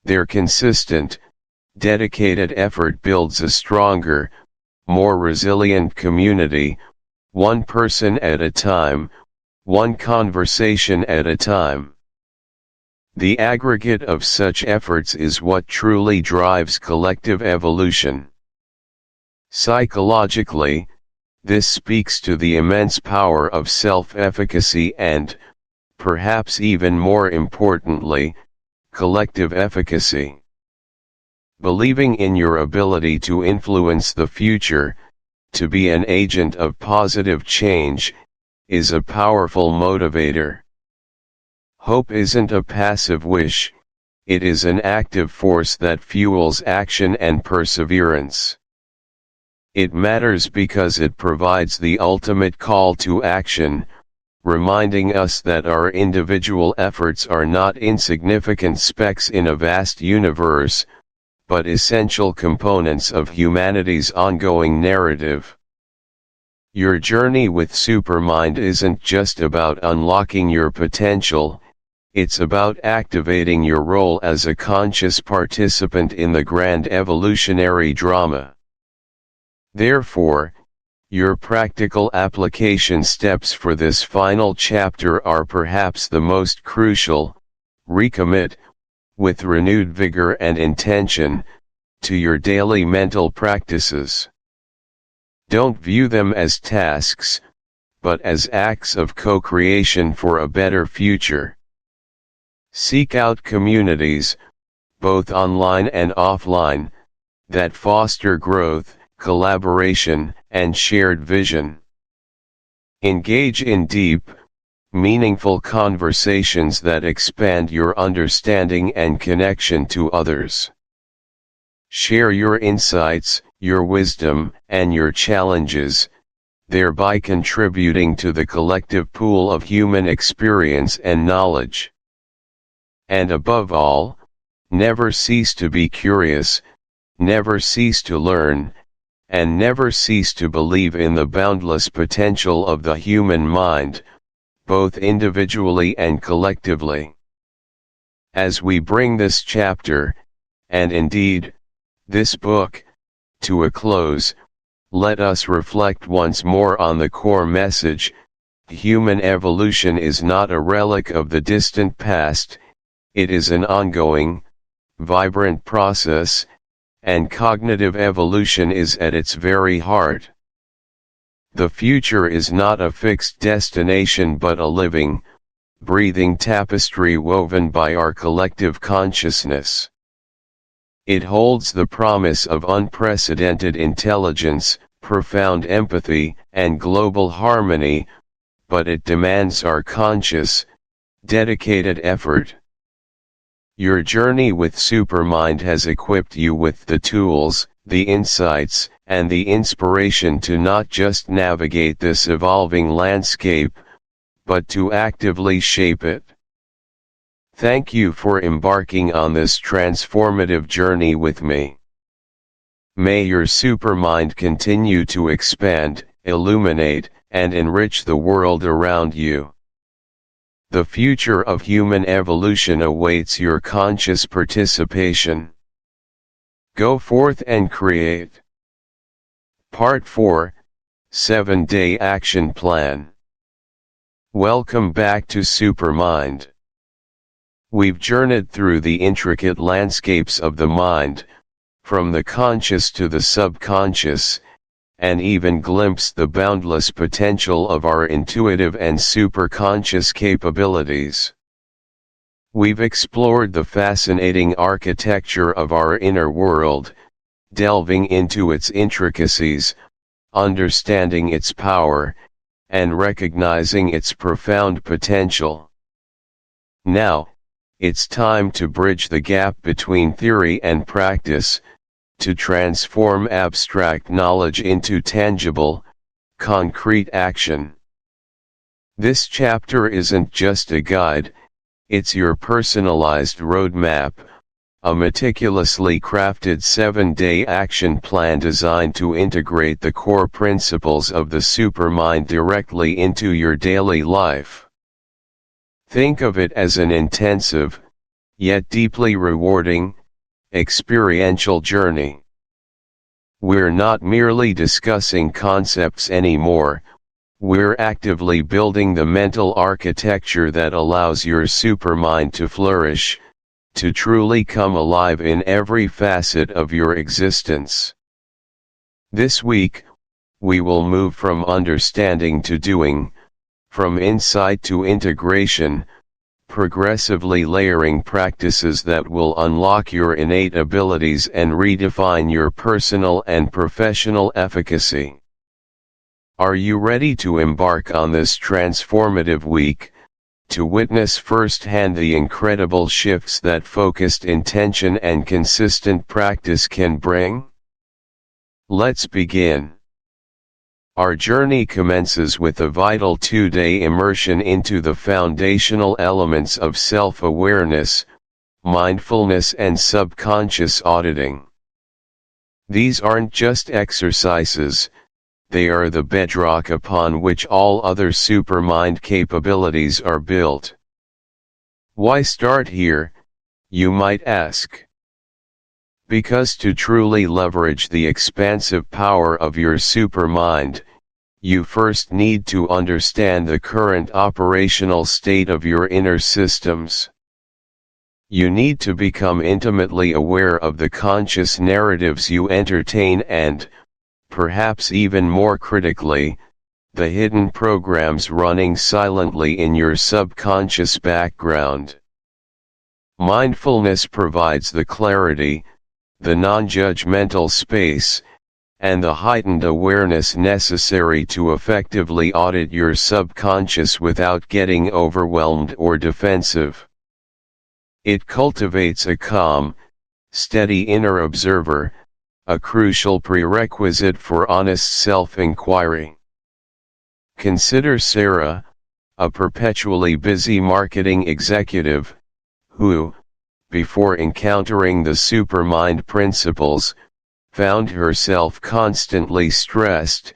Their consistent, dedicated effort builds a stronger, more resilient community, one person at a time, one conversation at a time. The aggregate of such efforts is what truly drives collective evolution. Psychologically, this speaks to the immense power of self-efficacy and, perhaps even more importantly, collective efficacy. Believing in your ability to influence the future, to be an agent of positive change, is a powerful motivator. Hope isn't a passive wish, it is an active force that fuels action and perseverance. It matters because it provides the ultimate call to action, reminding us that our individual efforts are not insignificant specks in a vast universe, but essential components of humanity's ongoing narrative. Your journey with Supermind isn't just about unlocking your potential, it's about activating your role as a conscious participant in the grand evolutionary drama. Therefore, your practical application steps for this final chapter are perhaps the most crucial. Recommit, with renewed vigor and intention, to your daily mental practices. Don't view them as tasks, but as acts of co-creation for a better future. Seek out communities, both online and offline, that foster growth, collaboration, and shared vision. Engage in deep, meaningful conversations that expand your understanding and connection to others. Share your insights, your wisdom, and your challenges, thereby contributing to the collective pool of human experience and knowledge. And above all, never cease to be curious, never cease to learn, and never cease to believe in the boundless potential of the human mind, both individually and collectively. As we bring this chapter, and indeed, this book, to a close, let us reflect once more on the core message: human evolution is not a relic of the distant past, it is an ongoing, vibrant process, and cognitive evolution is at its very heart. The future is not a fixed destination but a living, breathing tapestry woven by our collective consciousness. It holds the promise of unprecedented intelligence, profound empathy, and global harmony, but it demands our conscious, dedicated effort. Your journey with Supermind has equipped you with the tools, the insights, and the inspiration to not just navigate this evolving landscape, but to actively shape it. Thank you for embarking on this transformative journey with me. May your Supermind continue to expand, illuminate, and enrich the world around you. The future of human evolution awaits your conscious participation. Go forth and create. Part 4, 7-Day Action Plan. Welcome back to Supermind. We've journeyed through the intricate landscapes of the mind, from the conscious to the subconscious, and even glimpsed the boundless potential of our intuitive and superconscious capabilities. We've explored the fascinating architecture of our inner world, delving into its intricacies, understanding its power, and recognizing its profound potential. Now, it's time to bridge the gap between theory and practice, to transform abstract knowledge into tangible, concrete action. This chapter isn't just a guide, it's your personalized roadmap, a meticulously crafted 7-day action plan designed to integrate the core principles of the Supermind directly into your daily life. Think of it as an intensive, yet deeply rewarding, experiential journey. We're not merely discussing concepts anymore, we're actively building the mental architecture that allows your Supermind to flourish, to truly come alive in every facet of your existence. This week, we will move from understanding to doing, from insight to integration, progressively layering practices that will unlock your innate abilities and redefine your personal and professional efficacy. Are you ready to embark on this transformative week, to witness firsthand the incredible shifts that focused intention and consistent practice can bring? Let's begin. Our journey commences with a vital 2-day immersion into the foundational elements of self-awareness, mindfulness and subconscious auditing. These aren't just exercises, they are the bedrock upon which all other Supermind capabilities are built. Why start here, you might ask? Because to truly leverage the expansive power of your Supermind, you first need to understand the current operational state of your inner systems. You need to become intimately aware of the conscious narratives you entertain and, perhaps even more critically, the hidden programs running silently in your subconscious background. Mindfulness provides the clarity, the non-judgmental space, and the heightened awareness necessary to effectively audit your subconscious without getting overwhelmed or defensive. It cultivates a calm, steady inner observer, a crucial prerequisite for honest self-inquiry. Consider Sarah, a perpetually busy marketing executive, who, before encountering the Supermind principles, found herself constantly stressed,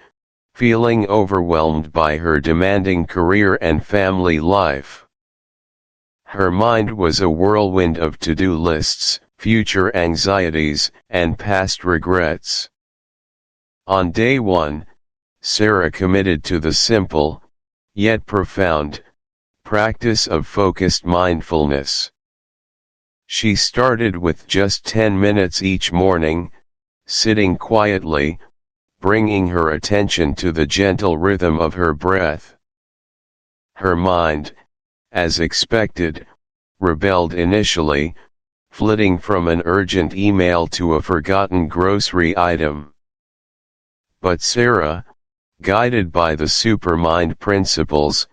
feeling overwhelmed by her demanding career and family life. Her mind was a whirlwind of to-do lists, future anxieties, and past regrets. On day 1, Sarah committed to the simple, yet profound, practice of focused mindfulness. She started with just 10 minutes each morning, sitting quietly, bringing her attention to the gentle rhythm of her breath. Her mind, as expected, rebelled initially, flitting from an urgent email to a forgotten grocery item. But Sarah, guided by the Supermind principles,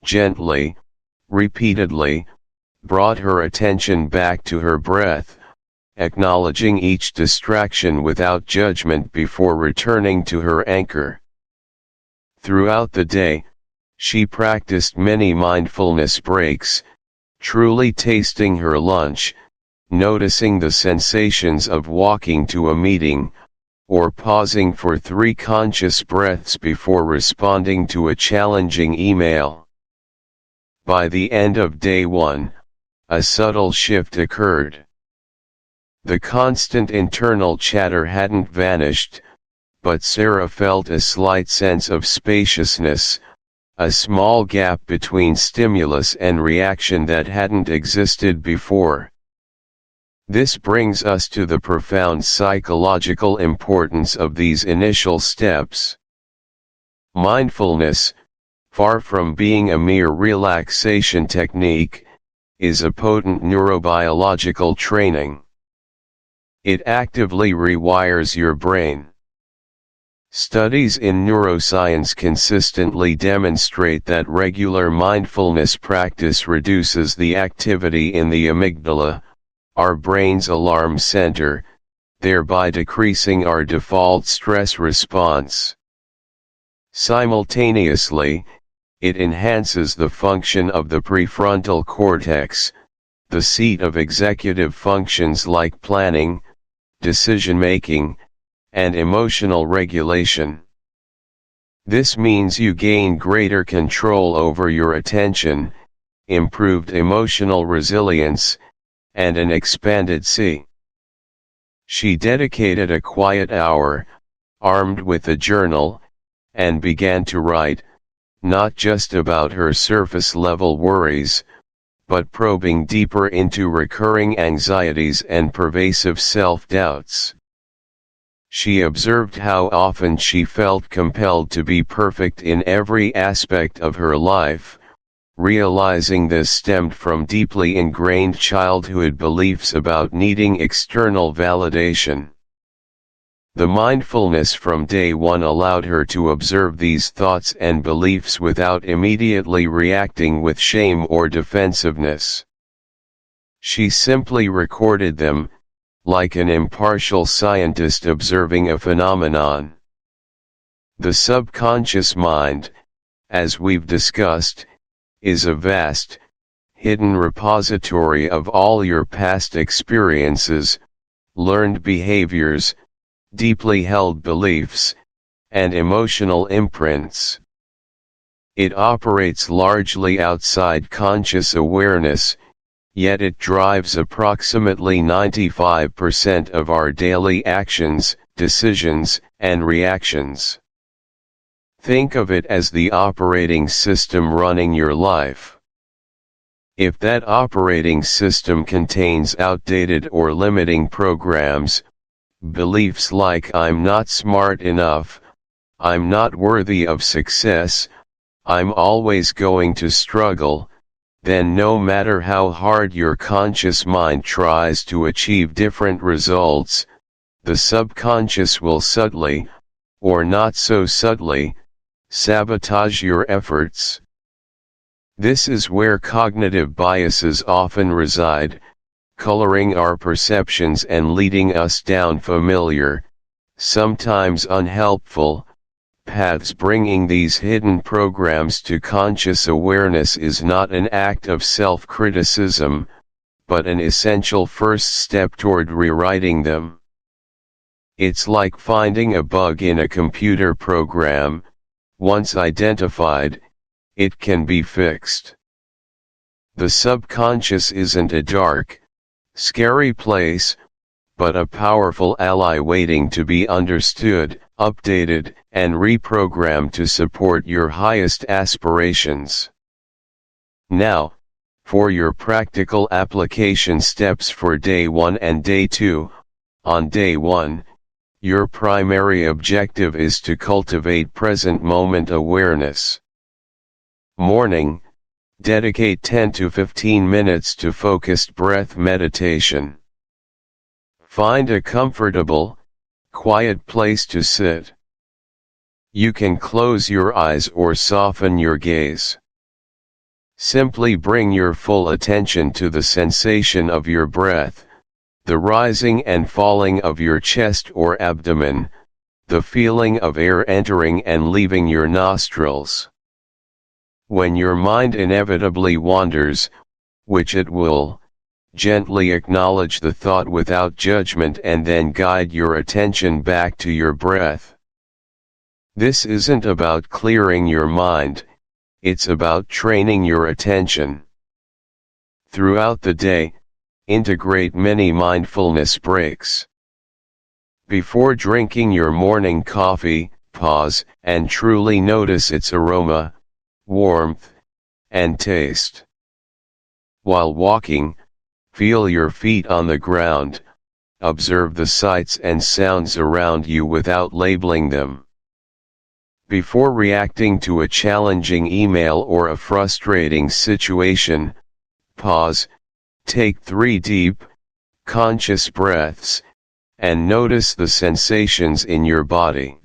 gently, repeatedly, brought her attention back to her breath, acknowledging each distraction without judgment before returning to her anchor. Throughout the day, she practiced many mindfulness breaks, truly tasting her lunch, noticing the sensations of walking to a meeting, or pausing for 3 conscious breaths before responding to a challenging email. By the end of day 1, a subtle shift occurred. The constant internal chatter hadn't vanished, but Sarah felt a slight sense of spaciousness, a small gap between stimulus and reaction that hadn't existed before. This brings us to the profound psychological importance of these initial steps. Mindfulness, far from being a mere relaxation technique, is a potent neurobiological training. It actively rewires your brain. Studies in neuroscience consistently demonstrate that regular mindfulness practice reduces the activity in the amygdala, our brain's alarm center, thereby decreasing our default stress response. Simultaneously, it enhances the function of the prefrontal cortex, the seat of executive functions like planning, decision-making, and emotional regulation. This means you gain greater control over your attention, improved emotional resilience, and an expanded see. She dedicated a quiet hour, armed with a journal, and began to write, not just about her surface-level worries, but probing deeper into recurring anxieties and pervasive self-doubts. She observed how often she felt compelled to be perfect in every aspect of her life, realizing this stemmed from deeply ingrained childhood beliefs about needing external validation. The mindfulness from day 1 allowed her to observe these thoughts and beliefs without immediately reacting with shame or defensiveness. She simply recorded them, like an impartial scientist observing a phenomenon. The subconscious mind, as we've discussed, is a vast, hidden repository of all your past experiences, learned behaviors, deeply held beliefs, and emotional imprints. It operates largely outside conscious awareness, yet it drives approximately 95% of our daily actions, decisions, and reactions. Think of it as the operating system running your life. If that operating system contains outdated or limiting programs, beliefs like I'm not smart enough, I'm not worthy of success, I'm always going to struggle, then no matter how hard your conscious mind tries to achieve different results, the subconscious will subtly, or not so subtly, sabotage your efforts. This is where cognitive biases often reside, coloring our perceptions and leading us down familiar, sometimes unhelpful, paths. Bringing these hidden programs to conscious awareness is not an act of self-criticism, but an essential first step toward rewriting them. It's like finding a bug in a computer program. Once identified, it can be fixed. The subconscious isn't a dark, scary place, but a powerful ally waiting to be understood, updated, and reprogrammed to support your highest aspirations. Now, for your practical application steps for Day 1 and Day 2. On Day 1, your primary objective is to cultivate present moment awareness. Morning, dedicate 10 to 15 minutes to focused breath meditation. Find a comfortable, quiet place to sit. You can close your eyes or soften your gaze. Simply bring your full attention to the sensation of your breath, the rising and falling of your chest or abdomen, the feeling of air entering and leaving your nostrils. When your mind inevitably wanders, which it will, gently acknowledge the thought without judgment and then guide your attention back to your breath. This isn't about clearing your mind, it's about training your attention. Throughout the day, integrate many mindfulness breaks. Before drinking your morning coffee, pause and truly notice its aroma, warmth, and taste. While walking, feel your feet on the ground, observe the sights and sounds around you without labeling them. Before reacting to a challenging email or a frustrating situation, pause, take 3 deep, conscious breaths, and notice the sensations in your body.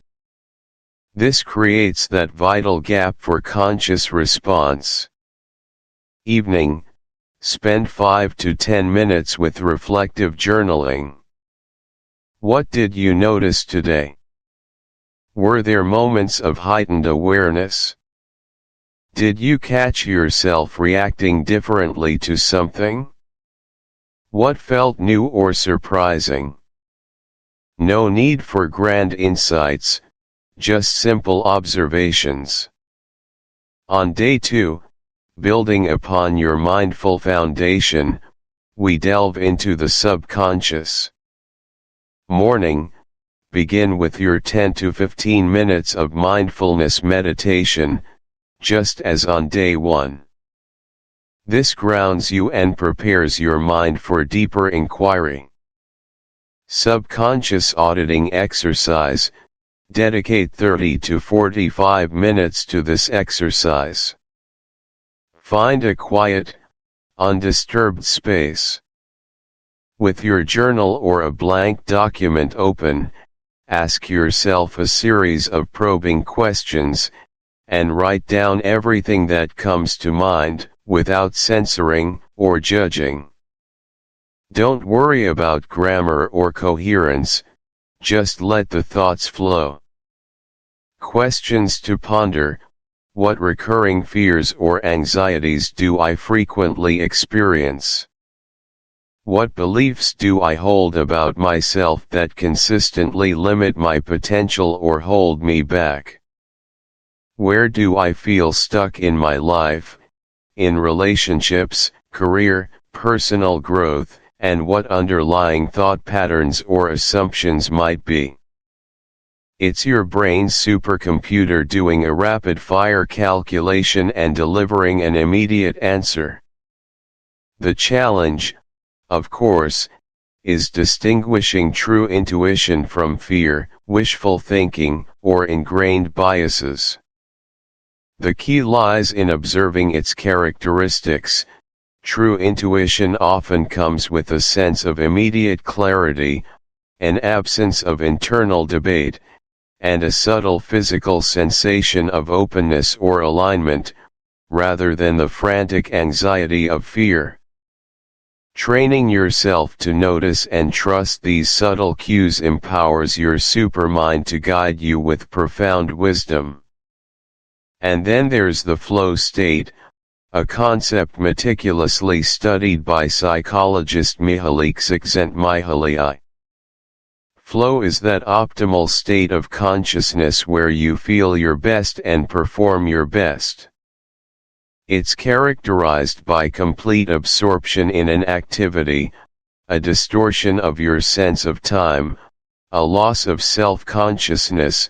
This creates that vital gap for conscious response. Evening, spend 5 to 10 minutes with reflective journaling. What did you notice today? Were there moments of heightened awareness? Did you catch yourself reacting differently to something? What felt new or surprising? No need for grand insights, just simple observations. On Day 2, building upon your mindful foundation, we delve into the subconscious. Morning, begin with your 10 to 15 minutes of mindfulness meditation, just as on Day 1. This grounds you and prepares your mind for deeper inquiry. Subconscious auditing exercise, dedicate 30 to 45 minutes to this exercise. Find a quiet, undisturbed space. With your journal or a blank document open, ask yourself a series of probing questions, and write down everything that comes to mind, without censoring or judging. Don't worry about grammar or coherence, just let the thoughts flow. Questions to ponder: what recurring fears or anxieties do I frequently experience? What beliefs do I hold about myself that consistently limit my potential or hold me back? Where do I feel stuck in my life, in relationships, career, personal growth, and what underlying thought patterns or assumptions might be? It's your brain's supercomputer doing a rapid-fire calculation and delivering an immediate answer. The challenge, of course, is distinguishing true intuition from fear, wishful thinking, or ingrained biases. The key lies in observing its characteristics. True intuition often comes with a sense of immediate clarity, an absence of internal debate, and a subtle physical sensation of openness or alignment, rather than the frantic anxiety of fear. Training yourself to notice and trust these subtle cues empowers your supermind to guide you with profound wisdom. And then there's the flow state, a concept meticulously studied by psychologist Mihaly Csikszentmihalyi. Flow is that optimal state of consciousness where you feel your best and perform your best. It's characterized by complete absorption in an activity, a distortion of your sense of time, a loss of self-consciousness,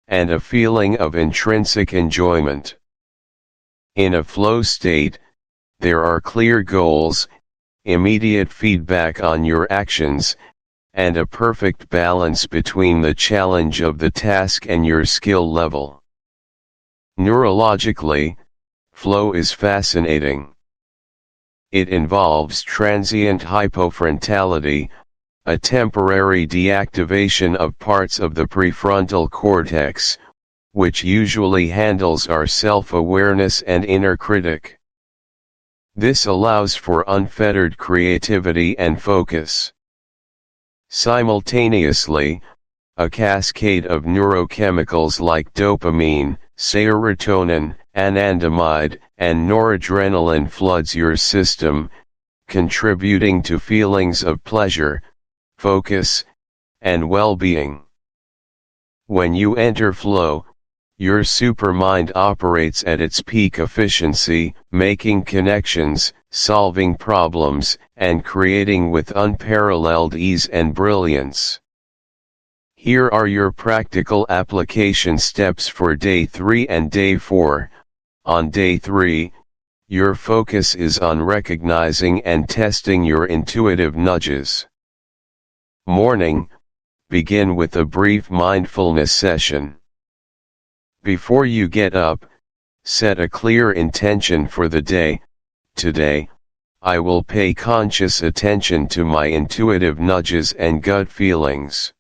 and a feeling of intrinsic enjoyment. In a flow state, there are clear goals, immediate feedback on your actions, and a perfect balance between the challenge of the task and your skill level. Neurologically, flow is fascinating. It involves transient hypofrontality, a temporary deactivation of parts of the prefrontal cortex, which usually handles our self-awareness and inner critic. This allows for unfettered creativity and focus. Simultaneously, a cascade of neurochemicals like dopamine, serotonin, anandamide, and noradrenaline floods your system, contributing to feelings of pleasure, focus, and well-being. When you enter flow, your supermind operates at its peak efficiency, making connections, solving problems, and creating with unparalleled ease and brilliance. Here are your practical application steps for Day 3 and Day 4. On Day 3, your focus is on recognizing and testing your intuitive nudges. Morning, begin with a brief mindfulness session. Before you get up, set a clear intention for the day. Today, I will pay conscious attention to my intuitive nudges and gut feelings.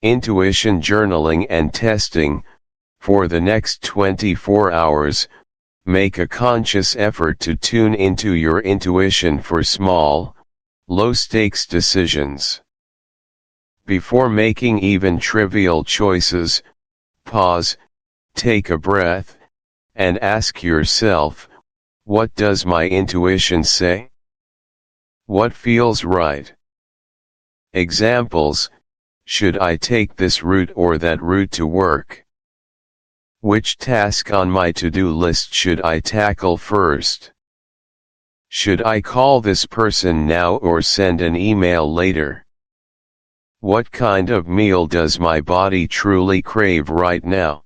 Intuition journaling and testing. For the next 24 hours, make a conscious effort to tune into your intuition for small, low-stakes decisions. Before making even trivial choices, pause, take a breath, and ask yourself, what does my intuition say? What feels right? Examples: should I take this route or that route to work? Which task on my to-do list should I tackle first? Should I call this person now or send an email later? What kind of meal does my body truly crave right now?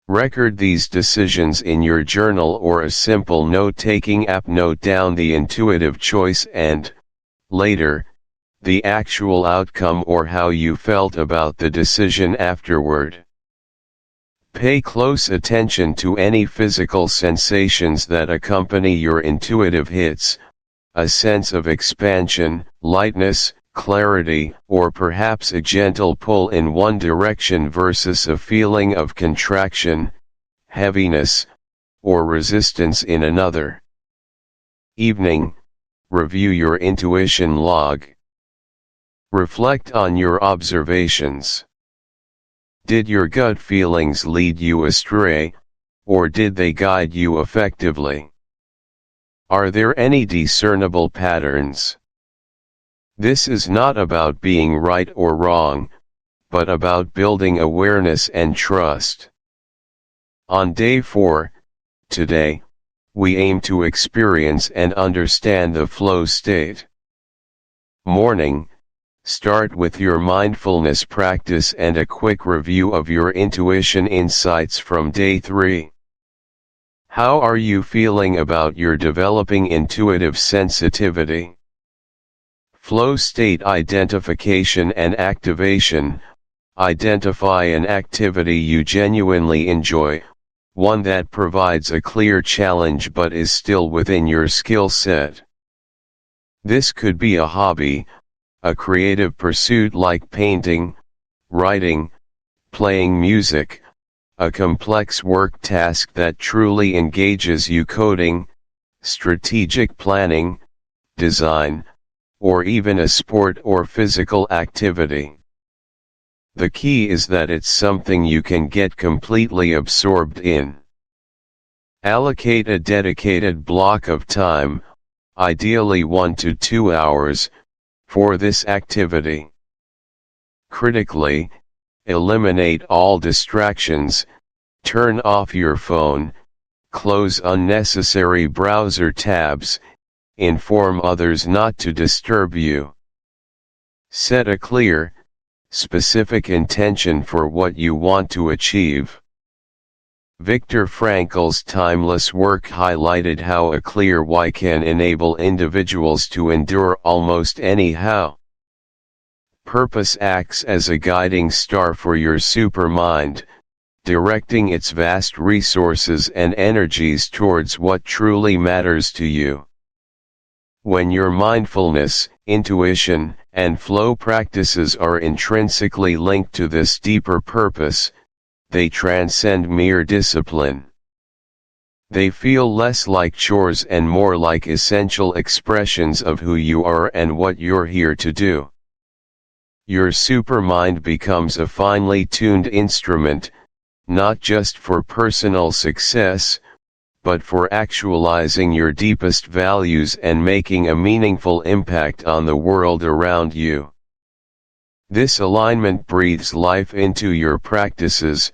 Record these decisions in your journal or a simple note-taking app. Note down the intuitive choice and, later, the actual outcome or how you felt about the decision afterward. Pay close attention to any physical sensations that accompany your intuitive hits, a sense of expansion, lightness, clarity, or perhaps a gentle pull in one direction versus a feeling of contraction, heaviness, or resistance in another. Evening, review your intuition log. Reflect on your observations. Did your gut feelings lead you astray, or did they guide you effectively? Are there any discernible patterns? This is not about being right or wrong, but about building awareness and trust. On day 4, today, we aim to experience and understand the flow state. Morning, start with your mindfulness practice and a quick review of your intuition insights from day 3. How are you feeling about your developing intuitive sensitivity? Flow state identification and activation. Identify an activity you genuinely enjoy, one that provides a clear challenge but is still within your skill set. This could be a hobby, a creative pursuit like painting, writing, playing music, a complex work task that truly engages you, coding, strategic planning, design, or even a sport or physical activity. The key is that it's something you can get completely absorbed in. Allocate a dedicated block of time, ideally 1 to 2 hours, for this activity. Critically, eliminate all distractions, turn off your phone, close unnecessary browser tabs, inform others not to disturb you. Set a clear, specific intention for what you want to achieve. Viktor Frankl's timeless work highlighted how a clear why can enable individuals to endure almost any how. Purpose acts as a guiding star for your supermind, directing its vast resources and energies towards what truly matters to you. When your mindfulness, intuition, and flow practices are intrinsically linked to this deeper purpose, they transcend mere discipline. They feel less like chores and more like essential expressions of who you are and what you're here to do. Your supermind becomes a finely tuned instrument, not just for personal success, but for actualizing your deepest values and making a meaningful impact on the world around you. This alignment breathes life into your practices,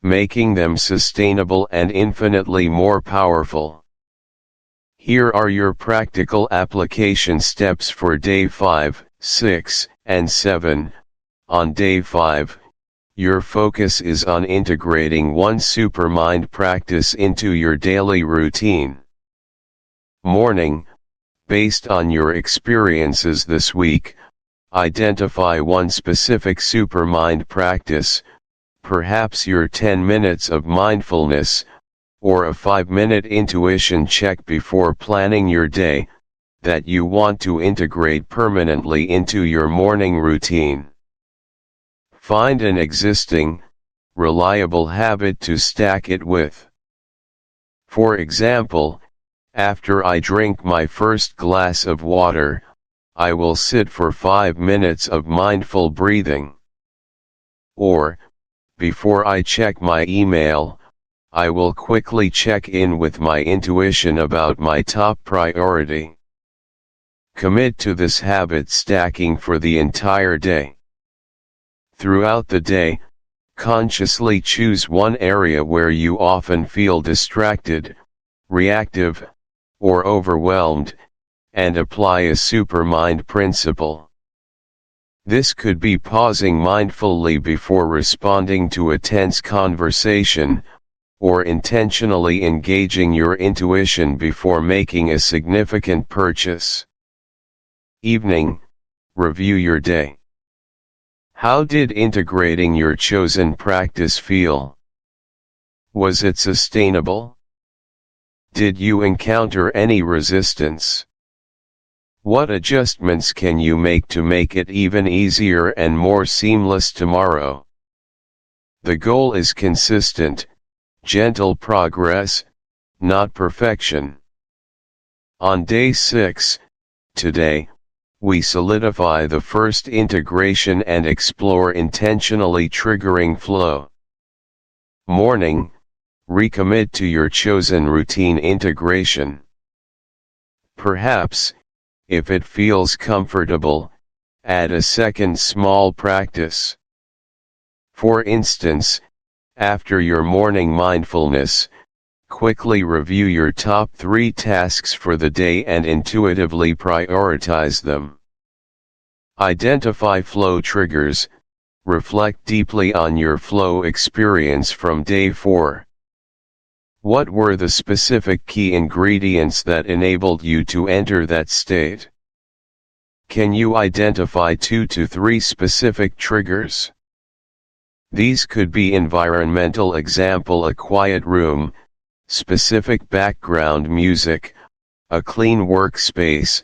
making them sustainable and infinitely more powerful. Here are your practical application steps for day 5, 6, and 7. On day 5, your focus is on integrating one supermind practice into your daily routine. Morning, based on your experiences this week, identify one specific supermind practice, perhaps your 10 minutes of mindfulness, or a 5-minute intuition check before planning your day, that you want to integrate permanently into your morning routine. Find an existing, reliable habit to stack it with. For example, after I drink my first glass of water, I will sit for 5 minutes of mindful breathing. Or, before I check my email, I will quickly check in with my intuition about my top priority. Commit to this habit stacking for the entire day. Throughout the day, consciously choose one area where you often feel distracted, reactive, or overwhelmed, and apply a supermind principle. This could be pausing mindfully before responding to a tense conversation, or intentionally engaging your intuition before making a significant purchase. Evening, review your day. How did integrating your chosen practice feel? Was it sustainable? Did you encounter any resistance? What adjustments can you make to make it even easier and more seamless tomorrow? The goal is consistent, gentle progress, not perfection. On day 6, today, we solidify the first integration and explore intentionally triggering flow. Morning, recommit to your chosen routine integration. Perhaps, if it feels comfortable, add a second small practice. For instance, after your morning mindfulness, quickly review your top 3 tasks for the day and intuitively prioritize them. Identify flow triggers. Reflect deeply on your flow experience from day 4. What were the specific key ingredients that enabled you to enter that state? Can you identify 2 to 3 specific triggers? These could be environmental, example a quiet room, specific background music, a clean workspace,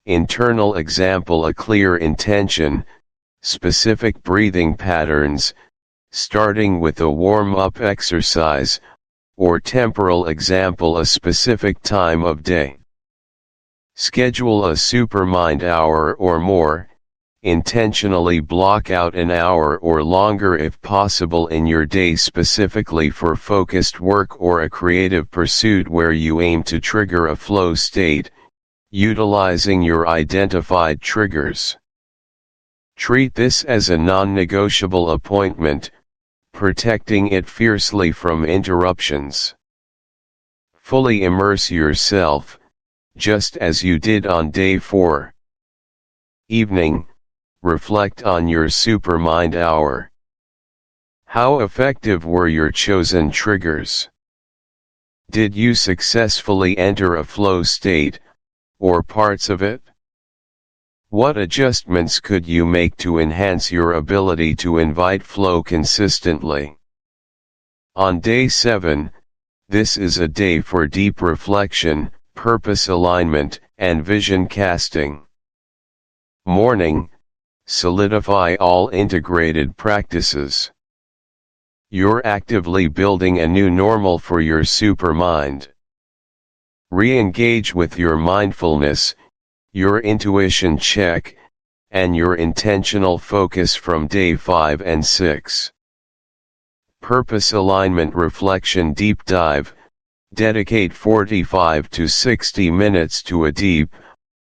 internal, example a clear intention, specific breathing patterns, starting with a warm-up exercise, or temporal, example a specific time of day. Schedule a Supermind hour or more. Intentionally block out an hour or longer if possible in your day specifically for focused work or a creative pursuit where you aim to trigger a flow state, utilizing your identified triggers. Treat this as a non-negotiable appointment, protecting it fiercely from interruptions. Fully immerse yourself, just as you did on day 4. Evening, reflect on your Supermind hour. How effective were your chosen triggers? Did you successfully enter a flow state, or parts of it? What adjustments could you make to enhance your ability to invite flow consistently? On day 7, this is a day for deep reflection, purpose alignment, and vision casting. Morning, solidify all integrated practices. You're actively building a new normal for your Supermind. Re-engage with your mindfulness, your intuition check, and your intentional focus from day 5 and 6. Purpose alignment reflection deep dive. Dedicate 45 to 60 minutes to a deep,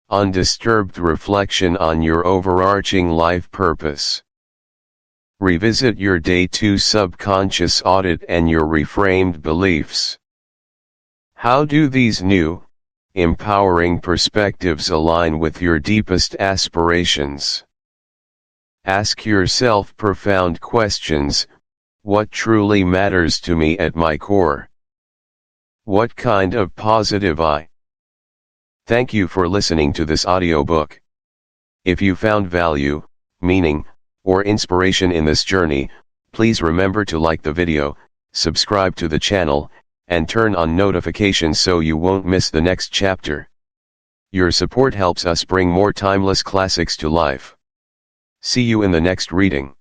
undisturbed reflection on your overarching life purpose. Revisit your day 2 subconscious audit and your reframed beliefs. How do these new, empowering perspectives align with your deepest aspirations? Ask yourself profound questions. What truly matters to me at my core? What kind of positive I? Thank you for listening to this audiobook. If you found value, meaning, or inspiration in this journey, please remember to like the video, subscribe to the channel, and turn on notifications so you won't miss the next chapter. Your support helps us bring more timeless classics to life. See you in the next reading.